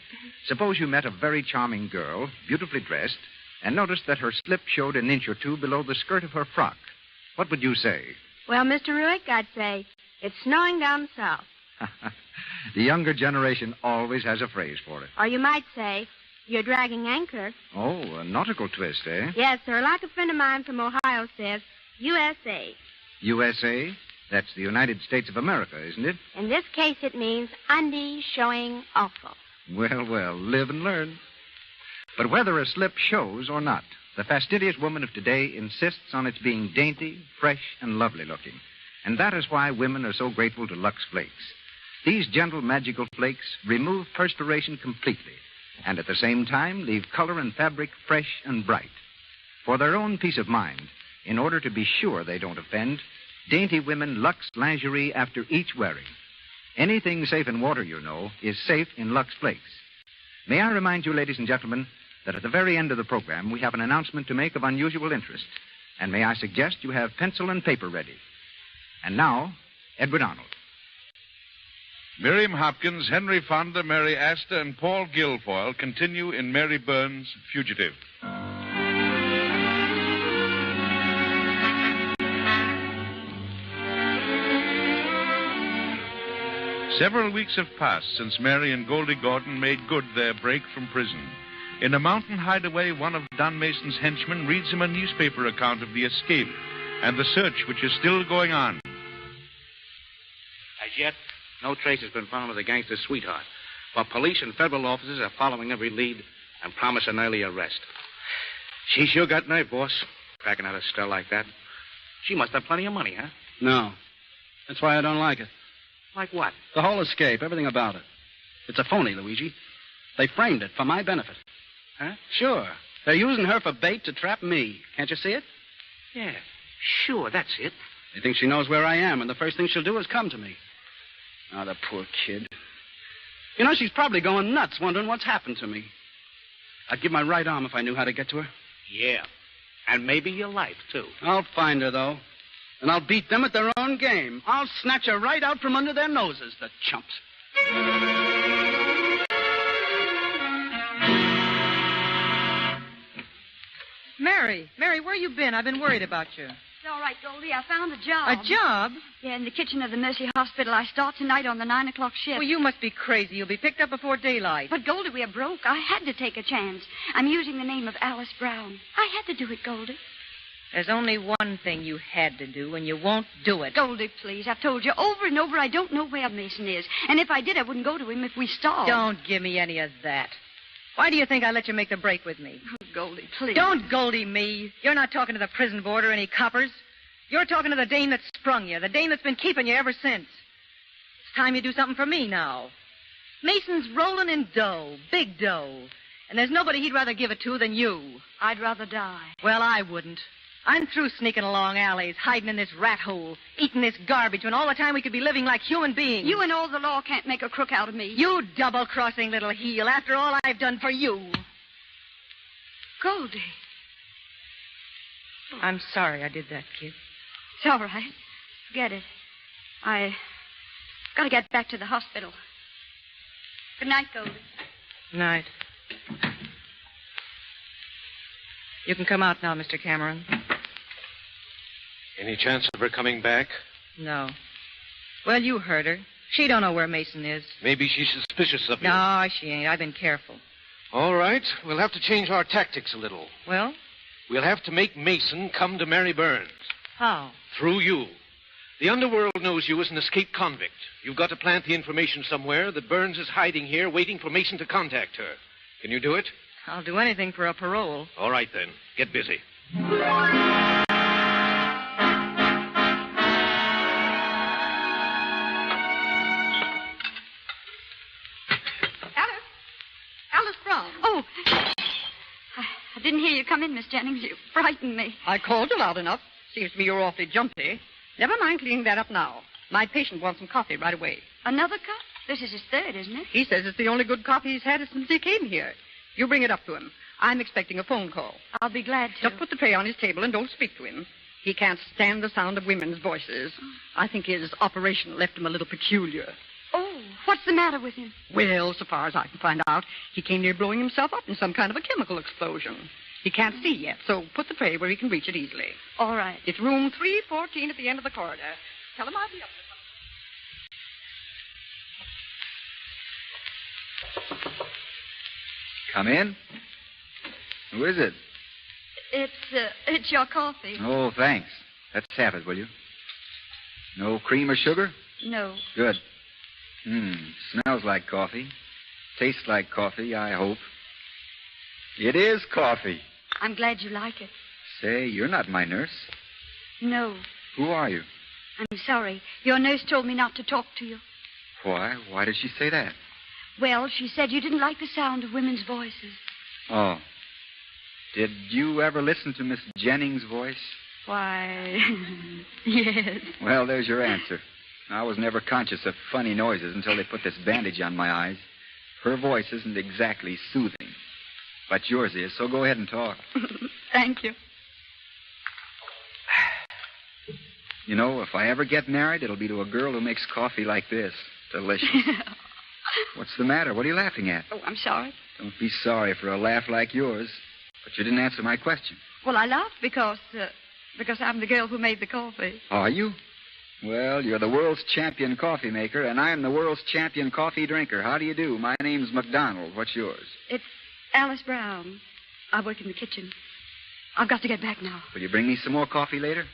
Suppose you met a very charming girl, beautifully dressed, and noticed that her slip showed an inch or two below the skirt of her frock. What would you say? Well, Mr. Ruick, I'd say, it's snowing down south. The younger generation always has a phrase for it. Or you might say, You're dragging anchor. Oh, a nautical twist, eh? Yes, sir. Like a friend of mine from Ohio says, USA. USA? That's the United States of America, isn't it? In this case, it means undies showing awful. Well, live and learn. But whether a slip shows or not, the fastidious woman of today insists on its being dainty, fresh, and lovely looking. And that is why women are so grateful to Lux Flakes. These gentle, magical flakes remove perspiration completely, and at the same time leave color and fabric fresh and bright. For their own peace of mind, in order to be sure they don't offend, dainty women Lux lingerie after each wearing. Anything safe in water, you know, is safe in Lux Flakes. May I remind you, ladies and gentlemen, that at the very end of the program, we have an announcement to make of unusual interest. And may I suggest you have pencil and paper ready. And now, Edward Arnold. Miriam Hopkins, Henry Fonda, Mary Astor, and Paul Guilfoyle continue in Mary Burns' Fugitive. Several weeks have passed since Mary and Goldie Gordon made good their break from prison. In a mountain hideaway, one of Don Mason's henchmen reads him a newspaper account of the escape and the search which is still going on. As yet, no trace has been found of the gangster's sweetheart. But police and federal officers are following every lead and promise an early arrest. She sure got nerve, boss, cracking out a stir like that. She must have plenty of money, huh? No. That's why I don't like it. Like what? The whole escape, everything about it. It's a phony, Luigi. They framed it for my benefit. Huh? Sure. They're using her for bait to trap me. Can't you see it? Yeah, sure, that's it. They think she knows where I am, and the first thing she'll do is come to me. Oh, the poor kid. You know, she's probably going nuts wondering what's happened to me. I'd give my right arm if I knew how to get to her. Yeah, and maybe your life, too. I'll find her, though. And I'll beat them at their own game. I'll snatch her right out from under their noses, the chumps. Mary, where you been? I've been worried about you. It's all right, Goldie. I found a job. A job? Yeah, in the kitchen of the Mercy Hospital. I start tonight on the 9 o'clock shift. Well, you must be crazy. You'll be picked up before daylight. But, Goldie, we're broke. I had to take a chance. I'm using the name of Alice Brown. I had to do it, Goldie. There's only one thing you had to do, and you won't do it. Goldie, please. I've told you over and over I don't know where Mason is. And if I did, I wouldn't go to him if we starved. Don't give me any of that. Why do you think I let you make the break with me? Oh, Goldie, please. Don't Goldie me. You're not talking to the prison board or any coppers. You're talking to the dame that sprung you, the dame that's been keeping you ever since. It's time you do something for me now. Mason's rolling in dough, big dough. And there's nobody he'd rather give it to than you. I'd rather die. Well, I wouldn't. I'm through sneaking along alleys, hiding in this rat hole, eating this garbage, when all the time we could be living like human beings. You and all the law can't make a crook out of me. You double-crossing little heel, after all I've done for you. Goldie. I'm sorry I did that, kid. It's all right. Forget it. I got to get back to the hospital. Good night, Goldie. Night. You can come out now, Mr. Cameron. Any chance of her coming back? No. Well, you heard her. She don't know where Mason is. Maybe she's suspicious of you. No, she ain't. I've been careful. All right. We'll have to change our tactics a little. Well? We'll have to make Mason come to Mary Burns. How? Through you. The underworld knows you as an escaped convict. You've got to plant the information somewhere that Burns is hiding here, waiting for Mason to contact her. Can you do it? I'll do anything for a parole. All right, then. Get busy. Alice Brown. Oh. I didn't hear you come in, Miss Jennings. You frightened me. I called you loud enough. Seems to me you're awfully jumpy. Never mind cleaning that up now. My patient wants some coffee right away. Another cup? This is his third, isn't it? He says it's the only good coffee he's had since he came here. You bring it up to him. I'm expecting a phone call. I'll be glad to. Just put the tray on his table and don't speak to him. He can't stand the sound of women's voices. I think his operation left him a little peculiar. Oh, what's the matter with him? Well, so far as I can find out, he came near blowing himself up in some kind of a chemical explosion. He can't see yet, so put the tray where he can reach it easily. All right. It's room 314 at the end of the corridor. Tell him I'll be up Come in. Who is it? It's your coffee. Oh, thanks. Let's have it, will you? No cream or sugar? No. Good. Smells like coffee. Tastes like coffee, I hope. It is coffee. I'm glad you like it. Say, you're not my nurse. No. Who are you? I'm sorry. Your nurse told me not to talk to you. Why? Why did she say that? Well, she said you didn't like the sound of women's voices. Oh. Did you ever listen to Miss Jennings' voice? Why, yes. Well, there's your answer. I was never conscious of funny noises until they put this bandage on my eyes. Her voice isn't exactly soothing. But yours is, so go ahead and talk. Thank you. You know, if I ever get married, it'll be to a girl who makes coffee like this. Delicious. What's the matter? What are you laughing at? Oh, I'm sorry. Don't be sorry for a laugh like yours. But you didn't answer my question. Well, I laughed because I'm the girl who made the coffee. Are you? Well, you're the world's champion coffee maker, and I'm the world's champion coffee drinker. How do you do? My name's McDonald. What's yours? It's Alice Brown. I work in the kitchen. I've got to get back now. Will you bring me some more coffee later?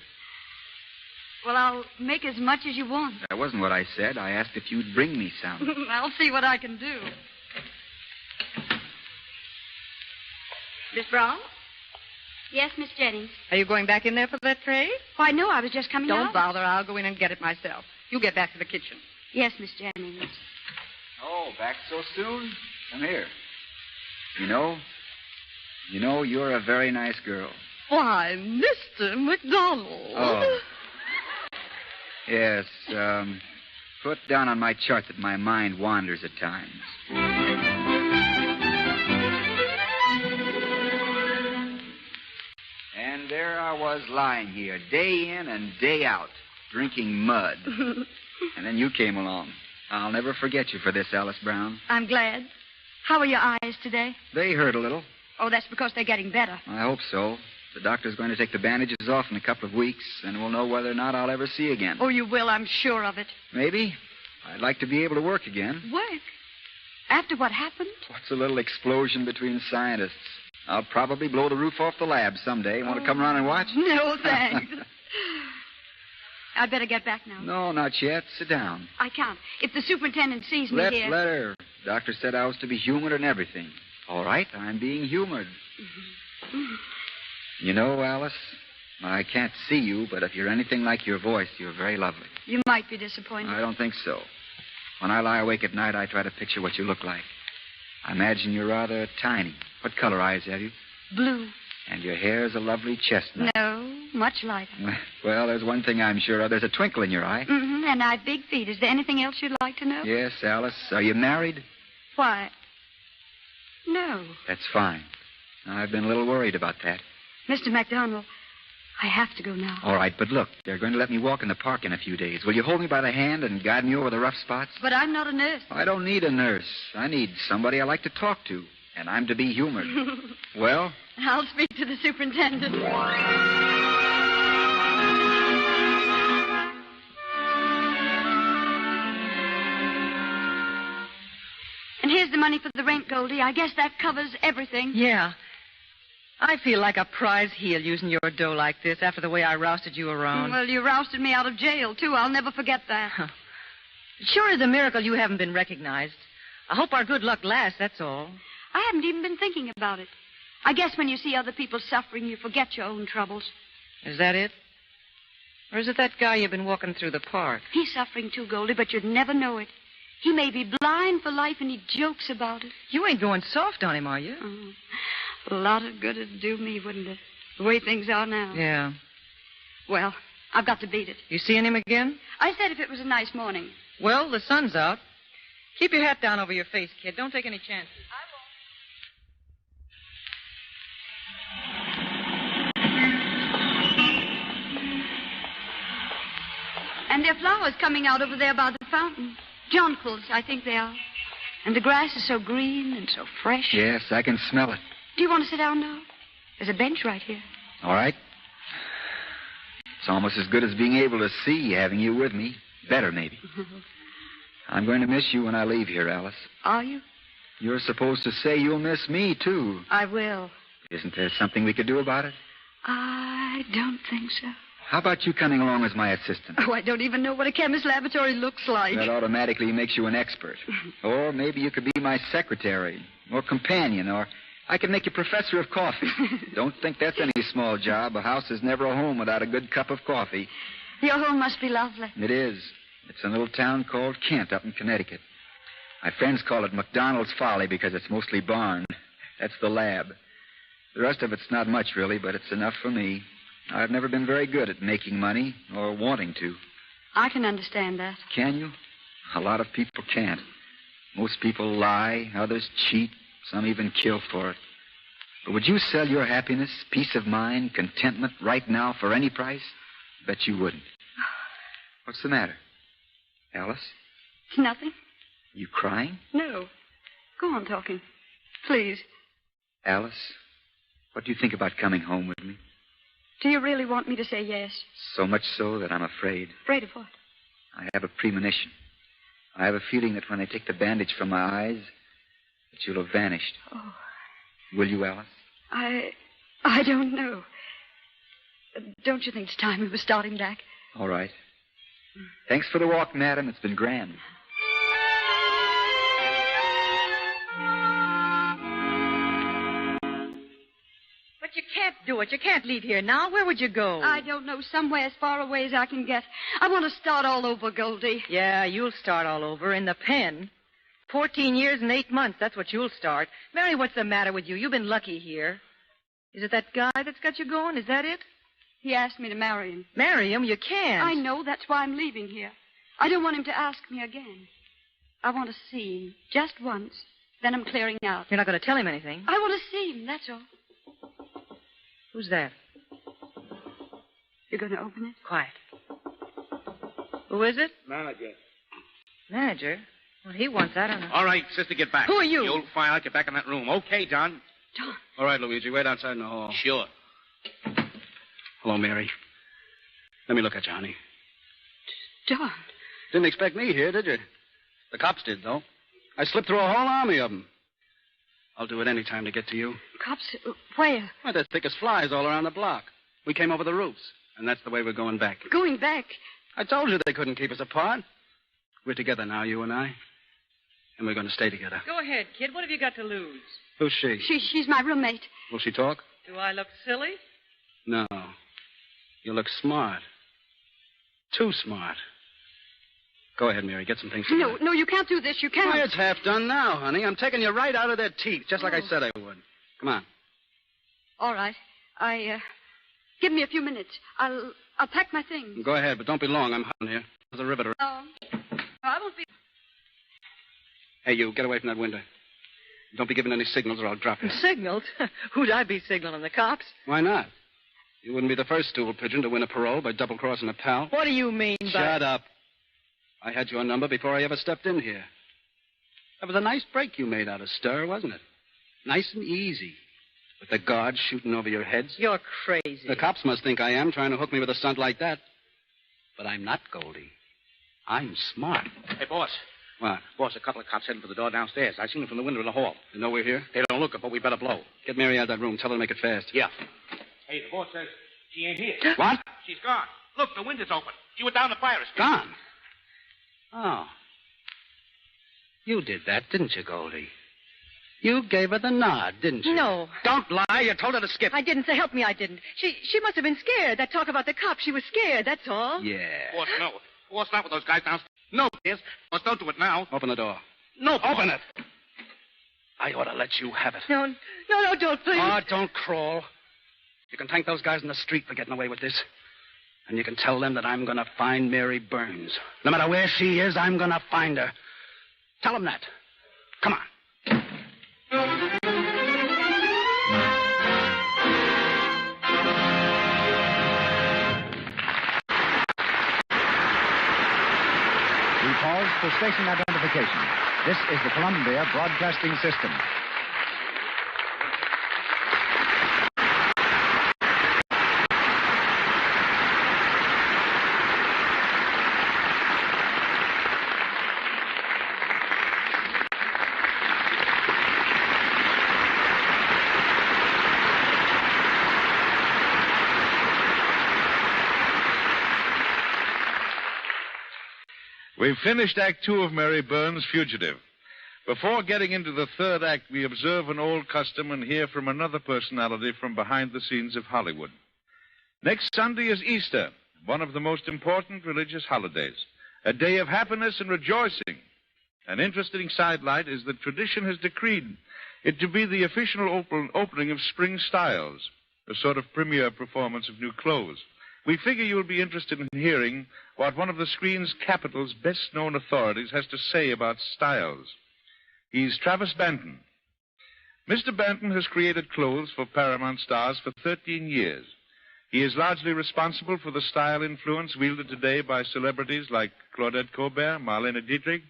Well, I'll make as much as you want. That wasn't what I said. I asked if you'd bring me some. I'll see what I can do. Miss Brown? Yes, Miss Jennings. Are you going back in there for that tray? Why, no, I was just coming out. Don't bother. I'll go in and get it myself. You get back to the kitchen. Yes, Miss Jennings. Oh, back so soon? Come here. You know, you're a very nice girl. Why, Mr. McDonald. Oh. Yes, put down on my chart that my mind wanders at times. And there I was lying here, day in and day out, drinking mud. And then you came along. I'll never forget you for this, Alice Brown. I'm glad. How are your eyes today? They hurt a little. Oh, that's because they're getting better. I hope so. The doctor's going to take the bandages off in a couple of weeks, and we'll know whether or not I'll ever see again. Oh, you will, I'm sure of it. Maybe. I'd like to be able to work again. Work? After what happened? What's a little explosion between scientists? I'll probably blow the roof off the lab someday. Want to come around and watch? No, thanks. I'd better get back now. No, not yet. Sit down. I can't. If the superintendent sees me Let here... Let her. Doctor said I was to be humored and everything. All right, I'm being humored. You know, Alice, I can't see you, but if you're anything like your voice, you're very lovely. You might be disappointed. I don't think so. When I lie awake at night, I try to picture what you look like. I imagine you're rather tiny. What color eyes have you? Blue. And your hair is a lovely chestnut. No, much lighter. Well, there's one thing I'm sure of. There's a twinkle in your eye. Mm-hmm, and I've big feet. Is there anything else you'd like to know? Yes, Alice. Are you married? Why? No. That's fine. I've been a little worried about that. Mr. MacDonald, I have to go now. All right, but look, they're going to let me walk in the park in a few days. Will you hold me by the hand and guide me over the rough spots? But I'm not a nurse. I don't need a nurse. I need somebody I like to talk to, and I'm to be humored. Well? I'll speak to the superintendent. And here's the money for the rent, Goldie. I guess that covers everything. Yeah. I feel like a prize heel using your dough like this after the way I rousted you around. Well, you rousted me out of jail, too. I'll never forget that. It sure is a miracle you haven't been recognized. I hope our good luck lasts, that's all. I haven't even been thinking about it. I guess when you see other people suffering, you forget your own troubles. Is that it? Or is it that guy you've been walking through the park? He's suffering too, Goldie, but you'd never know it. He may be blind for life, and he jokes about it. You ain't going soft on him, are you? A lot of good it'd do me, wouldn't it? The way things are now. Yeah. Well, I've got to beat it. You seeing him again? I said if it was a nice morning. Well, the sun's out. Keep your hat down over your face, kid. Don't take any chances. And there are flowers coming out over there by the fountain. Jonquils, I think they are. And the grass is so green and so fresh. Yes, I can smell it. Do you want to sit down now? There's a bench right here. All right. It's almost as good as being able to see having you with me. Better, maybe. I'm going to miss you when I leave here, Alice. Are you? You're supposed to say you'll miss me, too. I will. Isn't there something we could do about it? I don't think so. How about you coming along as my assistant? Oh, I don't even know what a chemist's laboratory looks like. That automatically makes you an expert. Or maybe you could be my secretary or companion, or I could make you professor of coffee. Don't think that's any small job. A house is never a home without a good cup of coffee. Your home must be lovely. It is. It's a little town called Kent up in Connecticut. My friends call it McDonald's Folly because it's mostly barn. That's the lab. The rest of it's not much, really, but it's enough for me. I've never been very good at making money or wanting to. I can understand that. Can you? A lot of people can't. Most people lie, others cheat, some even kill for it. But would you sell your happiness, peace of mind, contentment right now for any price? Bet you wouldn't. What's the matter? Alice? Nothing. You crying? No. Go on talking. Please. Alice, what do you think about coming home with me? Do you really want me to say yes? So much so that I'm afraid. Afraid of what? I have a premonition. I have a feeling that when they take the bandage from my eyes, that you'll have vanished. Oh. Will you, Alice? I don't know. Don't you think it's time we were starting back? All right. Thanks for the walk, madam. It's been grand. But you can't do it. You can't leave here now. Where would you go? I don't know. Somewhere as far away as I can get. I want to start all over, Goldie. Yeah, you'll start all over in the pen. 14 years and 8 months. That's what you'll start. Mary, what's the matter with you? You've been lucky here. Is it that guy that's got you going? Is that it? He asked me to marry him. Marry him? You can't. I know. That's why I'm leaving here. I don't want him to ask me again. I want to see him just once. Then I'm clearing out. You're not going to tell him anything? I want to see him, that's all. Who's that? You're going to open it? Quiet. Who is it? Manager. Manager? What he wants, I don't know. All right, sister, get back. Who are you? You'll find out. Get back in that room. Okay, Don? Don. All right, Luigi. Wait outside in the hall. Sure. Hello, Mary. Let me look at you, honey. Don. Didn't expect me here, did you? The cops did, though. I slipped through a whole army of them. I'll do it any time to get to you. Cops? Where? Well, they're thick as flies all around the block. We came over the roofs, and that's the way we're going back. Going back? I told you they couldn't keep us apart. We're together now, you and I. And we're going to stay together. Go ahead, kid. What have you got to lose? Who's she? She's my roommate. Will she talk? Do I look silly? No. You look smart. Too smart. Go ahead, Mary. Get some things together. No, you can't do this. You can't. Why, it's half done now, honey. I'm taking you right out of their teeth, just like I said I would. Come on. All right. Give me a few minutes. I'll pack my things. Go ahead, but don't be long. I'm hot here. There's a rivet. No, I won't be. Hey, you, get away from that window. Don't be giving any signals or I'll drop you. Signals? Who'd I be signaling? The cops? Why not? You wouldn't be the first stool pigeon to win a parole by double-crossing a pal. What do you mean by... Shut up. I had your number before I ever stepped in here. That was a nice break you made out of stir, wasn't it? Nice and easy. With the guards shooting over your heads. You're crazy. The cops must think I am, trying to hook me with a stunt like that. But I'm not, Goldie. I'm smart. Hey, boss. What? Boss, a couple of cops heading for the door downstairs. I seen them from the window in the hall. They know we're here? They don't look it, but we better blow. Get Mary out of that room. Tell her to make it fast. Yeah. Hey, the boss says she ain't here. What? She's gone. Look, the window's open. She went down the fire escape. Gone? Oh. You did that, didn't you, Goldie? You gave her the nod, didn't you? No. Don't lie. You told her to skip. I didn't. Say, help me, I didn't. She must have been scared. That talk about the cops. She was scared, that's all. Yeah. Boss, no. Boss, not with those guys downstairs. No, yes. Boss, don't do it now. Open the door. No, boss. Open it. I ought to let you have it. No, don't, please. Oh, don't crawl. You can thank those guys in the street for getting away with this. And you can tell them that I'm going to find Mary Burns. No matter where she is, I'm going to find her. Tell them that. Come on. We pause for station identification. This is the Columbia Broadcasting System. We've finished Act 2 of Mary Burns' Fugitive. Before getting into the third act, we observe an old custom and hear from another personality from behind the scenes of Hollywood. Next Sunday is Easter, one of the most important religious holidays, a day of happiness and rejoicing. An interesting sidelight is that tradition has decreed it to be the official opening of Spring Styles, a sort of premiere performance of new clothes. We figure you'll be interested in hearing what one of the screen's capital's best-known authorities has to say about styles. He's Travis Banton. Mr. Banton has created clothes for Paramount stars for 13 years. He is largely responsible for the style influence wielded today by celebrities like Claudette Colbert, Marlene Dietrich,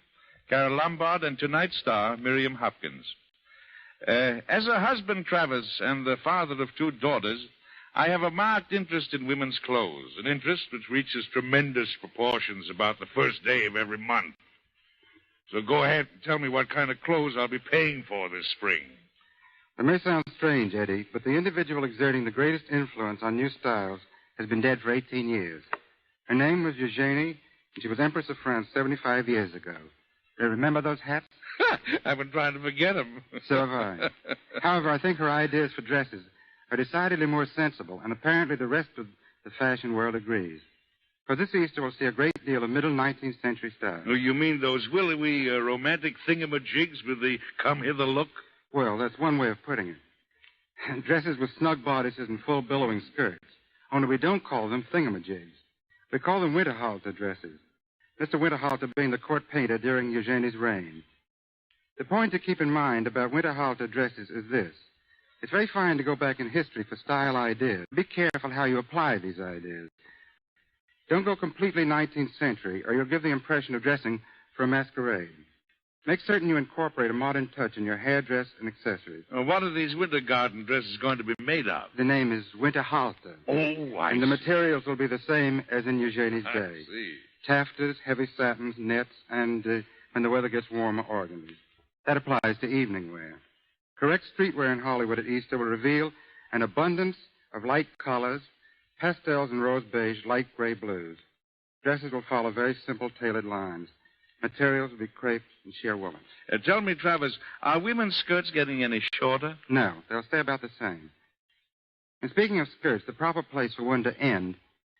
Carole Lombard, and tonight's star, Miriam Hopkins. As a husband, Travis, and the father of 2 daughters, I have a marked interest in women's clothes, an interest which reaches tremendous proportions about the first day of every month. So go ahead and tell me what kind of clothes I'll be paying for this spring. It may sound strange, Eddie, but the individual exerting the greatest influence on new styles has been dead for 18 years. Her name was Eugenie, and she was Empress of France 75 years ago. Do you remember those hats? I've been trying to forget them. So have I. However, I think her ideas for dresses are decidedly more sensible, and apparently the rest of the fashion world agrees. For this Easter, we'll see a great deal of middle 19th century style. Oh, you mean those willowy, romantic thingamajigs with the come-hither look? Well, that's one way of putting it. Dresses with snug bodices and full billowing skirts. Only we don't call them thingamajigs. We call them winterhalter dresses. Mr. Winterhalter being the court painter during Eugenie's reign. The point to keep in mind about winterhalter dresses is this. It's very fine to go back in history for style ideas. Be careful how you apply these ideas. Don't go completely 19th century, or you'll give the impression of dressing for a masquerade. Make certain you incorporate a modern touch in your hair, dress, and accessories. What are these winter garden dresses going to be made of? The name is Winterhalter. Oh, I And the materials will be the same as in Eugenie's day. I see. Taffetas, heavy satins, nets, and, when the weather gets warmer, organdies. That applies to evening wear. Correct streetwear in Hollywood at Easter will reveal an abundance of light colors, pastels and rose beige, light gray blues. Dresses will follow very simple tailored lines. Materials will be crepe and sheer woolen. Tell me, Travis, are women's skirts getting any shorter? No, they'll stay about the same. And speaking of skirts, the proper place for one to end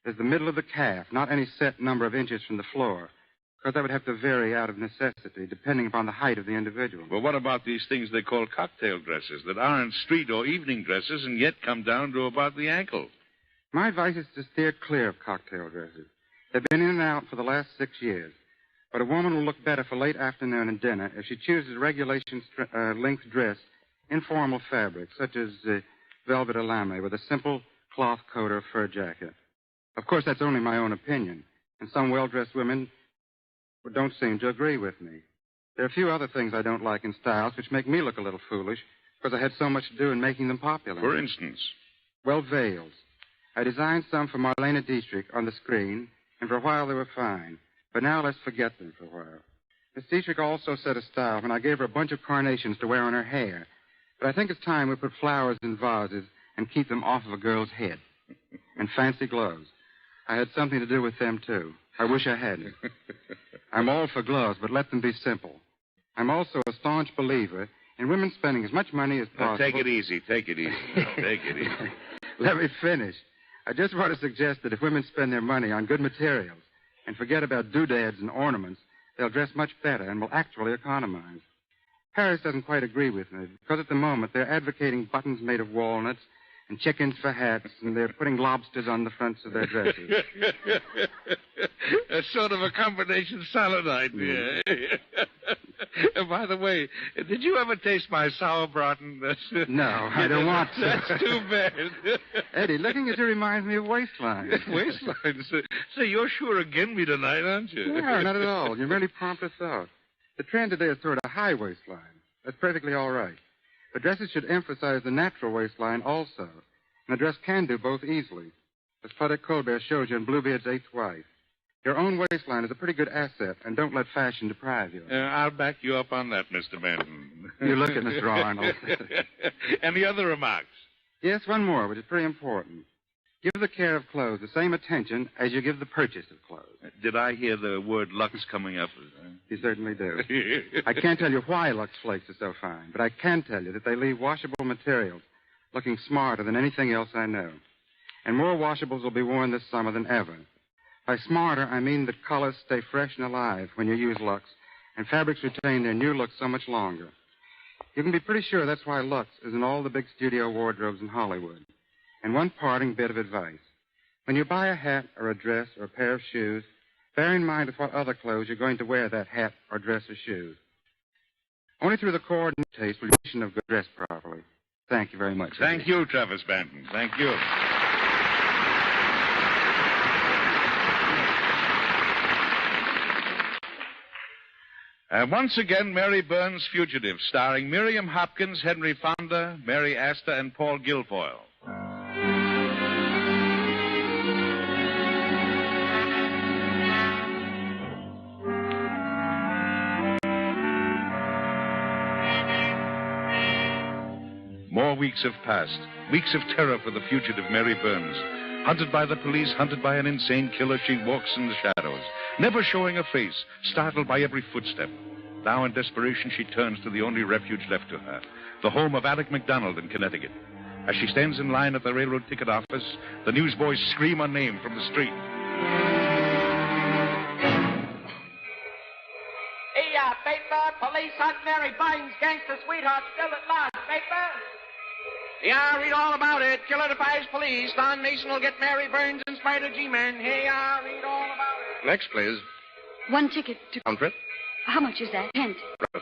is the middle of the calf, not any set number of inches from the floor, because that would have to vary out of necessity, depending upon the height of the individual. Well, what about these things they call cocktail dresses that aren't street or evening dresses and yet come down to about the ankle? My advice is to steer clear of cocktail dresses. They've been in and out for the last 6 years. But a woman will look better for late afternoon and dinner if she chooses regulation length dress in formal fabric, such as velvet or lame, with a simple cloth coat or fur jacket. Of course, that's only my own opinion, and some well-dressed women don't seem to agree with me. There are a few other things I don't like in styles which make me look a little foolish, because I had so much to do in making them popular. For instance? Well, veils. I designed some for Marlene Dietrich on the screen, and for a while they were fine. But now let's forget them for a while. Miss Dietrich also set a style when I gave her a bunch of carnations to wear on her hair. But I think it's time we put flowers in vases and keep them off of a girl's head. And fancy gloves. I had something to do with them, too. I wish I hadn't. I'm all for gloves, but let them be simple. I'm also a staunch believer in women spending as much money as possible. Take it easy. Take it easy. Take it easy. Let me finish. I just want to suggest that if women spend their money on good materials and forget about doodads and ornaments, they'll dress much better and will actually economize. Paris doesn't quite agree with me, because at the moment they're advocating buttons made of walnuts and chickens for hats, and they're putting lobsters on the fronts of their dresses. A sort of a combination salad idea. By the way, did you ever taste my sauerbraten? No, I don't want to. That's too bad. Eddie, looking at you reminds me of waistline. Waistline? Say, you're sure again me tonight, aren't you? No, not at all. You're merely prompt as thought. The trend today is toward a high waistline. That's perfectly all right. But dresses should emphasize the natural waistline also. And a dress can do both easily, as Claudette Colbert shows you in Bluebeard's Eighth Wife. Your own waistline is a pretty good asset, and don't let fashion deprive you. I'll back you up on that, Mr. Benton. You look at Mr. Arnold. Any other remarks? Yes, one more, which is pretty important. Give the care of clothes the same attention as you give the purchase of clothes. Did I hear the word Lux coming up? You certainly do. I can't tell you why Lux Flakes are so fine, but I can tell you that they leave washable materials looking smarter than anything else I know. And more washables will be worn this summer than ever. By smarter, I mean that colors stay fresh and alive when you use Lux, and fabrics retain their new look so much longer. You can be pretty sure that's why Lux is in all the big studio wardrobes in Hollywood. And one parting bit of advice. When you buy a hat or a dress or a pair of shoes, bear in mind with what other clothes you're going to wear that hat or dress or shoes. Only through the coordinated taste will you of good dress properly. Thank you very much. Thank you, Travis Banton. Thank you. Once again, Mary Burns' Fugitive, starring Miriam Hopkins, Henry Fonda, Mary Astor, and Paul Guilfoyle. More weeks have passed. Weeks of terror for the fugitive Mary Burns. Hunted by the police, hunted by an insane killer, she walks in the shadows, never showing a face, startled by every footstep. Now in desperation, she turns to the only refuge left to her, the home of Alec McDonald in Connecticut. As she stands in line at the railroad ticket office, the newsboys scream her name from the street. Hey, paper, police hunt Mary Burns, gangster sweetheart, still at large, paper. Yeah, read all about it. Killer defies police. Don Mason will get Mary Burns in spite of G-Men. Hey, read all about it. Next, please. One ticket to... Counter it. How much is that? Pence.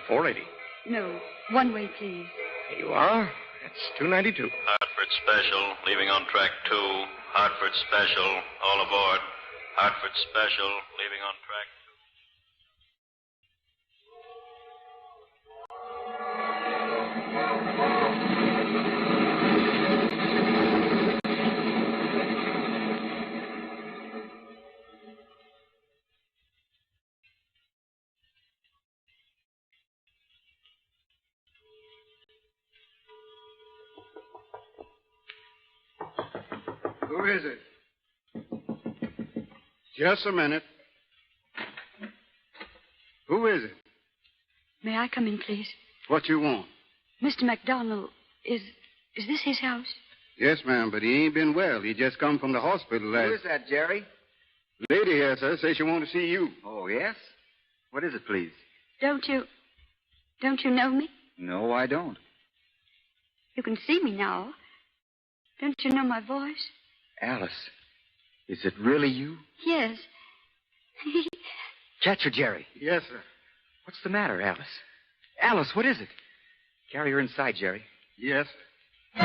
$4.80. No. One way, please. Here you are. That's $2.92. Hartford Special, leaving on track 2. Hartford Special, all aboard. Hartford Special, leaving on track 2. Who is it? Just a minute. Who is it? May I come in, please? What you want? Mr. McDonald, is this his house? Yes, ma'am, but he ain't been well. He just come from the hospital last... Who is that, Jerry? Lady here, sir, says she want to see you. Oh, yes? What is it, please? Don't you know me? No, I don't. You can see me now. Don't you know my voice? Alice, is it really you? Yes. Catch her, Jerry. Yes, sir. What's the matter, Alice? Alice, what is it? Carry her inside, Jerry. Yes, sir.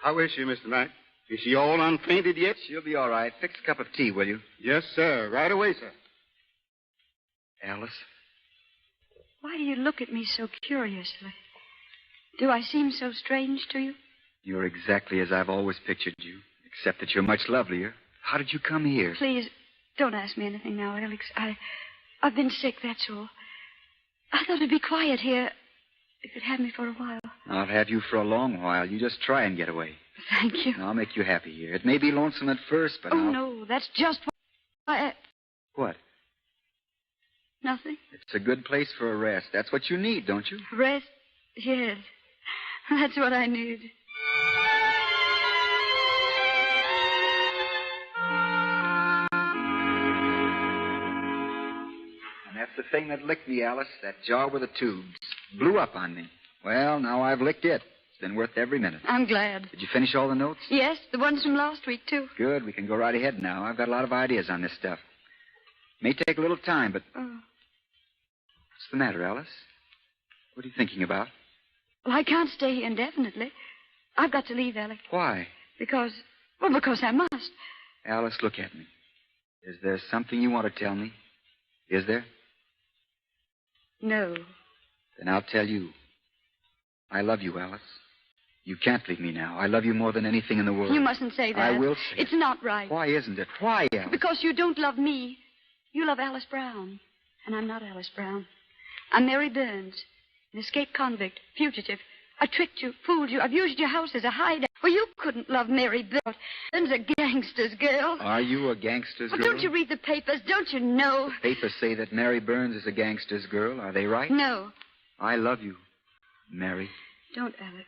How is she, Mr. Mack? Is she all unfainted yet? She'll be all right. Fix a cup of tea, will you? Yes, sir. Right away, sir. Alice? Why do you look at me so curiously? Do I seem so strange to you? You're exactly as I've always pictured you, except that you're much lovelier. How did you come here? Please, don't ask me anything now, Alex. I've been sick, that's all. I thought it'd be quiet here. You could have me for a while. I'll have you for a long while. You just try and get away. Thank you. I'll make you happy here. It may be lonesome at first, but no, that's just what What? Nothing. It's a good place for a rest. That's what you need, don't you? Rest? Yes. That's what I need. And that's the thing that licked me, Alice. That jar with the tubes. Blew up on me. Well, now I've licked it. It's been worth every minute. I'm glad. Did you finish all the notes? Yes, the ones from last week, too. Good. We can go right ahead now. I've got a lot of ideas on this stuff. May take a little time, but... Oh. What's the matter, Alice? What are you thinking about? Well, I can't stay here indefinitely. I've got to leave, Alec. Why? Because I must. Alice, look at me. Is there something you want to tell me? Is there? No. Then I'll tell you. I love you, Alice. You can't leave me now. I love you more than anything in the world. You mustn't say that. I will say It's not right. Why isn't it? Why, Alice? Because you don't love me. You love Alice Brown. And I'm not Alice Brown. I'm Mary Burns, an escaped convict, fugitive. I tricked you, fooled you. I've used your house as a hideout. Well, you couldn't love Mary Burns. Burns a gangster's girl. Are you a gangster's girl? Don't you read the papers? Don't you know? The papers say that Mary Burns is a gangster's girl. Are they right? No. I love you, Mary. Don't, Alec.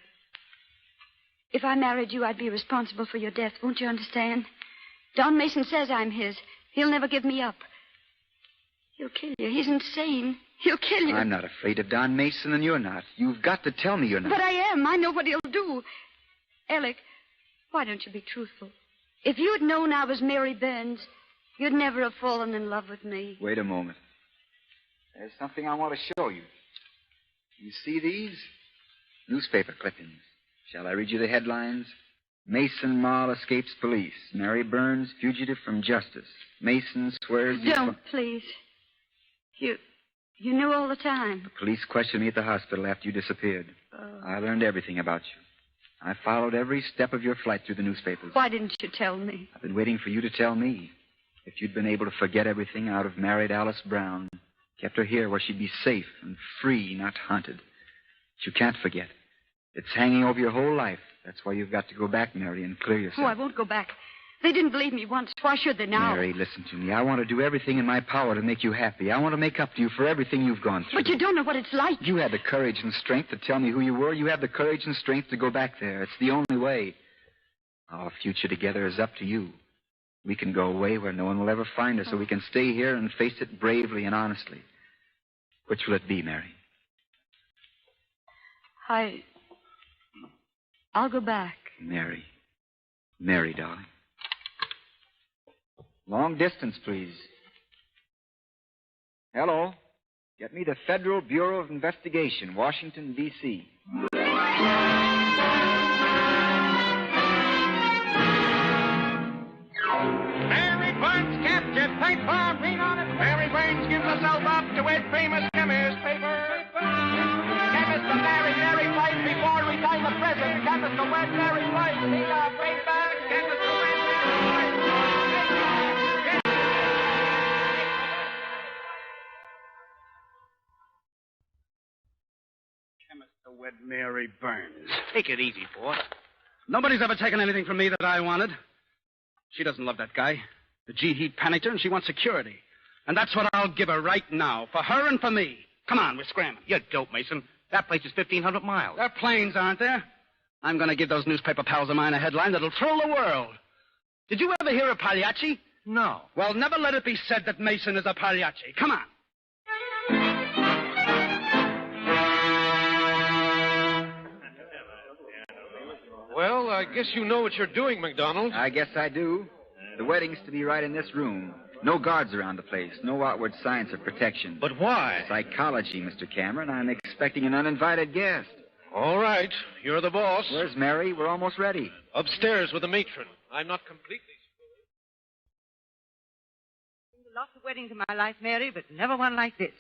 If I married you, I'd be responsible for your death. Won't you understand? Don Mason says I'm his. He'll never give me up. He'll kill you. He's insane. He'll kill you. I'm not afraid of Don Mason, and you're not. You've got to tell me you're not. But I am. I know what he'll do. Alec, why don't you be truthful? If you'd known I was Mary Burns, you'd never have fallen in love with me. Wait a moment. There's something I want to show you. You see these? Newspaper clippings. Shall I read you the headlines? Mason Mall escapes police. Mary Burns, fugitive from justice. Mason swears... Don't, please. You knew all the time. The police questioned me at the hospital after you disappeared. Oh. I learned everything about you. I followed every step of your flight through the newspapers. Why didn't you tell me? I've been waiting for you to tell me. If you'd been able to forget everything I'd have married Alice Brown, kept her here where she'd be safe and free, not haunted. But you can't forget. It's hanging over your whole life. That's why you've got to go back, Mary, and clear yourself. Oh, I won't go back. They didn't believe me once. Why should they now? Mary, listen to me. I want to do everything in my power to make you happy. I want to make up to you for everything you've gone through. But you don't know what it's like. You had the courage and strength to tell me who you were. You have the courage and strength to go back there. It's the only way. Our future together is up to you. We can go away where no one will ever find us, or we can stay here and face it bravely and honestly. Which will it be, Mary? I'll go back. Mary. Mary, darling. Long distance, please. Hello. Get me the Federal Bureau of Investigation, Washington, D.C. Mary Burns captured. Pipe bomb, read on it. Mary Burns gives herself up to wed famous chemist. Paper. Chemist to marry Mary Price before resign the present. Chemist to wed Mary Price. Paper. Chemist to wed Mary Price. Chemist to wed Mary Burns. Take it easy, boy. Nobody's ever taken anything from me that I wanted. She doesn't love that guy. The G heat panicked her, and she wants security. And that's what I'll give her right now, for her and for me. Come on, we're scrambling. You're dope, Mason. That place is 1,500 miles. There are planes, aren't there? I'm going to give those newspaper pals of mine a headline that'll thrill the world. Did you ever hear of Pagliacci? No. Well, never let it be said that Mason is a Pagliacci. Come on. Well, I guess you know what you're doing, McDonald. I guess I do. The wedding's to be right in this room. No guards around the place. No outward signs of protection. But why? Psychology, Mr. Cameron. I'm expecting an uninvited guest. All right. You're the boss. Where's Mary? We're almost ready. Upstairs with the matron. I'm not completely... Lots of weddings in my life, Mary, but never one like this.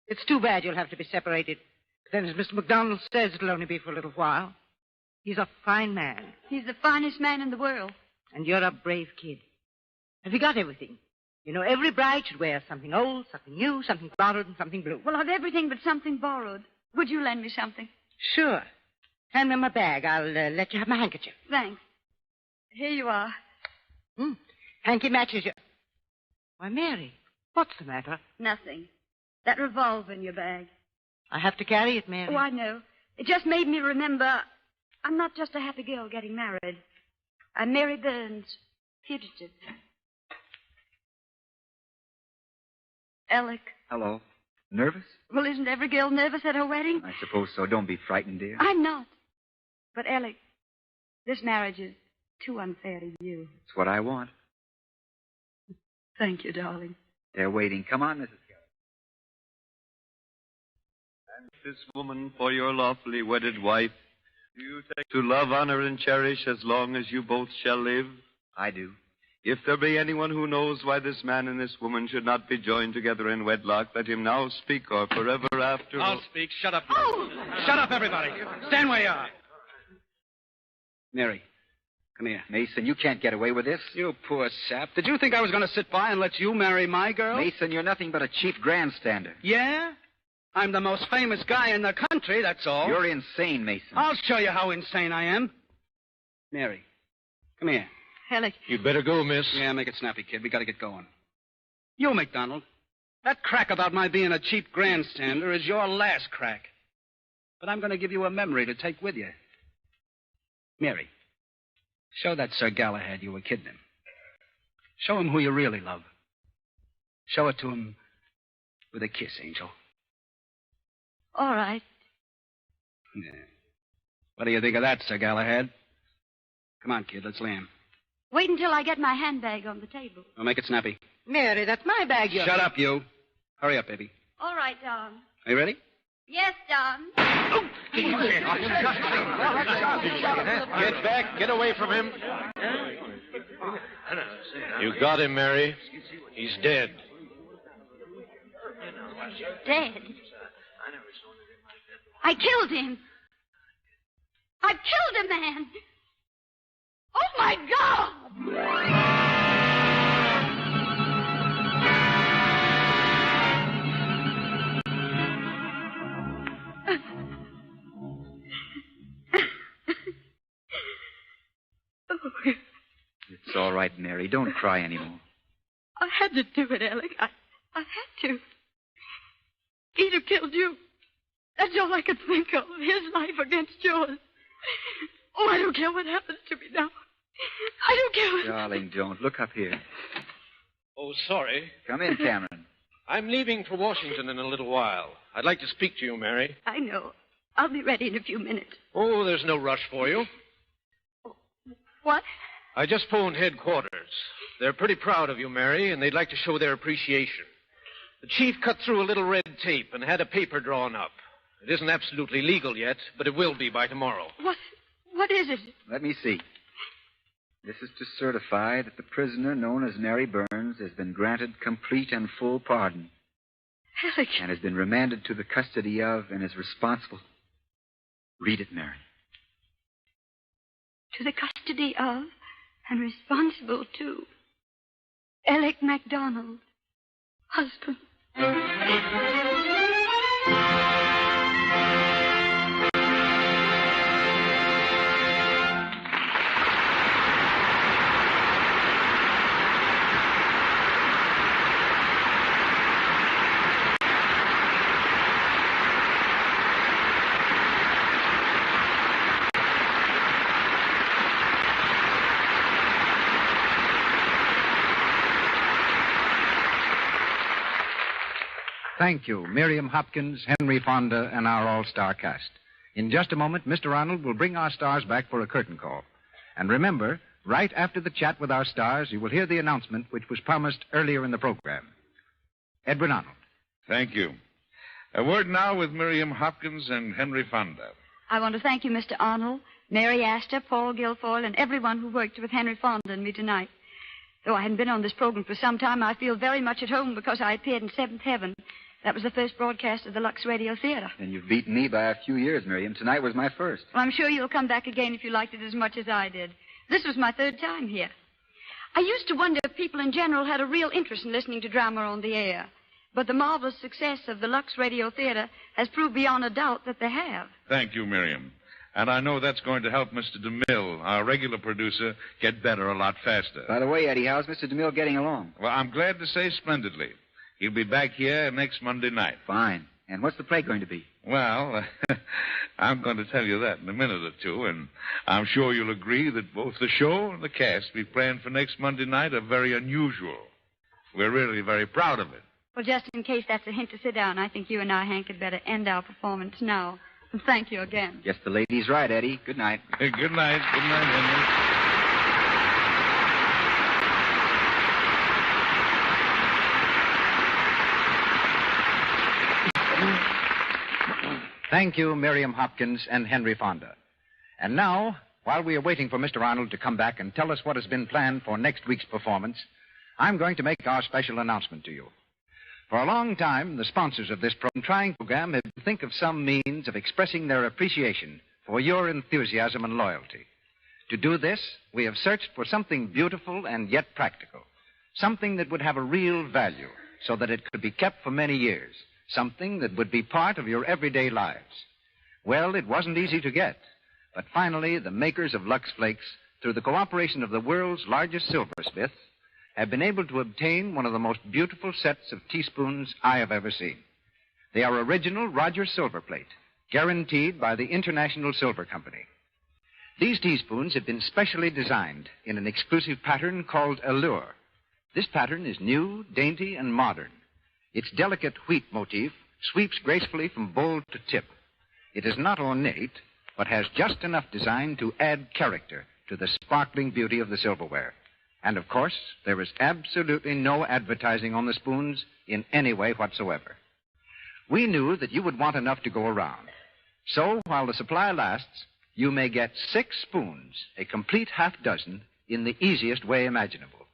It's too bad you'll have to be separated. But then, as Mr. McDonald says, it'll only be for a little while. He's a fine man. He's the finest man in the world. And you're a brave kid. Have you got everything? You know, every bride should wear something old, something new, something borrowed, and something blue. Well, I've everything but something borrowed. Would you lend me something? Sure. Hand me my bag. I'll let you have my handkerchief. Thanks. Here you are. Hanky matches you. Why, Mary, what's the matter? Nothing. That revolver in your bag. I have to carry it, Mary. Oh, I know. It just made me remember I'm not just a happy girl getting married. I'm Mary Burns, fugitive. Alec. Hello. Nervous? Well, isn't every girl nervous at her wedding? I suppose so. Don't be frightened, dear. I'm not. But, Alec, this marriage is too unfair to you. It's what I want. Thank you, darling. They're waiting. Come on, Mrs. Kelly. And this woman for your lawfully wedded wife, do you take to love, honor, and cherish as long as you both shall live? I do. If there be anyone who knows why this man and this woman should not be joined together in wedlock, let him now speak, or forever after... I'll speak. Shut up. Oh! Shut up, everybody. Stand where you are. Mary, come here. Mason, you can't get away with this. You poor sap. Did you think I was going to sit by and let you marry my girl? Mason, you're nothing but a cheap grandstander. Yeah? I'm the most famous guy in the country, that's all. You're insane, Mason. I'll show you how insane I am. Mary, come here. Alec. You'd better go, miss. Yeah, make it snappy, kid. We got to get going. You, McDonald, that crack about my being a cheap grandstander is your last crack. But I'm going to give you a memory to take with you. Mary, show that Sir Galahad you were kidding him. Show him who you really love. Show it to him with a kiss, Angel. All right. Yeah. What do you think of that, Sir Galahad? Come on, kid, let's land. Wait until I get my handbag on the table. I'll make it snappy. Mary, that's my bag, Shut up, you. Hurry up, baby. All right, Don. Are you ready? Yes, Don. Get back. Get away from him. You got him, Mary. He's dead. Dead? I killed him. I killed a man. Oh, my God! It's all right, Mary. Don't cry anymore. I had to do it, Alec. I had to. He'd have killed you. That's all I could think of. His life against yours. Oh, I don't care what happens to me now. I don't care what... Darling, don't. Look up here. Oh, sorry. Come in, Cameron. I'm leaving for Washington in a little while. I'd like to speak to you, Mary. I know. I'll be ready in a few minutes. Oh, there's no rush for you. What? I just phoned headquarters. They're pretty proud of you, Mary, and they'd like to show their appreciation. The chief cut through a little red tape and had a paper drawn up. It isn't absolutely legal yet, but it will be by tomorrow. What is it? Let me see. This is to certify that the prisoner known as Mary Burns has been granted complete and full pardon. Alec. And has been remanded to the custody of and is responsible. Read it, Mary. To the custody of and responsible to Alec MacDonald, husband. Thank you, Miriam Hopkins, Henry Fonda, and our all-star cast. In just a moment, Mr. Arnold will bring our stars back for a curtain call. And remember, right after the chat with our stars, you will hear the announcement which was promised earlier in the program. Edwin Arnold. Thank you. A word now with Miriam Hopkins and Henry Fonda. I want to thank you, Mr. Arnold, Mary Astor, Paul Guilfoyle, and everyone who worked with Henry Fonda and me tonight. Though I hadn't been on this program for some time, I feel very much at home because I appeared in Seventh Heaven. That was the first broadcast of the Lux Radio Theater. And you've beaten me by a few years, Miriam. Tonight was my first. Well, I'm sure you'll come back again if you liked it as much as I did. This was my third time here. I used to wonder if people in general had a real interest in listening to drama on the air. But the marvelous success of the Lux Radio Theater has proved beyond a doubt that they have. Thank you, Miriam. And I know that's going to help Mr. DeMille, our regular producer, get better a lot faster. By the way, Eddie, how's Mr. DeMille getting along? Well, I'm glad to say splendidly. He'll be back here next Monday night. Fine. And what's the play going to be? Well, I'm going to tell you that in a minute or two, and I'm sure you'll agree that both the show and the cast we planned for next Monday night are very unusual. We're really very proud of it. Well, just in case that's a hint to sit down, I think you and I, Hank, had better end our performance now. And thank you again. Yes, the lady's right, Eddie. Good night. Good night. Good night, Henry. Thank you, Miriam Hopkins and Henry Fonda. And now, while we are waiting for Mr. Arnold to come back and tell us what has been planned for next week's performance, I'm going to make our special announcement to you. For a long time, the sponsors of this trying program have to think of some means of expressing their appreciation for your enthusiasm and loyalty. To do this, we have searched for something beautiful and yet practical, something that would have a real value so that it could be kept for many years, something that would be part of your everyday lives. Well, it wasn't easy to get, but finally the makers of Lux Flakes, through the cooperation of the world's largest silversmith, have been able to obtain one of the most beautiful sets of teaspoons I have ever seen. They are original Roger silver plate, guaranteed by the International Silver Company. These teaspoons have been specially designed in an exclusive pattern called Allure. This pattern is new, dainty, and modern. Its delicate wheat motif sweeps gracefully from bowl to tip. It is not ornate, but has just enough design to add character to the sparkling beauty of the silverware. And, of course, there is absolutely no advertising on the spoons in any way whatsoever. We knew that you would want enough to go around. So, while the supply lasts, you may get 6 spoons, a complete half dozen, in the easiest way imaginable.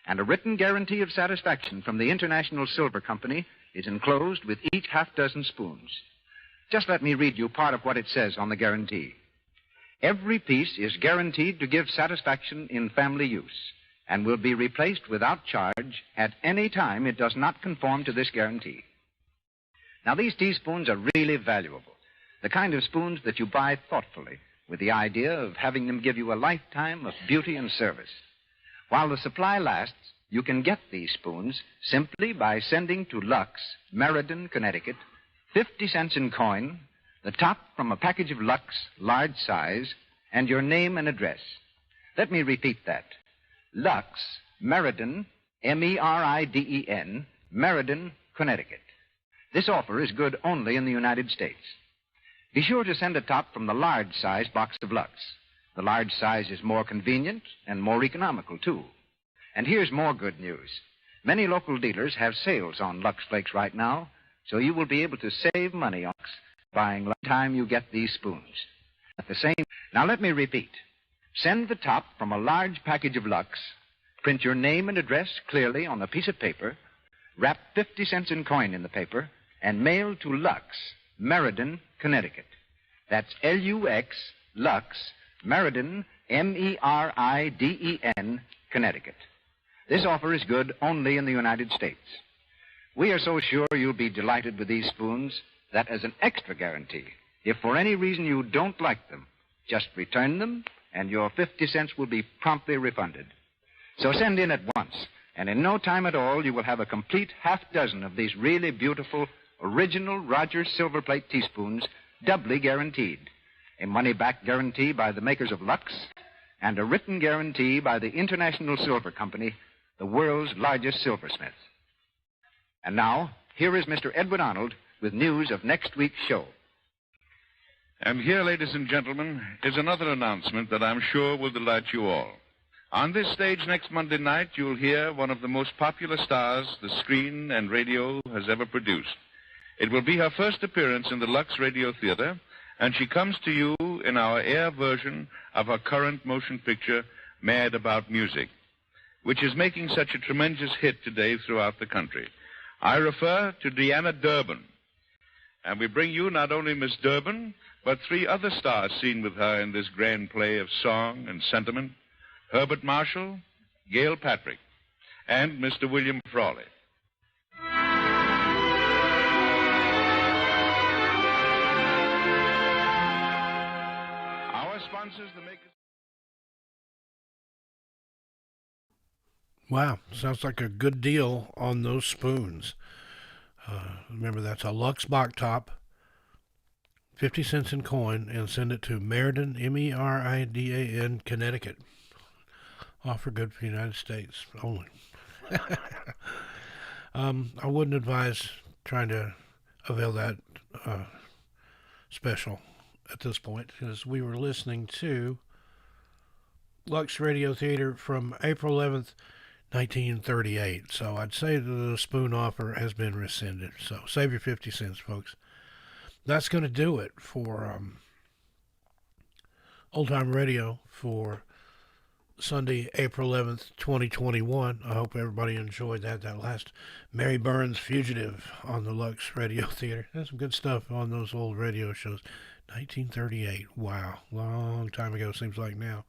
And a written guarantee of satisfaction from the International Silver Company is enclosed with each half dozen spoons. Just let me read you part of what it says on the guarantee. Every piece is guaranteed to give satisfaction in family use and will be replaced without charge at any time it does not conform to this guarantee. Now, these teaspoons are really valuable, the kind of spoons that you buy thoughtfully with the idea of having them give you a lifetime of beauty and service. While the supply lasts, you can get these spoons simply by sending to Lux, Meriden, Connecticut, 50 cents in coin, the top from a package of Lux, large size, and your name and address. Let me repeat that. Lux, Meriden, Meriden, Meriden, Connecticut. This offer is good only in the United States. Be sure to send a top from the large size box of Lux. The large size is more convenient and more economical, too. And here's more good news. Many local dealers have sales on Lux Flakes right now, so you will be able to save money on Lux buying the time you get these spoons. At the same... Now, let me repeat. Send the top from a large package of Lux, print your name and address clearly on a piece of paper, wrap 50 cents in coin in the paper, and mail to Lux, Meriden, Connecticut. That's Lux, Lux, Meriden, Meriden, Connecticut. This offer is good only in the United States. We are so sure you'll be delighted with these spoons that as an extra guarantee, if for any reason you don't like them, just return them and your 50 cents will be promptly refunded. So send in at once, and in no time at all you will have a complete half dozen of these really beautiful, original Rogers silver plate teaspoons, doubly guaranteed. A money-back guarantee by the makers of Lux, and a written guarantee by the International Silver Company, the world's largest silversmith. And now, here is Mr. Edward Arnold with news of next week's show. And here, ladies and gentlemen, is another announcement that I'm sure will delight you all. On this stage next Monday night, you'll hear one of the most popular stars the screen and radio has ever produced. It will be her first appearance in the Lux Radio Theater, and she comes to you in our air version of her current motion picture, Mad About Music, which is making such a tremendous hit today throughout the country. I refer to Deanna Durbin. And we bring you not only Miss Durbin, but 3 other stars seen with her in this grand play of song and sentiment: Herbert Marshall, Gail Patrick, and Mr. William Frawley. Our sponsors, the makers... Wow, sounds like a good deal on those spoons. Remember, that's a Lux box top, 50 cents in coin, and send it to Meriden, Meriden, Connecticut. Offer good for the United States only. I wouldn't advise trying to avail that special at this point, because we were listening to Lux Radio Theater from April 11th, 1938. So I'd say that the spoon offer has been rescinded. So save your 50 cents, folks. That's going to do it for Old Time Radio for Sunday, April 11th, 2021. I hope everybody enjoyed that last Mary Burns Fugitive on the Lux Radio Theater. There's some good stuff on those old radio shows. 1938. Wow. Long time ago, seems like now.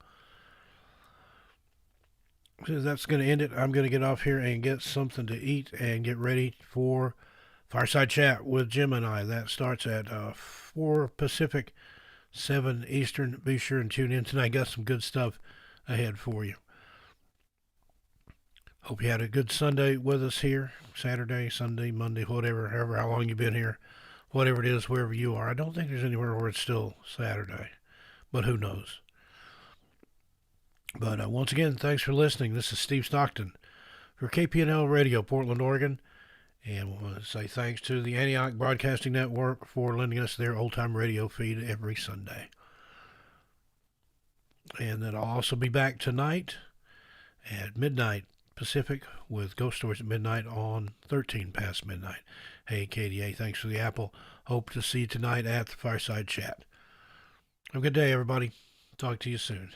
that's going to end it. I'm going to get off here and get something to eat and get ready for Fireside Chat with Jim and I. That starts at 4 Pacific, 7 Eastern. Be sure and tune in tonight. Got some good stuff ahead for you. Hope you had a good Sunday with us here. Saturday, Sunday, Monday, whatever, however, how long you've been here. Whatever it is, wherever you are. I don't think there's anywhere where it's still Saturday, but who knows. But once again, thanks for listening. This is Steve Stockton for Kpnl Radio, Portland, Oregon. And we want to say thanks to the Antioch Broadcasting Network for lending us their old-time radio feed every Sunday. And then I'll also be back tonight at midnight Pacific with Ghost Stories at midnight on 13 past midnight. Hey, KDA, thanks for the apple. Hope to see you tonight at the Fireside Chat. Have a good day, everybody. Talk to you soon.